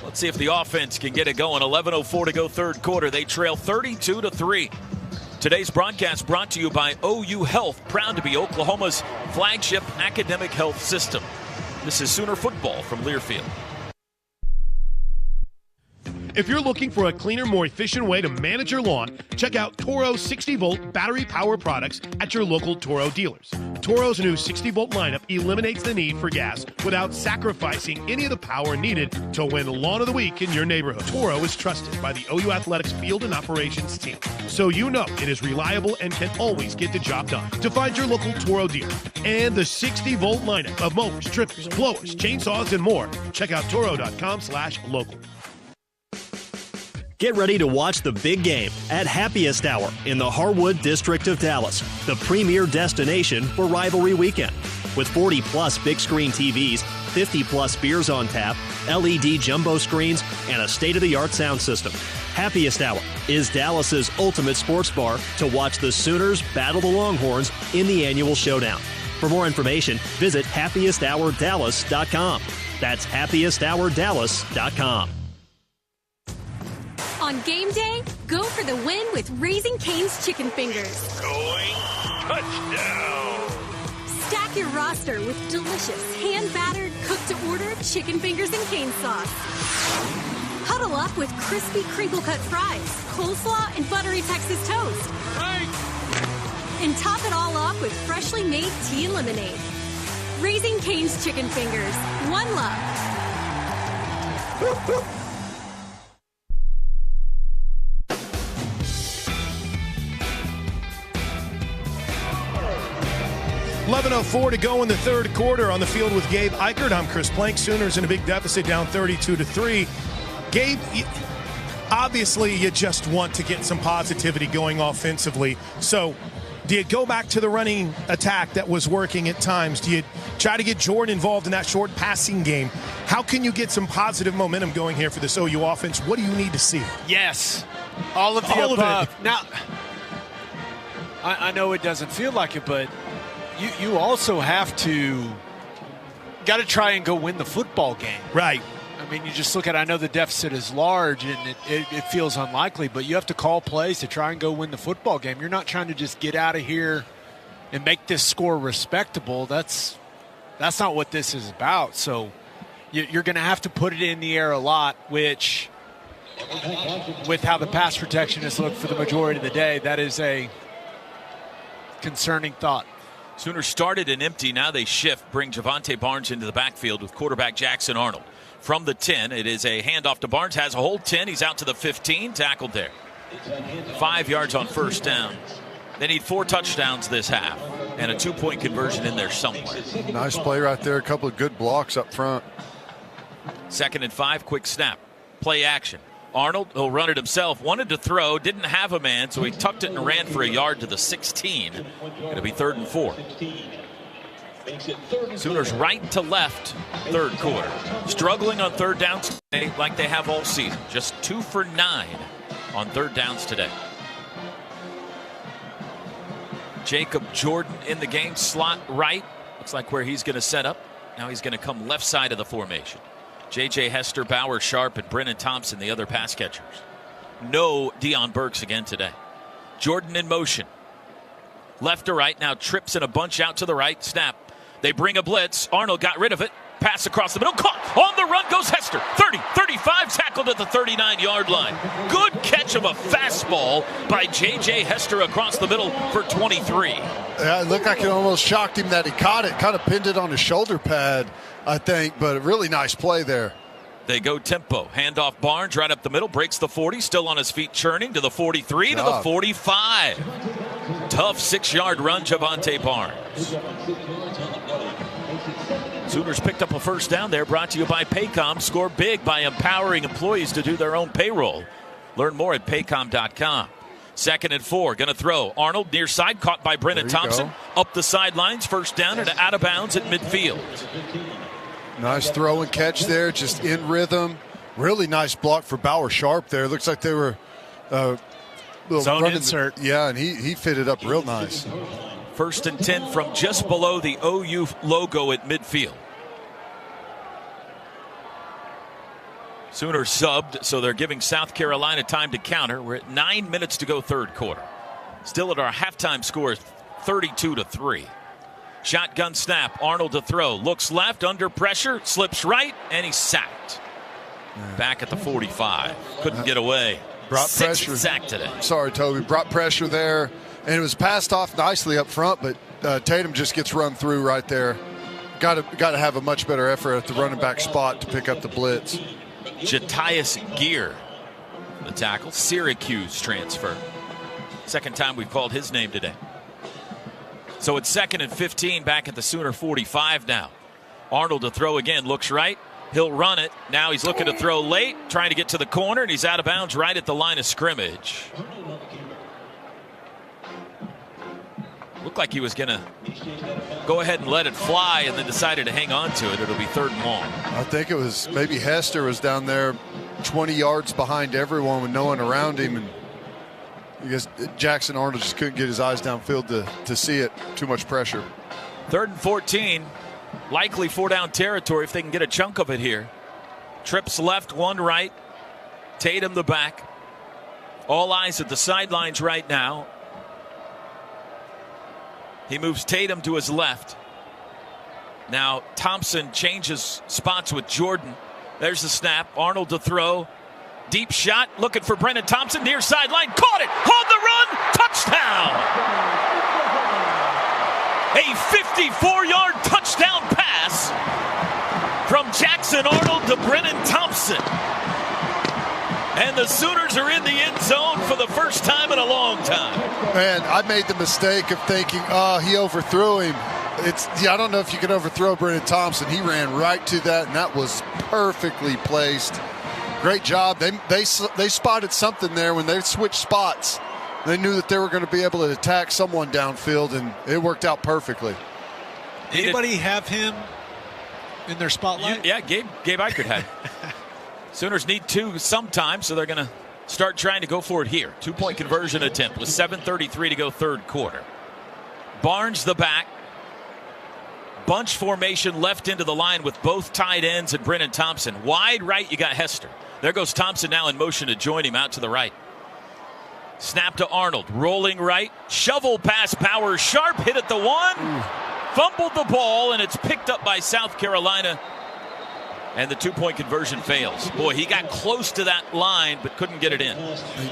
Speaker 18: Let's see if the offense can get it going. 11:04 to go 3rd quarter. They trail 32-3. Today's broadcast brought to you by OU Health, proud to be Oklahoma's flagship academic health system. This is Sooner football from Learfield.
Speaker 8: If you're looking for a cleaner, more efficient way to manage your lawn, check out Toro 60-volt battery power products at your local Toro dealers. Toro's new 60-volt lineup eliminates the need for gas without sacrificing any of the power needed to win Lawn of the Week in your neighborhood. Toro is trusted by the OU Athletics field and operations team, so you know it is reliable and can always get the job done. To find your local Toro dealer and the 60-volt lineup of mowers, trippers, blowers, chainsaws, and more, check out Toro.com/local.
Speaker 11: Get ready to watch the big game at Happiest Hour in the Harwood District of Dallas, the premier destination for rivalry weekend. With 40-plus big-screen TVs, 50-plus beers on tap, LED jumbo screens, and a state-of-the-art sound system. Happiest Hour is Dallas's ultimate sports bar to watch the Sooners battle the Longhorns in the annual showdown. For more information, visit happiesthourdallas.com. That's happiesthourdallas.com.
Speaker 29: On game day, go for the win with Raising Cane's Chicken Fingers.
Speaker 1: Going touchdown.
Speaker 29: Stack your roster with delicious, hand-battered, cooked-to-order chicken fingers and cane sauce. Huddle up with crispy crinkle-cut fries, coleslaw, and buttery Texas toast.
Speaker 1: Right.
Speaker 29: And top it all off with freshly made tea and lemonade. Raising Cane's Chicken Fingers. One love.
Speaker 8: 11:04 to go in the third quarter. On the field with Gabe Ikard. I'm Chris Plank. Sooners in a big deficit, down 32-3. Gabe, obviously you just want to get some positivity going offensively. So do you go back to the running attack that was working at times? Do you try to get Jordan involved in that short passing game? How can you get some positive momentum going here for this OU offense? What do you need to see?
Speaker 9: Yes, all of the above. Now, I know it doesn't feel like it, but you also have to got to try and go win the football game.
Speaker 8: Right.
Speaker 9: I mean, you just look at it, I know the deficit is large and it feels unlikely, but you have to call plays to try and go win the football game. You're not trying to just get out of here and make this score respectable. That's not what this is about. So you're going to have to put it in the air a lot, which with how the pass protection has looked for the majority of the day, that is a concerning thought.
Speaker 18: Sooners started an empty. Now they shift, bring Javonte Barnes into the backfield with quarterback Jackson Arnold. From the 10, it is a handoff to Barnes. Has a hold 10. He's out to the 15. Tackled there. 5 yards on first down. They need 4 touchdowns this half and a 2-point conversion in there somewhere.
Speaker 2: Nice play right there. A couple of good blocks up front. 2nd and
Speaker 18: 5. Quick snap. Play action. Arnold will run it himself. Wanted to throw. Didn't have a man, so he tucked it and ran for a yard to the 16. Going to be 3rd and 4. Sooners right to left, third quarter. Struggling on third downs today like they have all season. Just 2 for 9 on third downs today. Jacob Jordan in the game, slot right. Looks like where he's going to set up. Now he's going to come left side of the formation. J.J. Hester, Bauer Sharp, and Brennan Thompson, the other pass catchers. No Deion Burks again today. Jordan in motion. Left to right, now trips in a bunch out to the right. Snap. They bring a blitz. Arnold got rid of it. Pass across the middle. Caught. On the run goes Hester. 30, 35, tackled at the 39-yard line. Good catch of a fastball by J.J. Hester across the middle for 23.
Speaker 2: Yeah, it looked like it almost shocked him that he caught it. Kind of pinned it on his shoulder pad, I think, but a really nice play there.
Speaker 18: They go tempo. Handoff Barnes right up the middle. Breaks the 40. Still on his feet churning to the 43 to the 45. Tough 6-yard run, Javonte Barnes. Sooners picked up a first down there. Brought to you by Paycom. Score big by empowering employees to do their own payroll. Learn more at paycom.com. 2nd and 4. Going to throw. Arnold near side. Caught by Brennan Thompson. Up the sidelines. First down and out of bounds at midfield.
Speaker 2: Nice throw and catch there. Just in rhythm. Really nice block for Bauer Sharp there. Looks like they were
Speaker 9: zone insert.
Speaker 2: Yeah, and he fitted up real nice.
Speaker 18: 1st and 10 from just below the OU logo at midfield. Sooners subbed, so they're giving South Carolina time to counter. We're at 9 minutes to go third quarter. Still at our halftime score, 32-3. Shotgun snap, Arnold to throw. Looks left, under pressure, slips right, and he's sacked. Back at the 45. Couldn't get away.
Speaker 2: Brought pressure.
Speaker 18: Sack today.
Speaker 2: Sorry, Toby. Brought pressure there, and it was passed off nicely up front, but Tatum just gets run through right there. Got to have a much better effort at the running back spot to pick up the blitz.
Speaker 18: Jatius Gear, the tackle. Syracuse transfer. Second time we've called his name today. So it's 2nd and 15 back at the Sooner 45 now. Arnold to throw again. Looks right. He'll run it. Now he's looking to throw late, trying to get to the corner, and he's out of bounds right at the line of scrimmage. Looked like he was going to go ahead and let it fly and then decided to hang on to it. It'll be 3rd and long.
Speaker 2: I think it was maybe Hester was down there 20 yards behind everyone with no one around him. And I guess Jackson Arnold just couldn't get his eyes downfield to see it. Too much pressure.
Speaker 18: 3rd and 14. Likely 4-down territory if they can get a chunk of it here. Trips left, 1 right. Tatum the back. All eyes at the sidelines right now. He moves Tatum to his left. Now Thompson changes spots with Jordan. There's the snap. Arnold to throw. Deep shot. Looking for Brennan Thompson. Near sideline. Caught it. On the run. Touchdown. A 54-yard touchdown pass from Jackson Arnold to Brennan Thompson. And the Sooners are in the end zone for the first time in a long time.
Speaker 2: Man, I made the mistake of thinking, he overthrew him. I don't know if you can overthrow Brennan Thompson. He ran right to that, and that was perfectly placed. Great job. They spotted something there when they switched spots. They knew that they were going to be able to attack someone downfield, and it worked out perfectly.
Speaker 9: Anybody have him in their spotlight?
Speaker 18: Yeah, Gabe Eichert had. Sooners need 2 sometime, so they're going to start trying to go for it here. 2-point conversion attempt with 7:33 to go 3rd quarter. Barnes the back. Bunch formation left into the line with both tight ends and Brennan Thompson. Wide right, you got Hester. There goes Thompson now in motion to join him out to the right. Snap to Arnold. Rolling right. Shovel pass. Bowers sharp. Hit at the 1. Fumbled the ball, and it's picked up by South Carolina. And the 2-point conversion fails. Boy, he got close to that line, but couldn't get it in.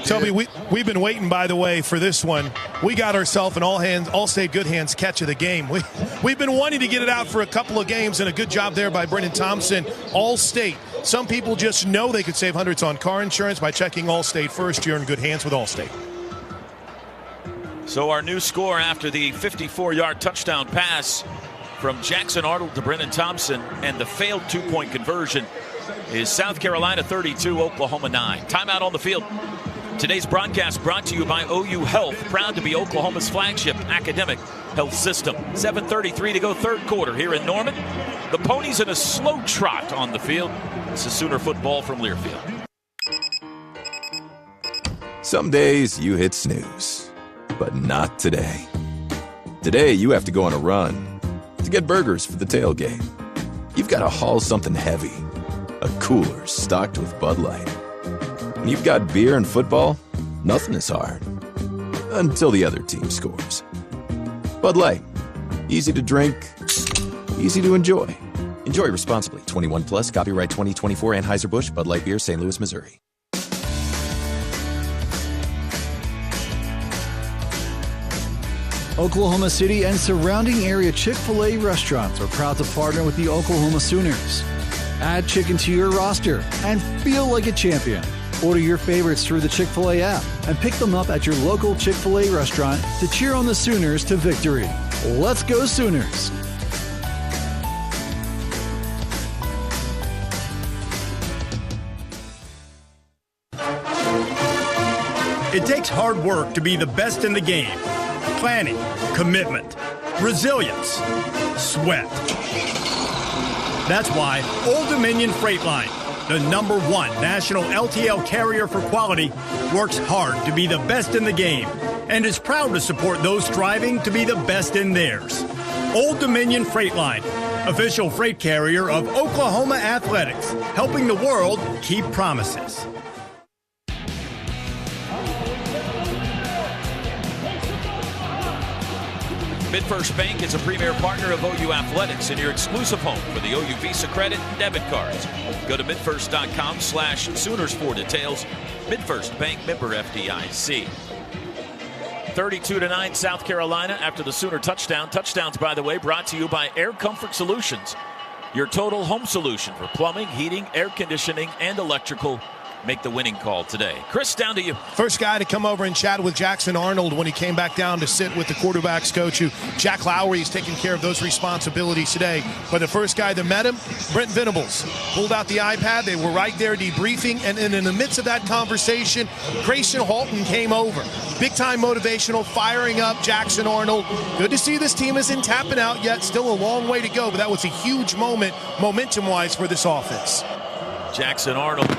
Speaker 8: Toby, we've been waiting, by the way, for this one. We got ourselves an All-State Good Hands catch of the game. We've been wanting to get it out for a couple of games, and a good job there by Brennan Thompson. All-State. Some people just know they could save hundreds on car insurance by checking All-State first. You're in good hands with All-State.
Speaker 18: So our new score after the 54-yard touchdown pass from Jackson Arnold to Brennan Thompson and the failed 2-point conversion is South Carolina 32, Oklahoma 9. Timeout on the field. Today's broadcast brought to you by OU Health, proud to be Oklahoma's flagship academic health system. 7:33 to go 3rd quarter here in Norman. The Ponies in a slow trot on the field. This is Sooner football from Learfield.
Speaker 12: Some days you hit snooze, but not today. Today you have to go on a run to get burgers for the tailgate. You've got to haul something heavy, a cooler stocked with Bud Light. When you've got beer and football, nothing is hard. Until the other team scores. Bud Light. Easy to drink, easy to enjoy. Enjoy responsibly. 21 plus, copyright 2024 Anheuser-Busch, Bud Light Beer, St. Louis, Missouri.
Speaker 13: Oklahoma City and surrounding area Chick-fil-A restaurants are proud to partner with the Oklahoma Sooners. Add chicken to your roster and feel like a champion. Order your favorites through the Chick-fil-A app and pick them up at your local Chick-fil-A restaurant to cheer on the Sooners to victory. Let's go Sooners!
Speaker 14: It takes hard work to be the best in the game. Planning, commitment, resilience, sweat. That's why Old Dominion Freight Line, the #1 national LTL carrier for quality, works hard to be the best in the game and is proud to support those striving to be the best in theirs. Old Dominion Freight Line, official freight carrier of Oklahoma Athletics, helping the world keep promises.
Speaker 18: MidFirst Bank is a premier partner of OU Athletics and your exclusive home for the OU Visa credit and debit cards. Go to midfirst.com/Sooners for details. MidFirst Bank, member FDIC. 32-9 South Carolina after the Sooner touchdown. Touchdowns, by the way, brought to you by Air Comfort Solutions, your total home solution for plumbing, heating, air conditioning, and electrical. Make the winning call today. Chris, down to you.
Speaker 8: First guy to come over and chat with Jackson Arnold when he came back down to sit with the quarterback's coach, Jack Lowry is taking care of those responsibilities today. But the first guy that met him, Brent Venables, pulled out the iPad. They were right there debriefing. And in the midst of that conversation, Grayson Halton came over. Big-time motivational, firing up Jackson Arnold. Good to see this team isn't tapping out yet. Still a long way to go, but that was a huge moment, momentum-wise, for this offense.
Speaker 18: Jackson Arnold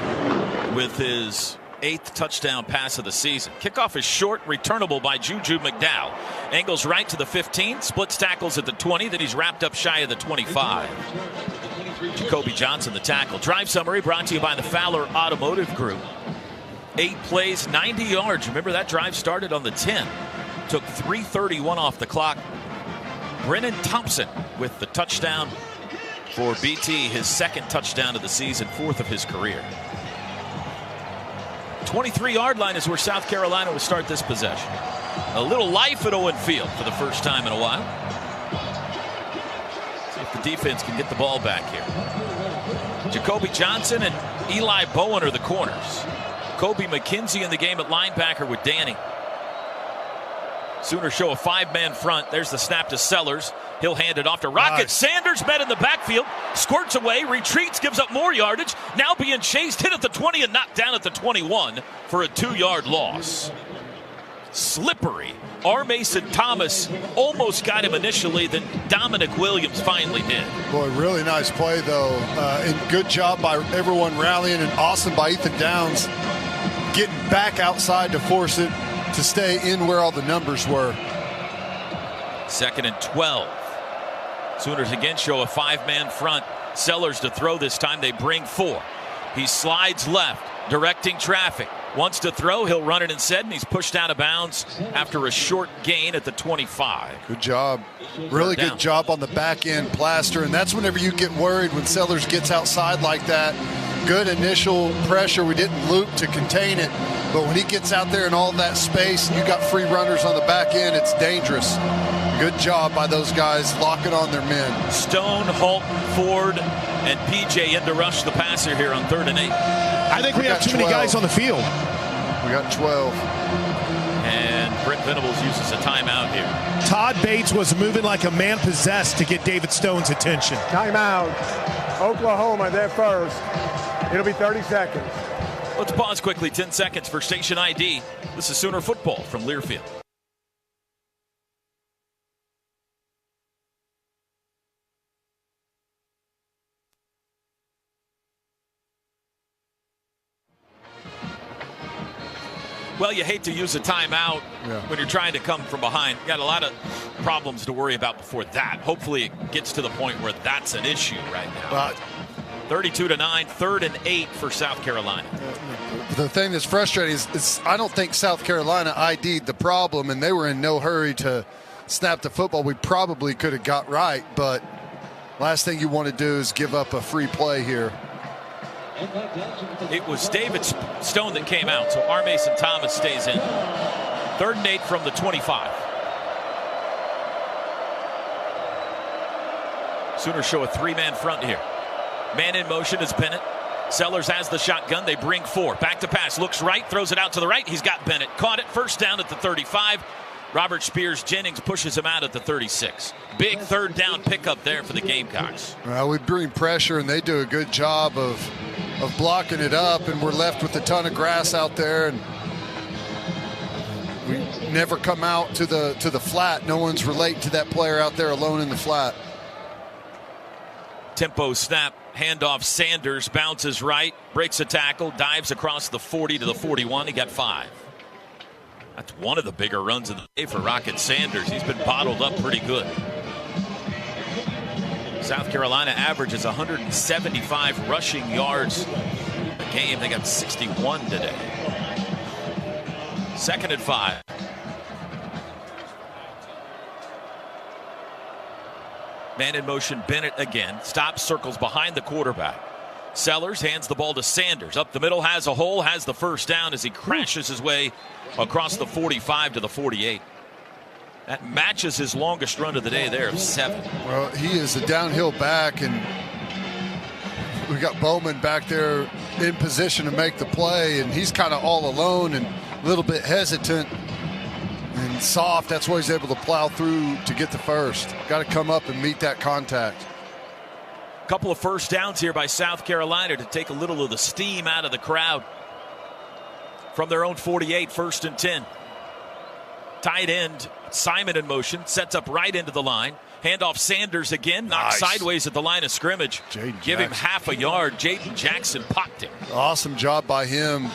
Speaker 18: with his 8th touchdown pass of the season. Kickoff is short, returnable by Juju McDowell. Angles right to the 15, splits tackles at the 20, then he's wrapped up shy of the 25. Jacoby Johnson, the tackle. Drive summary brought to you by the Fowler Automotive Group. 8 plays, 90 yards. Remember that drive started on the 10. Took 3:31 off the clock. Brennan Thompson with the touchdown for BT, his 2nd touchdown of the season, 4th of his career. 23-yard line is where South Carolina will start this possession. A little life at Owen Field for the first time in a while. See if the defense can get the ball back here. Jacoby Johnson and Eli Bowen are the corners. Kobe McKenzie in the game at linebacker with Danny. Sooners show a 5-man front. There's the snap to Sellers. He'll hand it off to Rocket. Nice. Sanders met in the backfield. Squirts away, retreats, gives up more yardage. Now being chased, hit at the 20 and knocked down at the 21 for a 2-yard loss. Slippery. R. Mason Thomas almost got him initially, then Dominic Williams finally did.
Speaker 2: Boy, really nice play, though. And good job by everyone rallying, and awesome by Ethan Downs getting back outside to force it to stay in where all the numbers were.
Speaker 18: 2nd and 12. Sooners again show a 5-man front. Sellers to throw this time. They bring 4. He slides left, directing traffic. Wants to throw. He'll run it instead, and he's pushed out of bounds after a short gain at the 25.
Speaker 2: Good job. Really good job on the back end plaster, and that's whenever you get worried when Sellers gets outside like that. Good initial pressure. We didn't loop to contain it, but when he gets out there in all that space and you got free runners on the back end, it's dangerous. Good job by those guys locking on their men.
Speaker 18: Stone, Halton, Ford, and PJ in to rush the passer here on 3rd and 8.
Speaker 8: I think we have too many guys on the field.
Speaker 2: We got 12.
Speaker 18: And Brent Venables uses a timeout here.
Speaker 8: Todd Bates was moving like a man possessed to get David Stone's attention.
Speaker 10: Timeout. Oklahoma, they're first. It'll be 30 seconds.
Speaker 18: Let's pause quickly, 10 seconds for station ID. This is Sooner football from Learfield. Well, you hate to use a timeout when you're trying to come from behind. You got a lot of problems to worry about before that. Hopefully it gets to the point where that's an issue right now. 32-9, 3rd and 8 for South Carolina.
Speaker 2: The thing that's frustrating is I don't think South Carolina ID'd the problem, and they were in no hurry to snap the football. We probably could have got right, but last thing you want to do is give up a free play here.
Speaker 18: It was David Stone that came out, so R. Mason Thomas stays in. 3rd and 8 from the 25. Sooners show a 3-man front here. Man in motion is Bennett. Sellers has the shotgun. They bring 4. Back to pass. Looks right. Throws it out to the right. He's got Bennett. Caught it. First down at the 35. Robert Spears Jennings pushes him out at the 36. Big 3rd down pickup there for the Gamecocks.
Speaker 2: Well, we bring pressure, and they do a good job of blocking it up, and we're left with a ton of grass out there, and we never come out to the flat. No one's relating to that player out there alone in the flat.
Speaker 18: Tempo snap, handoff. Sanders bounces right, breaks a tackle, dives across the 40 to the 41. He got 5. That's one of the bigger runs of the day for Rocket Sanders. He's been bottled up pretty good. South Carolina averages 175 rushing yards a game. They got 61 today. 2nd and 5. Man in motion, Bennett again. Stops, circles behind the quarterback. Sellers hands the ball to Sanders. Up the middle, has a hole, has the first down as he crashes his way across the 45 to the 48. That matches his longest run of the day there of 7.
Speaker 2: Well, he is a downhill back, and we got Bowman back there in position to make the play, and he's kind of all alone and a little bit hesitant and soft. That's why he's able to plow through to get the first. Got to come up and meet that contact.
Speaker 18: Couple of first downs here by South Carolina to take a little of the steam out of the crowd. From their own 48, 1st and 10. Tight end Simon in motion, sets up right into the line. Handoff Sanders again, knocked sideways at the line of scrimmage. Give him half a yard. Jaden Jackson popped him.
Speaker 2: Awesome job by him.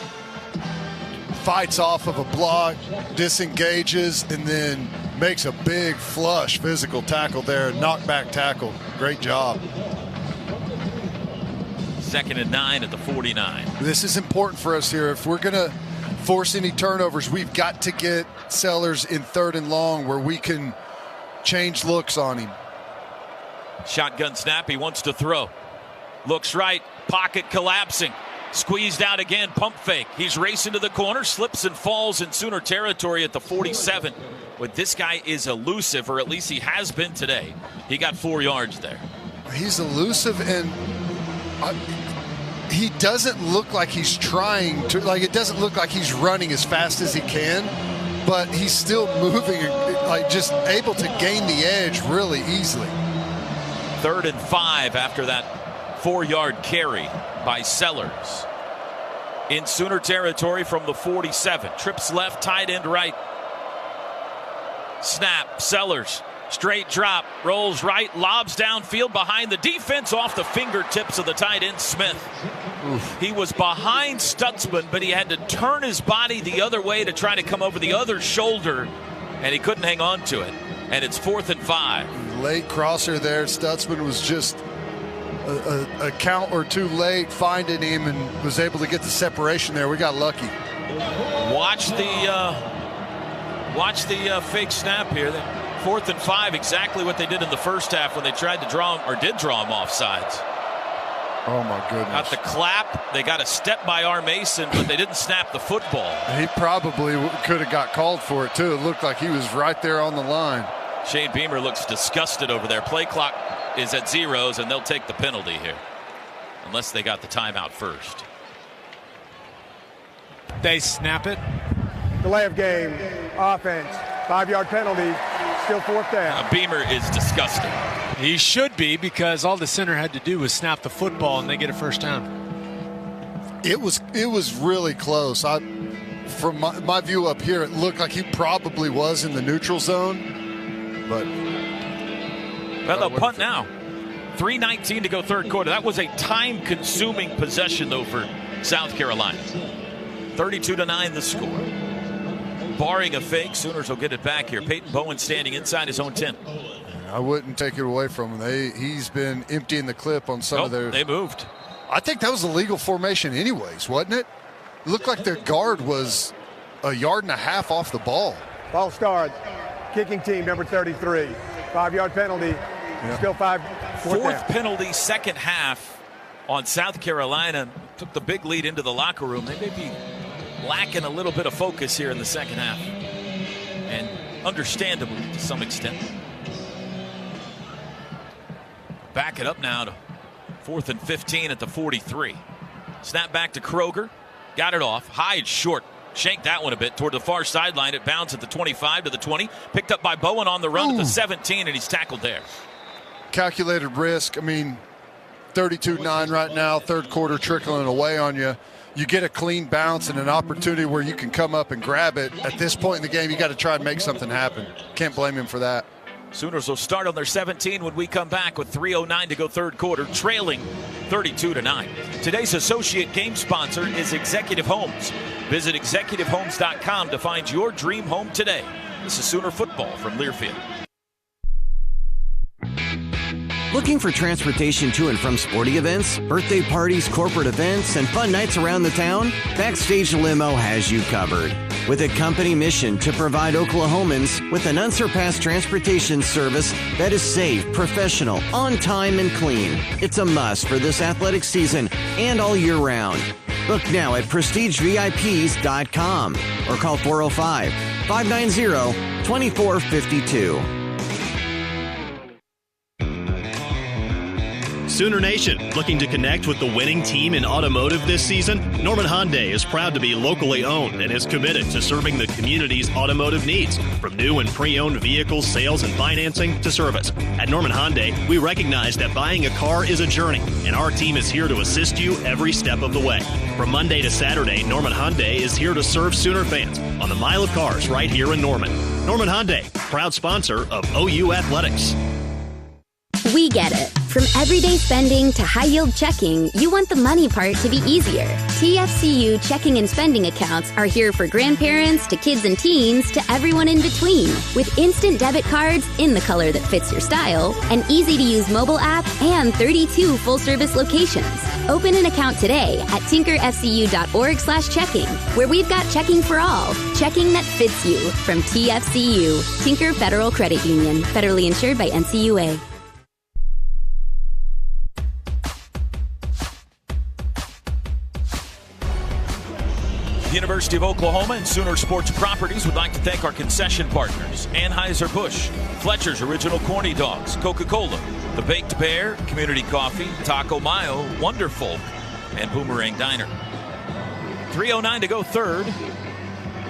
Speaker 2: Fights off of a block, disengages, and then makes a big flush physical tackle there. Knockback tackle. Great job.
Speaker 18: 2nd and 9 at the 49.
Speaker 2: This is important for us here. If we're going to force any turnovers, we've got to get Sellers in 3rd and long where we can change looks on him.
Speaker 18: Shotgun snap. He wants to throw. Looks right. Pocket collapsing. Squeezed out again. Pump fake. He's racing to the corner. Slips and falls in Sooner territory at the 47. But this guy is elusive, or at least he has been today. He got 4 yards there.
Speaker 2: He's elusive, and he doesn't look like he's trying to. Like, it doesn't look like he's running as fast as he can, but he's still moving, like just able to gain the edge really easily.
Speaker 18: 3rd and 5 after that 4-yard carry by Sellers. In Sooner territory from the 47. Trips left, tight end right. Snap, Sellers. Straight drop, rolls right, lobs downfield behind the defense off the fingertips of the tight end Smith. Oof. He was behind Stutzman, but he had to turn his body the other way to try to come over the other shoulder, and he couldn't hang on to it. And it's 4th and 5.
Speaker 2: Late crosser there. Stutzman was just a count or two late finding him and was able to get the separation there. We got lucky.
Speaker 18: Watch the fake snap here. 4th and 5, exactly what they did in the first half when they tried to draw him, or did draw him off sides.
Speaker 2: Oh, my goodness.
Speaker 18: Got the clap. They got a step by R. Mason, but they didn't snap the football.
Speaker 2: He probably could have got called for it, too. It looked like he was right there on the line.
Speaker 18: Shane Beamer looks disgusted over there. Play clock is at 0s, and they'll take the penalty here. Unless they got the timeout first.
Speaker 9: They snap it.
Speaker 10: Delay of game. Offense. 5-yard penalty. Still 4th down.
Speaker 18: Beamer is disgusted.
Speaker 9: He should be, because all the center had to do was snap the football and they get a first down.
Speaker 2: It was really close. From my view up here, it looked like he probably was in the neutral zone. But
Speaker 18: they'll punt now. 3:19 to go 3rd quarter. That was a time-consuming possession, though, for South Carolina. 32-9 the score. Barring a fake, Sooners will get it back here. Peyton Bowen standing inside his own 10.
Speaker 2: I wouldn't take it away from him. He's been emptying the clip on some of their.
Speaker 18: They moved.
Speaker 2: I think that was a legal formation anyways, wasn't it? It looked like their guard was 1.5 yards off the ball.
Speaker 10: Ball starts. Kicking team, number 33. 5-yard penalty. Yeah. Still 4th
Speaker 18: down. Penalty, 2nd half on South Carolina. Took the big lead into the locker room. They may be lacking a little bit of focus here in the 2nd half. And understandably to some extent. Back it up now to 4th and 15 at the 43. Snap back to Kroger. Got it off. Hyde short. Shanked that one a bit toward the far sideline. It bounced at the 25 to the 20. Picked up by Bowen on the run at the 17, and he's tackled there.
Speaker 2: Calculated risk. I mean, 32-9 right now. 3rd quarter trickling away on you. You get a clean bounce and an opportunity where you can come up and grab it. At this point in the game, you got to try and make something happen. Can't blame him for that.
Speaker 18: Sooners will start on their 17 when we come back with 3:09 to go 3rd quarter, trailing 32-9. Today's associate game sponsor is Executive Homes. Visit executivehomes.com to find your dream home today. This is Sooner football from Learfield.
Speaker 31: Looking for transportation to and from sporting events, birthday parties, corporate events, and fun nights around the town? Backstage Limo has you covered. With a company mission to provide Oklahomans with an unsurpassed transportation service that is safe, professional, on time, and clean. It's a must for this athletic season and all year round. Book now at prestigevips.com or call 405-590-2452.
Speaker 11: Sooner Nation, looking to connect with the winning team in automotive this season? Norman Hyundai is proud to be locally owned and is committed to serving the community's automotive needs, from new and pre-owned vehicles, sales and financing to service. At Norman Hyundai, we recognize that buying a car is a journey, and our team is here to assist you every step of the way. From Monday to Saturday, Norman Hyundai is here to serve Sooner fans on the Mile of Cars right here in Norman. Norman Hyundai, proud sponsor of OU Athletics.
Speaker 15: We get it. From everyday spending to high-yield checking, you want the money part to be easier. TFCU checking and spending accounts are here for grandparents to kids and teens to everyone in between. With instant debit cards in the color that fits your style, an easy-to-use mobile app, and 32 full-service locations. Open an account today at tinkerfcu.org/checking, where we've got checking for all. Checking that fits you from TFCU. Tinker Federal Credit Union. Federally insured by NCUA.
Speaker 18: The University of Oklahoma and Sooner Sports Properties would like to thank our concession partners: Anheuser-Busch, Fletcher's Original Corny Dogs, Coca-Cola, The Baked Bear, Community Coffee, Taco Mayo, Wonderful, and Boomerang Diner. 3:09 to go third.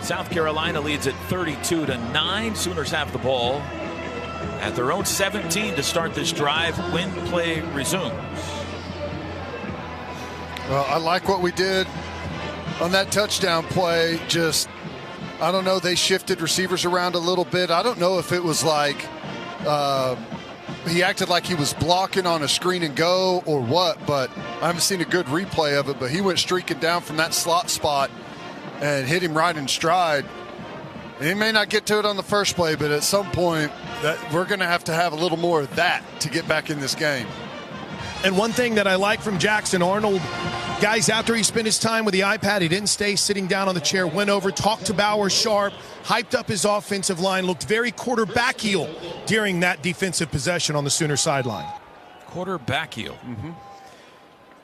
Speaker 18: South Carolina leads at 32-9. Sooners have the ball at their own 17 to start this drive when play resumes.
Speaker 2: Well, I like what we did on that touchdown play. Just, I don't know, they shifted receivers around a little bit. I don't know if it was like he acted like he was blocking on a screen and go or what, but I haven't seen a good replay of it. But he went streaking down from that slot spot and hit him right in stride. And he may not get to it on the first play, but at some point that we're going to have a little more of that to get back in this game.
Speaker 8: And one thing that I like from Jackson Arnold, guys, after he spent his time with the iPad, he didn't stay sitting down on the chair, went over, talked to Bauer Sharp, hyped up his offensive line, looked very quarterback-heel during that defensive possession on the Sooner sideline.
Speaker 18: Quarterback-heel. Mm-hmm.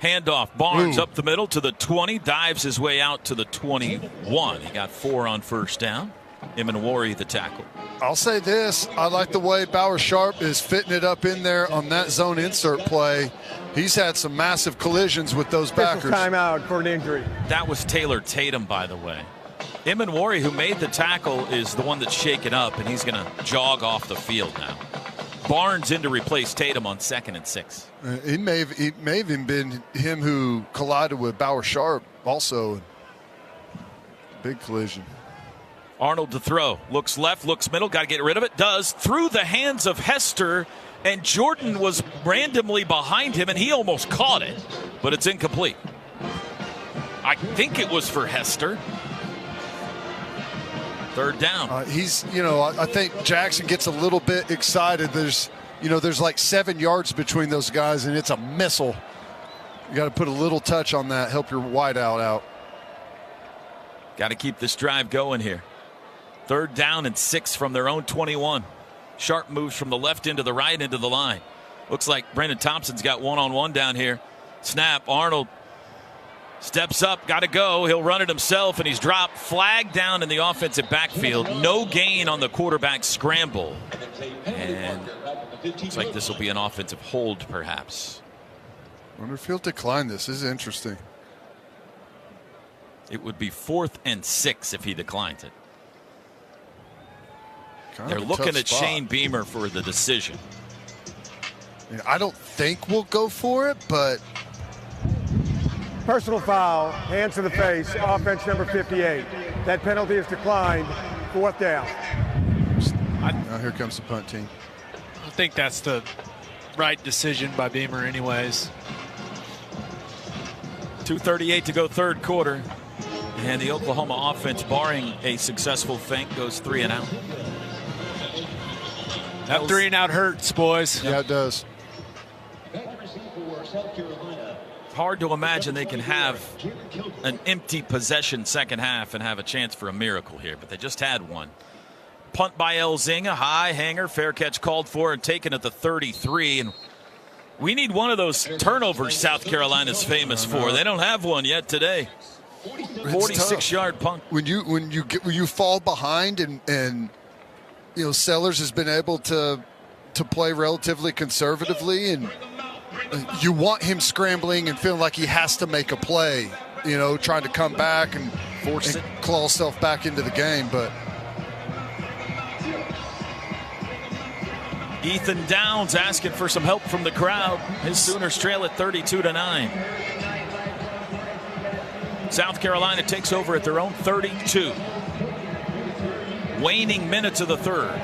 Speaker 18: Handoff, Barnes up the middle to the 20, dives his way out to the 21. He got 4 on first down. Imanwari the tackle.
Speaker 2: I'll say this. I like the way Bauer Sharp is fitting it up in there on that zone insert play. He's had some massive collisions with those backers.
Speaker 10: Timeout for an injury.
Speaker 18: That was Taylor Tatum, by the way. Imanwari, who made the tackle, is the one that's shaken up, and he's going to jog off the field now. Barnes in to replace Tatum on 2nd and 6.
Speaker 2: It may have even been him who collided with Bauer Sharp also. Big collision.
Speaker 18: Arnold to throw. Looks left, looks middle. Got to get rid of it. Does. Through the hands of Hester. And Jordan was randomly behind him, and he almost caught it. But it's incomplete. I think it was for Hester. 3rd down.
Speaker 2: I think Jackson gets a little bit excited. There's like 7 yards between those guys, and it's a missile. You got to put a little touch on that, help your wideout out.
Speaker 18: Got to keep this drive going here. 3rd down and 6 from their own 21. Sharp moves from the left into the right into the line. Looks like Brendan Thompson's got one-on-one down here. Snap. Arnold steps up. Got to go. He'll run it himself, and he's dropped. Flag down in the offensive backfield. No gain on the quarterback scramble. And looks like this will be an offensive hold, perhaps.
Speaker 2: I wonder if he'll decline this. This is interesting.
Speaker 18: It would be 4th and 6 if he declines it. They're looking at Shane Beamer for the decision.
Speaker 2: I don't think we'll go for it, but...
Speaker 10: Personal foul, hands to the face, offense number 58. That penalty is declined. 4th down.
Speaker 2: Now here comes the punt team.
Speaker 9: I think that's the right decision by Beamer anyways.
Speaker 18: 2:38 to go 3rd quarter. And the Oklahoma offense, barring a successful feint, goes 3 and out.
Speaker 9: That 3 and out hurts, boys.
Speaker 2: Yeah, it does.
Speaker 18: Hard to imagine they can have an empty possession second half and have a chance for a miracle here, but they just had one. Punt by Elzinga, high hanger, fair catch called for and taken at the 33. And we need one of those turnovers South Carolina's famous for. They don't have one yet today. 46-yard punt.
Speaker 2: When you fall behind and Sellers has been able to play relatively conservatively, and you want him scrambling and feeling like he has to make a play, trying to come back and force it, claw himself back into the game. But
Speaker 18: Ethan Downs asking for some help from the crowd. His Sooners trail at 32-9. South Carolina takes over at their own 32. Waning minutes of the third.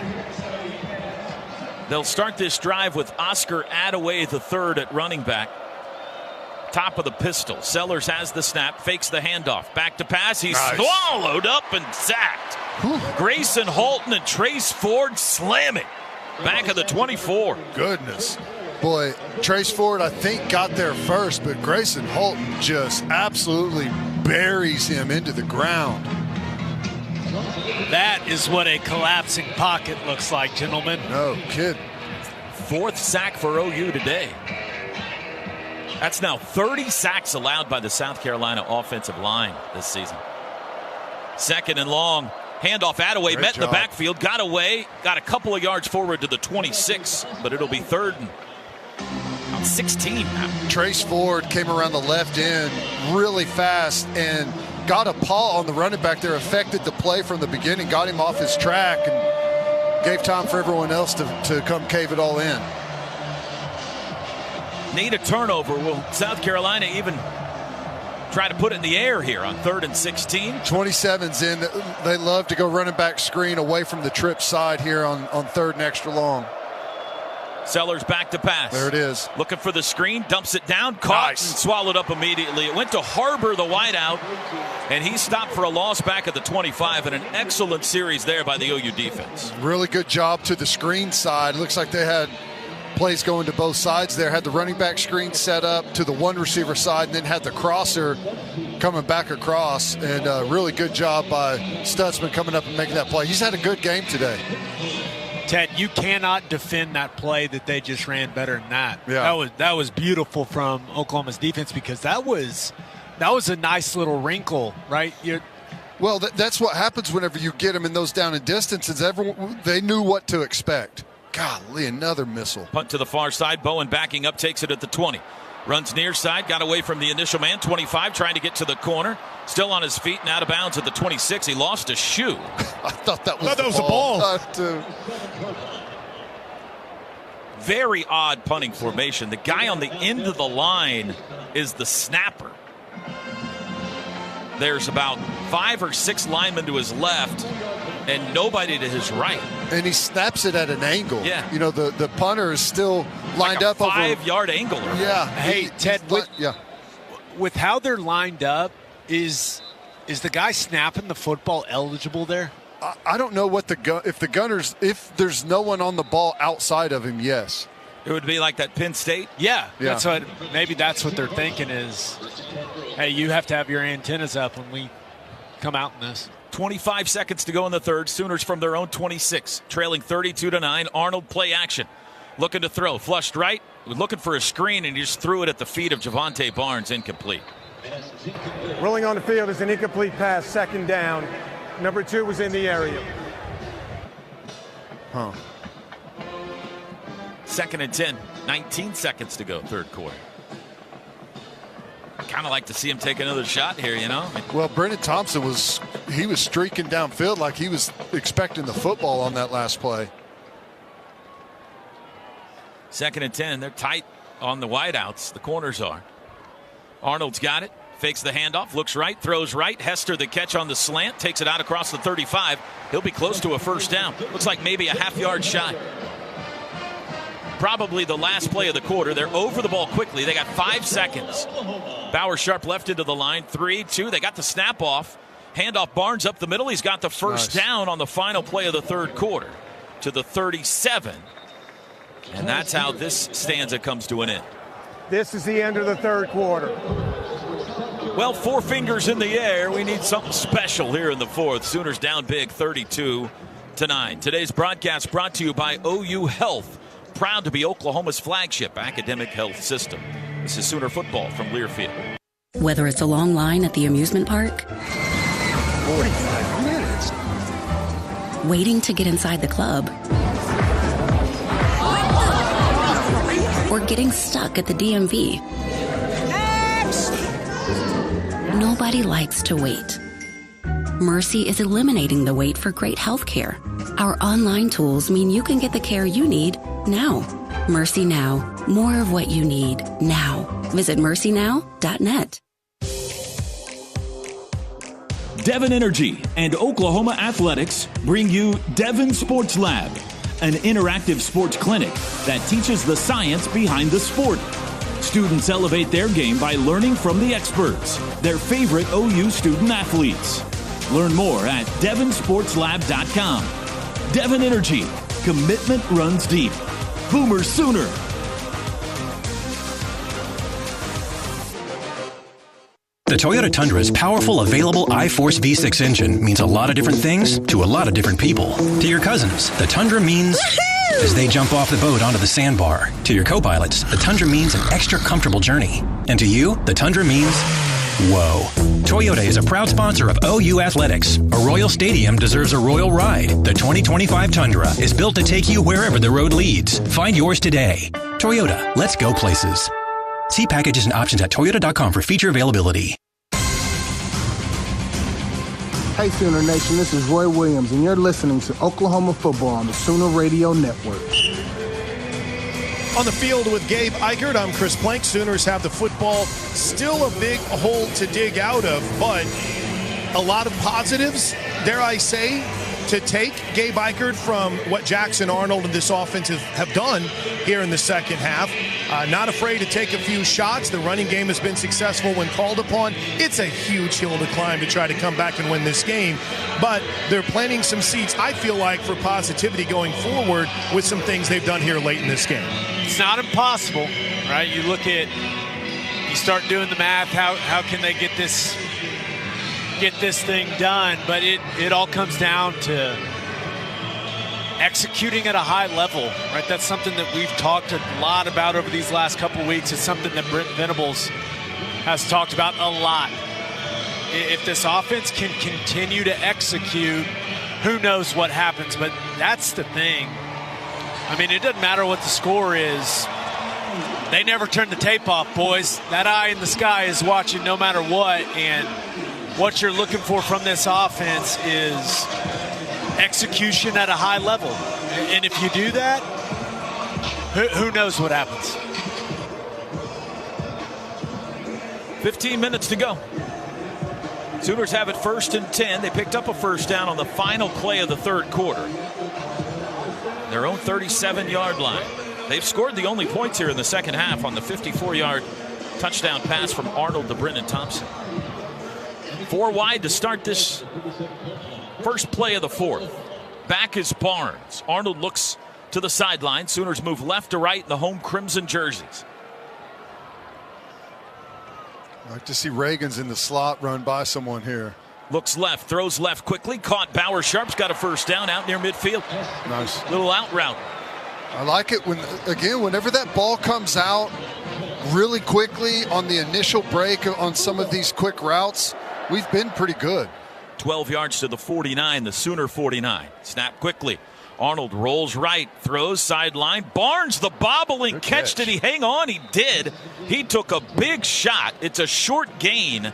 Speaker 18: They'll start this drive with Oscar Adaway III at running back. Top of the pistol. Sellers has the snap, fakes the handoff. Back to pass. He's swallowed up and sacked. Grayson Halton and Trace Ford slamming. Back of the 24.
Speaker 2: Goodness. Boy, Trace Ford, I think, got there first, but Grayson Halton just absolutely buries him into the ground.
Speaker 9: That is what a collapsing pocket looks like, gentlemen.
Speaker 2: No kid.
Speaker 18: Fourth sack for OU today. That's now 30 sacks allowed by the South Carolina offensive line this season. Second and long. Handoff Adaway,
Speaker 2: Great
Speaker 18: met in
Speaker 2: job.
Speaker 18: the backfield, got away, got a couple of yards forward to the 26, but it'll be third and about 16 now.
Speaker 2: Trace Ford came around the left end really fast and got a paw on the running back there, affected the play from the beginning, got him off his track, and gave time for everyone else to come cave it all in.
Speaker 18: Need a turnover. Will South Carolina even try to put it in the air here on 3rd and 16?
Speaker 2: 27's in. They love to go running back screen away from the trip side here on 3rd and extra long.
Speaker 18: Sellers back to pass.
Speaker 2: There it is.
Speaker 18: Looking for the screen, dumps it down, caught and swallowed up immediately. It went to Harbor, the wideout, and he stopped for a loss back at the 25, and an excellent series there by the OU defense.
Speaker 2: Really good job to the screen side. Looks like they had plays going to both sides there. Had the running back screen set up to the one receiver side, and then had the crosser coming back across. And really good job by Stutzman coming up and making that play. He's had a good game today.
Speaker 9: Ted, you cannot defend that play that they just ran better than that.
Speaker 2: Yeah.
Speaker 9: That was beautiful from Oklahoma's defense, because that was a nice little wrinkle, right?
Speaker 2: Well, that's what happens whenever you get them in those down and distances. They knew what to expect. Golly, another missile.
Speaker 18: Punt to the far side. Bowen backing up, takes it at the 20. Runs near side, got away from the initial man. 25, trying to get to the corner. Still on his feet and out of bounds at the 26. He lost a shoe.
Speaker 2: I thought that was the ball.
Speaker 18: Very odd punting formation. The guy on the end of the line is the snapper. There's about 5 or 6 linemen to his left and nobody to his right.
Speaker 2: And he snaps it at an angle.
Speaker 18: Yeah.
Speaker 2: You know, the punter is still lined
Speaker 18: like
Speaker 2: up
Speaker 18: a
Speaker 2: over
Speaker 18: 5-yard angle.
Speaker 2: Yeah.
Speaker 9: Hey, Ted, with how they're lined up, is the guy snapping the football eligible there?
Speaker 2: I don't know what if there's no one on the ball outside of him, yes.
Speaker 18: It would be like that Penn State?
Speaker 9: Yeah. Maybe that's what they're thinking is, hey, you have to have your antennas up when we come out in this.
Speaker 18: 25 seconds to go in the third. Sooners from their own 26, trailing 32-9. Arnold play action. Looking to throw. Flushed right. Looking for a screen, and he just threw it at the feet of Javonte Barnes. Incomplete.
Speaker 10: Rolling on the field is an incomplete pass, second down. Number 2 was in the area.
Speaker 18: Second and 10. 19 seconds to go, third quarter. Kind of like to see him take another shot here, you know?
Speaker 2: Well, Brennan Thompson was streaking downfield like he was expecting the football on that last play.
Speaker 18: Second and 10. They're tight on the wideouts. The corners are. Arnold's got it. Fakes the handoff. Looks right. Throws right. Hester the catch on the slant. Takes it out across the 35. He'll be close to a first down. Looks like maybe a half-yard shy. Probably the last play of the quarter. They're over the ball quickly. They got 5 seconds. Bauer Sharp left into the line. 3-2. They got the snap off. Handoff Barnes up the middle. He's got the first down on the final play of the third quarter to the 37. And that's how this stanza comes to an end.
Speaker 10: This is the end of the third quarter.
Speaker 18: Well, 4 fingers in the air. We need something special here in the fourth. Sooners down big, 32-9. Today's broadcast brought to you by OU Health. Proud to be Oklahoma's flagship academic health system. This is Sooner football from Learfield.
Speaker 16: Whether it's a long line at the amusement park,
Speaker 17: 45 minutes,
Speaker 16: waiting to get inside the club, or getting stuck at the DMV. Nobody likes to wait. Mercy is eliminating the wait for great health care. Our online tools mean you can get the care you need now. Mercy Now. More of what you need now. Visit mercynow.net.
Speaker 18: Devon Energy and Oklahoma Athletics bring you Devon Sports Lab, an interactive sports clinic that teaches the science behind the sport. Students elevate their game by learning from the experts, their favorite OU student athletes. Learn more at devonsportslab.com. Devon Energy. Commitment runs deep. Boomer Sooner.
Speaker 4: The Toyota Tundra's powerful, available iForce V6 engine means a lot of different things to a lot of different people. To your cousins, the Tundra means as they jump off the boat onto the sandbar. To your co-pilots, the Tundra means an extra comfortable journey. And to you, the Tundra means whoa. Toyota is a proud sponsor of OU Athletics. A Royal Stadium deserves a royal ride. The 2025 Tundra is built to take you wherever the road leads. Find yours today. Toyota, let's go places. See packages and options at toyota.com for feature availability.
Speaker 17: Hey Sooner Nation, this is Roy Williams, and you're listening to Oklahoma Football on the Sooner Radio Network.
Speaker 8: On the field with Gabe Eichert, I'm Chris Plank. Sooners have the football. Still a big hole to dig out of, but a lot of positives, dare I say, to take Gabe Eichert from what Jackson Arnold and this offense have done here in the second half. Not afraid to take a few shots. The running game has been successful when called upon. It's a huge hill to climb to try to come back and win this game, but they're planting some seeds, I feel like, for positivity going forward with some things they've done here late in this game.
Speaker 9: It's not impossible, right? You look at, you start doing the math, how can they get this thing done? But it all comes down to executing at a high level, right? That's something that we've talked a lot about over these last couple of weeks. It's something that Brent Venables has talked about a lot. If this offense can continue to execute, who knows what happens, but that's the thing. I mean, it doesn't matter what the score is. They never turn the tape off, boys. That eye in the sky is watching no matter what, and what you're looking for from this offense is execution at a high level. And if you do that, who knows what happens.
Speaker 18: 15 minutes to go. Sooners have it 1st and 10. They picked up a first down on the final play of the third quarter. Their own 37-yard line. They've scored the only points here in the second half on the 54-yard touchdown pass from Arnold to Brennan Thompson. 4 wide to start this first play of the fourth. Back is Barnes. Arnold looks to the sideline. Sooners move left to right in the home crimson jerseys.
Speaker 2: I like to see Reagan's in the slot run by someone here.
Speaker 18: Looks left, throws left quickly. Caught Bauer Sharp's got a first down out near midfield.
Speaker 2: Nice.
Speaker 18: Little out route.
Speaker 2: I like it whenever that ball comes out really quickly on the initial break on some of these quick routes. We've been pretty good.
Speaker 18: 12 yards to the 49, the Sooner 49. Snap quickly. Arnold rolls right, throws sideline. Barnes, the bobbling catch. Did he hang on? He did. He took a big shot. It's a short gain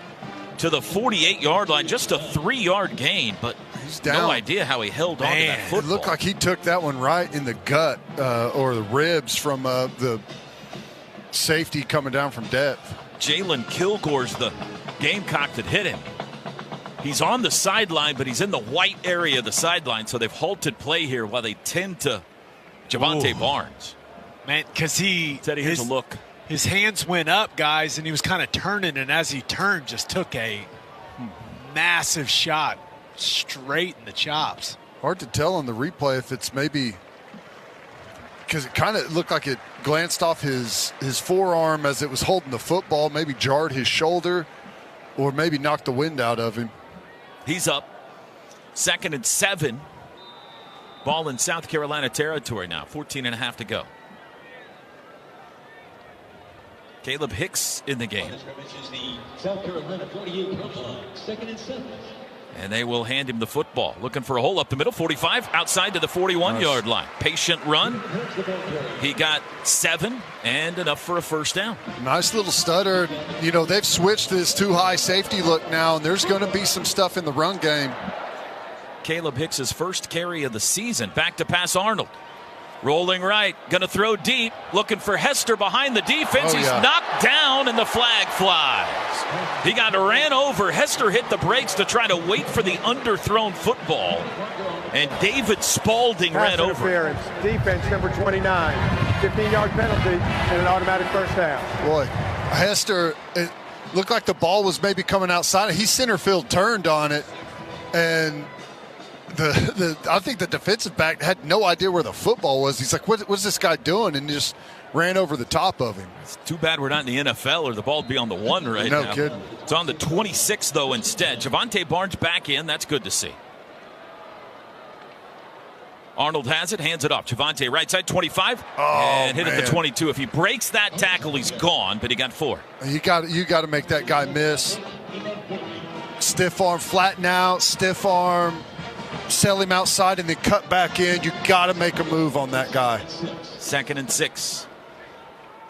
Speaker 18: to the 48-yard line, just a 3-yard gain, but
Speaker 2: he's down.
Speaker 18: No idea how he held on to that football.
Speaker 2: It looked like he took that one right in the gut or the ribs from the safety coming down from depth.
Speaker 18: Jalen Kilgore's the Gamecock that hit him. He's on the sideline, but he's in the white area of the sideline, so they've halted play here while they tend to Javante Barnes.
Speaker 9: Man, because
Speaker 18: here's a look.
Speaker 9: His hands went up, guys, and he was kind of turning, and as he turned, just took a massive shot straight in the chops.
Speaker 2: Hard to tell on the replay if it's maybe because it kind of looked like it glanced off his forearm as it was holding the football, maybe jarred his shoulder, or maybe knocked the wind out of him.
Speaker 18: He's up. 2nd and 7. Ball in South Carolina territory now. 14.5 to go. Caleb Hicks in the game.
Speaker 19: South Carolina 48 yard line. 2nd and 7.
Speaker 18: And they will hand him the football. Looking for a hole up the middle. 45 outside to the 41-yard line. Patient run. He got 7 and enough for a first down.
Speaker 2: Nice little stutter. You know, they've switched to this too high safety look now, and there's going to be some stuff in the run game.
Speaker 18: Caleb Hicks' first carry of the season. Back to pass Arnold. Rolling right. Going to throw deep. Looking for Hester behind the defense. He's knocked down, and the flag flies. He got ran over. Hester hit the brakes to try to wait for the underthrown football. And David Spaulding ran over.
Speaker 10: Interference. Defense number 29. 15-yard penalty and an automatic first down.
Speaker 2: Boy, Hester, it looked like the ball was maybe coming outside. He center field turned on it, and I think the defensive back had no idea where the football was. He's like, what's this guy doing? And just ran over the top of him.
Speaker 18: It's too bad we're not in the NFL or the ball would be on the 1 right now.
Speaker 2: No kidding.
Speaker 18: It's on the 26, though, instead. Javonte Barnes back in. That's good to see. Arnold has it, hands it off. Javonte right side, 25, and hit at the 22. If he breaks that tackle, he's gone, but he got 4.
Speaker 2: You got to make that guy miss. Stiff arm, flatten out, stiff arm. Sell him outside and then cut back in. You got to make a move on that guy.
Speaker 18: 2nd and 6.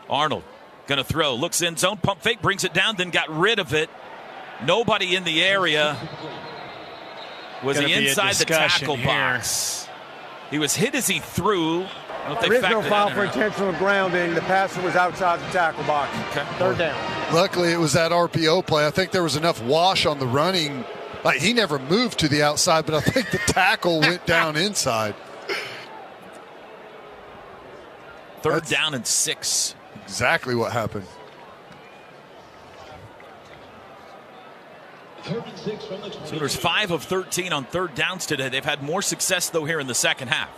Speaker 18: Arnold going to throw. Looks in zone. Pump fake. Brings it down. Then got rid of it. Nobody in the area. Was he inside the tackle box? He was hit as he threw.
Speaker 10: There is no foul for intentional grounding. The passer was outside the tackle box.
Speaker 18: Okay.
Speaker 10: 3rd down.
Speaker 2: Luckily, it was that RPO play. I think there was enough wash on the running. Like, he never moved to the outside, but I think the tackle went down inside.
Speaker 18: 3rd down and 6.
Speaker 2: Exactly what happened.
Speaker 18: Sooners 5 of 13 on 3rd downs today. They've had more success, though, here in the second half.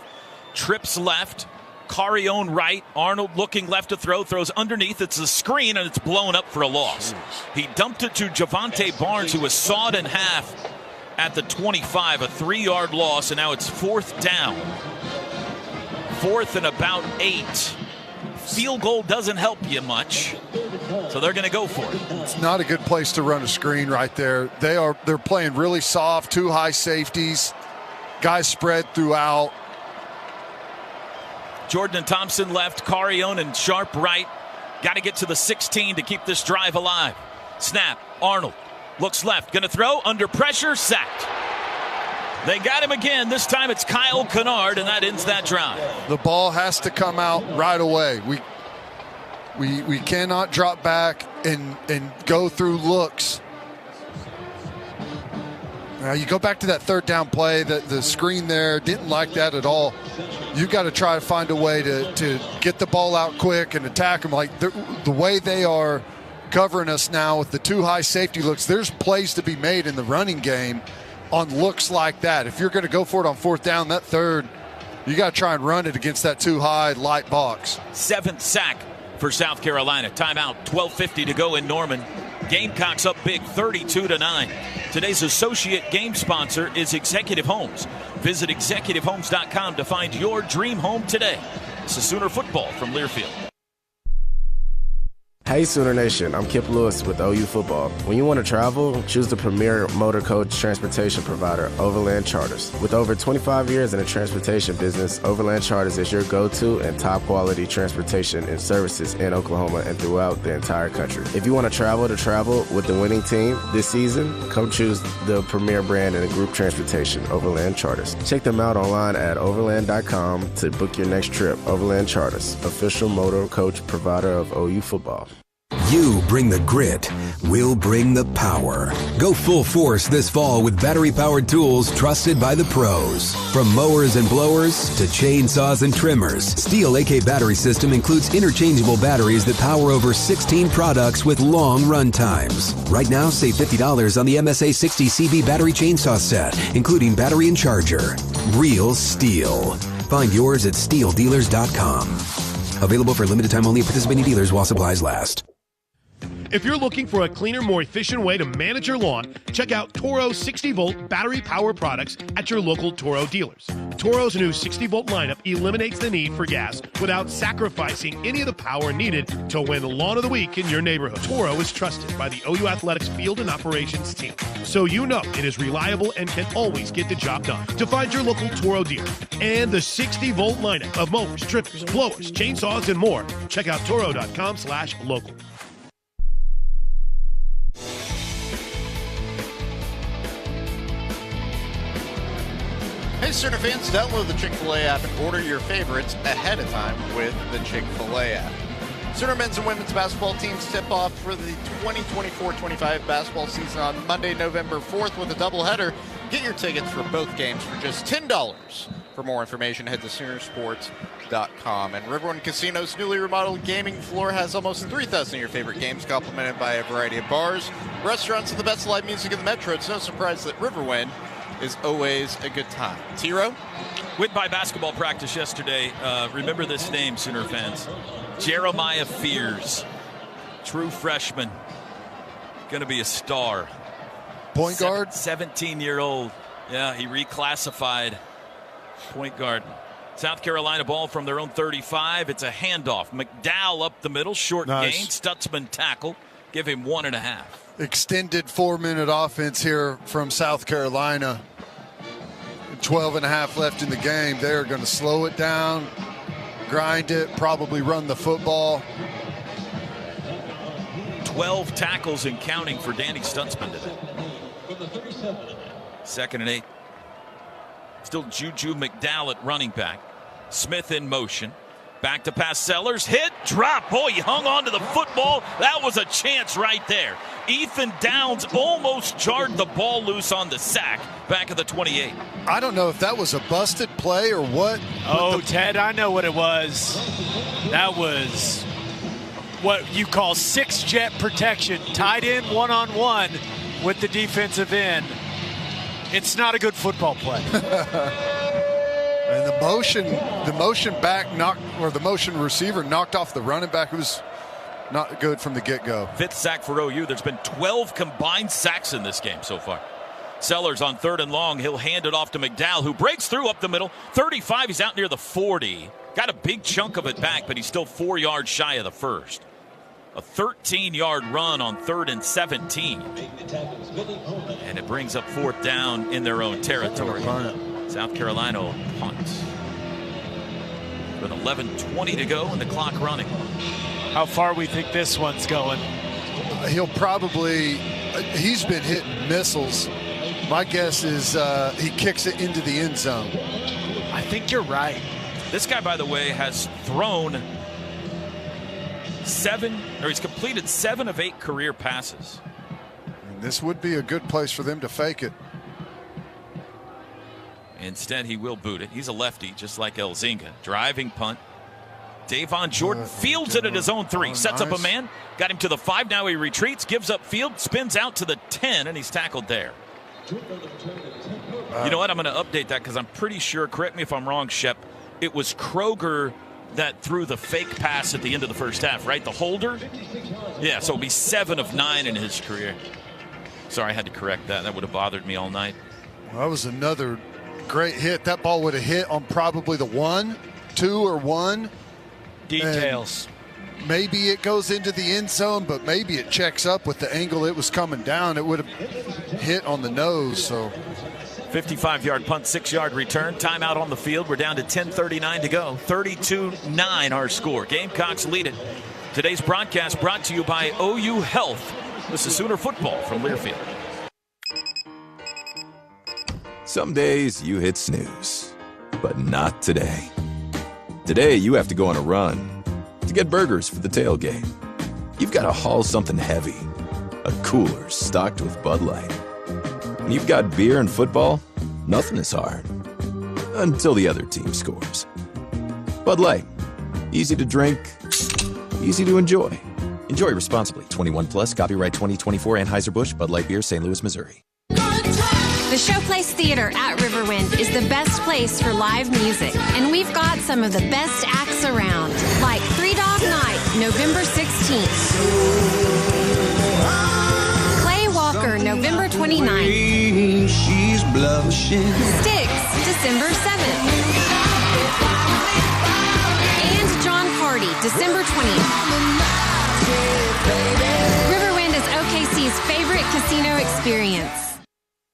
Speaker 18: Trips left. Carrion right. Arnold looking left to throw. Throws underneath. It's a screen, and it's blown up for a loss. He dumped it to Javonte Barnes, who was sawed in half at the 25. A 3-yard loss, and now it's 4th down. 4th and about 8. Field goal doesn't help you much, so they're going to go for it.
Speaker 2: It's not a good place to run a screen right there. They're playing really soft, 2 high safeties. Guys spread throughout.
Speaker 18: Jordan and Thompson left, Carrion and Sharp right. Got to get to the 16 to keep this drive alive. Snap, Arnold looks left, going to throw, under pressure, sacked. They got him again. This time it's Kyle Kennard, and that ends that drive.
Speaker 2: The ball has to come out right away. We cannot drop back and go through looks. Now you go back to that 3rd down play, the screen there, didn't like that at all. You got to try to find a way to get the ball out quick and attack them. Like the way they are covering us now with the 2 high safety looks, there's plays to be made in the running game on looks like that. If you're going to go for it on 4th down, that 3rd, you got to try and run it against that 2 high light box.
Speaker 18: 7th sack for South Carolina. Timeout, 12:50 to go in Norman. Gamecocks up big, 32-9. Today's associate game sponsor is Executive Homes. Visit executivehomes.com to find your dream home today. This is Sooner football from Learfield.
Speaker 5: Hey Sooner Nation, I'm Kip Lewis with OU Football. When you want to travel, choose the premier motor coach transportation provider, Overland Charters. With over 25 years in the transportation business, Overland Charters is your go-to and top quality transportation and services in Oklahoma and throughout the entire country. If you want to travel with the winning team this season, come choose the premier brand in group transportation, Overland Charters. Check them out online at overland.com to book your next trip. Overland Charters, official motor coach provider of OU Football.
Speaker 19: You bring the grit, we'll bring the power. Go full force this fall with battery-powered tools trusted by the pros. From mowers and blowers to chainsaws and trimmers, Steel AK Battery System includes interchangeable batteries that power over 16 products with long run times. Right now, save $50 on the MSA 60CB battery chainsaw set, including battery and charger. Real Steel. Find yours at SteelDealers.com. Available for limited time only at participating dealers while supplies last.
Speaker 8: If you're looking for a cleaner, more efficient way to manage your lawn, check out Toro 60-volt battery power products at your local Toro dealers. Toro's new 60-volt lineup eliminates the need for gas without sacrificing any of the power needed to win Lawn of the Week in your neighborhood. Toro is trusted by the OU Athletics field and operations team, so you know it is reliable and can always get the job done. To find your local Toro dealer and the 60-volt lineup of mowers, trippers, blowers, chainsaws, and more, check out Toro.com/local.
Speaker 3: Hey, Sooner fans, download the Chick-fil-A app and order your favorites ahead of time with the Chick-fil-A app. Sooner men's and women's basketball teams tip off for the 2024-25 basketball season on Monday, November 4th with a doubleheader. Get your tickets for both games for just $10. For more information, head to Soonersports.com. And Riverwind Casino's newly remodeled gaming floor has almost 3,000 of your favorite games, complemented by a variety of bars, restaurants, and the best live music in the Metro. It's no surprise that Riverwind is always a good time. T-Row?
Speaker 18: Went by basketball practice yesterday. Remember this name, Sooner fans. Jeremiah Fears. True freshman. Going to be a star.
Speaker 2: Point guard?
Speaker 18: 17-year-old. Yeah, he reclassified. Point guard. South Carolina ball from their own 35. It's a handoff. McDowell up the middle. Short gain. Stutzman tackle. Give him 1.5.
Speaker 2: Extended 4-minute offense here from South Carolina. 12.5 left in the game. They're going to slow it down, grind it, probably run the football.
Speaker 18: 12 tackles and counting for Danny Stutzman today. 2nd and 8. Still Juju McDowell at running back. Smith in motion. Back to pass Sellers. Hit, drop. Boy, he hung on to the football. That was a chance right there. Ethan Downs almost jarred the ball loose on the sack back at the 28.
Speaker 2: I don't know if that was a busted play or what.
Speaker 9: Oh, Ted, I know what it was. That was what you call 6-jet protection. Tied in one-on-one with the defensive end. It's not a good football play.
Speaker 2: And the motion back knocked, or the motion receiver knocked off the running back. It was not good from the get-go.
Speaker 18: 5th sack for OU. There's been 12 combined sacks in this game so far. Sellers on 3rd and long. He'll hand it off to McDowell, who breaks through up the middle. 35, he's out near the 40. Got a big chunk of it back, but he's still 4 yards shy of the first. A 13-yard run on 3rd and 17. And it brings up 4th down in their own territory. South Carolina will punt. With 11:20 to go and the clock running.
Speaker 9: How far we think this one's going?
Speaker 2: He'll probably, he's been hitting missiles. My guess is he kicks it into the end zone.
Speaker 9: I think you're right.
Speaker 18: This guy, by the way, has thrown he's completed 7 of 8 career passes.
Speaker 2: And this would be a good place for them to fake it.
Speaker 18: Instead, he will boot it. He's a lefty, just like Elzinga. Driving punt. Davon Jordan fields it at his own 3. Sets up a man. Got him to the 5. Now he retreats, gives up field, spins out to the 10, and he's tackled there. You know what? I'm going to update that because I'm pretty sure, correct me if I'm wrong, Shep, it was Kroger that threw the fake pass at the end of the first half, right? The holder? Yeah, so it'll be 7 of 9 in his career. Sorry, I had to correct that. That would have bothered me all night.
Speaker 2: Well, that was another great hit. That ball would have hit on probably the 1, 2, or 1.
Speaker 9: Details.
Speaker 2: And maybe it goes into the end zone, but maybe it checks up with the angle it was coming down. It would have hit on the nose. So
Speaker 18: 55-yard punt, 6-yard return. Timeout on the field. We're down to 10:39 to go. 32-9 our score. Gamecocks lead it. Today's broadcast brought to you by OU Health. This is Sooner football from Learfield.
Speaker 12: Some days you hit snooze, but not today. Today you have to go on a run to get burgers for the tailgate. You've got to haul something heavy, a cooler stocked with Bud Light. When you've got beer and football, nothing is hard. Until the other team scores. Bud Light. Easy to drink, easy to enjoy. Enjoy responsibly. 21 plus, copyright 2024 Anheuser-Busch, Bud Light Beer, St. Louis, Missouri.
Speaker 29: The Showplace Theater at Riverwind is the best place for live music. And we've got some of the best acts around, like 3 Dog Night, November 16th. 29th.
Speaker 19: She's blushing.
Speaker 29: Styx, December 7th. And John Party, December 20th. Riverwind is OKC's favorite casino experience.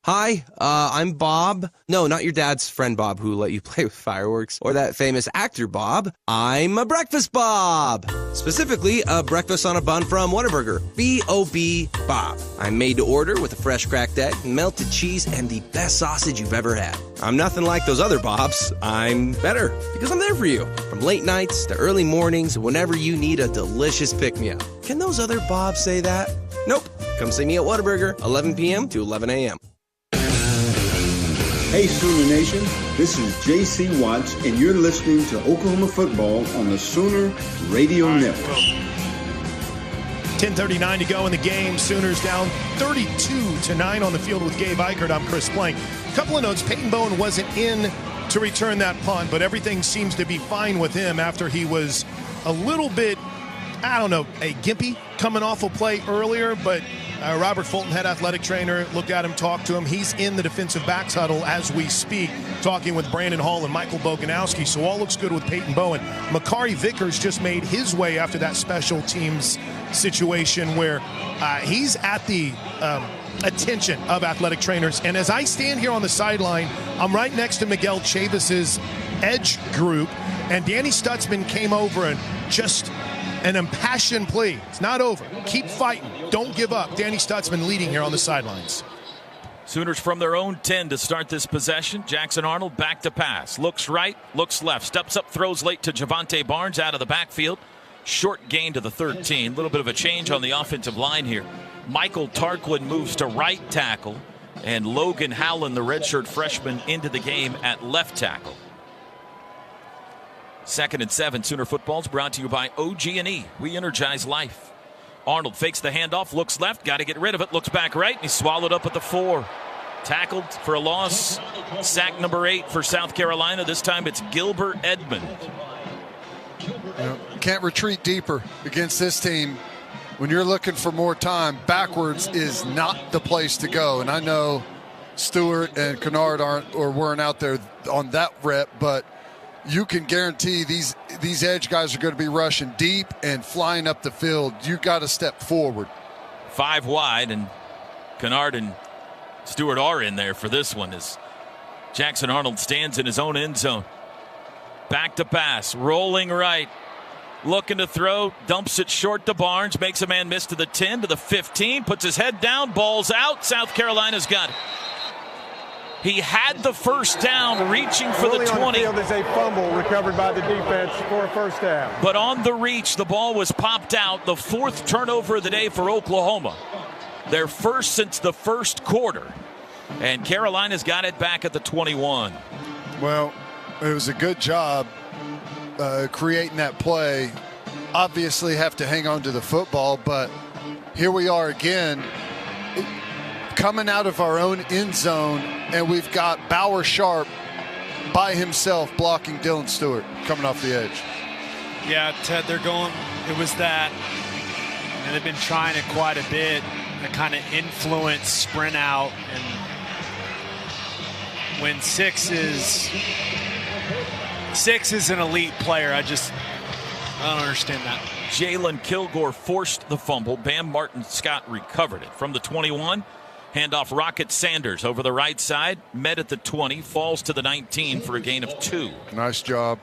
Speaker 6: Hi, I'm Bob. No, not your dad's friend Bob who let you play with fireworks, or that famous actor Bob. I'm a Breakfast Bob. Specifically, a breakfast on a bun from Whataburger. B-O-B Bob. I'm made to order with a fresh cracked egg, melted cheese, and the best sausage you've ever had. I'm nothing like those other Bobs. I'm better because I'm there for you. From late nights to early mornings, whenever you need a delicious pick-me-up. Can those other Bobs say that? Nope. Come see me at Whataburger, 11 p.m. to 11 a.m.
Speaker 20: Hey Sooner Nation, this is J.C. Watts, and you're listening to Oklahoma football on the Sooner Radio Network.
Speaker 8: 10:39 to go in the game. Sooners down 32-9 on the field with Gabe Eichert. I'm Chris Plank. A couple of notes. Peyton Bowen wasn't in to return that punt, but everything seems to be fine with him after he was a little bit, gimpy coming off a play earlier, but Robert Fulton, head athletic trainer, looked at him, talked to him. He's in the defensive backs huddle as we speak, talking with Brandon Hall and Michael Boganowski. So all looks good with Peyton Bowen. Makari Vickers just made his way after that special teams situation where he's at the attention of athletic trainers. And as I stand here on the sideline, I'm right next to Miguel Chavis's edge group, and Danny Stutzman came over and just an impassioned plea. It's not over. Keep fighting. Don't give up. Danny Stutzman leading here on the sidelines.
Speaker 18: Sooners from their own 10 to start this possession. Jackson Arnold back to pass. Looks right, looks left. Steps up, throws late to Javonte Barnes out of the backfield. Short gain to the 13. A little bit of a change on the offensive line here. Michael Tarquin moves to right tackle. And Logan Howland, the redshirt freshman, into the game at left tackle. 2nd and 7. Sooner football is brought to you by OG&E. We energize life. Arnold fakes the handoff, looks left, got to get rid of it, looks back right, and he's swallowed up at the 4. Tackled for a loss. Sack number 8 for South Carolina. This time it's Gilbert Edmond.
Speaker 2: Can't retreat deeper against this team. When you're looking for more time, backwards is not the place to go. And I know Stewart and Kennard weren't out there on that rep, but you can guarantee these edge guys are going to be rushing deep and flying up the field. You got to step forward.
Speaker 18: 5 wide, and Kennard and Stewart are in there for this one as Jackson Arnold stands in his own end zone. Back to pass, rolling right, looking to throw, dumps it short to Barnes, makes a man miss to the 10, to the 15, puts his head down, ball's out. South Carolina's got it. He had the first down, reaching for the 20.
Speaker 10: On the field is a fumble recovered by the defense for a first down.
Speaker 18: But on the reach, the ball was popped out. The 4th turnover of the day for Oklahoma. Their first since the first quarter. And Carolina's got it back at the 21.
Speaker 2: Well, it was a good job creating that play. Obviously have to hang on to the football, but here we are again. Coming out of our own end zone, and we've got Bauer Sharp by himself blocking Dylan Stewart coming off the edge.
Speaker 9: Yeah, Ted, they're going, it was that, and they've been trying it quite a bit, to kind of influence sprint out, and when Six is an elite player, I don't understand that.
Speaker 18: Jalen Kilgore forced the fumble. Bam Martin Scott recovered it from the 21. Handoff Rocket Sanders over the right side, met at the 20, falls to the 19 for a gain of 2.
Speaker 2: Nice job.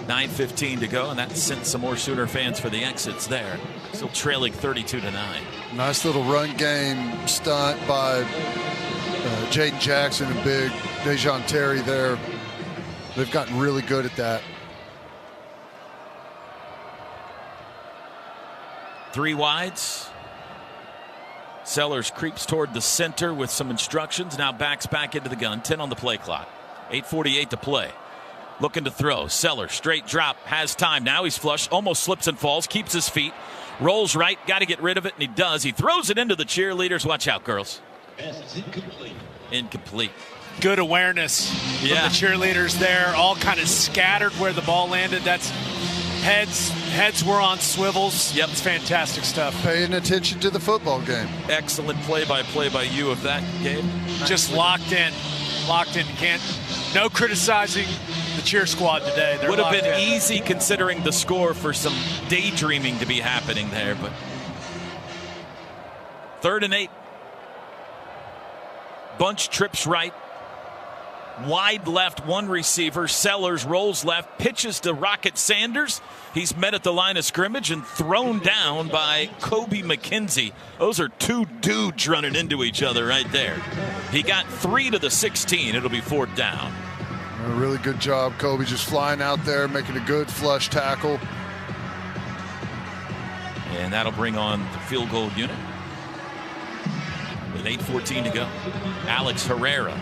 Speaker 18: 9:15 to go, and that sent some more Sooner fans for the exits there. Still trailing 32-9.
Speaker 2: Nice little run game stunt by Jaden Jackson and big Dejon Terry there. They've gotten really good at that.
Speaker 18: 3 wides. Sellers creeps toward the center with some instructions. Now backs back into the gun. 10 on the play clock. 8:48 to play. Looking to throw. Sellers straight drop. Has time. Now he's flush. Almost slips and falls. Keeps his feet. Rolls right. Got to get rid of it, and he does. He throws it into the cheerleaders. Watch out, girls. Incomplete.
Speaker 9: Good awareness from the cheerleaders there. All kind of scattered where the ball landed. That's Heads were on swivels.
Speaker 18: Yep.
Speaker 9: It's fantastic stuff.
Speaker 2: Paying attention to the football game.
Speaker 18: Excellent play-by-play by you of that game.
Speaker 9: Just locked in. No criticizing the cheer squad today. They're
Speaker 18: would have been
Speaker 9: in.
Speaker 18: easy considering the score for some daydreaming to be happening there, but 3rd and 8. Bunch trips right. Wide left, one receiver. Sellers rolls left, pitches to Rocket Sanders. He's met at the line of scrimmage and thrown down by Kobe McKenzie. Those are two dudes running into each other right there. He got 3 to the 16. It'll be 4th down.
Speaker 2: A really good job, Kobe, just flying out there, making a good flush tackle.
Speaker 18: And that'll bring on the field goal unit with 8:14 to go. Alex Herrera.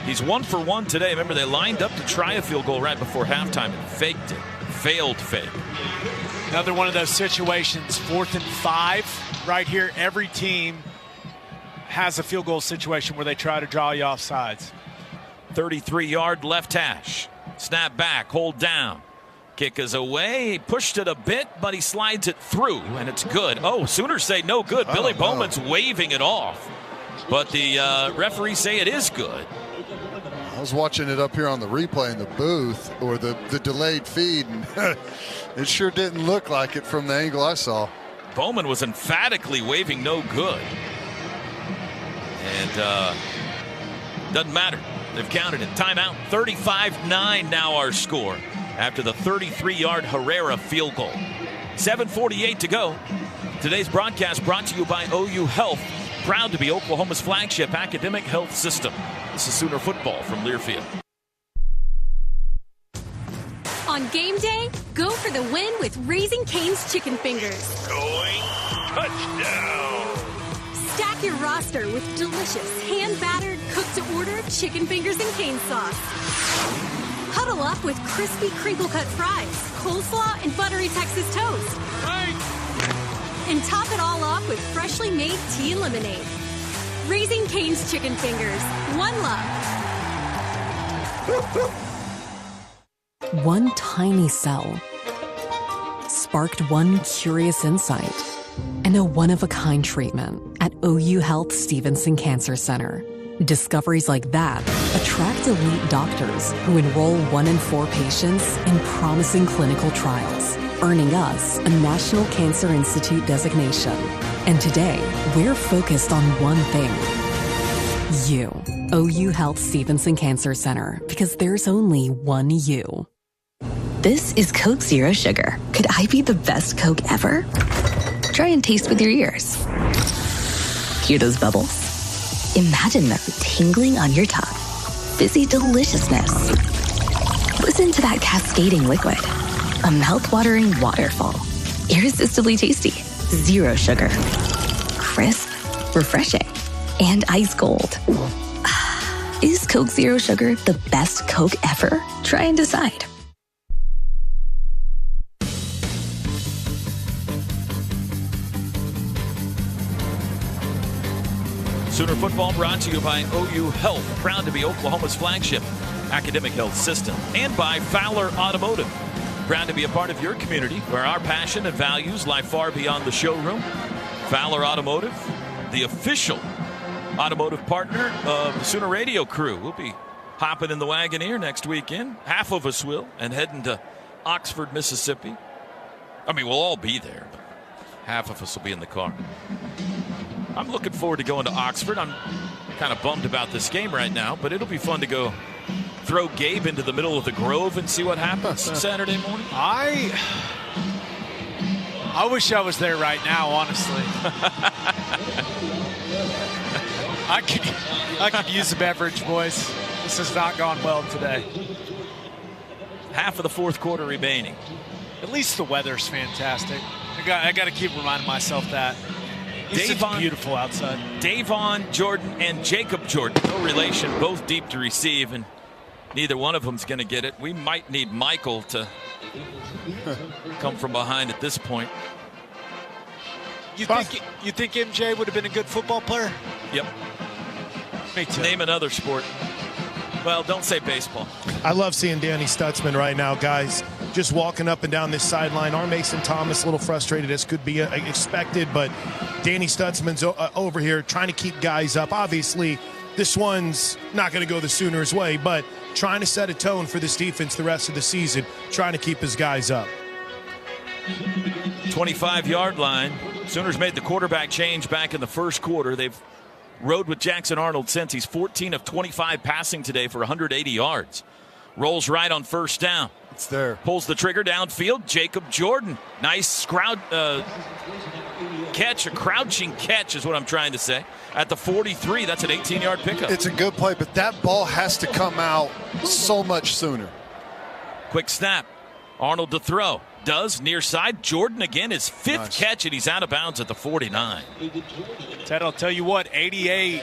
Speaker 18: He's 1 for 1 today. Remember, they lined up to try a field goal right before halftime and faked it. Failed fake.
Speaker 9: Another one of those situations, 4th and 5 right here. Every team has a field goal situation where they try to draw you off sides.
Speaker 18: 33-yard left hash. Snap back, hold down. Kick is away. He pushed it a bit, but he slides it through, and it's good. Oh, Sooners say no good. Billy Bowman's waving it off. But the referees say it is good.
Speaker 2: I was watching it up here on the replay in the booth, or the delayed feed, and it sure didn't look like it from the angle I saw.
Speaker 18: Bowman was emphatically waving no good. And doesn't matter. They've counted it. Timeout. 35-9 now our score after the 33-yard Herrera field goal. 7:48 to go. Today's broadcast brought to you by OU Health. Proud to be Oklahoma's flagship academic health system. This is Sooner football from Learfield.
Speaker 29: On game day, go for the win with Raising Cane's Chicken Fingers.
Speaker 18: Going touchdown.
Speaker 29: Stack your roster with delicious, hand-battered, cooked-to-order chicken fingers and cane sauce. Huddle up with crispy crinkle-cut fries, coleslaw, and buttery Texas toast. And top it all off with freshly made tea and lemonade. Raising Cane's Chicken Fingers. One love.
Speaker 1: One tiny cell sparked one curious insight and a one-of-a-kind treatment at OU Health Stevenson Cancer Center. Discoveries like that attract elite doctors who enroll 1 in 4 patients in promising clinical trials, earning us a National Cancer Institute designation. And today, we're focused on one thing. You. OU Health Stevenson Cancer Center, because there's only one you.
Speaker 7: This is Coke Zero Sugar. Could I be the best Coke ever? Try and taste with your ears. Hear those bubbles? Imagine them tingling on your tongue. Fizzy deliciousness. Listen to that cascading liquid. A mouth-watering waterfall. Irresistibly tasty. Zero sugar. Crisp. Refreshing. And ice cold. Is Coke Zero Sugar the best Coke ever? Try and decide.
Speaker 18: Sooner football brought to you by OU Health, proud to be Oklahoma's flagship academic health system, and by Fowler Automotive, proud to be a part of your community where our passion and values lie far beyond the showroom. Fowler Automotive, the official automotive partner of the Sooner Radio crew. We'll be hopping in the Wagoneer next weekend. Half of us will, and heading to Oxford, Mississippi. I mean, we'll all be there, but half of us will be in the car. I'm looking forward to going to Oxford. I'm kind of bummed about this game right now, but it'll be fun to go throw Gabe into the middle of the Grove and see what happens Saturday morning.
Speaker 9: I wish I was there right now, honestly. I could use a beverage, boys. This has not gone well today.
Speaker 18: Half of the fourth quarter remaining.
Speaker 9: At least the weather's fantastic. I got to keep reminding myself that. It's beautiful outside.
Speaker 18: Davon Jordan and Jacob Jordan, no relation, both deep to receive, and neither one of them's going to get it. We might need Michael to come from behind at this point.
Speaker 9: You think MJ would have been a good football player?
Speaker 18: Yep.
Speaker 9: Me too.
Speaker 18: Name another sport. Well, don't say baseball.
Speaker 8: I love seeing Danny Stutzman right now, guys. just walking up and down this sideline. Our Mason Thomas a little frustrated, as could be expected, but Danny Stutzman's over here trying to keep guys up. Obviously, this one's not going to go the Sooners' way, but trying to set a tone for this defense the rest of the season, trying to keep his guys up.
Speaker 18: 25-yard line. Sooners made the quarterback change back in the first quarter. They've rode with Jackson Arnold since. He's 14 of 25 passing today for 180 yards. Rolls right on first down.
Speaker 2: It's there.
Speaker 18: Pulls the trigger downfield. Jacob Jordan. Nice catch, a crouching catch is what I'm trying to say. At the 43, that's an 18-yard pickup.
Speaker 2: It's a good play, but that ball has to come out so much sooner.
Speaker 18: Quick snap. Arnold to throw. Does, near side. Jordan again, his fifth catch, and he's out of bounds at the 49.
Speaker 9: Ted, I'll tell you what, 88,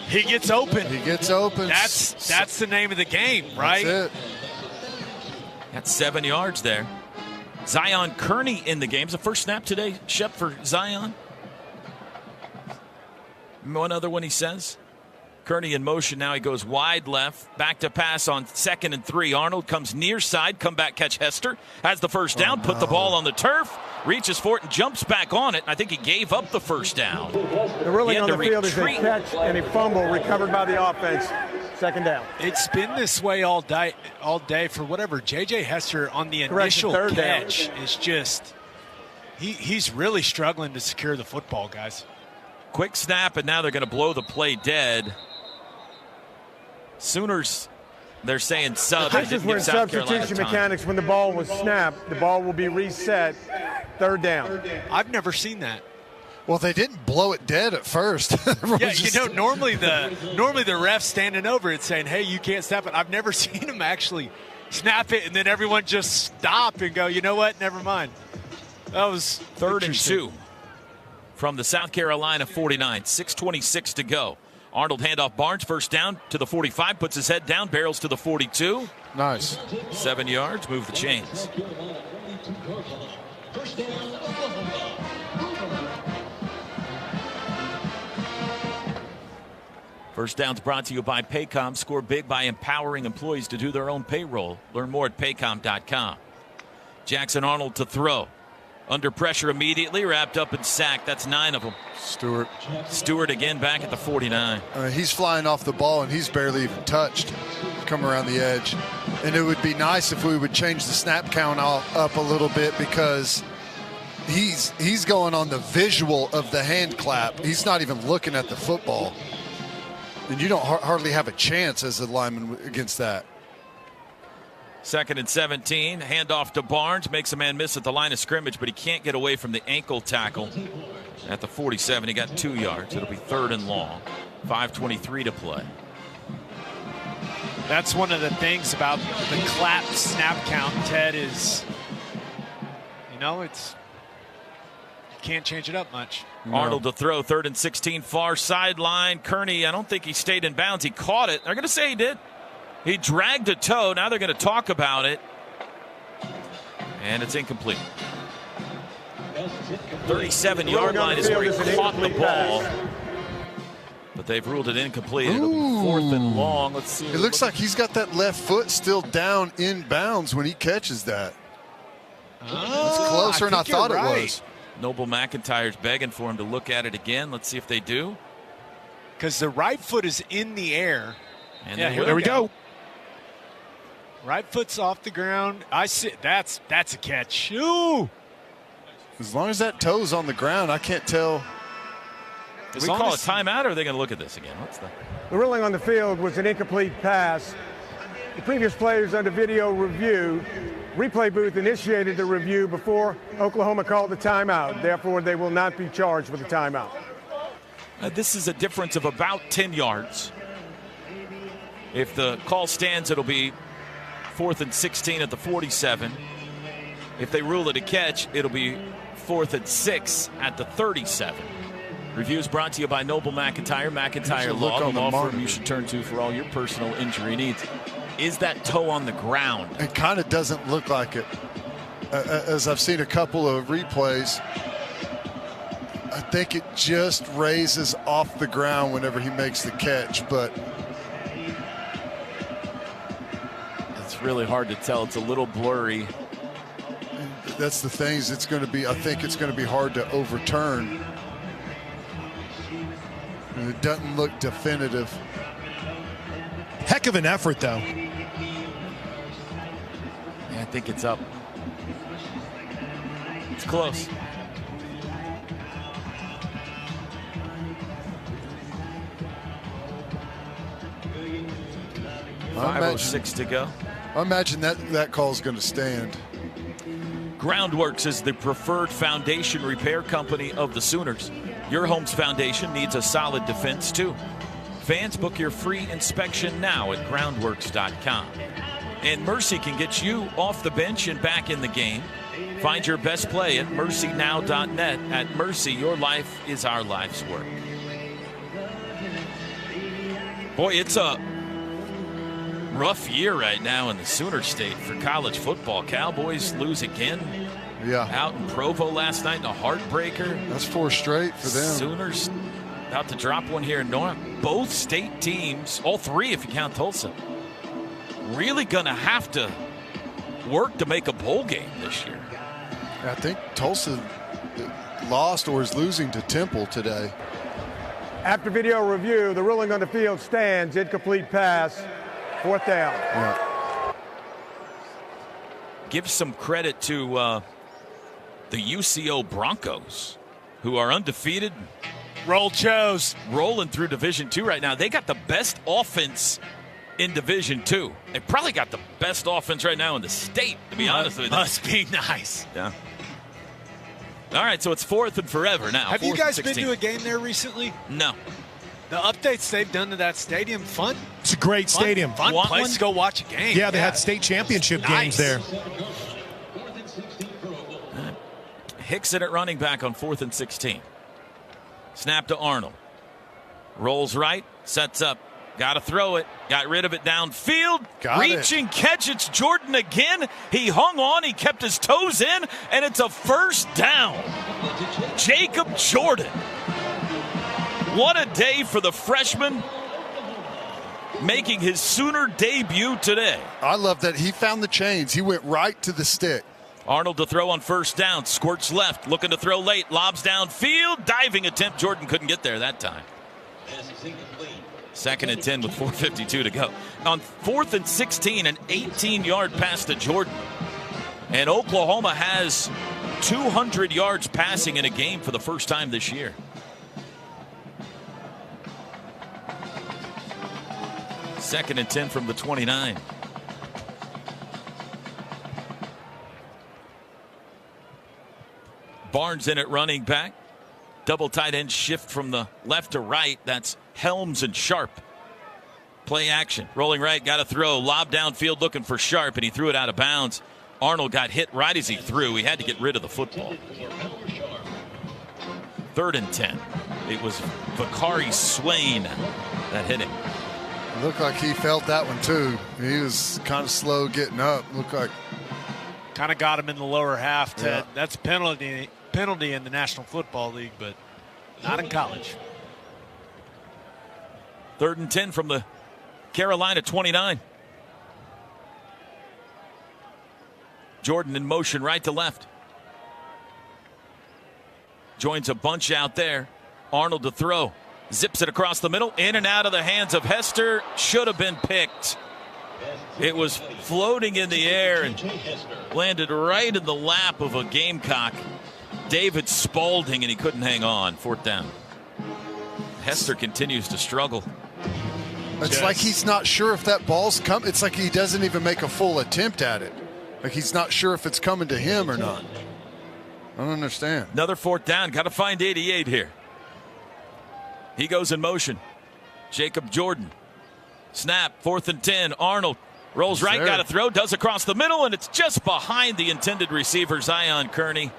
Speaker 9: he gets open.
Speaker 2: He gets open.
Speaker 9: That's the name of the game, right?
Speaker 2: That's it.
Speaker 18: That's 7 yards there. Zion Kearney in the game. It's the first snap today, Shep, for Zion. One other one, he says. Kearney in motion now. He goes wide left. Back to pass on 2nd and 3. Arnold comes near side. Comeback catch. Hester has the first down. Put the ball on the turf. Reaches for it and jumps back on it. I think he gave up the first down.
Speaker 10: The ruling on the field is a catch and a fumble recovered by the offense. 2nd down.
Speaker 9: It's been this way all day for whatever. J.J. Hester on the initial catch is just he's really struggling to secure the football, guys.
Speaker 18: Quick snap, and now they're going to blow the play dead. Sooners, they're saying sub.
Speaker 10: This is when substitution mechanics, when the ball was snapped, the ball will be reset. 3rd down.
Speaker 9: I've never seen that.
Speaker 2: Well, they didn't blow it dead at first.
Speaker 9: Yeah, normally the ref standing over it saying, hey, you can't snap it. I've never seen him actually snap it, and then everyone just stop and go, you know what, never mind. That was
Speaker 18: 3rd and 2 from the South Carolina 49. 6:26 to go. Arnold handoff Barnes, first down to the 45, puts his head down, barrels to the 42.
Speaker 2: Nice.
Speaker 18: 7 yards, move the chains. First down's brought to you by Paycom. Score big by empowering employees to do their own payroll. Learn more at paycom.com. Jackson Arnold to throw. Under pressure immediately, wrapped up and sacked. That's 9 of them. Stewart again back at the 49.
Speaker 2: He's flying off the ball, and he's barely even touched. Come around the edge. And it would be nice if we would change the snap count up a little bit, because he's going on the visual of the hand clap. He's not even looking at the football. And you don't hardly have a chance as a lineman against that.
Speaker 18: 2nd and 17. Handoff to Barnes. Makes a man miss at the line of scrimmage, but he can't get away from the ankle tackle. At the 47, he got 2 yards. It'll be 3rd and long. 5:23 to play.
Speaker 9: That's one of the things about the clap snap count, Ted, is, it's you can't change it up much.
Speaker 18: No. Arnold to throw. 3rd and 16. Far sideline. Kearney, I don't think he stayed in bounds. He caught it. They're going to say he did. He dragged a toe. Now they're going to talk about it. And it's incomplete. 37-yard line is where he caught the ball. But they've ruled it incomplete. It'll be 4th and long. Let's see.
Speaker 2: It looks like he's got that left foot still down in bounds when he catches that. It's closer than I thought it was.
Speaker 18: Noble McIntyre's begging for him to look at it again. Let's see if they do.
Speaker 9: Because the right foot is in the air.
Speaker 18: And
Speaker 8: there we go.
Speaker 9: Right foot's off the ground. I see. That's a catch. Ooh.
Speaker 2: As long as that toe's on the ground, I can't tell.
Speaker 18: Do we call a timeout, or are they going to look at this again?
Speaker 10: The ruling on the field was an incomplete pass. The previous players under video review. Replay booth initiated the review before Oklahoma called the timeout. Therefore, they will not be charged with a timeout.
Speaker 18: This is a difference of about 10 yards. If the call stands, it'll be 4th and 16 at the 47. If they rule it a catch, it'll be 4th and 6 at the 37. Reviews brought to you by Noble McIntyre. McIntyre Law, the law firm you should turn to for all your personal injury needs. Is that toe on the ground?
Speaker 2: It kind of doesn't look like it. As I've seen a couple of replays, I think it just raises off the ground whenever he makes the catch, but
Speaker 13: It's really hard to tell. It's a little blurry.
Speaker 2: That's the thing. Is it's going to be. I think it's going to be hard to overturn. And it doesn't look definitive.
Speaker 8: Heck of an effort, though.
Speaker 13: Yeah, I think it's up. It's close. $5:06 to go.
Speaker 2: I imagine that call is going to stand.
Speaker 18: Groundworks is the preferred foundation repair company of the Sooners. Your home's foundation needs a solid defense, too. Fans, book your free inspection now at groundworks.com. And Mercy can get you off the bench and back in the game. Find your best play at mercynow.net. At Mercy, your life is our life's work. Boy, it's a rough year right now in the Sooner State for college football. Cowboys lose again.
Speaker 2: Yeah.
Speaker 18: Out in Provo last night in a heartbreaker.
Speaker 2: That's 4 straight for them.
Speaker 18: Sooners about to drop one here in Norman. Both state teams, all 3 if you count Tulsa, really going to have to work to make a bowl game this year.
Speaker 2: I think Tulsa lost or is losing to Temple today.
Speaker 10: After video review, the ruling on the field stands. Incomplete pass. 4th down.
Speaker 2: Yeah.
Speaker 18: Give some credit to the UCO Broncos, who are undefeated.
Speaker 9: Roll Chose.
Speaker 18: Rolling through Division II right now. They got the best offense in Division II. They probably got the best offense right now in the state, to be honest with you.
Speaker 9: Must be nice.
Speaker 18: Yeah. All right, so it's 4th and forever now.
Speaker 9: Have you guys been to a game there recently?
Speaker 18: No.
Speaker 9: The updates they've done to that stadium, fun.
Speaker 8: It's a great stadium.
Speaker 9: Fun place to go watch a game.
Speaker 8: Yeah, they had state championship games there.
Speaker 18: Hickson at running back on 4th and 16. Snap to Arnold. Rolls right, sets up. Got to throw it. Got rid of it downfield. Reaching catch. It's Jordan again. He hung on. He kept his toes in, and it's a 1st down. Jacob Jordan. What a day for the freshman, making his Sooner debut today.
Speaker 2: I love that he found the chains. He went right to the stick.
Speaker 18: Arnold to throw on 1st down. Squirts left. Looking to throw late. Lobs downfield. Diving attempt. Jordan couldn't get there that time. 2nd and 10 with 4:52 to go. On 4th and 16, an 18-yard pass to Jordan. And Oklahoma has 200 yards passing in a game for the first time this year. Second and 10 from the 29. Barnes in at running back. Double tight end shift from the left to right. That's Helms and Sharp. Play action. Rolling right, got to throw. Lob downfield looking for Sharp, and he threw it out of bounds. Arnold got hit right as he threw. He had to get rid of the football. 3rd and 10. It was Vakari Swain that hit him.
Speaker 2: It looked like he felt that one too. He was kind of slow getting up. Looked like
Speaker 9: kind of got him in the lower half.
Speaker 2: Yeah.
Speaker 9: That's penalty in the National Football League, but not in college.
Speaker 18: 3rd and 10 from the Carolina 29. Jordan in motion right to left. Joins a bunch out there. Arnold to throw. Zips it across the middle. In and out of the hands of Hester. Should have been picked. It was floating in the air and landed right in the lap of a Gamecock. David Spaulding, and he couldn't hang on. 4th down. Hester continues to struggle.
Speaker 2: It's like he's not sure if that ball's coming. It's like he doesn't even make a full attempt at it. Like he's not sure if it's coming to him or not. I don't understand.
Speaker 18: Another 4th down. Got to find 88 here. He goes in motion. Jacob Jordan. Snap. 4th and 10. Arnold rolls right. Got to throw. Does across the middle, and it's just behind the intended receiver, Zion Kearney,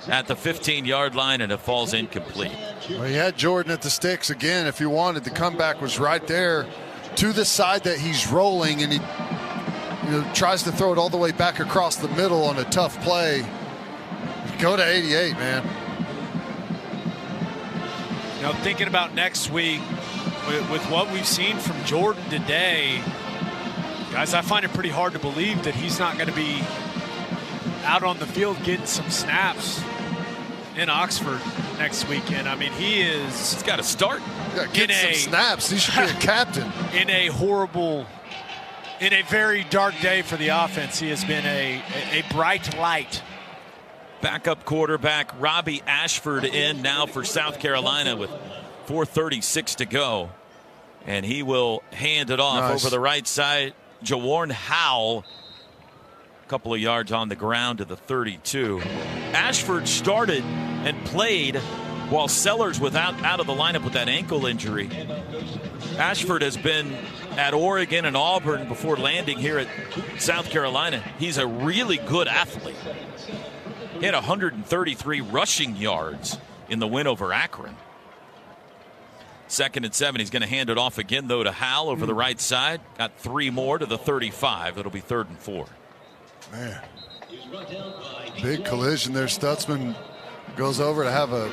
Speaker 18: at the 15-yard line, and it falls incomplete.
Speaker 2: Well, he had Jordan at the sticks again. If he wanted, the comeback was right there to the side that he's rolling, and he tries to throw it all the way back across the middle on a tough play. Go to 88, man.
Speaker 9: Thinking about next week, with what we've seen from Jordan today, Guys, I find it pretty hard to believe that he's not going to be out on the field getting some snaps in Oxford next weekend. I mean, he's
Speaker 13: got to start.
Speaker 2: Get some snaps. He should be a captain.
Speaker 9: In a very dark day for the offense, he has been a bright light.
Speaker 18: Backup quarterback Robbie Ashford in now for South Carolina with 4:36 to go. And he will hand it off over the right side. Jaworn Howell, a couple of yards on the ground to the 32. Ashford started and played while Sellers was out of the lineup with that ankle injury. Ashford has been at Oregon and Auburn before landing here at South Carolina. He's a really good athlete. He had 133 rushing yards in the win over Akron. 2nd and 7. He's going to hand it off again, though, to Howell over the right side. Got 3 more to the 35. It'll be 3rd and 4.
Speaker 2: Man. Big collision there. Stutzman goes over to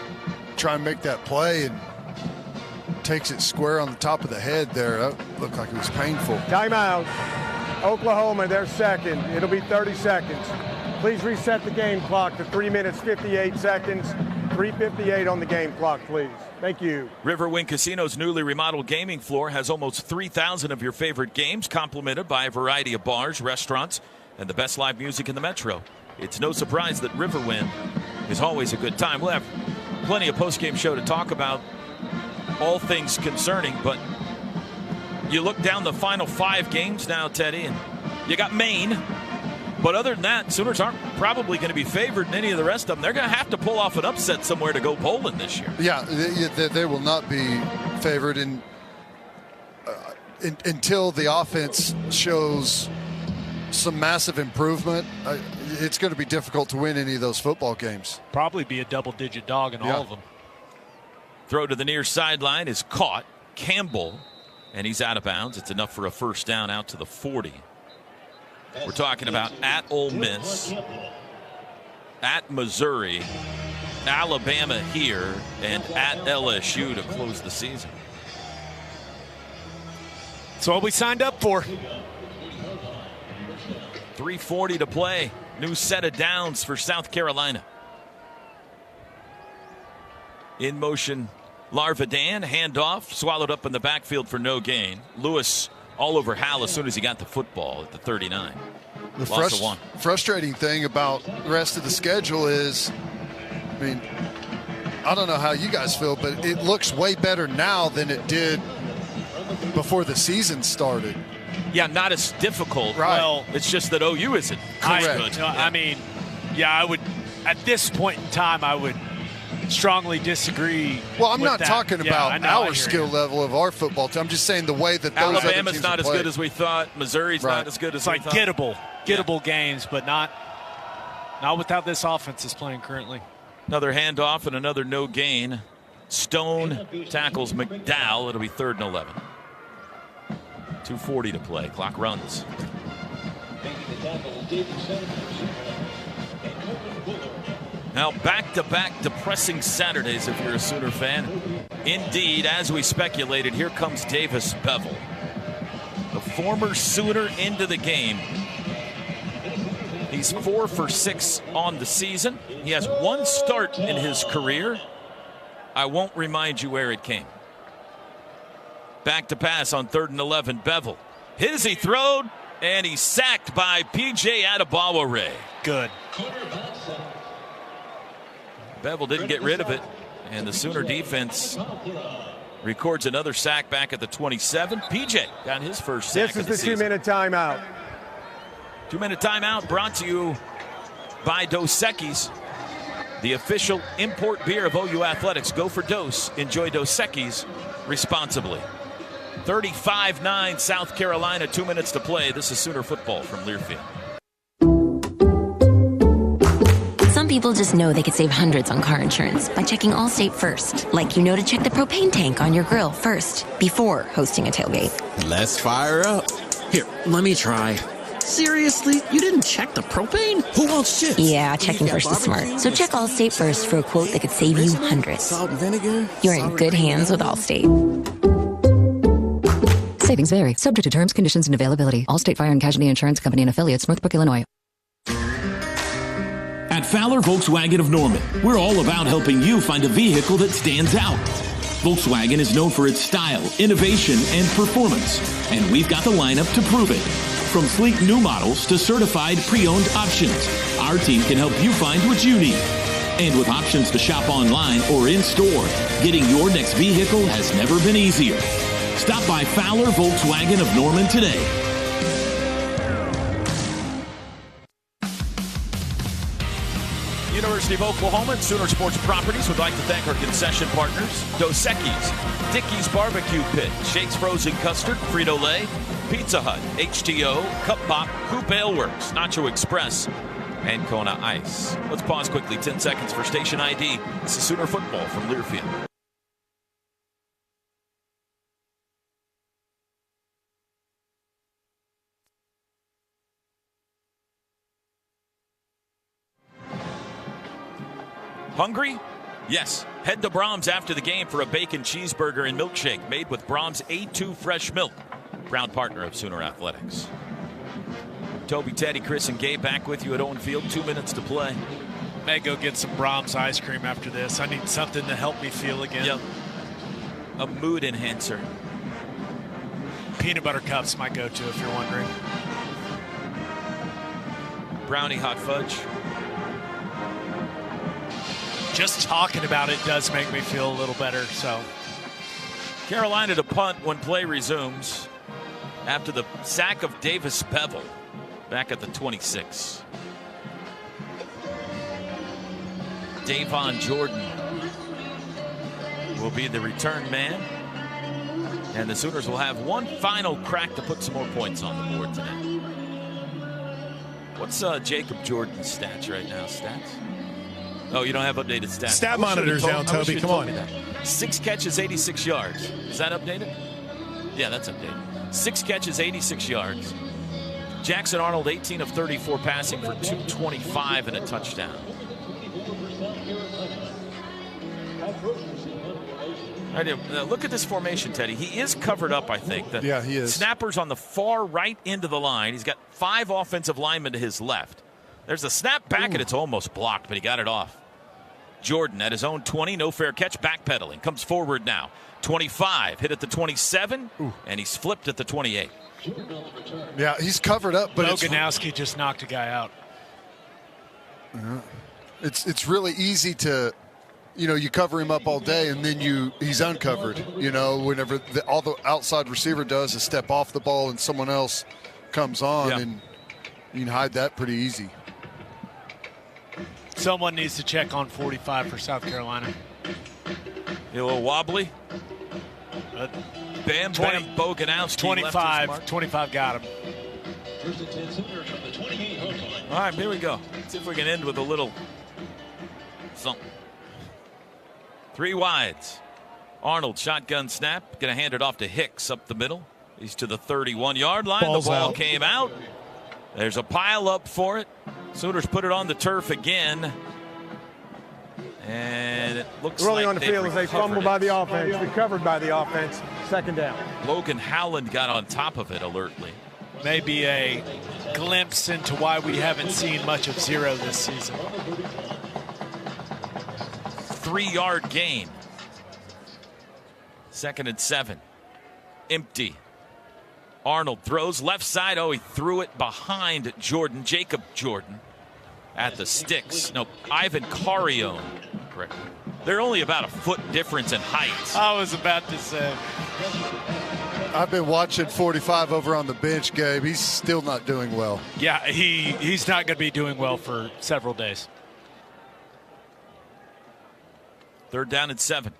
Speaker 2: try and make that play and takes it square on the top of the head there. That looked like it was painful.
Speaker 10: Timeout. Oklahoma, they're second. It'll be 30 seconds. Please reset the game clock to 3 minutes, 58 seconds. 3:58 on the game clock, please. Thank you.
Speaker 18: Riverwind Casino's newly remodeled gaming floor has almost 3,000 of your favorite games, complemented by a variety of bars, restaurants, and the best live music in the metro. It's no surprise that Riverwind is always a good time. We'll have plenty of post-game show to talk about all things concerning, but you look down the final 5 games now, Teddy, and you got Maine. But other than that, Sooners aren't probably going to be favored in any of the rest of them. They're going to have to pull off an upset somewhere to go bowling this year.
Speaker 2: Yeah, they will not be favored until the offense shows some massive improvement. It's going to be difficult to win any of those football games.
Speaker 9: Probably be a double-digit dog in all of them.
Speaker 18: Throw to the near sideline is caught. Campbell, and he's out of bounds. It's enough for a first down out to the 40. We're talking about at Ole Miss, at Missouri, Alabama here, and at LSU to close the season.
Speaker 9: That's what we signed up for.
Speaker 18: 3:40 to play. New set of downs for South Carolina. In motion, Larvadan, handoff, swallowed up in the backfield for no gain. Lewis all over Hal as soon as he got the football at the 39.
Speaker 2: The frustrating thing about the rest of the schedule is, I mean, I don't know how you guys feel, but it looks way better now than it did before the season started.
Speaker 18: Yeah, not as difficult.
Speaker 2: Right.
Speaker 18: Well, it's just that OU isn't good.
Speaker 9: I mean, I would, at this point in time, I would strongly disagree.
Speaker 2: Well, I'm not
Speaker 9: that.
Speaker 2: talking about our skill level of our football team. I'm just saying the way that those
Speaker 18: Alabama's not as good as we thought. Missouri's not as good as we thought.
Speaker 9: It's like gettable games, but not without this offense is playing currently.
Speaker 18: Another handoff and another no gain. Stone tackles McDowell. It'll be 3rd and 11. 2:40 to play. Clock runs. Now, back-to-back depressing Saturdays if you're a Sooner fan. Indeed, as we speculated, here comes Davis Beville, the former Sooner, into the game. He's 4 for 6 on the season. He has 1 start in his career. I won't remind you where it came. Back to pass on 3rd and 11. Beville. His he throwed, and he's sacked by P.J. Adebawore.
Speaker 9: Good.
Speaker 18: Beville didn't get rid of it, and the Sooner defense records another sack back at the 27. PJ got his first sack of the season.
Speaker 10: This is the 2-minute timeout.
Speaker 18: 2-minute timeout brought to you by Dos Equis, the official import beer of OU Athletics. Go for Dos. Enjoy Dos Equis responsibly. 35-9 South Carolina, 2 minutes to play. This is Sooner football from Learfield.
Speaker 7: Some people just know they could save hundreds on car insurance by checking Allstate first. Like you know to check the propane tank on your grill first before hosting a tailgate.
Speaker 14: Let's fire up. Here, let me try. Seriously? You didn't check the propane? Who wants chips?
Speaker 7: Yeah, checking first is smart. So check Allstate first for a quote that could save you hundreds.
Speaker 14: Salt and vinegar?
Speaker 7: You're in good hands with Allstate.
Speaker 11: Savings vary, subject to terms, conditions, and availability. Allstate Fire and Casualty Insurance Company and affiliates, Northbrook, Illinois.
Speaker 14: At Fowler Volkswagen of Norman, we're all about helping you find a vehicle that stands out. Volkswagen is known for its style, innovation, and performance, and we've got the lineup to prove it. From sleek new models to certified pre-owned options, our team can help you find what you need. And with options to shop online or in-store, getting your next vehicle has never been easier. Stop by Fowler Volkswagen of Norman today.
Speaker 18: University of Oklahoma and Sooner Sports Properties would like to thank our concession partners, Dos Equis, Dickey's Barbecue Pit, Shakes Frozen Custard, Frito-Lay, Pizza Hut, HTO, Cup Pop, Hoop Ale Works, Nacho Express, and Kona Ice. Let's pause quickly, 10 seconds for station ID. This is Sooner Football from Learfield. Hungry? Yes. Head to Brahms after the game for a bacon cheeseburger and milkshake made with Brahms A2 fresh milk. Proud partner of Sooner Athletics. Toby, Teddy, Chris, and Gabe back with you at Owen Field. 2 minutes to play.
Speaker 9: May go get some Brahms ice cream after this. I need something to help me feel again.
Speaker 18: Yep. A mood enhancer.
Speaker 9: Peanut butter cups my go-to if you're wondering.
Speaker 18: Brownie hot fudge.
Speaker 9: Just talking about it does make me feel a little better. So,
Speaker 18: Carolina to punt when play resumes after the sack of Davis Bevel back at the 26. Davon Jordan will be the return man. And the Sooners will have one final crack to put some more points on the board today. What's Jacob Jordan's stats right now? Stats? Oh, you don't have updated stats.
Speaker 8: Stat monitor's down, Toby. Come on.
Speaker 18: 6 catches, 86 yards. Is that updated? Yeah, that's updated. 6 catches, 86 yards. Jackson Arnold, 18 of 34 passing for 225 and a touchdown. All right, look at this formation, Teddy. He is covered up, I think.
Speaker 2: Yeah, he is.
Speaker 18: Snapper's on the far right end of the line. He's got 5 offensive linemen to his left. There's a snap back, and it's almost blocked, but he got it off. Jordan at his own 20, no fair catch, backpedaling. Comes forward now. 25, hit at the 27, and he's flipped at the 28.
Speaker 2: Yeah, he's covered up, but
Speaker 9: Boganowski just knocked a guy out.
Speaker 2: It's really easy to, you cover him up all day, and then he's uncovered. Whenever all the outside receiver does is step off the ball and someone else comes on, and you can hide that pretty easy.
Speaker 9: Someone needs to check on 45 for South Carolina.
Speaker 18: A little wobbly. Bam Boganowski.
Speaker 9: 25 got him.
Speaker 18: All right, here we go. Let's see if we can end with a little something. 3 wides. Arnold, shotgun snap. Going to hand it off to Hicks up the middle. He's to the 31-yard line.
Speaker 8: Ball's
Speaker 18: the ball
Speaker 8: out.
Speaker 18: Came out. There's a pile up for it. Sooners put it on the turf again. And it looks
Speaker 10: Rolling
Speaker 18: like
Speaker 10: on the field as they fumble by the offense, recovered by the offense, second down.
Speaker 18: Logan Howland got on top of it alertly.
Speaker 9: Maybe a glimpse into why we haven't seen much of zero this season.
Speaker 18: 3-yard gain. 2nd and 7. Empty. Arnold throws left side. Oh, he threw it behind Jordan. Jacob Jordan at the sticks. No, Ivan Carrion. Correct. They're only about a foot difference in height.
Speaker 9: I was about to say.
Speaker 2: I've been watching 45 over on the bench, Gabe. He's still not doing well.
Speaker 9: Yeah, he's not going to be doing well for several days.
Speaker 18: 3rd down and 7.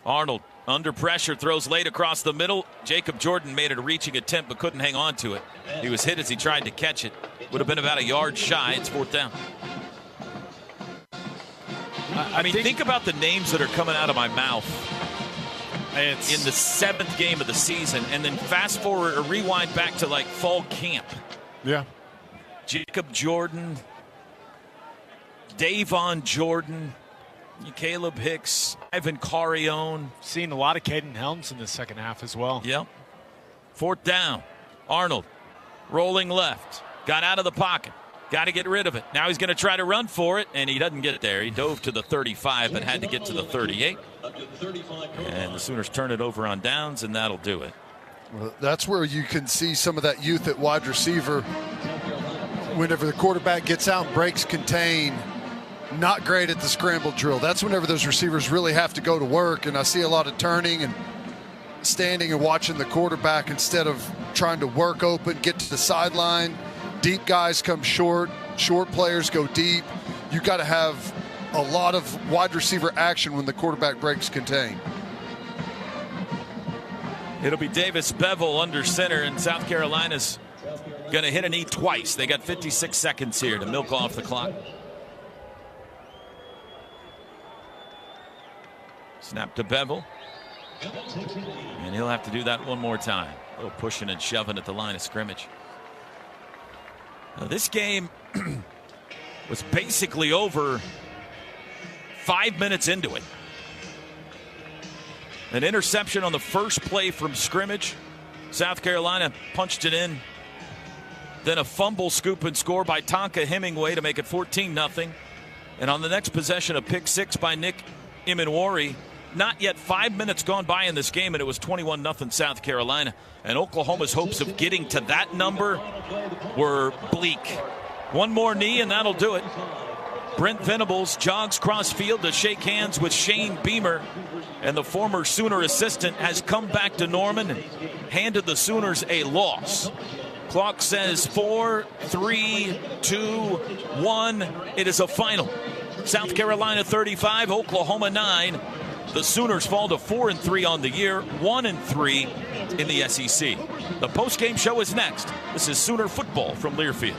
Speaker 18: Arnold under pressure, throws late across the middle. Jacob Jordan made it a reaching attempt but couldn't hang on to it. He was hit as he tried to catch it. Would have been about a yard shy. It's 4th down. I mean, think about the names that are coming out of my mouth in the 7th game of the season, and then fast forward or rewind back to like fall camp.
Speaker 2: Yeah.
Speaker 18: Jacob Jordan, Davon Jordan, Caleb Hicks, Ivan Carrion.
Speaker 9: Seen a lot of Caden Helms in the second half as well.
Speaker 18: Yep. 4th down. Arnold rolling left. Got out of the pocket. Got to get rid of it. Now he's going to try to run for it, and he doesn't get there. He dove to the 35, but had to get to the 38. And the Sooners turn it over on downs, and that'll do it.
Speaker 2: Well, that's where you can see some of that youth at wide receiver. Whenever the quarterback gets out and breaks contain, not great at the scramble drill. That's whenever those receivers really have to go to work, and I see a lot of turning and standing and watching the quarterback instead of trying to work open, get to the sideline. Deep guys come short. Short players go deep. You got to have a lot of wide receiver action when the quarterback breaks contain.
Speaker 18: It'll be Davis Bevel under center, and South Carolina's going to hit a knee twice. They got 56 seconds here to milk off the clock. Snap to Bevel. And he'll have to do that one more time. A little pushing and shoving at the line of scrimmage. Now, this game was basically over 5 minutes into it. An interception on the first play from scrimmage. South Carolina punched it in. Then a fumble, scoop, and score by Tonka Hemingway to make it 14-0. And on the next possession, a pick six by Nick Imanwari. Not yet 5 minutes gone by in this game, and it was 21-0 South Carolina. And Oklahoma's hopes of getting to that number were bleak. One more knee, and that'll do it. Brent Venables jogs cross field to shake hands with Shane Beamer. And the former Sooner assistant has come back to Norman and handed the Sooners a loss. Clock says 4, 3, 2, 1. It is a final. South Carolina 35, Oklahoma 9. The Sooners fall to 4-3 on the year, 1-3 in the SEC. The postgame show is next. This is Sooner football from Learfield.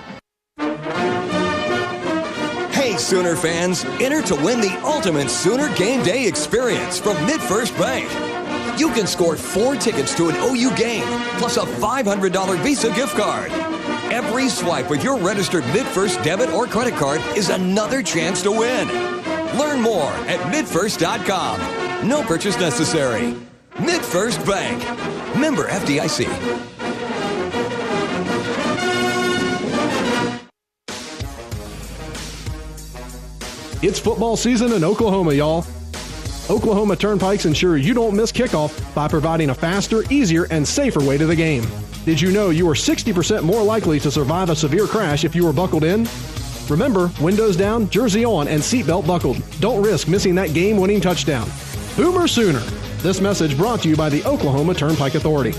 Speaker 15: Hey, Sooner fans, enter to win the ultimate Sooner game day experience from MidFirst Bank. You can score 4 tickets to an OU game, plus a $500 Visa gift card. Every swipe with your registered MidFirst debit or credit card is another chance to win. Learn more at midfirst.com. No purchase necessary. MidFirst Bank. Member FDIC.
Speaker 21: It's football season in Oklahoma, y'all. Oklahoma Turnpikes ensure you don't miss kickoff by providing a faster, easier, and safer way to the game. Did you know you are 60% more likely to survive a severe crash if you are buckled in? Remember, windows down, jersey on, and seatbelt buckled. Don't risk missing that game-winning touchdown. Boomer Sooner. This message brought to you by the Oklahoma Turnpike Authority.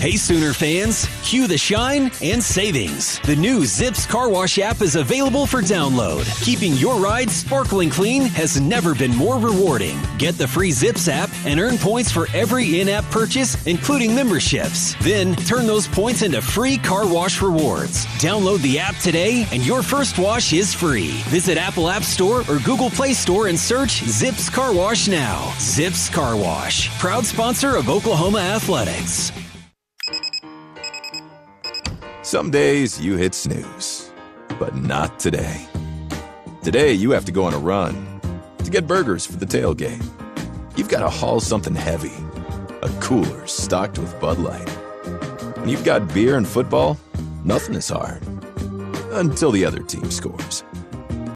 Speaker 22: Hey Sooner fans, cue the shine and savings. The new Zips Car Wash app is available for download. Keeping your ride sparkling clean has never been more rewarding. Get the free Zips app and earn points for every in-app purchase, including memberships. Then turn those points into free car wash rewards. Download the app today and your first wash is free. Visit Apple App Store or Google Play Store and search Zips Car Wash now. Zips Car Wash, proud sponsor of Oklahoma Athletics.
Speaker 12: Some days you hit snooze, but not today. Today you have to go on a run to get burgers for the tailgate. You've got to haul something heavy, a cooler stocked with Bud Light. When you've got beer and football, nothing is hard. Until the other team scores.